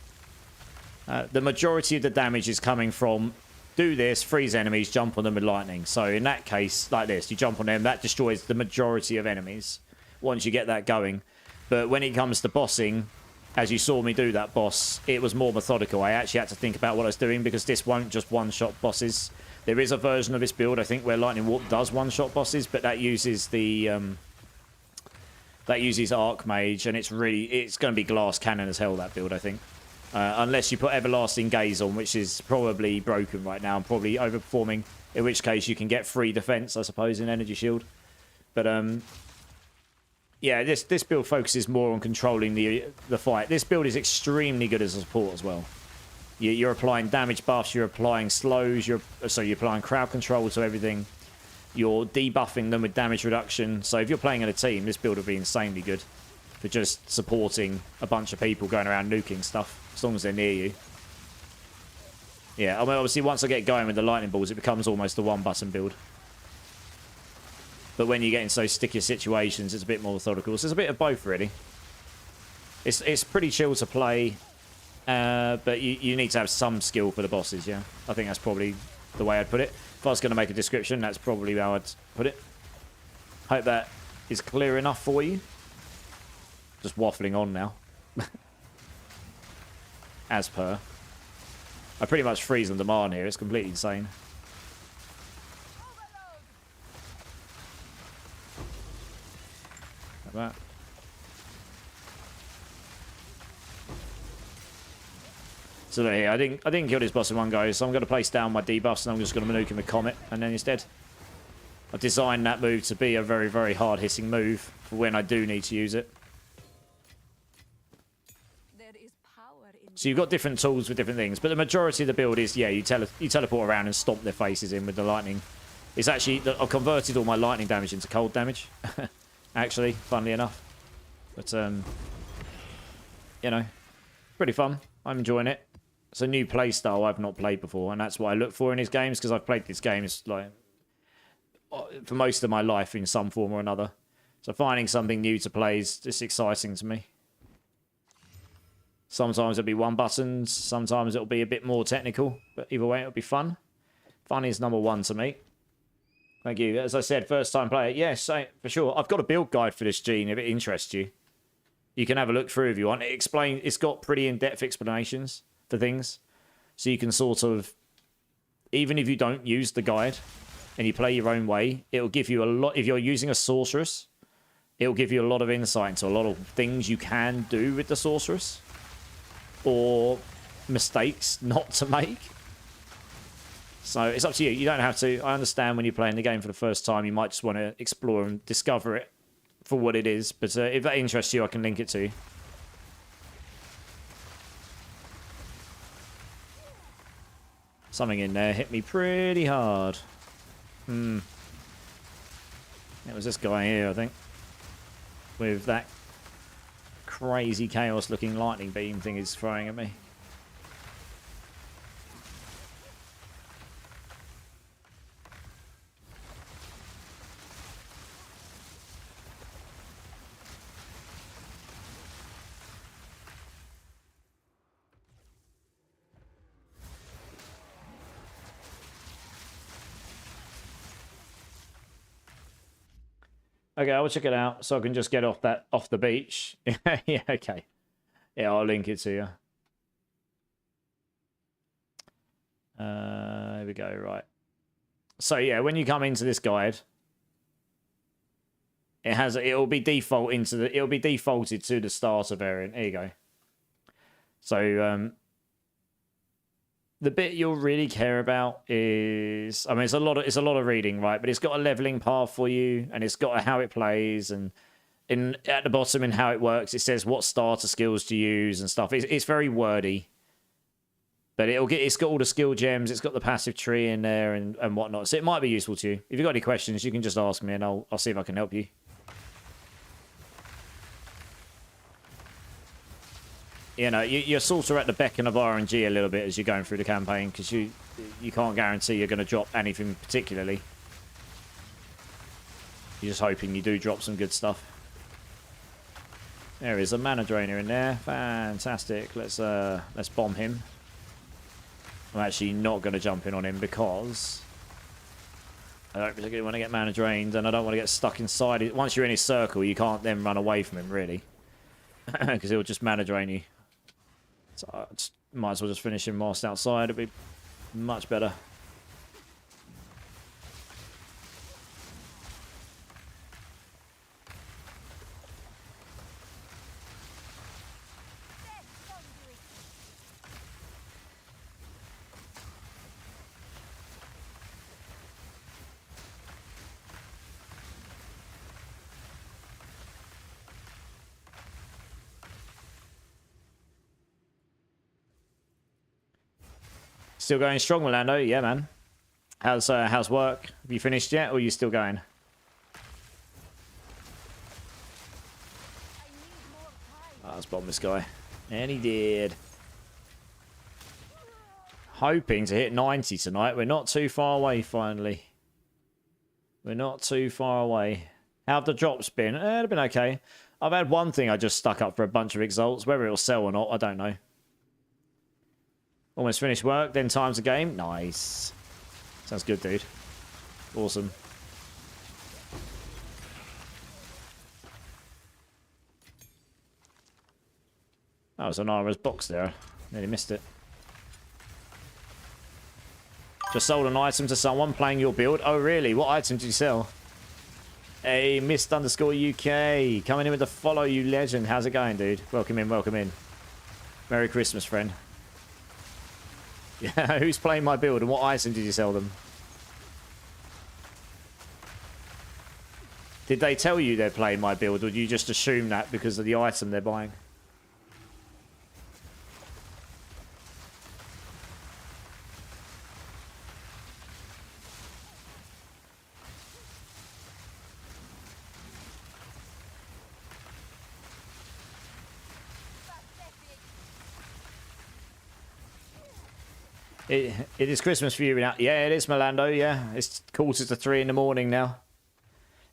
The majority of the damage is coming from do this, freeze enemies, jump on them with lightning. So in that case, like this, you jump on them, that destroys the majority of enemies once you get that going. But when it comes to bossing, as you saw me do that boss, it was more methodical. I actually had to think about what I was doing because this won't just one-shot bosses. There is a version of this build, I think, where Lightning Warp does one-shot bosses, but that uses the Archmage, and it's going to be glass cannon as hell, that build, I think. Unless you put Everlasting Gaze on, which is probably broken right now and probably overperforming, in which case you can get free defense, I suppose, in Energy Shield. But yeah, this build focuses more on controlling the fight. This build is extremely good as a support as well. You're applying damage buffs, you're applying slows, so you're applying crowd control to everything. You're debuffing them with damage reduction. So if you're playing in a team, this build will be insanely good for just supporting a bunch of people going around nuking stuff, as long as they're near you. Yeah, I mean, obviously once I get going with the lightning balls, it becomes almost a one-button build. But when you get in so sticky situations, it's a bit more methodical. So it's a bit of both, really. It's pretty chill to play, but you need to have some skill for the bosses, yeah. I think that's probably the way I'd put it. If I was going to make a description, that's probably how I'd put it. Hope that is clear enough for you. Just waffling on now. As per. I pretty much freeze on demand here. It's completely insane. Like that. So look here, I didn't kill this boss in one go, so I'm going to place down my debuffs and I'm just going to nuke him with Comet, and then instead I've designed that move to be a very, very hard-hitting move for when I do need to use it. So you've got different tools for different things, but the majority of the build is, yeah, you teleport around and stomp their faces in with the lightning. It's actually, I've converted all my lightning damage into cold damage, actually, funnily enough. But, you know, pretty fun. I'm enjoying it. It's a new play style I've not played before, and that's what I look for in his games, because I've played these games like for most of my life in some form or another. So finding something new to play is just exciting to me. Sometimes it'll be one buttons, sometimes it'll be a bit more technical, but either way it'll be fun. Fun is number one to me. Thank you. As I said, first time player. Yes, for sure. I've got a build guide for this, Gene, if it interests you. You can have a look through if you want. It's got pretty in-depth explanations for things. So you can sort of, even if you don't use the guide and you play your own way, it'll give you a lot. If you're using a sorceress, it'll give you a lot of insight into a lot of things you can do with the sorceress, or mistakes not to make. So it's up to you. You don't have to. I understand when you're playing the game for the first time, you might just want to explore and discover it for what it is. But if that interests you, I can link it to you. Something in there hit me pretty hard. It was this guy here, I think. With that crazy chaos-looking lightning beam thing he's throwing at me. Okay, I'll check it out so I can just get off the beach. Yeah, okay. Yeah, I'll link it to you. Here we go, right. So yeah, when you come into this guide, it'll be defaulted to the starter variant. Here you go. So The bit you'll really care about is, I mean, it's a lot of reading, right? But it's got a leveling path for you, and it's got how it plays, and at the bottom in how it works, it says what starter skills to use and stuff. It's very wordy, but it's got all the skill gems, it's got the passive tree in there and whatnot. So it might be useful to you. If you've got any questions, you can just ask me, and I'll see if I can help you. You know, you're sort of at the beckon of RNG a little bit as you're going through the campaign, because you can't guarantee you're going to drop anything particularly. You're just hoping you do drop some good stuff. There is a mana drainer in there. Fantastic. Let's bomb him. I'm actually not going to jump in on him because I don't particularly want to get mana drained, and I don't want to get stuck inside it. Once you're in his circle, you can't then run away from him, really, because he'll just mana drain you. So I might as well just finish him whilst outside. It'd be much better. Still going strong, Orlando? Yeah, man. How's work? Have you finished yet, or are you still going? Oh, let's bomb this guy. And he did. Hoping to hit 90 tonight. We're not too far away, finally. We're not too far away. How have the drops been? They've been okay. I've had one thing I just stuck up for a bunch of exalts. Whether it'll sell or not, I don't know. Almost finished work, then time's a game. Nice. Sounds good, dude. Awesome. That was an Ara's box there. Nearly missed it. Just sold an item to someone playing your build. Oh, really? What item did you sell? Hey, Mist_UK. Coming in with the follow, you legend. How's it going, dude? Welcome in, welcome in. Merry Christmas, friend. Yeah, who's playing my build and what item did you sell them? Did they tell you they're playing my build, or did you just assume that because of the item they're buying? It is Christmas for you now. Yeah, it is, Melando. Yeah, it's quarter to 3 in the morning now.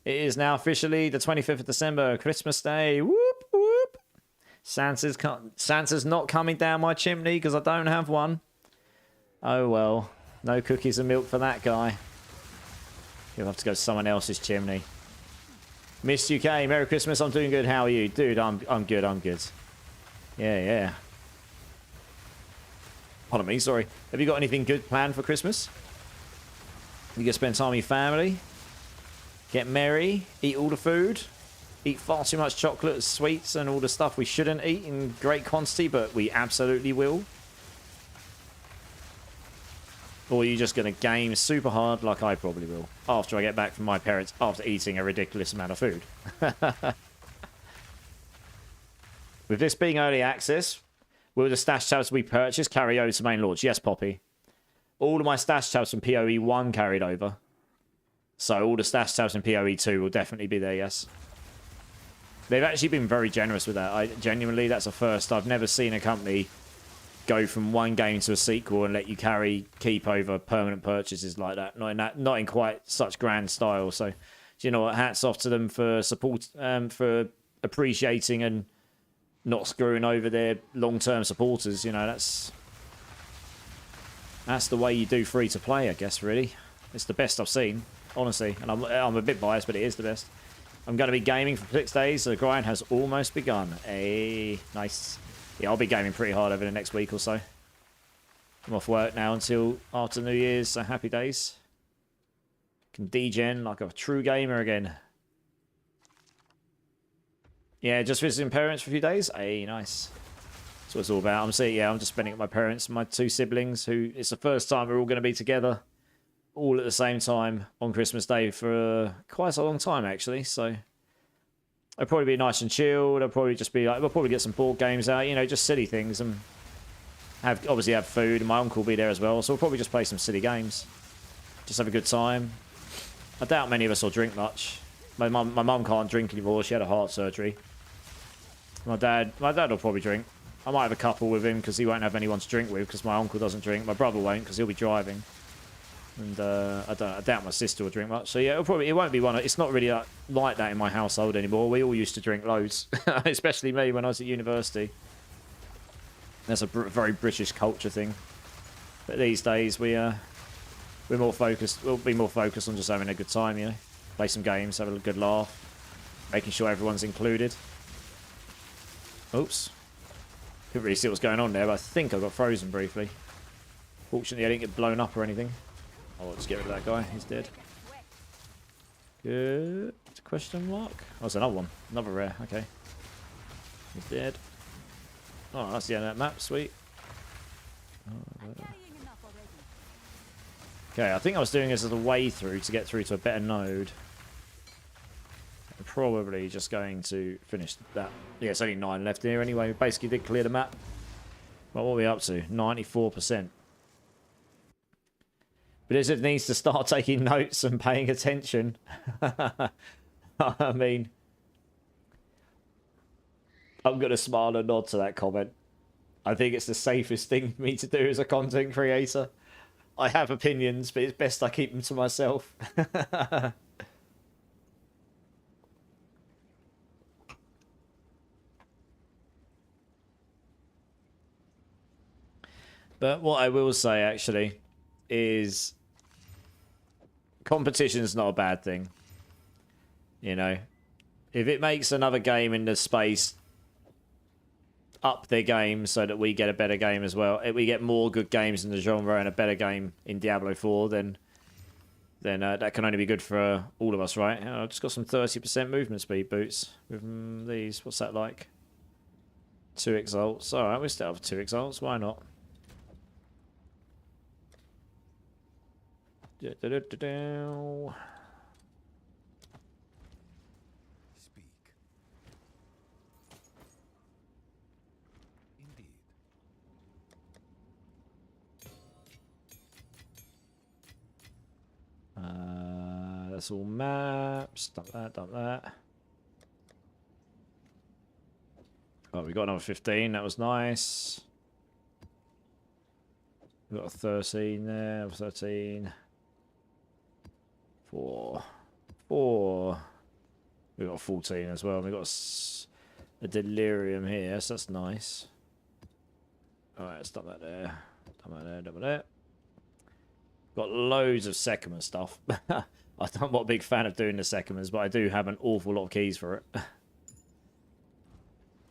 It is now officially the 25th of December, Christmas Day. Whoop, whoop. Santa's not coming down my chimney because I don't have one. Oh, well. No cookies and milk for that guy. He'll have to go to someone else's chimney. Miss UK, Merry Christmas. I'm doing good. How are you? Dude, I'm good. I'm good. Yeah. Pardon me, sorry. Have you got anything good planned for Christmas? You gonna spend time with your family? Get merry? Eat all the food? Eat far too much chocolate, sweets, and all the stuff we shouldn't eat in great quantity, but we absolutely will? Or are you just gonna game super hard like I probably will after I get back from my parents after eating a ridiculous amount of food? With this being early access, will the stash tabs we purchased carry over to main launch? Yes, Poppy. All of my stash tabs from PoE1 carried over. So all the stash tabs in PoE2 will definitely be there, yes. They've actually been very generous with that. Genuinely, that's a first. I've never seen a company go from one game to a sequel and let you keep over permanent purchases like that. Not in quite such grand style. So, do you know what? Hats off to them for support, for appreciating and not screwing over their long-term supporters. You know, that's the way you do free-to-play, I guess, really. It's the best I've seen, honestly. And I'm a bit biased, but it is the best. I'm going to be gaming for 6 days. So the grind has almost begun. Hey, nice. Yeah, I'll be gaming pretty hard over the next week or so. I'm off work now until after New Year's, so happy days. Can degen like a true gamer again. Yeah, just visiting parents for a few days. Hey, nice. That's what it's all about. I'm just spending it with my parents, my 2 siblings, who it's the first time we're all going to be together all at the same time on Christmas Day for quite a long time, actually. So it'll probably be nice and chilled. I'll probably just be like, we'll probably get some board games out, you know, just silly things, and obviously have food, and my uncle will be there as well. So we'll probably just play some silly games. Just have a good time. I doubt many of us will drink much. My mum can't drink anymore. She had a heart surgery. My dad will probably drink. I might have a couple with him because he won't have anyone to drink with because my uncle doesn't drink. My brother won't because he'll be driving. And I doubt my sister will drink much. So yeah, it won't be one. It's not really like that in my household anymore. We all used to drink loads, especially me when I was at university. That's a very British culture thing. But these days we're more focused. We'll be more focused on just having a good time, you know. Play some games, have a good laugh, making sure everyone's included. Oops. Couldn't really see what's going on there, but I think I got frozen briefly. Fortunately, I didn't get blown up or anything. I'll just get rid of that guy. He's dead. Good. Question mark? Oh, it's another one. Another rare. Okay. He's dead. Oh, that's the end of that map. Sweet. Okay, I think I was doing this as a way through to get through to a better node. I'm probably just going to finish that. Yeah, it's only 9 left here anyway. We basically did clear the map. Well, what are we up to? 94%. But as it needs to start taking notes and paying attention. I mean, I'm going to smile and nod to that comment. I think it's the safest thing for me to do as a content creator. I have opinions, but it's best I keep them to myself. But what I will say, actually, is competition's not a bad thing. You know, if it makes another game in the space up their game so that we get a better game as well, if we get more good games in the genre and a better game in Diablo 4, then that can only be good for all of us, right? I've just got some 30% movement speed boots with these. What's that like? 2 exalts. Alright, we still have 2 exalts. Why not? Speak. Indeed. That's all maps. Dump that, dump that. Oh, we got another 15. That was nice. We got a 13 there. 13. 4. We got a 14 as well. We got a delirium here, so that's nice. Alright, let's dump that there. Dump that there, dump that there. Got loads of Sekima stuff. I'm not a big fan of doing the Sekimas, but I do have an awful lot of keys for it.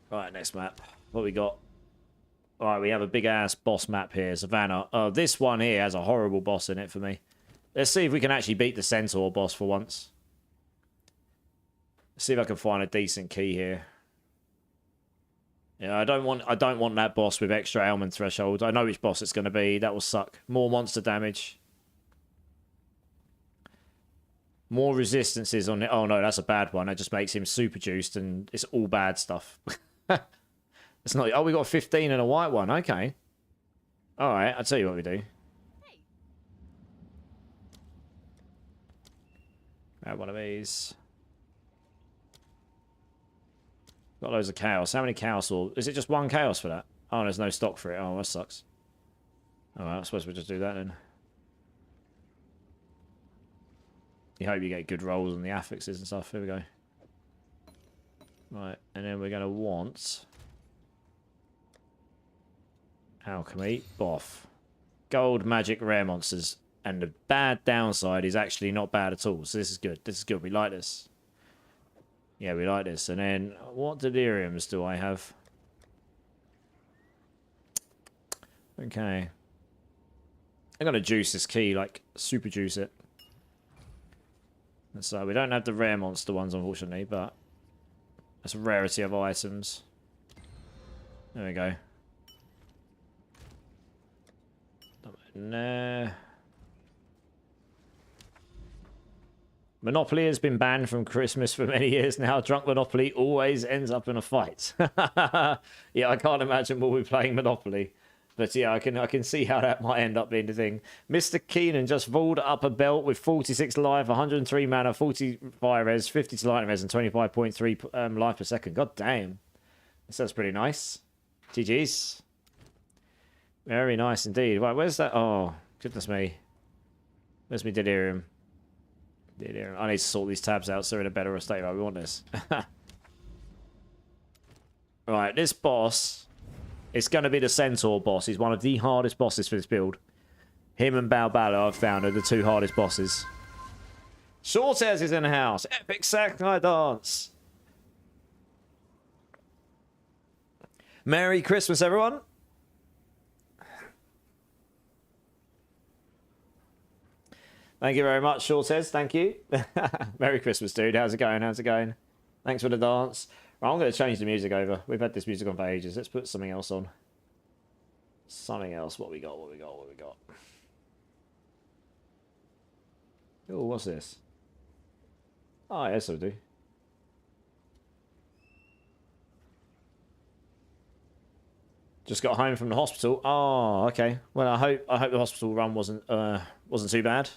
Right, next map. What we got? Alright, we have a big ass boss map here, Savannah. Oh, this one here has a horrible boss in it for me. Let's see if we can actually beat the Centaur boss for once. Let's see if I can find a decent key here. Yeah, I don't want that boss with extra ailment threshold. I know which boss it's going to be. That will suck. More monster damage. More resistances on it. Oh no, that's a bad one. That just makes him super juiced and it's all bad stuff. It's not. Oh, we got 15 and a white one. Okay. Alright, I'll tell you what we do. Grab one of these. Got loads of chaos. How many chaos orbs? Is it just 1 chaos for that? Oh, there's no stock for it. Oh, that sucks. Alright, I suppose we'll just do that then. You hope you get good rolls on the affixes and stuff. Here we go. Right, and then we're going to want... Alchemy. Boff. Gold, magic, rare monsters. And the bad downside is actually not bad at all. So this is good. This is good. We like this. Yeah, we like this. And then, what deliriums do I have? Okay. I'm going to juice this key, like, super juice it. So we don't have the rare monster ones, unfortunately, but that's a rarity of items. There we go. Nah. Monopoly has been banned from Christmas for many years now. Drunk Monopoly always ends up in a fight. Yeah, I can't imagine we'll be playing Monopoly. But yeah, I can see how that might end up being the thing. Mr. Keenan just vaulted up a belt with 46 life, 103 mana, 40 fire res, 50 to lightning res, and 25.3 life per second. God damn. This sounds pretty nice. GG's. Very nice indeed. Right, where's that? Oh, goodness me. Where's me delirium? I need to sort these tabs out so we're in a better state. Right, we want this. Right, this boss, it's going to be the Centaur boss. He's one of the hardest bosses for this build. Him and Balbala, I've found, are the two hardest bosses. Shortez is in the house. Epic Sackeye Dance. Merry Christmas, everyone. Thank you very much, Shortez. Thank you. Merry Christmas, dude. How's it going? How's it going? Thanks for the dance. Right, I'm going to change the music over. We've had this music on for ages. Let's put something else on. Something else. What we got? What we got? What we got? Oh, what's this? Oh, yes, I do. Just got home from the hospital. Oh, okay. Well, I hope the hospital run wasn't too bad.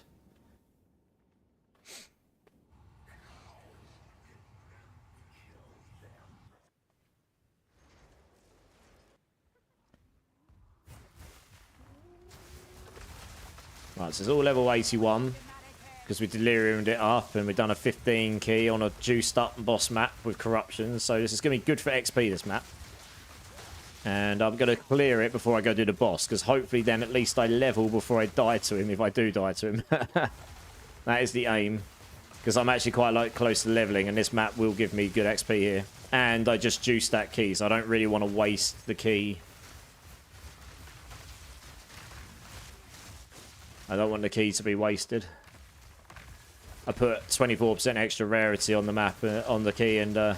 Right, so it's all level 81 because we deliriumed it up and we've done a 15 key on a juiced up boss map with corruption. So this is going to be good for XP, this map. And I'm going to clear it before I go do the boss because hopefully then at least I level before I die to him if I do die to him. That is the aim because I'm actually quite close to leveling and this map will give me good XP here. And I just juiced that key, so I don't really want to waste the key. I don't want the key to be wasted. I put 24% extra rarity on the map, on the key, and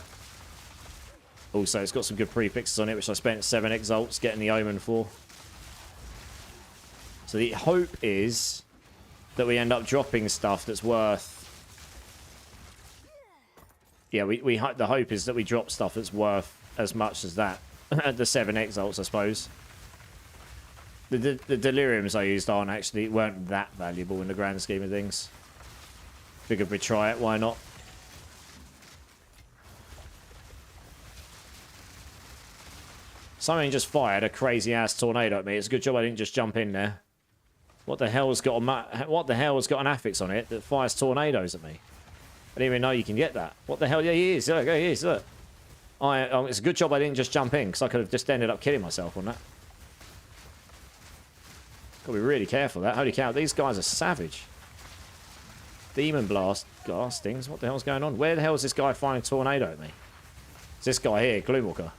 also it's got some good prefixes on it, which I spent 7 exalts getting the omen for. So the hope is that we end up dropping stuff that's worth... Yeah, the hope is that we drop stuff that's worth as much as that. The 7 exalts, I suppose. The deliriums I used weren't that valuable in the grand scheme of things. Figured we'd try it, why not? Something just fired a crazy ass tornado at me. It's a good job I didn't just jump in there. What the hell's got an affix on it that fires tornadoes at me? I didn't even know you can get that. What the hell? Yeah, he is. Look, he is. Look. It's a good job I didn't just jump in because I could have just ended up killing myself on that. Gotta be really careful of that. Holy cow, these guys are savage. Demon blastings. What the hell's going on? Where the hell is this guy firing a tornado at me? It's this guy here, Gloomwalker.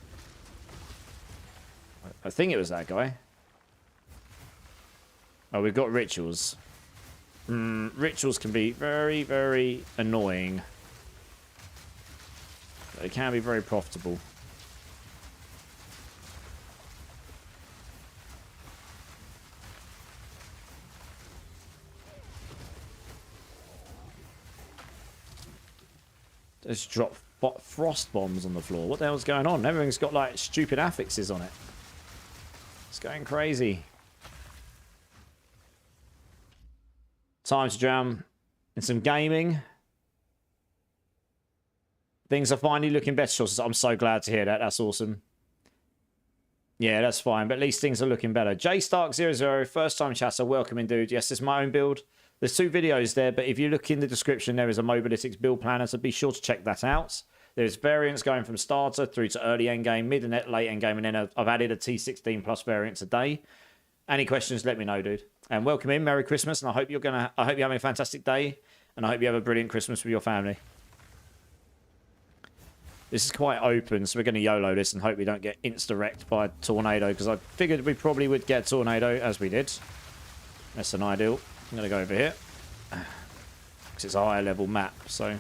I think it was that guy. Oh, we've got rituals. Rituals can be very, very annoying. But they can be very profitable. Just drop frost bombs on the floor. What the hell's going on? Everything's got like stupid affixes on it. It's going crazy. Time to jam in some gaming. Things are finally looking better. I'm so glad to hear that. That's awesome. Yeah, that's fine. But at least things are looking better. JStark00, first time chatter. Welcome in, dude. Yes, this is my own build. There's 2 videos there, but if you look in the description, there is a Mobalytics build planner, so be sure to check that out. There's variants going from starter through to early endgame, mid and late endgame, and then I've added a T16 plus variant today. Any questions, let me know, dude. And welcome in, Merry Christmas, and I hope you're having a fantastic day, and I hope you have a brilliant Christmas with your family. This is quite open, so we're going to YOLO this and hope we don't get insta-wrecked by a tornado, because I figured we probably would get a tornado, as we did. That's an ideal. I'm going to go over here, because it's a higher level map, so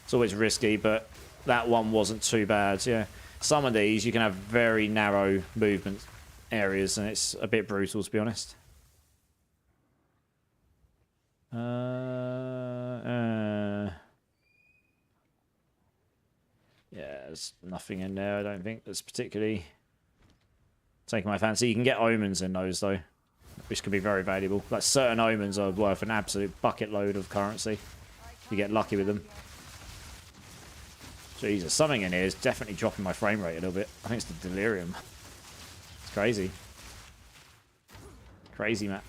it's always risky, but that one wasn't too bad. Yeah, some of these you can have very narrow movement areas, and it's a bit brutal, to be honest. Yeah, there's nothing in there, I don't think, that's particularly taking my fancy. You can get omens in those, though, which can be very valuable. Like, certain omens are worth an absolute bucket load of currency if you get lucky with them. Jesus, something in here is definitely dropping my frame rate a little bit. I think it's the delirium. It's crazy. Crazy map.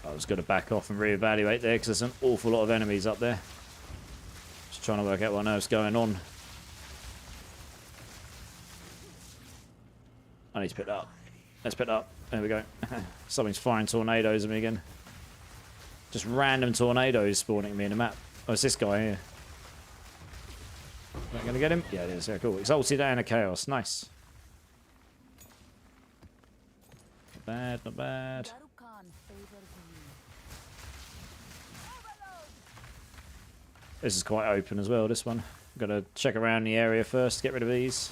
I was going to back off and reevaluate there because there's an awful lot of enemies up there. Just trying to work out what on earth's going on. I need to pick that up. Let's pick that up. There we go. Something's firing tornadoes at me again. Just random tornadoes spawning at me in the map. Oh, it's this guy here. Am I going to get him? Yeah, it is. Yeah, cool. Exalted and a chaos. Nice. Not bad, not bad. This is quite open as well, this one. Got to check around the area first, get rid of these.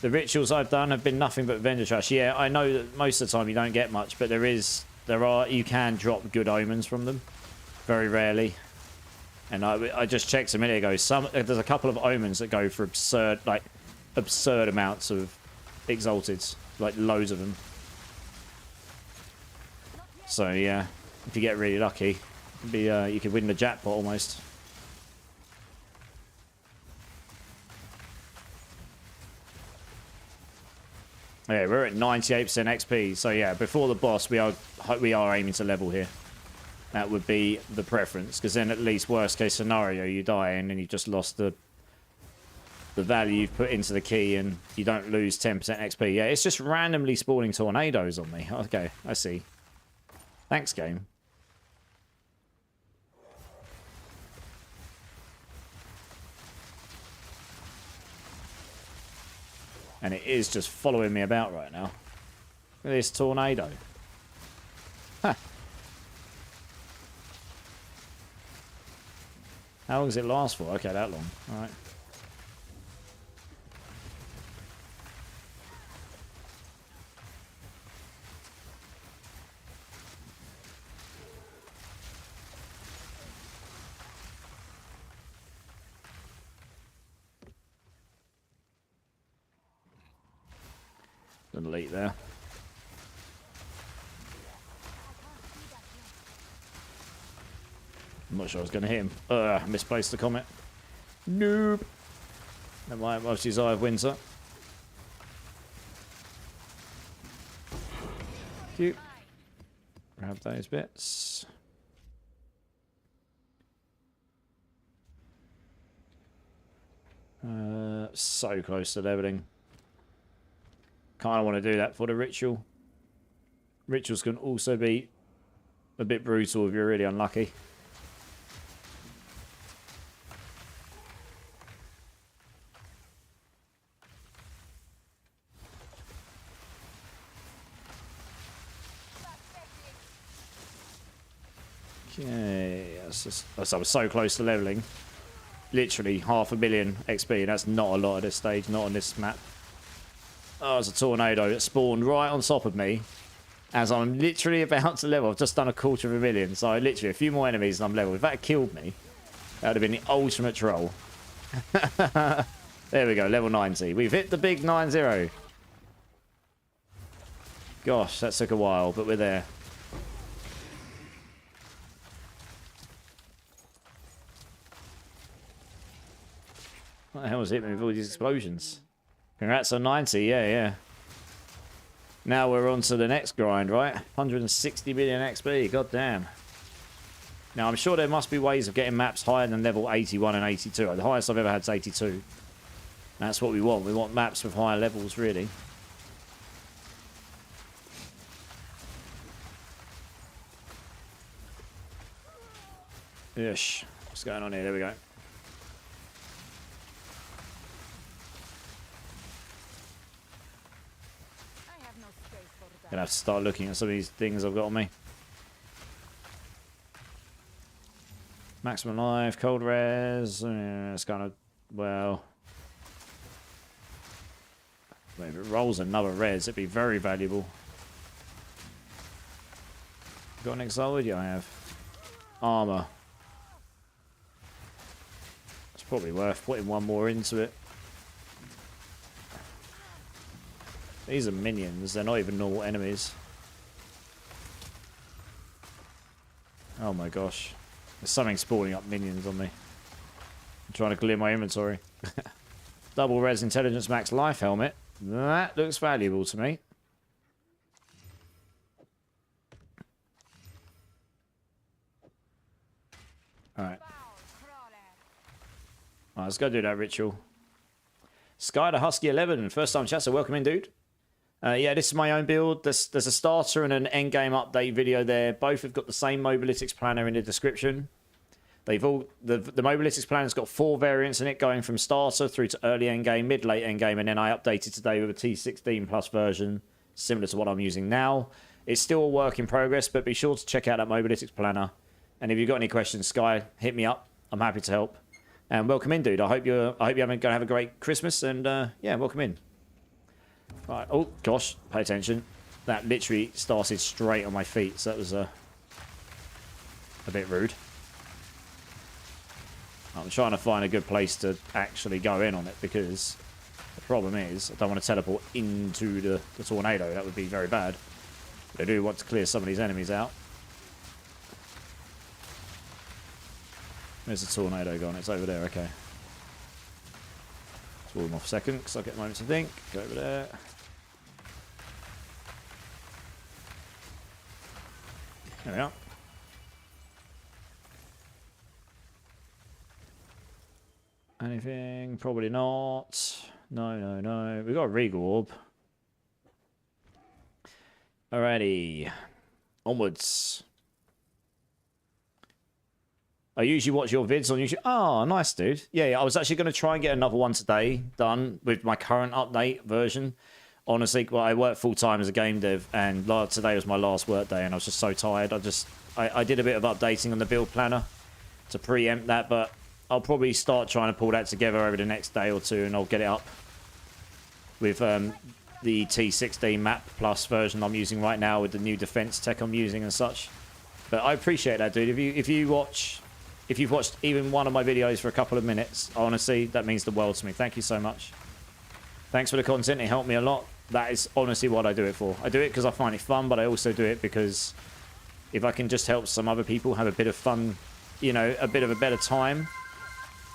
The rituals I've done have been nothing but vendor trash. Yeah, I know that most of the time you don't get much, but you can drop good omens from them. Very rarely. And I just checked a minute ago. There's a couple of omens that go for absurd amounts of exalted, like loads of them. So yeah, if you get really lucky, you could win the jackpot almost. Yeah, we're at 98% XP. So yeah, before the boss, we are aiming to level here. That would be the preference, because then at least worst case scenario, you die and then you just lost the value you've put into the key, and you don't lose 10% XP. Yeah, it's just randomly spawning tornadoes on me. Okay, I see. Thanks, game. And it is just following me about right now. Look at this tornado. Huh. How long does it last for? Okay, that long. Alright. Delete there. I'm not sure I was going to hit him. Misplaced the comet. Nope. Never mind, most his Eye of Winter. Cute. Grab those bits. So close to leveling. Kind of want to do that for the ritual. Rituals can also be a bit brutal if you're really unlucky. Okay, I was so close to leveling. Literally 500,000 XP. That's not a lot at this stage, not on this map. Oh, there's a tornado that spawned right on top of me as I'm literally about to level. I've just done 250,000, so literally a few more enemies and I'm level. If that had killed me, that would have been the ultimate troll. There we go, level 90. We've hit the big 90. Gosh, that took a while, but we're there. What the hell was hitting me with all these explosions? Congrats on 90, yeah. Now we're on to the next grind, right? 160 million XP, god damn. Now, I'm sure there must be ways of getting maps higher than level 81 and 82. The highest I've ever had is 82. That's what we want. We want maps with higher levels, really. Ish. What's going on here? There we go. Gonna have to start looking at some of these things I've got on me. Maximum life, cold res. It's kind of, well, if it rolls another res, it'd be very valuable. Got an exiled? Yeah, I have. Armor. It's probably worth putting one more into it. These are minions, they're not even normal enemies. Oh my gosh. There's something spawning up minions on me. I'm trying to clear my inventory. Double res intelligence max life helmet. That looks valuable to me. Alright. Alright, let's go do that ritual. Sky the Husky 11. First time chat, so welcome in, dude. Yeah, this is my own build. There's a starter and an endgame update video there. Both have got the same mobilitics planner in the description. They've all the mobilitics planner's got 4 variants in it, going from starter through to early endgame, mid, late endgame, and then I updated today with a T16 plus version, similar to what I'm using now. It's still a work in progress, but be sure to check out that mobilitics planner. And if you've got any questions, Sky, hit me up. I'm happy to help. And welcome in, dude. I hope you're going to have a great Christmas, and yeah, welcome in. Right. Oh gosh, pay attention. That literally started straight on my feet, so that was a bit rude. I'm trying to find a good place to actually go in on it, because the problem is I don't want to teleport into the tornado. That would be very bad. But I do want to clear some of these enemies out. Where's the tornado gone? It's over there, okay. Let's wall them off a second, because I'll get a moment to think. Go over there. There we are. Anything? Probably not. No. We've got a Regal Orb. Alrighty. Onwards. I usually watch your vids on YouTube. Oh, nice, dude. Yeah, I was actually going to try and get another one today done with my current update version. Honestly, well, I work full-time as a game dev, and today was my last work day, and I was just so tired. I did a bit of updating on the build planner to preempt that, but I'll probably start trying to pull that together over the next day or two, and I'll get it up with the T16 map plus version I'm using right now with the new defense tech I'm using and such. But I appreciate that, dude. If you've watched even one of my videos for a couple of minutes, honestly, that means the world to me. Thank you so much. Thanks for the content. It helped me a lot. That is honestly what I do it for. I do it because I find it fun, but I also do it because if I can just help some other people have a bit of fun, you know, a bit of a better time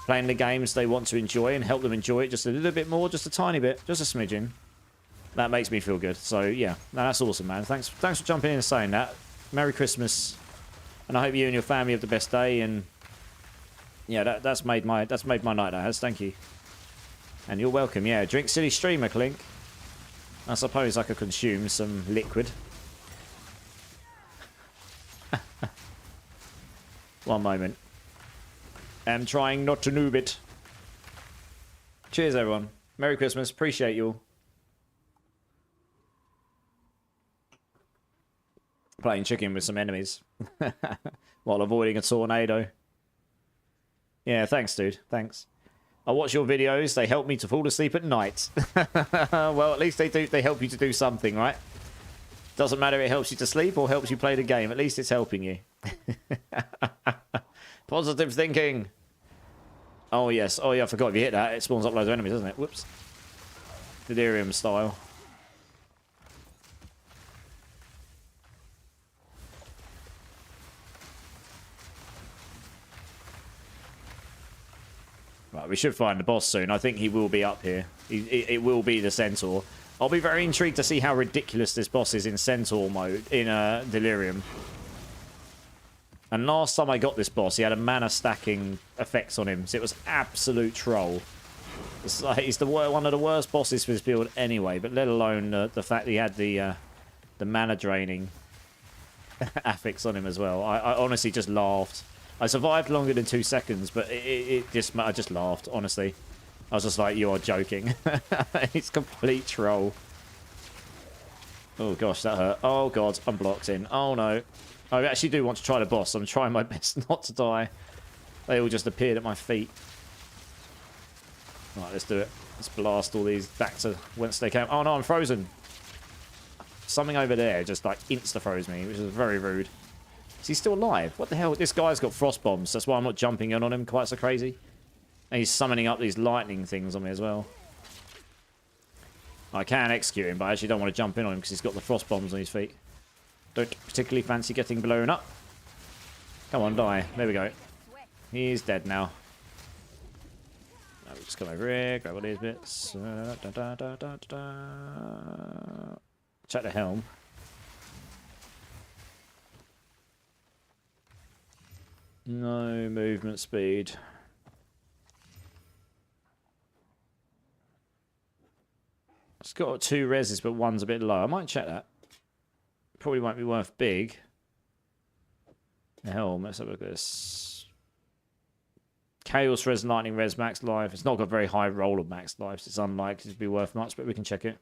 playing the games they want to enjoy, and help them enjoy it just a little bit more, just a tiny bit, just a smidgen, that makes me feel good. So yeah, no, that's awesome, man. Thanks for jumping in and saying that. Merry Christmas, and I hope you and your family have the best day. And yeah, that's made my night, that has. Thank you. And you're welcome. Yeah, drink silly streamer, Clink. I suppose I could consume some liquid. One moment. I'm trying not to noob it. Cheers, everyone. Merry Christmas. Appreciate you all. Playing chicken with some enemies while avoiding a tornado. Yeah, thanks, dude. Thanks. I watch your videos. They help me to fall asleep at night. Well, at least they do. They help you to do something, right? Doesn't matter if it helps you to sleep or helps you play the game. At least it's helping you. Positive thinking. Oh, yes. Oh, yeah, I forgot. If you hit that, it spawns up loads of enemies, doesn't it? Whoops. Delirium style. Right, we should find the boss soon. I think he will be up here. It will be the Centaur. I'll be very intrigued to see how ridiculous this boss is in Centaur mode, in Delirium. And last time I got this boss, he had a mana stacking effects on him, so it was absolute troll. It's like, he's one of the worst bosses for this build anyway, but let alone the fact that he had the mana draining affix on him as well. I honestly just laughed. I survived longer than 2 seconds, but I just laughed, honestly. I was just like, you are joking. It's complete troll. Oh gosh, that hurt. Oh god, I'm blocked in. Oh no. I actually do want to try the boss. I'm trying my best not to die. They all just appeared at my feet. Right, let's do it. Let's blast all these back to whence they came. Oh no, I'm frozen. Something over there just like insta-froze me, which is very rude. Is he still alive? What the hell? This guy's got frost bombs. That's why I'm not jumping in on him quite so crazy. And he's summoning up these lightning things on me as well. I can execute him, but I actually don't want to jump in on him because he's got the frost bombs on his feet. Don't particularly fancy getting blown up. Come on, die. There we go. He's dead now. I'll just come over here, grab all these bits. Check the helm. No movement speed. It's got 2 reses, but one's a bit low. I might check that. Probably won't be worth big. The helm, let's have a look at this. Chaos res, lightning res, max life. It's not got very high roll of max lives. It's unlikely to be worth much, but we can check it.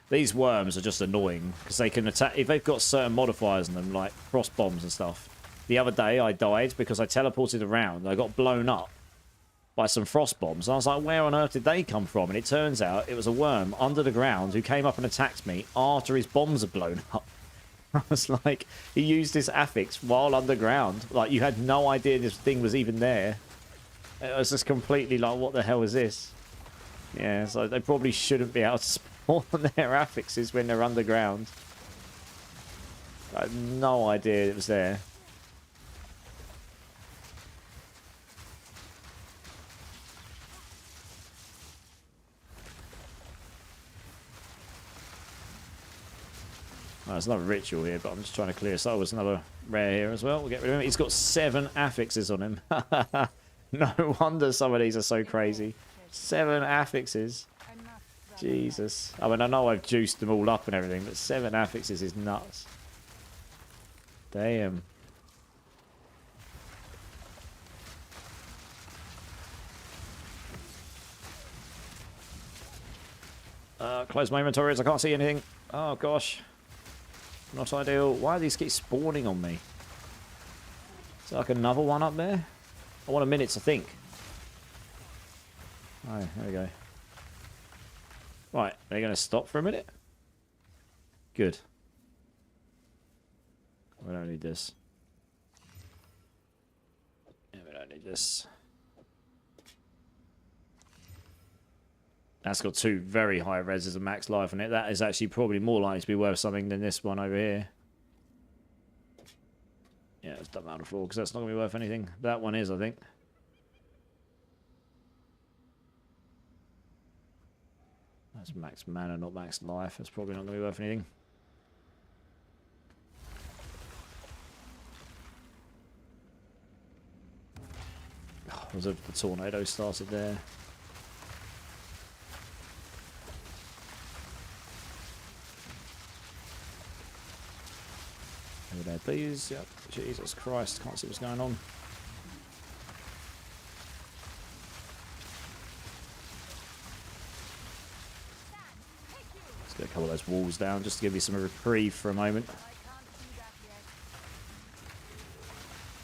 These worms are just annoying because they can attack if they've got certain modifiers on them, like frost bombs and stuff. The other day I died because I teleported around. I got blown up by some frost bombs. And I was like, where on earth did they come from? And it turns out it was a worm under the ground who came up and attacked me after his bombs had blown up. I was like, he used his affix while underground. Like, you had no idea this thing was even there. It was just completely like, what the hell is this? Yeah, so they probably shouldn't be able to spawn their affixes when they're underground. I had no idea it was there. Oh, there's another ritual here, but I'm just trying to clear. So there's another rare here as well. We'll get rid of him. He's got 7 affixes on him. No wonder some of these are so crazy. 7 affixes. Jesus. I mean, I know I've juiced them all up and everything, but 7 affixes is nuts. Damn. Close my inventory as I can't see anything. Oh, gosh. Not ideal. Why do these keep spawning on me? Is there like another one up there? I want a minute to think. Oh, there we go. Right, are you going to stop for a minute? Good. We don't need this. Yeah, we don't need this. That's got 2 very high reses of max life on it. That is actually probably more likely to be worth something than this one over here. Yeah, let's dump out the floor because that's not going to be worth anything. That one is, I think. That's max mana, not max life. That's probably not going to be worth anything. Oh, the tornado started there. Over there, please. Yep. Jesus Christ, can't see what's going on. Let's get a couple of those walls down just to give you some reprieve for a moment.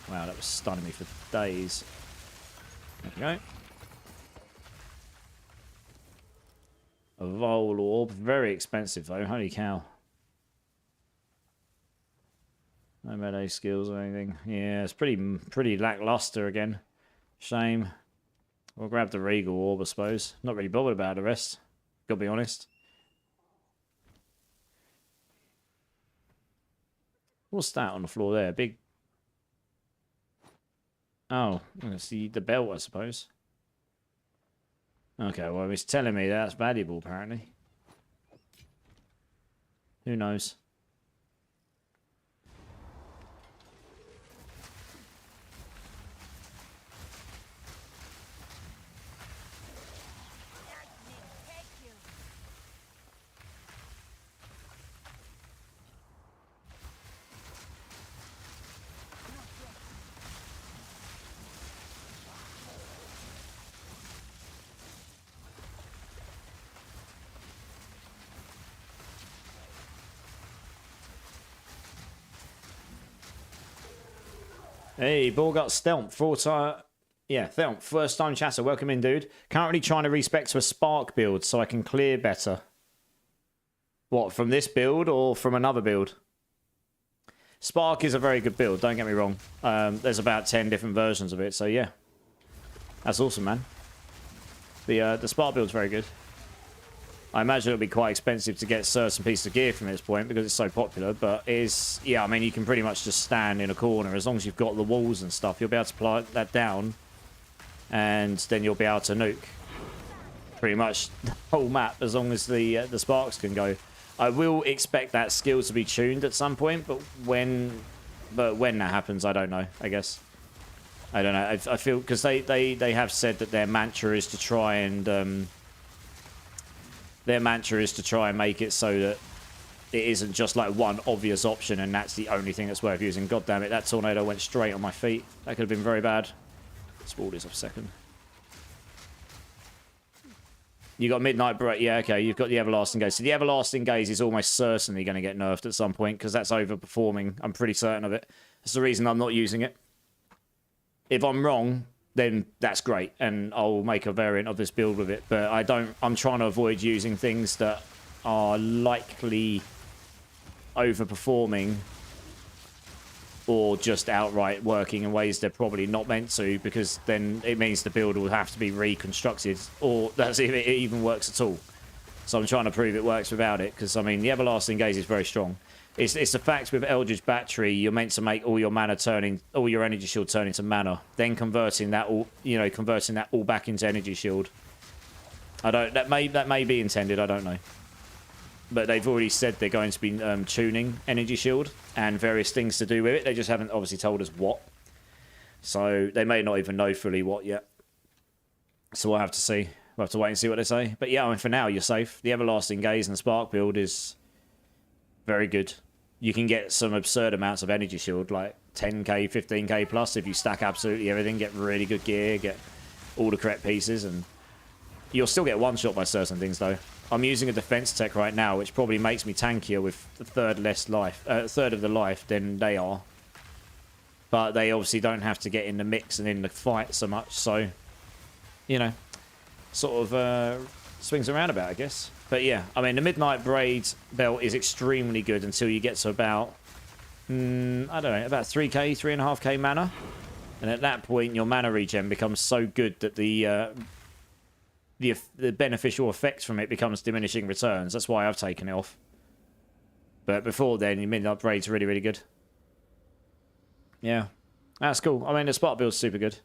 Wow, that was stunning me for days. There we go. A Vole Orb. Very expensive though, holy cow. No melee skills or anything. Yeah, it's pretty lackluster again. Shame. We'll grab the Regal Orb, I suppose. Not really bothered about the rest. Gotta be honest. What's that on the floor there? Big... Oh, I can see the belt, I suppose. Okay, well, it's telling me that's valuable, apparently. Who knows? Hey, Borgut Stelmp, Thelp, first time chatter, welcome in, dude. Currently trying to respec to a Spark build so I can clear better. What, from this build or from another build? Spark is a very good build, don't get me wrong. There's about 10 different versions of it, so yeah. That's awesome, man. The Spark build's very good. I imagine it'll be quite expensive to get certain pieces of gear from this point because it's so popular, but yeah, I mean, you can pretty much just stand in a corner. As long as you've got the walls and stuff, you'll be able to apply that down, and then you'll be able to nuke pretty much the whole map as long as the sparks can go. I will expect that skill to be tuned at some point, but when that happens, I don't know, I guess. I don't know. I feel, because they have said that their mantra is to try and make it so that it isn't just like one obvious option and that's the only thing that's worth using. God damn it, that tornado went straight on my feet. That could have been very bad. Let's wall this off a second. You got Midnight Break. Yeah, okay, you've got the Everlasting Gaze. So the Everlasting Gaze is almost certainly going to get nerfed at some point because that's overperforming. I'm pretty certain of it. That's the reason I'm not using it. If I'm wrong, then that's great, and I'll make a variant of this build with it. But I'm trying to avoid using things that are likely overperforming or just outright working in ways they're probably not meant to, because then it means the build will have to be reconstructed, or that's if it even works at all. So I'm trying to prove it works without it, because, I mean, the Everlasting Gaze is very strong. It's the fact with Eldritch Battery, you're meant to make all your mana all your energy shield turn into mana, then converting that all back into energy shield. That may be intended, I don't know. But they've already said they're going to be tuning energy shield and various things to do with it. They just haven't obviously told us what. So they may not even know fully what yet. So we'll have to see. We'll have to wait and see what they say. But yeah, I mean, for now, you're safe. The Everlasting Gaze and the Spark build is very good. You can get some absurd amounts of energy shield, like 10k, 15k plus, if you stack absolutely everything, get really good gear, get all the correct pieces, and you'll still get one shot by certain things, though. I'm using a defense tech right now, which probably makes me tankier with a third of the life than they are. But they obviously don't have to get in the mix and in the fight so much, so, you know, sort of swings around about, I guess. But yeah, I mean, the Midnight Braid belt is extremely good until you get to about, I don't know, about 3k, 3.5k mana. And at that point, your mana regen becomes so good that the beneficial effect from it becomes diminishing returns. That's why I've taken it off. But before then, your Midnight Braid's really, really good. Yeah, that's cool. I mean, the Spot build's super good.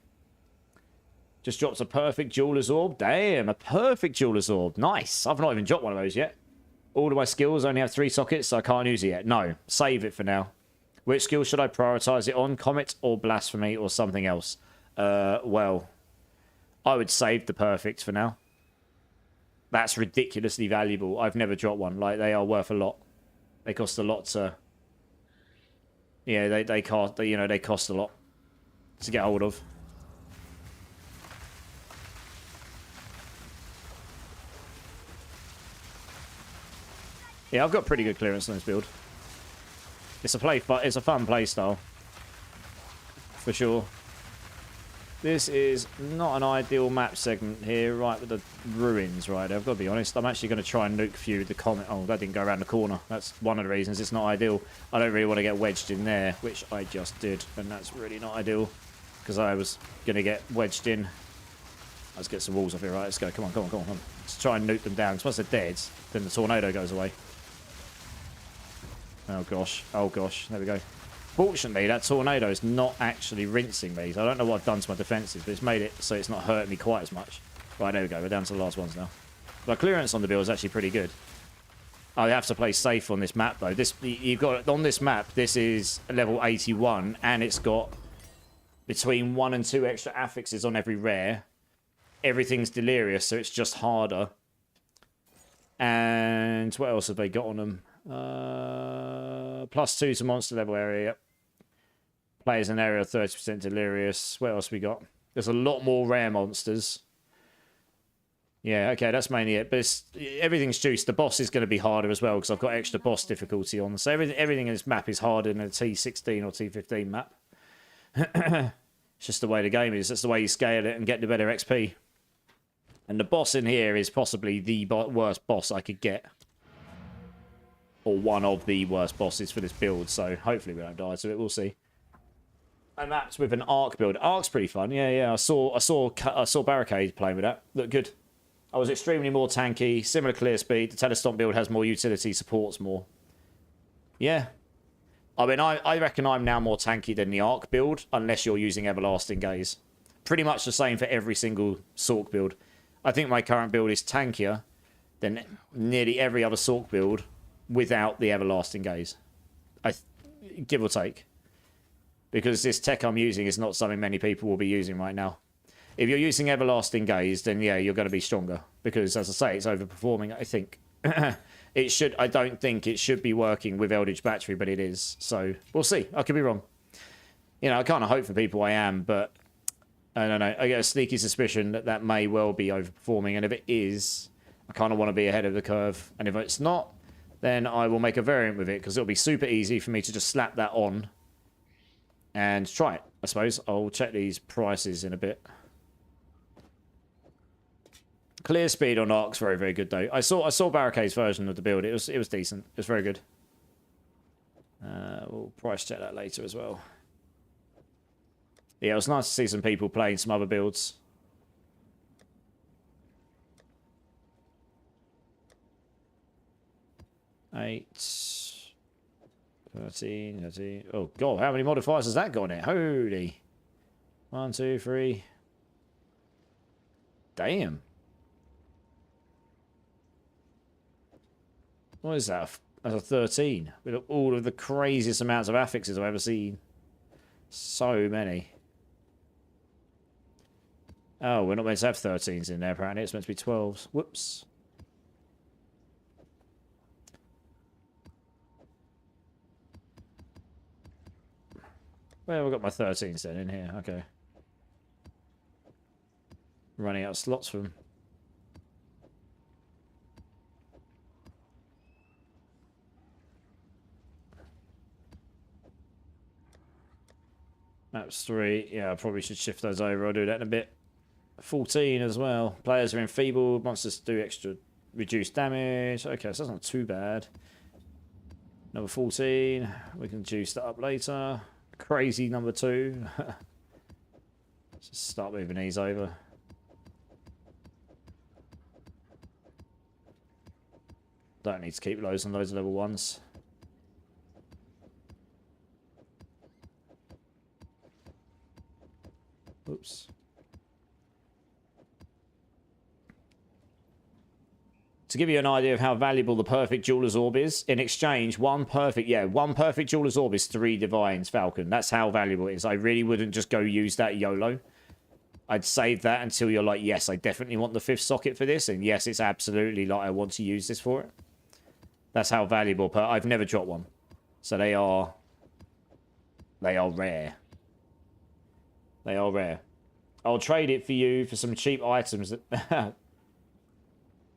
Just dropped a perfect Jeweler's Orb. Damn, a perfect Jeweler's Orb. Nice. I've not even dropped one of those yet. All of my skills only have 3 sockets, so I can't use it yet. No, save it for now. Which skill should I prioritize it on? Comet or Blasphemy or something else? Well, I would save the perfect for now. That's ridiculously valuable. I've never dropped one. Like, they are worth a lot. They cost a lot to... Yeah, they cost a lot to get hold of. Yeah, I've got pretty good clearance on this build. It's a fun play style, for sure. This is not an ideal map segment here, right with the ruins, right? I've got to be honest. I'm actually going to try and nuke a few with the comet. Oh, that didn't go around the corner. That's one of the reasons it's not ideal. I don't really want to get wedged in there, which I just did, and that's really not ideal because I was going to get wedged in. Let's get some walls off here, right? Let's go. Come on, come on, come on, come on. Let's try and nuke them down. Because once they're dead, then the tornado goes away. Oh gosh, oh gosh, there we go. Fortunately, that tornado is not actually rinsing me. So I don't know what I've done to my defences, but it's made it so it's not hurting me quite as much. Right, there we go, we're down to the last ones now. But clearance on the build is actually pretty good. I have to play safe on this map though. You've got on this map, this is level 81, and it's got between 1 and 2 extra affixes on every rare. Everything's delirious, so it's just harder. And what else have they got on them? +2 to monster level area. Yep. Players in area 30% delirious. What else we got? There's a lot more rare monsters. Yeah, okay, that's mainly it. But everything's juiced. The boss is going to be harder as well because I've got extra boss difficulty on. So everything in this map is harder than a T16 or T15 map. It's just the way the game is. That's the way you scale it and get the better XP. And the boss in here is possibly the worst boss I could get. Or one of the worst bosses for this build. So hopefully we don't die to it. We'll see. And that's with an arc build. Arc's pretty fun. Yeah. I saw Barricade playing with that. Looked good. I was extremely more tanky. Similar clear speed. The Telestomp build has more utility. Supports more. Yeah. I mean, I reckon I'm now more tanky than the arc build. Unless you're using Everlasting Gaze. Pretty much the same for every single Sork build. I think my current build is tankier than nearly every other Sork build without the Everlasting Gaze. Give or take. Because this tech I'm using is not something many people will be using right now. If you're using Everlasting Gaze, then yeah, you're going to be stronger. Because, as I say, it's overperforming, I think. I don't think it should be working with Eldritch Battery, but it is. So, we'll see. I could be wrong. You know, I kind of hope for people I am, but I don't know. I get a sneaky suspicion that that may well be overperforming. And if it is, I kind of want to be ahead of the curve. And if it's not, then I will make a variant with it. Because it'll be super easy for me to just slap that on. And try it, I suppose. I'll check these prices in a bit. Clear speed on Arc's very, very good, though. I saw Barricade's version of the build. It was decent. It was very good. We'll price check that later as well. Yeah, it was nice to see some people playing some other builds. Eight, 13. Oh, God, how many modifiers has that got in it? Holy. 1, 2, 3. Damn. What is that? That's a 13. With all of the craziest amounts of affixes I've ever seen. So many. Oh, we're not meant to have 13s in there, apparently. It's meant to be 12s. Whoops. Well, we've got my 13s then in here. Okay. Running out of slots for them. Maps 3. Yeah, I probably should shift those over. I'll do that in a bit. 14 as well. Players are enfeebled. Monsters do extra reduced damage. Okay, so that's not too bad. Number 14. We can juice that up later. Crazy number 2. Let's just start moving these over. Don't need to keep loads and loads of level 1s. Oops. To give you an idea of how valuable the perfect Jeweler's Orb is, in exchange, one perfect Jeweler's Orb is 3 Divines Falcon. That's how valuable it is. I really wouldn't just go use that YOLO. I'd save that until you're like, yes, I definitely want the 5th socket for this, and yes, it's absolutely like I want to use this for it. That's how valuable. I've never dropped one. So they are rare. They are rare. I'll trade it for you for some cheap items that...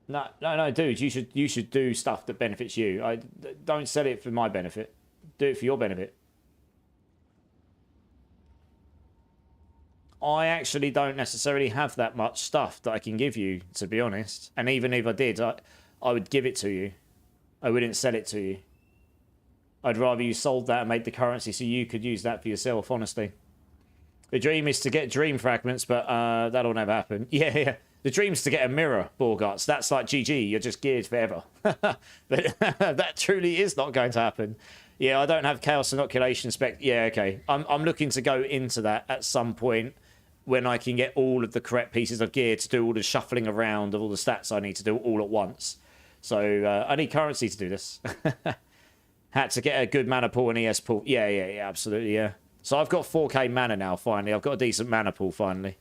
No, dude. You should do stuff that benefits you. Don't sell it for my benefit. Do it for your benefit. I actually don't necessarily have that much stuff that I can give you, to be honest. And even if I did, I would give it to you. I wouldn't sell it to you. I'd rather you sold that and made the currency so you could use that for yourself, honestly. The dream is to get dream fragments, but that'll never happen. Yeah. The dream's to get a mirror, Borgarts. That's like GG. You're just geared forever. But that truly is not going to happen. Yeah, I don't have Chaos Inoculation spec. Yeah, okay. I'm looking to go into that at some point when I can get all of the correct pieces of gear to do all the shuffling around of all the stats I need to do all at once. So I need currency to do this. Had to get a good mana pool and ES pool. Yeah, absolutely, yeah. So I've got 4k mana now, finally. I've got a decent mana pool, finally.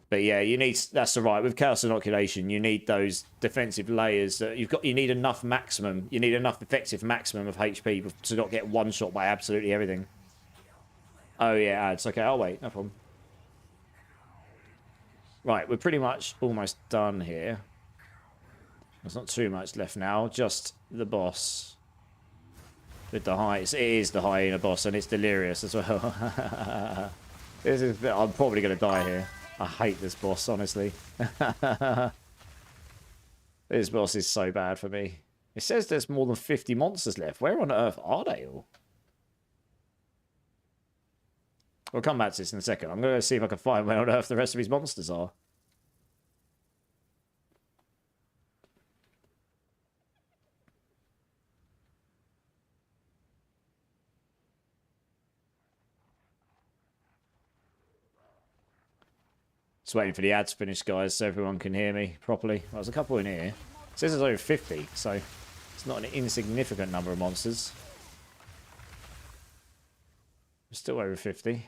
But yeah, you need, that's all right. With Chaos Inoculation, you need those defensive layers. You need enough maximum. You need enough effective maximum of HP to not get one shot by absolutely everything. Oh yeah, ads. Okay, I'll wait. No problem. Right, we're pretty much almost done here. There's not too much left now. Just the boss. With the heights, it is the hyena boss, and it's delirious as well. I'm probably going to die here. I hate this boss, honestly. This boss is so bad for me. It says there's more than 50 monsters left. Where on earth are they all? We'll come back to this in a second. I'm going to see if I can find where on earth the rest of his monsters are. Just waiting for the ads to finish, guys, so everyone can hear me properly. Well, there's a couple in here. It says there's over 50, so it's not an insignificant number of monsters. We're still over 50.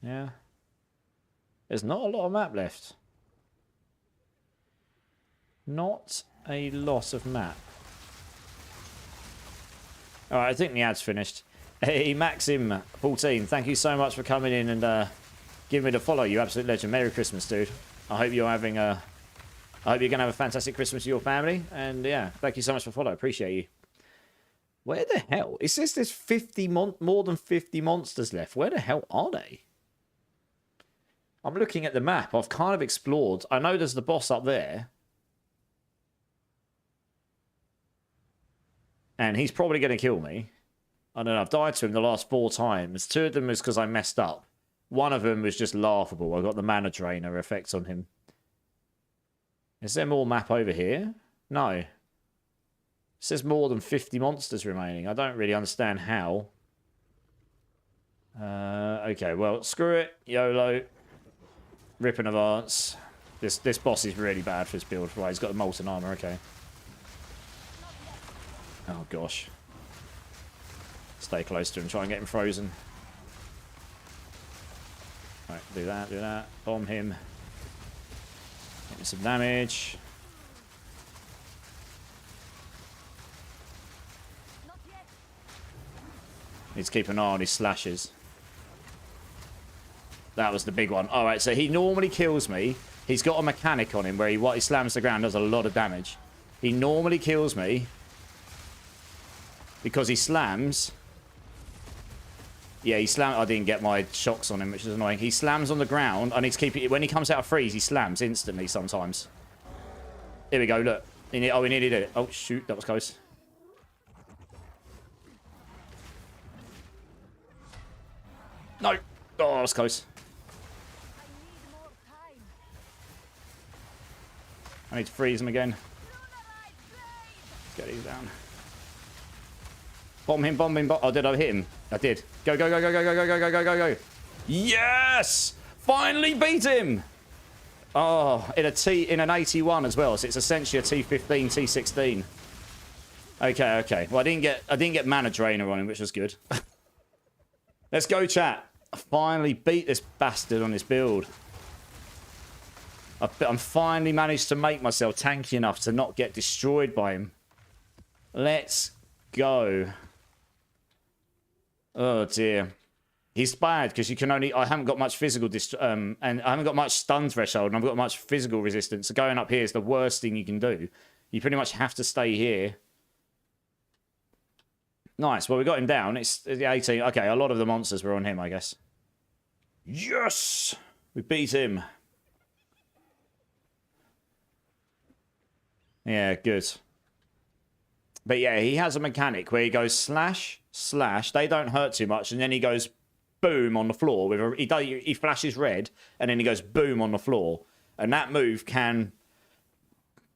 Yeah. There's not a lot of map left. Not a lot of map. Alright, I think the ad's finished. Hey, Maxim14, thank you so much for coming in and giving me the follow, you absolute legend. Merry Christmas, dude. I hope you're having a... I hope you're going to have a fantastic Christmas with your family. And yeah, thank you so much for follow. Appreciate you. Where the hell? It says there's more than 50 monsters left. Where the hell are they? I'm looking at the map. I've kind of explored. I know there's the boss up there. And he's probably going to kill me. I don't know. I've died to him the last 4 times. 2 of them was because I messed up. 1 of them was just laughable. I got the mana drainer effect on him. Is there more map over here? No. It says more than 50 monsters remaining. I don't really understand how. Okay, well, screw it. YOLO. Rip in advance. This boss is really bad for his build. Right, he's got the molten armor. Okay. Oh, gosh. Stay close to him. Try and get him frozen. Right, do that, do that. Bomb him. Get him some damage. Need to keep an eye on his slashes. That was the big one. Alright, so he normally kills me. He's got a mechanic on him where he slams the ground, does a lot of damage. He normally kills me because he slams. Yeah, he slams. I didn't get my shocks on him, which is annoying. He slams on the ground. I need to keep it. When he comes out of freeze, he slams instantly sometimes. Here we go, look. Oh, we nearly did it. Oh, shoot, that was close. No. Oh, that was close. I need to freeze him again. Let's get these down. Bomb him, bomb him, bomb. Oh, did I hit him? I did. Go, go, go, go, go, go, go, go, go, go, go. Yes! Finally beat him! Oh, in an 81 as well, so it's essentially a T15, T16. Okay, okay. Well, I didn't get mana drainer on him, which was good. Let's go, chat. I finally beat this bastard on his build. I'm finally managed to make myself tanky enough to not get destroyed by him. Let's go. Oh dear. He's bad because you can only... I haven't got much physical... and I haven't got much stun threshold and I've got much physical resistance. So going up here is the worst thing you can do. You pretty much have to stay here. Nice. Well, we got him down. It's the 18. Okay, a lot of the monsters were on him, I guess. Yes! We beat him. Yeah, good. But yeah, he has a mechanic where he goes slash, slash. They don't hurt too much. And then he goes boom on the floor. He flashes red and then he goes boom on the floor. And that move can...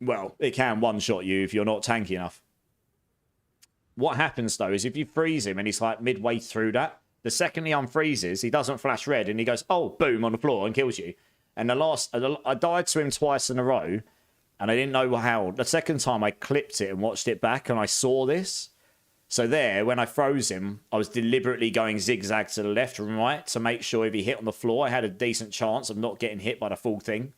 Well, it can one-shot you if you're not tanky enough. What happens, though, is if you freeze him and he's like midway through that, the second he unfreezes, he doesn't flash red and he goes, oh, boom, on the floor and kills you. And I died to him twice in a row and I didn't know how. The second time I clipped it and watched it back and I saw this. So there, when I froze him, I was deliberately going zigzag to the left and right to make sure if he hit on the floor, I had a decent chance of not getting hit by the full thing.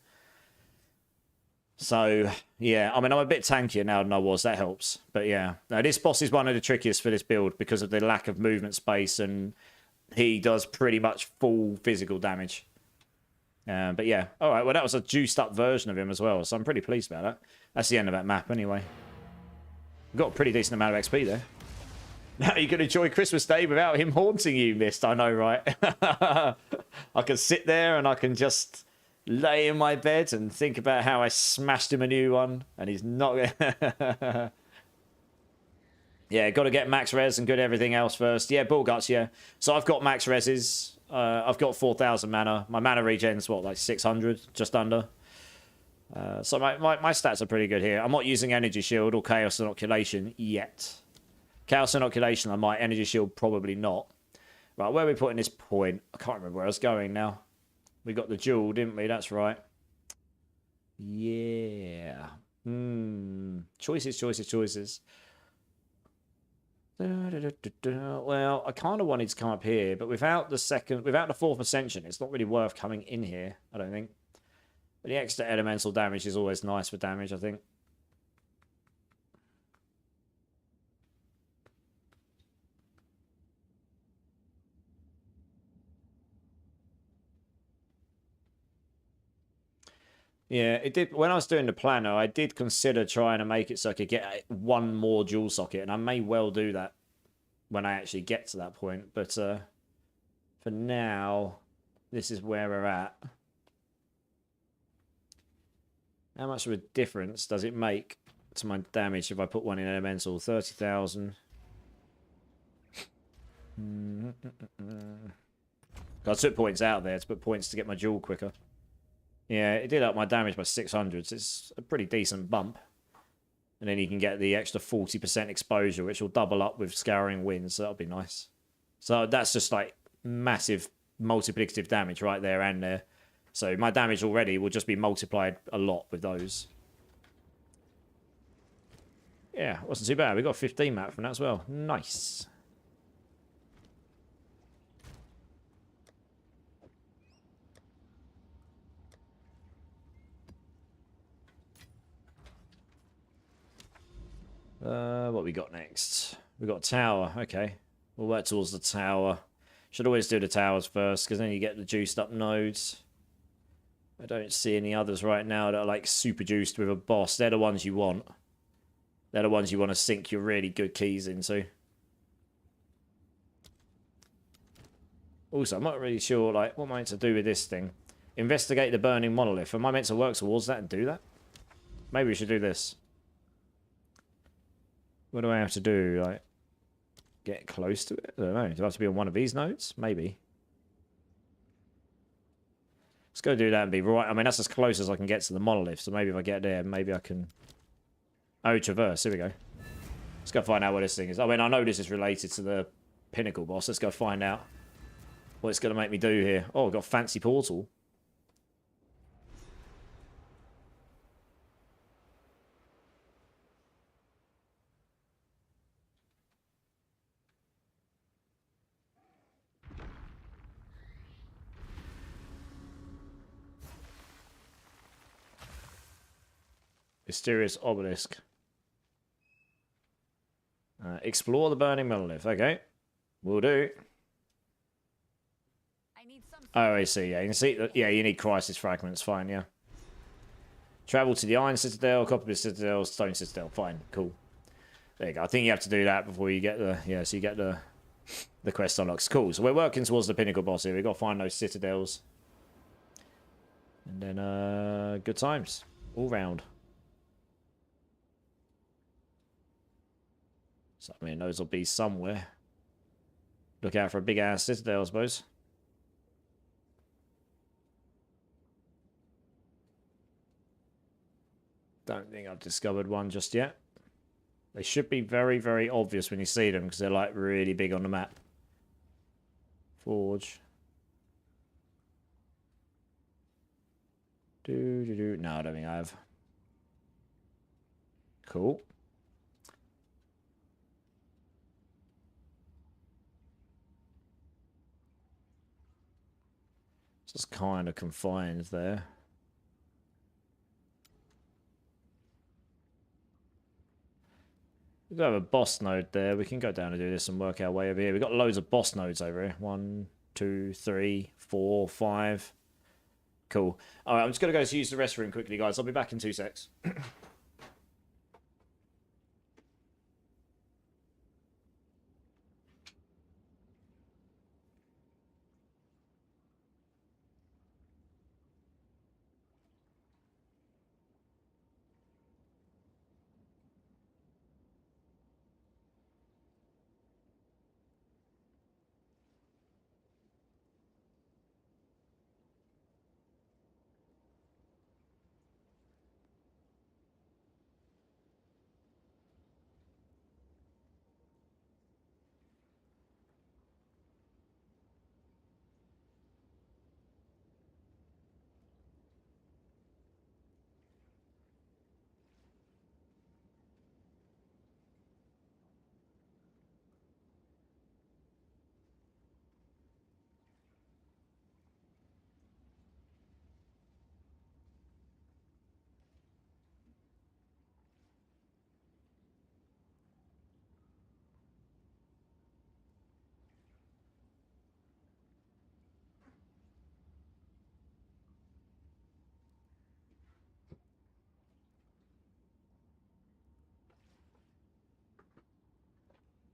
So, yeah, I mean, I'm a bit tankier now than I was. That helps. But, yeah. Now, this boss is one of the trickiest for this build because of the lack of movement space, and he does pretty much full physical damage. But yeah, all right. Well, that was a juiced up version of him as well, so I'm pretty pleased about that. That's the end of that map anyway. We've got a pretty decent amount of XP there. Now you can enjoy Christmas Day without him haunting you, Mist. I know, right? I can sit there and I can just lay in my bed and think about how I smashed him a new one, and he's not. Yeah, got to get max res and good everything else first. Yeah, Bull Guts, yeah. So I've got max reses. I've got 4,000 mana. My mana regen's what, like 600, just under. So my stats are pretty good here. I'm not using Energy Shield or Chaos Inoculation yet. Chaos Inoculation I might, Energy Shield probably not. Right, where are we putting this point? I can't remember where I was going now. We got the jewel, didn't we? That's right. Yeah. Choices. Well, I kind of wanted to come up here, but without the fourth ascension, it's not really worth coming in here, I don't think. But the extra elemental damage is always nice for damage, I think. Yeah, it did. When I was doing the planner, I did consider trying to make it so I could get one more dual socket, and I may well do that when I actually get to that point. But for now, this is where we're at. How much of a difference does it make to my damage if I put one in elemental? 30,000. I took points out there to put points to get my duel quicker. Yeah, it did up my damage by 600, so it's a pretty decent bump. And then you can get the extra 40% exposure, which will double up with Scouring Winds, so that'll be nice. So that's just like massive multiplicative damage right there and there. So my damage already will just be multiplied a lot with those. Yeah, wasn't too bad. We got a 15 map from that as well. Nice. What we got next? We got a tower. Okay, we'll work towards the tower. Should always do the towers first, because then you get the juiced up nodes. I don't see any others right now that are like super juiced with a boss. They're the ones you want. They're the ones you want to sink your really good keys into. Also, I'm not really sure, like, what am I meant to do with this thing? Investigate the burning monolith. Am I meant to work towards that and do that? Maybe we should do this. What do I have to do? Like, get close to it? I don't know. Do I have to be on one of these nodes? Maybe. Let's go do that and be right. I mean, that's as close as I can get to the monolith. So maybe if I get there, maybe I can... Oh, traverse. Here we go. Let's go find out what this thing is. I mean, I know this is related to the pinnacle boss. Let's go find out what it's going to make me do here. Oh, I've got a fancy portal. Mysterious obelisk. Explore the burning monolith. Okay. Will do. Oh, I see. Yeah, you can see. Yeah, you need crisis fragments. Fine, yeah. Travel to the Iron Citadel, copy the Citadel, Stone Citadel. Fine, cool. There you go. I think you have to do that before you get the... Yeah, so you get the quest unlocks. Cool. So we're working towards the pinnacle boss here. We've got to find those Citadels. And then, good times. All round. So, I mean, those will be somewhere. Look out for a big-ass Citadel, I suppose. Don't think I've discovered one just yet. They should be very, very obvious when you see them, because they're, like, really big on the map. Forge. No, I don't think I have. Cool. Just kind of confined there. We do have a boss node there. We can go down and do this and work our way over here. We've got loads of boss nodes over here. 1, 2, 3, 4, 5. Cool. All right, I'm just going to go use the restroom quickly, guys. I'll be back in 2 secs.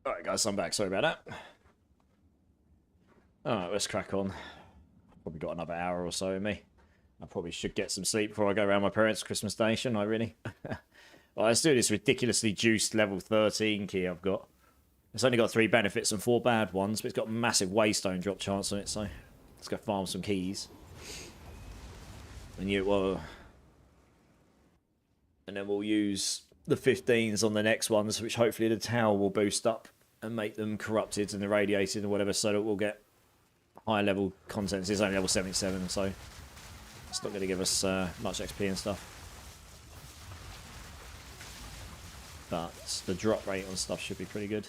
All right, guys, I'm back. Sorry about that. All right, let's crack on. Probably got another hour or so in me. I probably should get some sleep before I go around my parents' Christmas day, shouldn't I, really? Well, let's do this ridiculously juiced level 13 key I've got. It's only got 3 benefits and 4 bad ones, but it's got massive waystone drop chance on it, so let's go farm some keys. And and then we'll use the 15s on the next ones, which hopefully the tower will boost up and make them corrupted and irradiated or whatever, so that we'll get higher level content. It's only level 77, so it's not going to give us much XP and stuff. But the drop rate on stuff should be pretty good.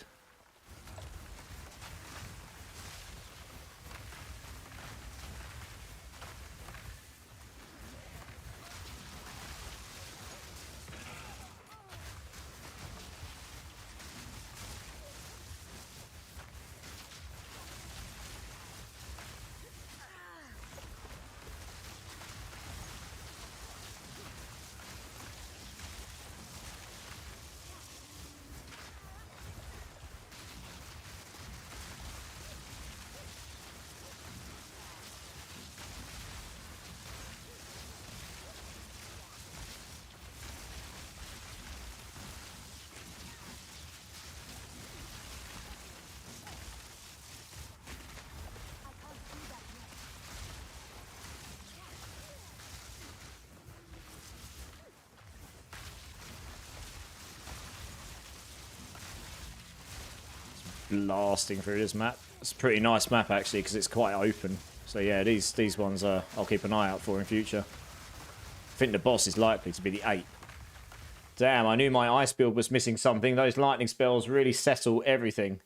Blasting through this map. It's a pretty nice map actually because it's quite open. So yeah, these ones I'll keep an eye out for in future. I think the boss is likely to be the 8. Damn, I knew my ice build was missing something. Those lightning spells really settle everything.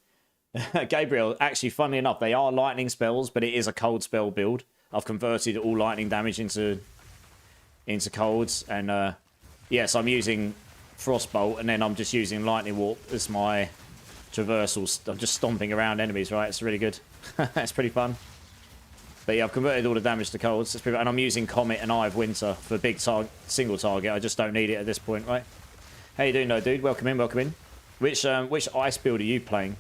Gabriel, actually, funnily enough, they are lightning spells, but it is a cold spell build. I've converted all lightning damage into colds, and yes, I'm using Frostbolt, and then I'm just using Lightning Warp as my traversals. I'm just stomping around enemies, right? It's really good. It's pretty fun. But yeah, I've converted all the damage to colds. And I'm using Comet and Eye of Winter for big single target. I just don't need it at this point, right? How you doing, though, dude? Welcome in, welcome in. Which ice build are you playing?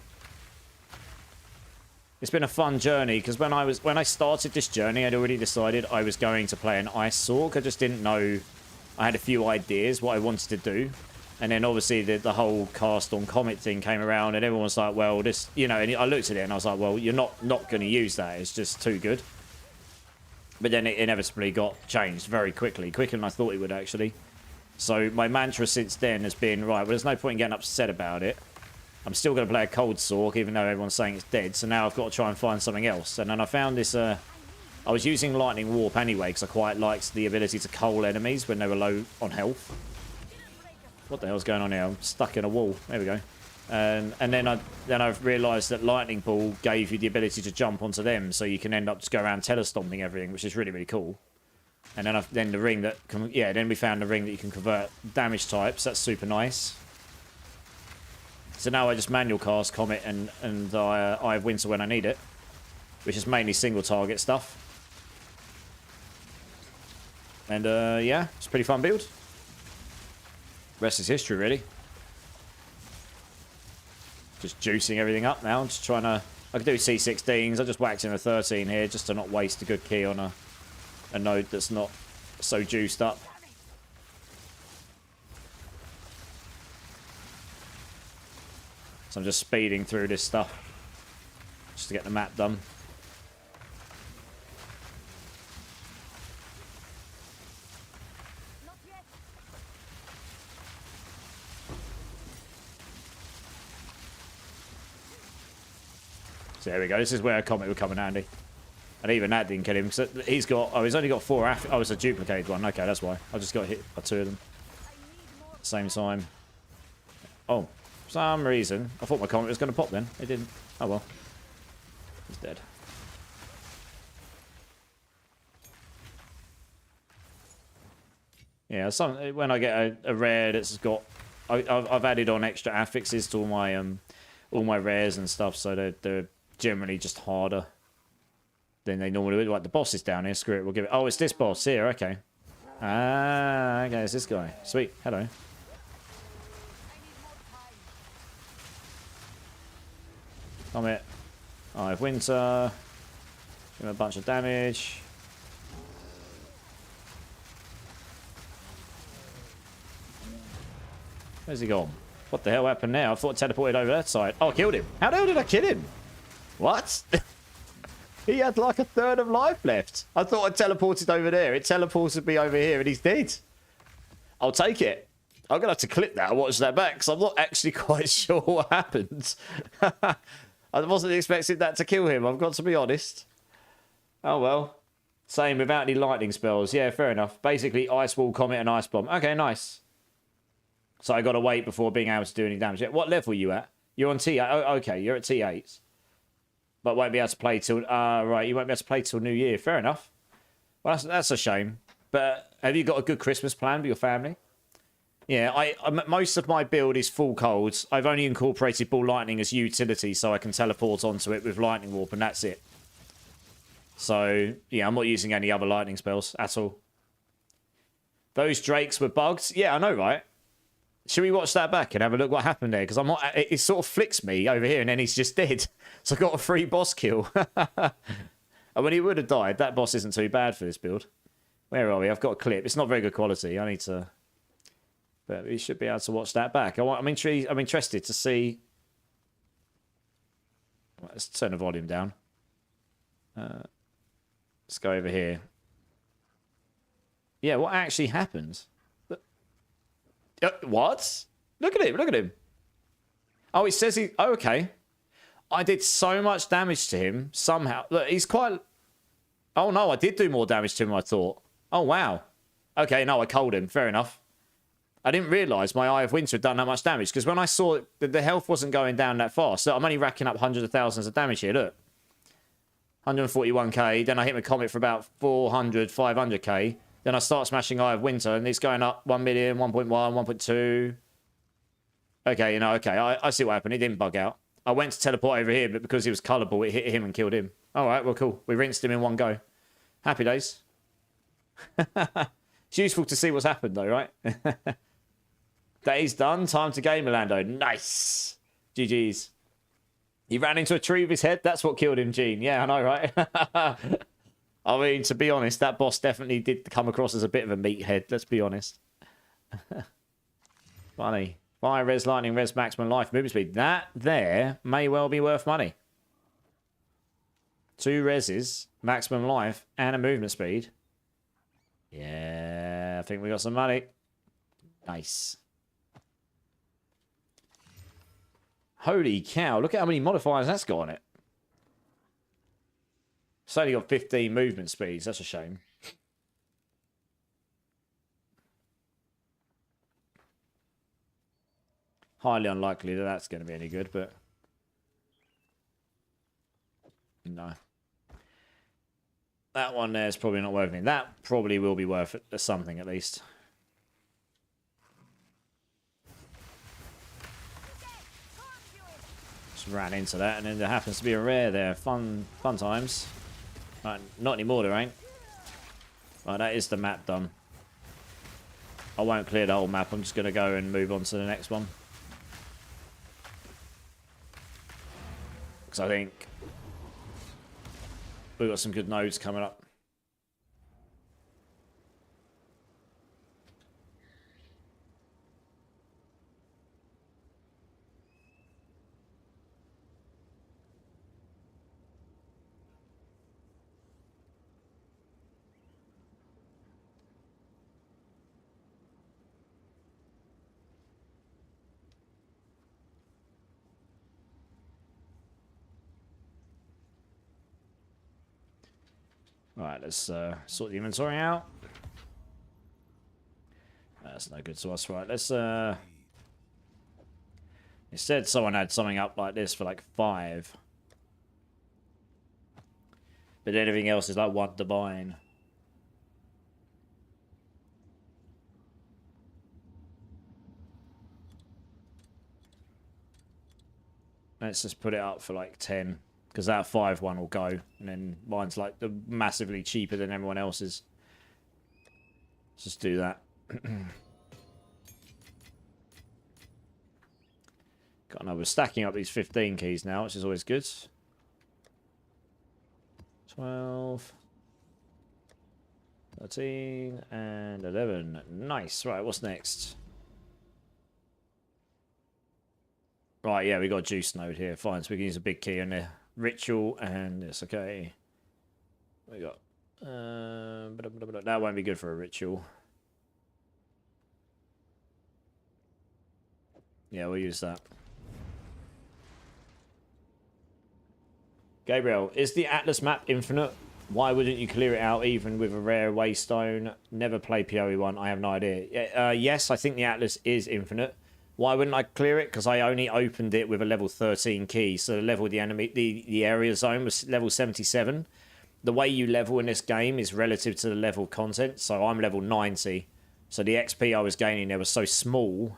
It's been a fun journey because when I started this journey, I'd already decided I was going to play an Ice Sork. I just didn't know. I had a few ideas what I wanted to do, and then obviously the whole cast on Comet thing came around, and everyone was like, "Well, this," you know. And I looked at it and I was like, "Well, you're not going to use that. It's just too good." But then it inevitably got changed very quickly, quicker than I thought it would actually. So my mantra since then has been, right, well, there's no point in getting upset about it. I'm still going to play a Cold Sork, even though everyone's saying it's dead. So now I've got to try and find something else. And then I found this... I was using Lightning Warp anyway, because I quite liked the ability to cull enemies when they were low on health. What the hell's going on here? I'm stuck in a wall. There we go. And then I've realised that Lightning Ball gave you the ability to jump onto them, so you can end up just go around telestomping everything, which is really, really cool. And then the ring that... then we found the ring that you can convert damage types. That's super nice. So now I just manual cast Comet and Eye of Winter when I need it, which is mainly single target stuff. And yeah, it's a pretty fun build. Rest is history, really. Just juicing everything up now. Just trying to... I could do C16s. I just whacked in a 13 here just to not waste a good key on a node that's not so juiced up. So I'm just speeding through this stuff just to get the map done. So there we go. This is where a comet would come in handy. And even that didn't kill him. So he's got... Oh, he's only got 4... Oh, it's a duplicated one. Okay, that's why. I just got hit by 2 of them. At the same time. Oh. For some reason. I thought my comet was going to pop then. It didn't. Oh, well. He's dead. Yeah, when I get a rare that's got... I've added on extra affixes to all my rares and stuff, so they're generally just harder than they normally would. Like, the boss is down here. Screw it, we'll give it... Oh, it's this boss here. Okay. Ah, okay, it's this guy. Sweet. Hello. Come here. I have Winter. Give him a bunch of damage. Where's he gone? What the hell happened now? I thought it teleported over that side. Oh, I killed him. How the hell did I kill him? What? He had like a third of life left. I thought I teleported over there. It teleported me over here and he's dead. I'll take it. I'm going to have to clip that and watch that back because I'm not actually quite sure what happened. I wasn't expecting that to kill him. I've got to be honest. Oh, well. Same without any lightning spells. Yeah, fair enough. Basically, Ice Wall, Comet, and Ice Bomb. Okay, nice. So I got to wait before being able to do any damage. What level are you at? You're on T8. Oh, okay, you're at T8. But won't be able to play till... right, you won't be able to play till New Year. Fair enough. Well, that's a shame. But have you got a good Christmas plan with your family? Yeah, most of my build is full colds. I've only incorporated Ball Lightning as utility so I can teleport onto it with Lightning Warp, and that's it. So, yeah, I'm not using any other lightning spells at all. Those drakes were bugged? Yeah, I know, right? Should we watch that back and have a look what happened there? Because I'm not... It sort of flicks me over here and then he's just dead. So I got a free boss kill. And when he would have died, that boss isn't too bad for this build. Where are we? I've got a clip. It's not very good quality. I need to... But we should be able to watch that back. I'm interested to see... Let's turn the volume down. Let's go over here. Yeah, what actually happened? What? Look at him, look at him. Oh, it says he... Oh, okay. I did so much damage to him, somehow. Look, he's quite... Oh, no, I did do more damage to him than I thought. Oh, wow. Okay, no, I culled him. Fair enough. I didn't realise my Eye of Winter had done that much damage, because when I saw that the health wasn't going down that fast, so I'm only racking up hundreds of thousands of damage here, look. 141k, then I hit my comet for about 400, 500k. Then I start smashing Eye of Winter, and it's going up 1 million, 1.1, 1.2. Okay, you know, okay, I see what happened. It didn't bug out. I went to teleport over here, but because he was colourable, it hit him and killed him. All right, well, cool. We rinsed him in one go. Happy days. It's useful to see what's happened, though, right? Day's done. Time to game, Orlando. Nice. GG's. He ran into a tree with his head. That's what killed him, Gene. Yeah, I know, right? I mean, to be honest, that boss definitely did come across as a bit of a meathead. Let's be honest. Funny. Fire, res, lightning, res, maximum life, movement speed. That there may well be worth money. 2 reses, maximum life, and a movement speed. Yeah, I think we got some money. Nice. Holy cow, look at how many modifiers that's got on it. It's only got 15 movement speeds. That's a shame. Highly unlikely that that's going to be any good, but... No. That one there is probably not worth it. That probably will be worth it, something at least. Just ran into that, and then there happens to be a rare there. Fun times. Right, not anymore, there ain't. Right, that is the map done. I won't clear the whole map. I'm just going to go and move on to the next one. Because I think we've got some good nodes coming up. Right, let's sort the inventory out. That's no good to us. Right, let's... It said someone had something up like this for like 5. But anything else is like 1 divine. Let's just put it up for like 10. Because that 5 one will go. And then mine's like massively cheaper than everyone else's. Let's just do that. Got another stacking up these 15 keys now, which is always good. 12. 13 and 11. Nice. Right, what's next? Right, yeah, we got a juice node here. Fine, so we can use a big key in there. Ritual and this, okay. We got... that won't be good for a ritual. Yeah, we'll use that. Gabriel, is the Atlas map infinite? Why wouldn't you clear it out even with a rare waystone? Never play PoE1, I have no idea. Yes, I think the Atlas is infinite. Why wouldn't I clear it? Because I only opened it with a level 13 key. So the level of the enemy, the area zone was level 77. The way you level in this game is relative to the level content. So I'm level 90. So the XP I was gaining there was so small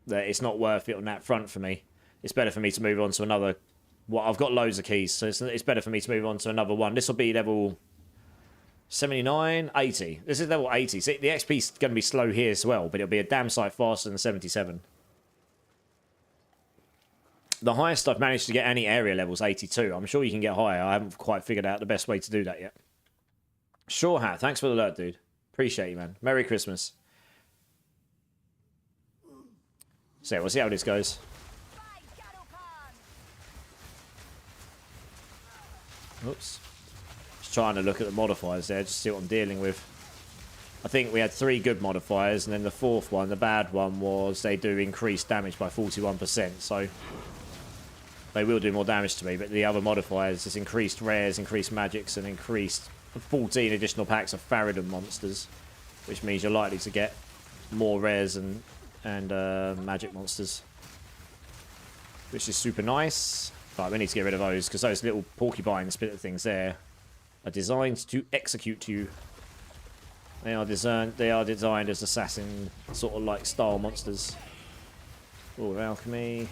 that it's not worth it on that front for me. It's better for me to move on to another... Well, I've got loads of keys, so it's better for me to move on to another one. This will be level 79, 80. This is level 80. See, the XP is going to be slow here as well, but it'll be a damn sight faster than 77. The highest I've managed to get any area level is 82. I'm sure you can get higher. I haven't quite figured out the best way to do that yet. Sure, Hat. Thanks for the alert, dude. Appreciate you, man. Merry Christmas. So, we'll see how this goes. Oops. Just trying to look at the modifiers there, just see what I'm dealing with. I think we had 3 good modifiers, and then the 4th one, the bad one, was they do increased damage by 41%, so they will do more damage to me, but the other modifiers is increased rares, increased magics, and increased 14 additional packs of Faradon monsters, which means you're likely to get more rares and magic monsters, which is super nice. Right, we need to get rid of those, because those little porcupine split things there are designed to execute you. They are designed as assassin sort of like style monsters. Oh, alchemy.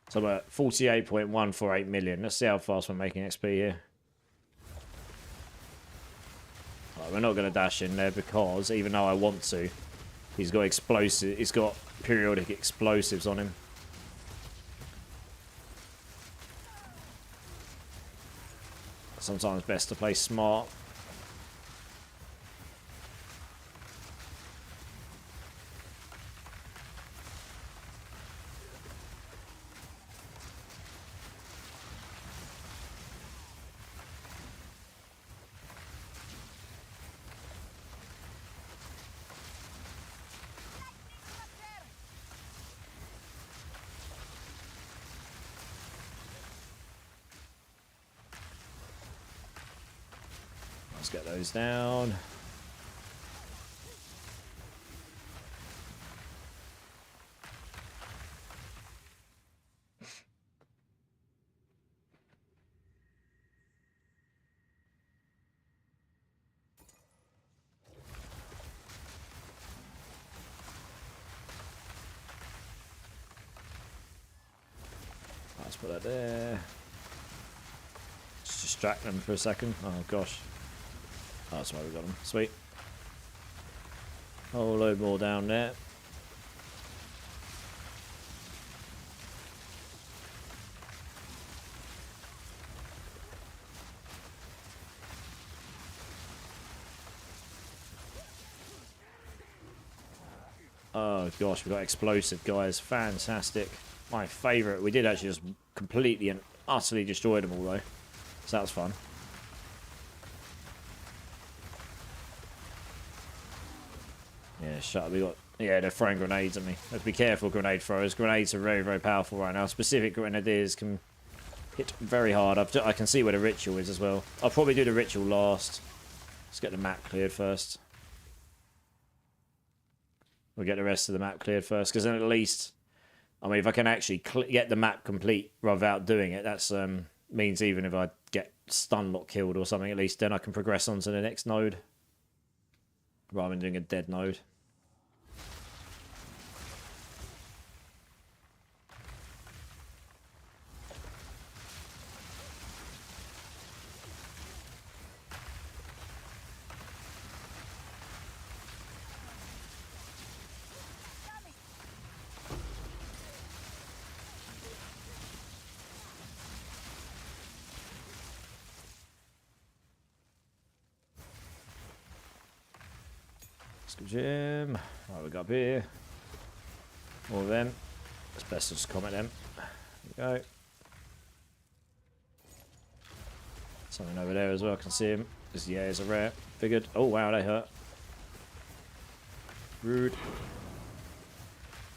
So we're at 48.148 million. Let's see how fast we're making XP here. Right, we're not going to dash in there because, even though I want to, he's got explosive. He's got periodic explosives on him. Sometimes best to play smart. Let's get those down. put that there. Just distract them for a second. Oh gosh. Oh, that's why we got them. Sweet. Whole load more down there. Oh gosh, we got explosive guys. Fantastic. My favourite. We did actually just completely and utterly destroy them all though. So that was fun. Yeah, shut up. We got... Yeah, they're throwing grenades at me. Let's be careful, grenade throwers. Grenades are very, very powerful right now. Specific grenadiers can hit very hard. I can see where the ritual is as well. I'll probably do the ritual last. Let's get the map cleared first. We'll get the rest of the map cleared first, because then at least... I mean, if I can actually get the map complete without doing it, that's means even if I get stun lock killed or something, at least then I can progress on to the next node. Rather than doing a dead node. Gym. Right, we got up here. More of them. It's best to just comment them. There we go. Something over there as well. I can see him. Yeah, he's a rare. Figured. Oh wow, they hurt. Rude.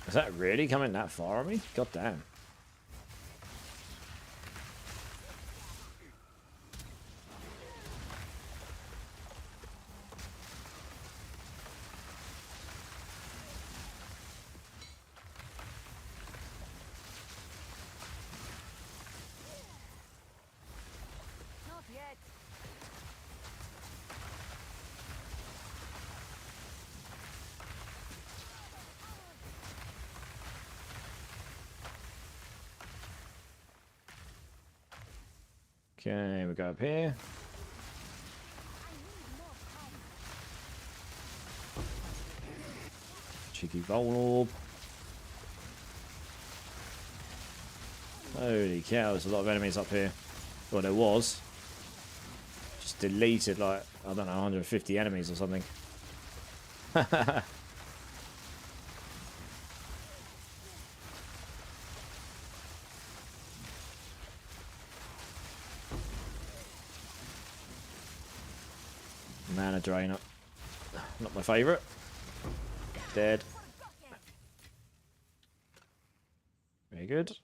Is that really coming that far on me? God damn. Okay, we go up here. Cheeky Volorb. Holy cow, there's a lot of enemies up here. Well, there was. Just deleted, like, I don't know, 150 enemies or something. Mana drainer. Not my favourite. Dead. Very good.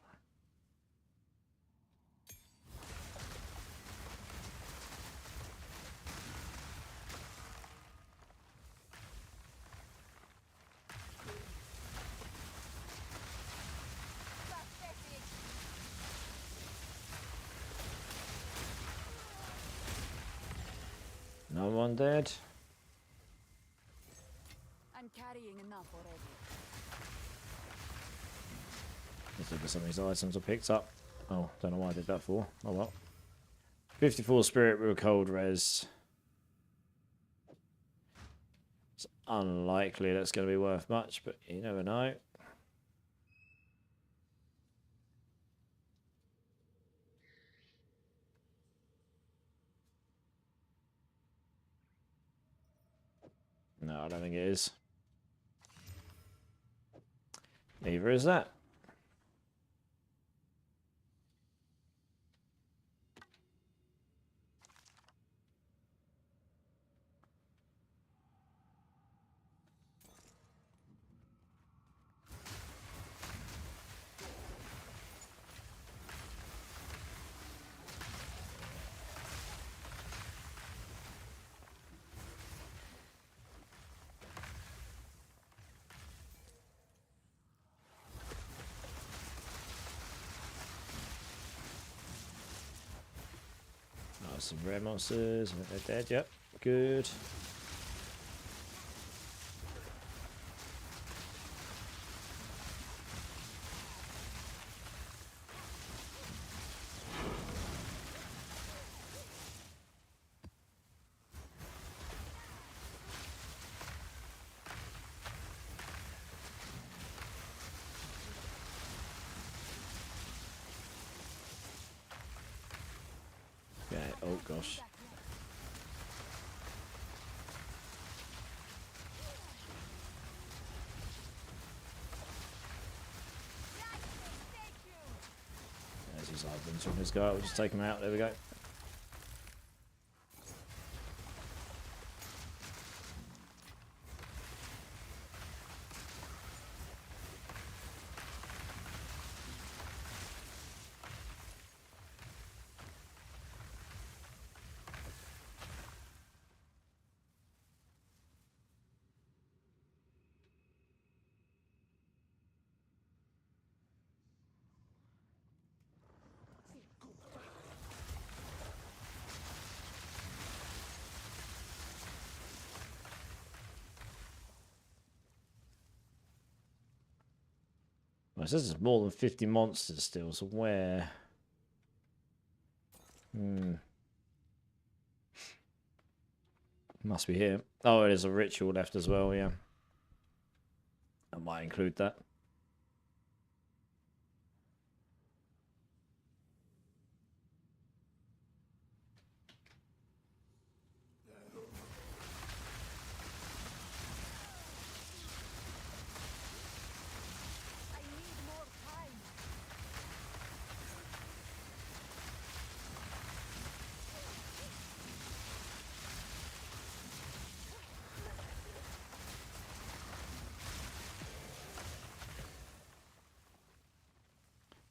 No one dead. I'm carrying enough already. Let's look at some of these items I picked up. Oh, don't know why I did that for. Oh well. 54 spirit real cold res. It's unlikely that's going to be worth much, but you never know. No, I don't think it is. Neither is that. Some rare monsters. I think they're dead. Yep. Good. Oh, gosh. There's his items from this guy. We'll just take him out. There we go. Well, it says there's more than 50 monsters still, so where? Must be here. Oh, there's a ritual left as well, yeah. I might include that.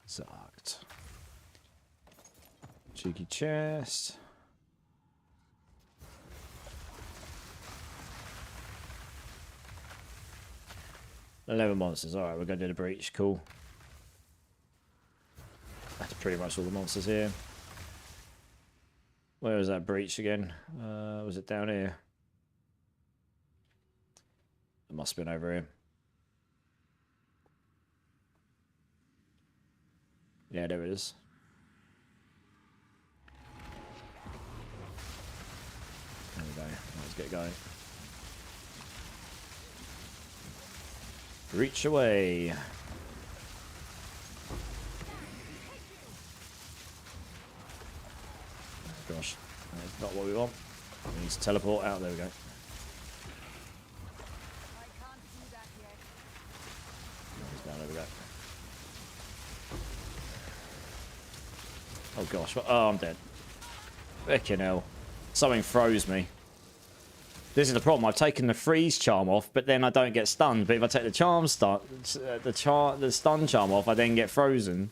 Sucked. Cheeky chest. $11 monsters. Alright, we're going to do the breach. Cool. That's pretty much all the monsters here. Where was that breach again? Was it down here? It must have been over here. Yeah, there it is. There we go. Let's get going. Reach away. Oh gosh, that's not what we want. We need to teleport out. There we go. He's down. There we go. Oh gosh, oh, I'm dead. Frickin' hell. Something froze me. This is the problem. I've taken the freeze charm off, but then I don't get stunned. But if I take the stun charm off, I then get frozen.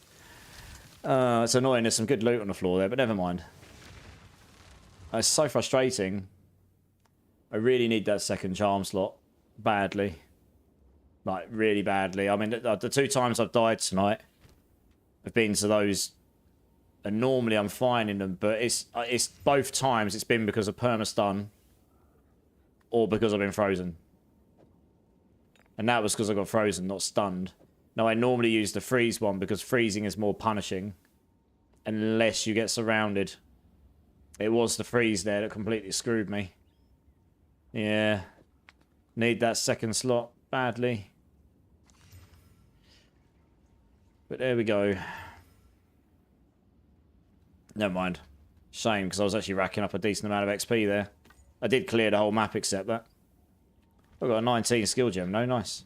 It's annoying. There's some good loot on the floor there, but never mind. It's so frustrating. I really need that second charm slot badly. Like, really badly. I mean, the 2 times I've died tonight have been to those. And normally I'm fine in them, but it's both times it's been because of perma-stun or because I've been frozen. And that was because I got frozen, not stunned. Now, I normally use the freeze one because freezing is more punishing unless you get surrounded. It was the freeze there that completely screwed me. Yeah. Need that second slot badly. But there we go. Never mind. Shame, because I was actually racking up a decent amount of XP there. I did clear the whole map except that. I've got a 19 skill gem. No, nice.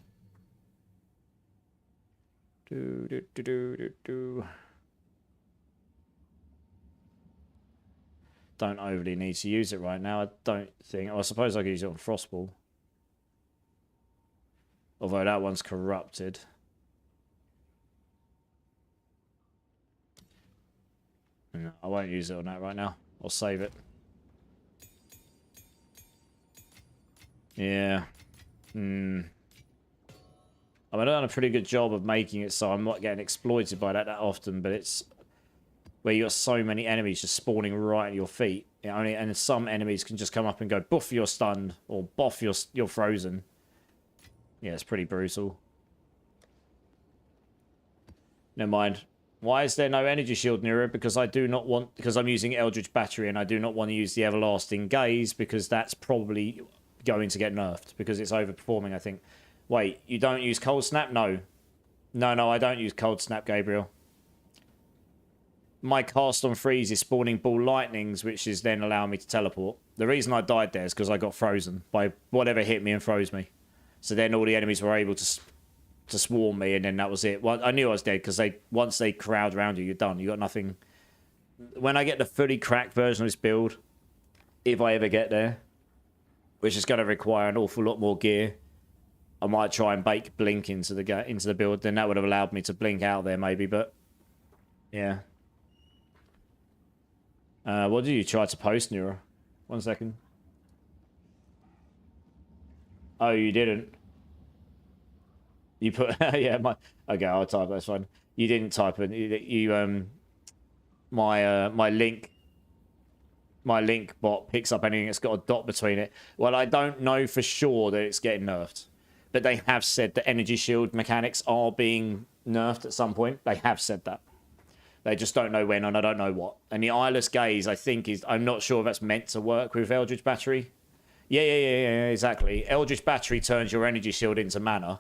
Don't overly need to use it right now. I don't think. I suppose I could use it on Frostball. Although that one's corrupted. No, I won't use it on that right now. I'll save it. Yeah. I mean, I've done a pretty good job of making it so I'm not getting exploited by that often, but it's where you got so many enemies just spawning right at your feet. You know, and some enemies can just come up and go, buff, you're stunned, or buff, you're frozen. Yeah, it's pretty brutal. Never mind. Why is there no energy shield near it? Because I do not want... Because I'm using Eldritch Battery and I do not want to use the Everlasting Gaze because that's probably going to get nerfed because it's overperforming, I think. Wait, you don't use Cold Snap? No. No, I don't use Cold Snap, Gabriel. my cast on freeze is spawning ball lightnings, which is then allowing me to teleport. The reason I died there is because I got frozen by whatever hit me and froze me. So then all the enemies were able to swarm me, and then that was it. Well, I knew I was dead because once they crowd around you, you're done. You got nothing. When I get the fully cracked version of this build, if I ever get there, which is going to require an awful lot more gear, I might try and bake blink into the build. Then that would have allowed me to blink out there maybe, but yeah. What did you try to post, Neuro? 1 second. Oh, you didn't. You put yeah, okay, I'll type. That's fine. You didn't type it. My link bot picks up anything that's got a dot between it. Well, I don't know for sure that it's getting nerfed, but they have said that energy shield mechanics are being nerfed at some point. They have said that. They just don't know when, and I don't know what. And the eyeless gaze, I think, I'm not sure if that's meant to work with Eldritch Battery. Yeah, exactly. Eldritch Battery turns your energy shield into mana.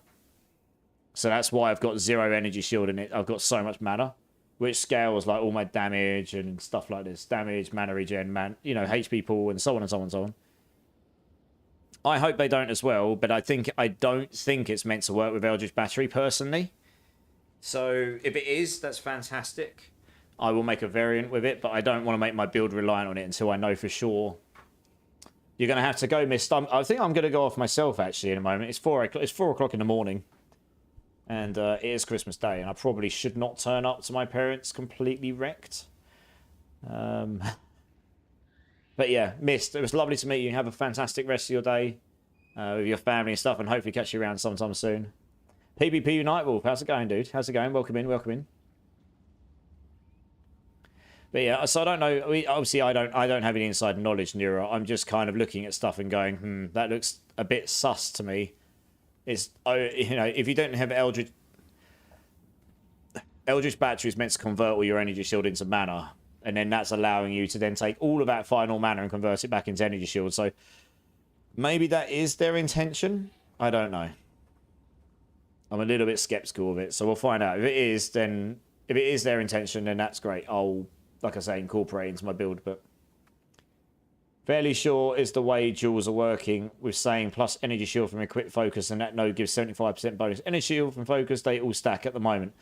So that's why I've got 0 energy shield in it. I've got so much mana, which scales like all my damage and stuff like this. Damage, mana regen, HP pool, and so on and so on and so on. I hope they don't as well, but I don't think it's meant to work with Eldritch Battery personally. So if it is, that's fantastic. I will make a variant with it, but I don't want to make my build reliant on it until I know for sure. You're going to have to go, Mist. I think I'm going to go off myself, actually, in a moment. It's 4 o'clock in the morning. And it is Christmas Day, and I probably should not turn up to my parents completely wrecked. But yeah, Mist, it was lovely to meet you. Have a fantastic rest of your day with your family and stuff, and hopefully catch you around sometime soon. PvP Nightwolf, how's it going, dude? How's it going? Welcome in, welcome in. But yeah, so I don't know. Obviously, I don't have any inside knowledge, Neuro. I'm just kind of looking at stuff and going, that looks a bit sus to me. It's, if you don't have Eldritch Battery is meant to convert all your energy shield into mana, and then that's allowing you to then take all of that final mana and convert it back into energy shield. So maybe that is their intention. I don't know. I'm a little bit skeptical of it, so we'll find out. If it is their intention, then that's great. I'll, like I say, incorporate it into my build, but fairly sure is the way duels are working with saying plus energy shield from equipped focus, and that node gives 75% bonus energy shield from focus. They all stack at the moment.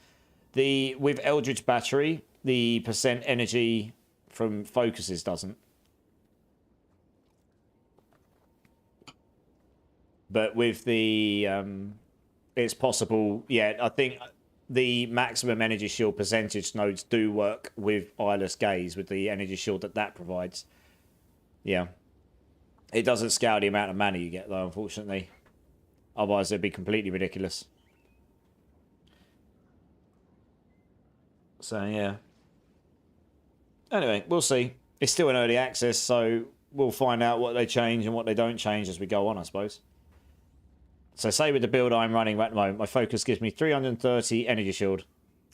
With Eldritch Battery, the percent energy from focuses doesn't. But with the it's possible. Yeah, I think the maximum energy shield percentage nodes do work with Eyeless Gaze, with the energy shield that provides. Yeah. It doesn't scale the amount of mana you get, though, unfortunately. Otherwise, it'd be completely ridiculous. So, yeah. Anyway, we'll see. It's still in early access, so we'll find out what they change and what they don't change as we go on, I suppose. So, say with the build I'm running at the moment, my focus gives me 330 energy shield.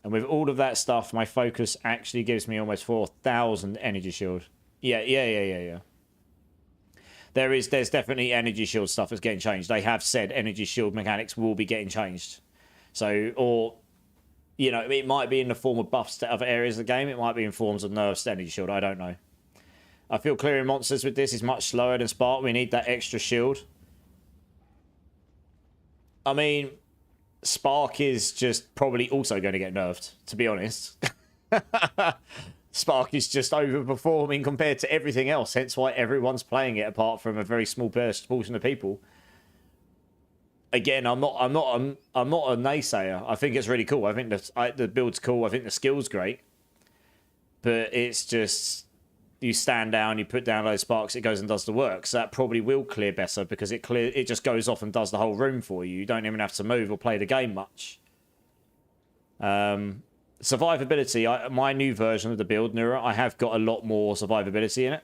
And with all of that stuff, my focus actually gives me almost 4,000 energy shield. Yeah. There's definitely energy shield stuff that's getting changed. They have said energy shield mechanics will be getting changed. So, or, it might be in the form of buffs to other areas of the game. It might be in forms of nerfs to energy shield. I don't know. I feel clearing monsters with this is much slower than Spark. We need that extra shield. I mean, Spark is just probably also going to get nerfed, to be honest. Spark is just overperforming compared to everything else, hence why everyone's playing it apart from a very small portion of people. Again, I'm not a naysayer. I think it's really cool. I think the build's cool. I think the skill's great. But it's just, you stand down, you put down those sparks, it goes and does the work. So that probably will clear better because it just goes off and does the whole room for you. You don't even have to move or play the game much. Survivability, my new version of the build, Nura, I have got a lot more survivability in it.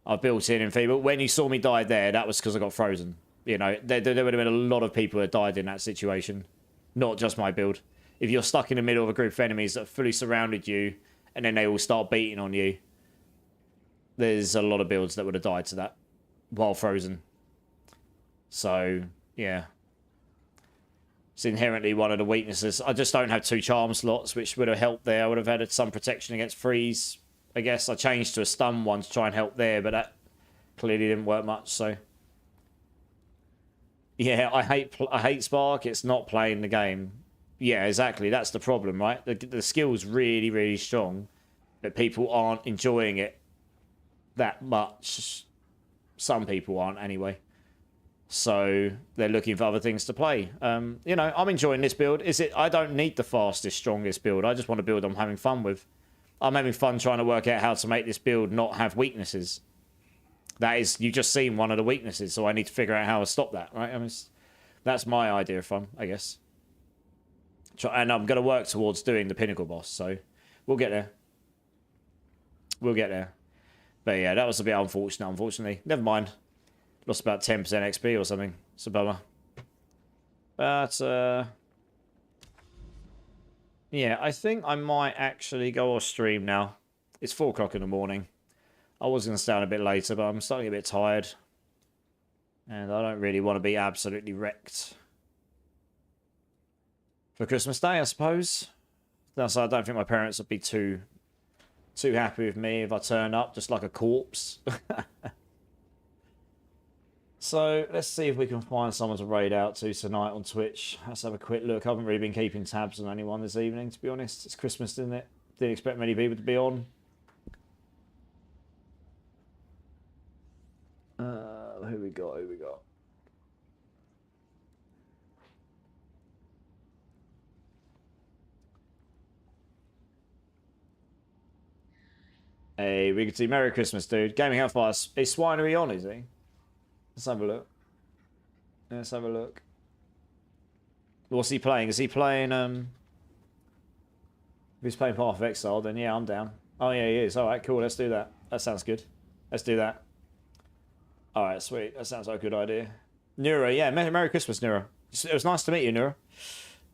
I've built in Feeble. When you saw me die there, that was because I got frozen. There would have been a lot of people that died in that situation. Not just my build. If you're stuck in the middle of a group of enemies that have fully surrounded you, and then they all start beating on you, there's a lot of builds that would have died to that while frozen. So, yeah. It's inherently one of the weaknesses. I just don't have 2 charm slots, which would have helped there. I would have had some protection against freeze. I guess I changed to a stun one to try and help there, but that clearly didn't work much, so... Yeah, I hate Spark. It's not playing the game. Yeah, exactly. That's the problem, right? The skill's really, really strong, but people aren't enjoying it that much. Some people aren't, anyway. So they're looking for other things to play. You know, I'm enjoying this build. I don't need the fastest, strongest build. I just want a build I'm having fun with. I'm having fun trying to work out how to make this build not have weaknesses. That is, you've just seen one of the weaknesses, so I need to figure out how to stop that, right? I mean, that's my idea of fun, I guess. And I'm going to work towards doing the Pinnacle boss, so we'll get there. We'll get there. But yeah, that was a bit unfortunate, unfortunately. Never mind. Lost about 10% XP or something. It's a bummer. But, yeah, I think I might actually go off stream now. It's 4 o'clock in the morning. I was going to stay on a bit later, but I'm starting to get a bit tired. And I don't really want to be absolutely wrecked for Christmas Day, I suppose. So I don't think my parents would be too happy with me if I turn up just like a corpse. So let's see if we can find someone to raid out to tonight on Twitch. Let's have a quick look. I haven't really been keeping tabs on anyone this evening, to be honest. It's Christmas, isn't it? Didn't expect many people to be on. Who we got? Who we got? Hey, we can see Merry Christmas, dude. Gaming Hellfire. Is Swinery on, is he? Let's have a look. Let's have a look. What's he playing? Is he playing, If he's playing Path of Exile, then yeah, I'm down. Oh, yeah, he is. Alright, cool. Let's do that. That sounds good. Let's do that. Alright, sweet. That sounds like a good idea. Nura, yeah. Merry Christmas, Nura. It was nice to meet you, Nura.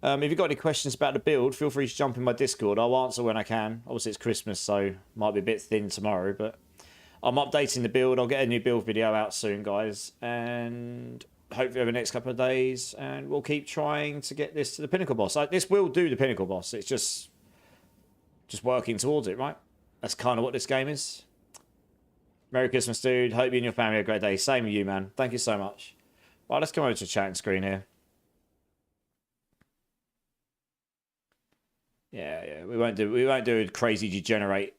If you've got any questions about the build, feel free to jump in my Discord. I'll answer when I can. Obviously, it's Christmas, so might be a bit thin tomorrow, but I'm updating the build. I'll get a new build video out soon, guys, and hopefully over the next couple of days, and we'll keep trying to get this to the Pinnacle boss. This will do the Pinnacle boss. It's just working towards it, right? That's kind of what this game is. Merry Christmas, dude. Hope you and your family have a great day. Same with you, man. Thank you so much. Right, let's come over to the chatting screen here. Yeah. We won't do a crazy degenerate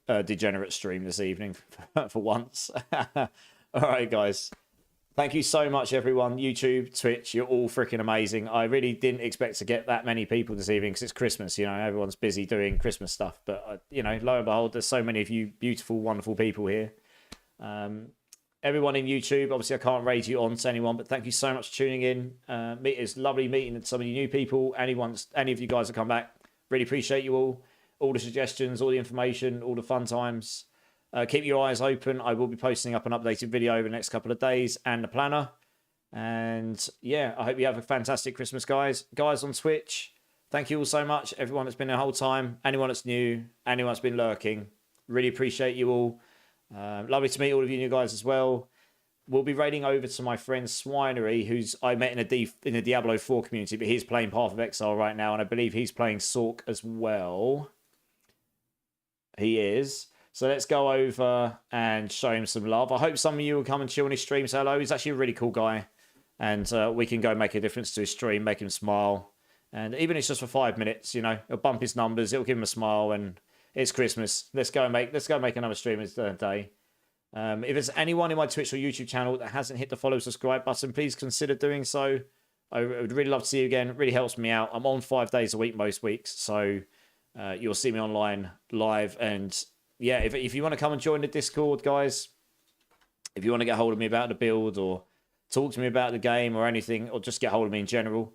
stream this evening for once. All right, guys. Thank you so much, everyone. YouTube, Twitch, you're all freaking amazing. I really didn't expect to get that many people this evening because it's Christmas. You know, everyone's busy doing Christmas stuff. But you know, lo and behold, there's so many of you beautiful, wonderful people here. Everyone in YouTube, obviously I can't raise you on to anyone, but thank you so much for tuning in. It's lovely meeting some of you new people. Any of you guys that come back, really appreciate you all the suggestions, all the information, all the fun times. Keep your eyes open. I will be posting up an updated video over the next couple of days and the planner. And yeah, I hope you have a fantastic Christmas, guys. Guys on Twitch, thank you all so much. Everyone that's been there the whole time, anyone that's new, anyone that's been lurking, really appreciate you all. Lovely to meet all of you new guys as well. We'll be raiding over to my friend Swinery, who's I met in the Diablo 4 community, but he's playing Path of Exile right now, and I believe he's playing Sork as well. He is. So let's go over and show him some love. I hope some of you will come and chill on his stream. Say hello. He's actually a really cool guy, and we can go make a difference to his stream, make him smile, and even if it's just for 5 minutes, you know, it'll bump his numbers, it'll give him a smile, and it's Christmas. Let's go make another stream this day. If there's anyone in my Twitch or YouTube channel that hasn't hit the follow subscribe button, please consider doing so. I would really love to see you again. It really helps me out. I'm on 5 days a week most weeks, so you'll see me online live. And yeah, if you want to come and join the Discord, guys, if you want to get hold of me about the build or talk to me about the game or anything, or just get hold of me in general,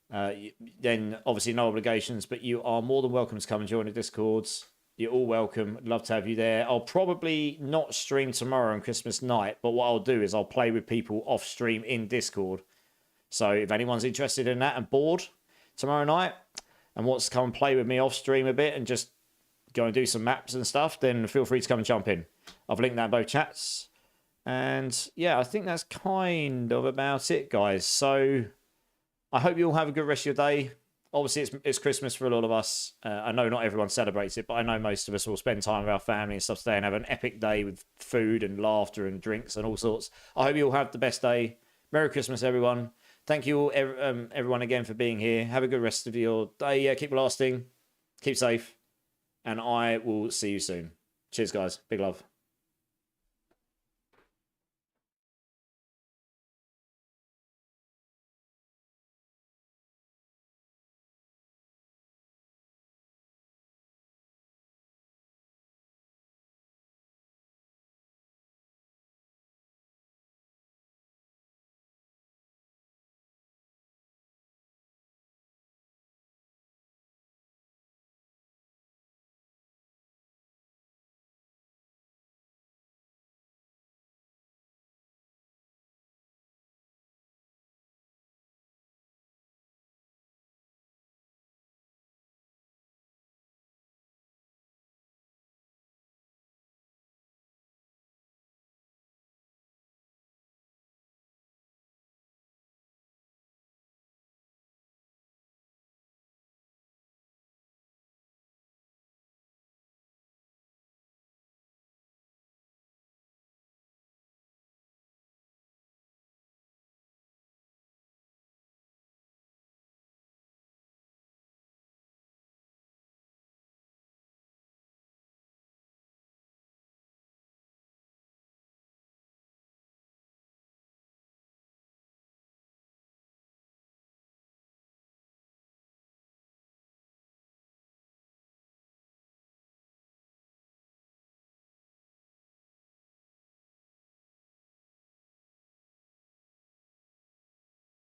then obviously no obligations, but you are more than welcome to come and join the Discords. You're all welcome. I'd love to have you there. I'll probably not stream tomorrow on Christmas night, but what I'll do is I'll play with people off stream in Discord. So if anyone's interested in that and bored tomorrow night and wants to come and play with me off stream a bit and just go and do some maps and stuff, then feel free to come and jump in. I've linked that in both chats. And yeah, I think that's kind of about it, guys. So I hope you all have a good rest of your day. Obviously, it's Christmas for a lot of us. I know not everyone celebrates it, but I know most of us will spend time with our family and stuff today and have an epic day with food and laughter and drinks and all sorts. I hope you all have the best day. Merry Christmas, everyone. Thank you all, everyone again for being here. Have a good rest of your day. Yeah, keep lasting. Keep safe. And I will see you soon. Cheers, guys. Big love.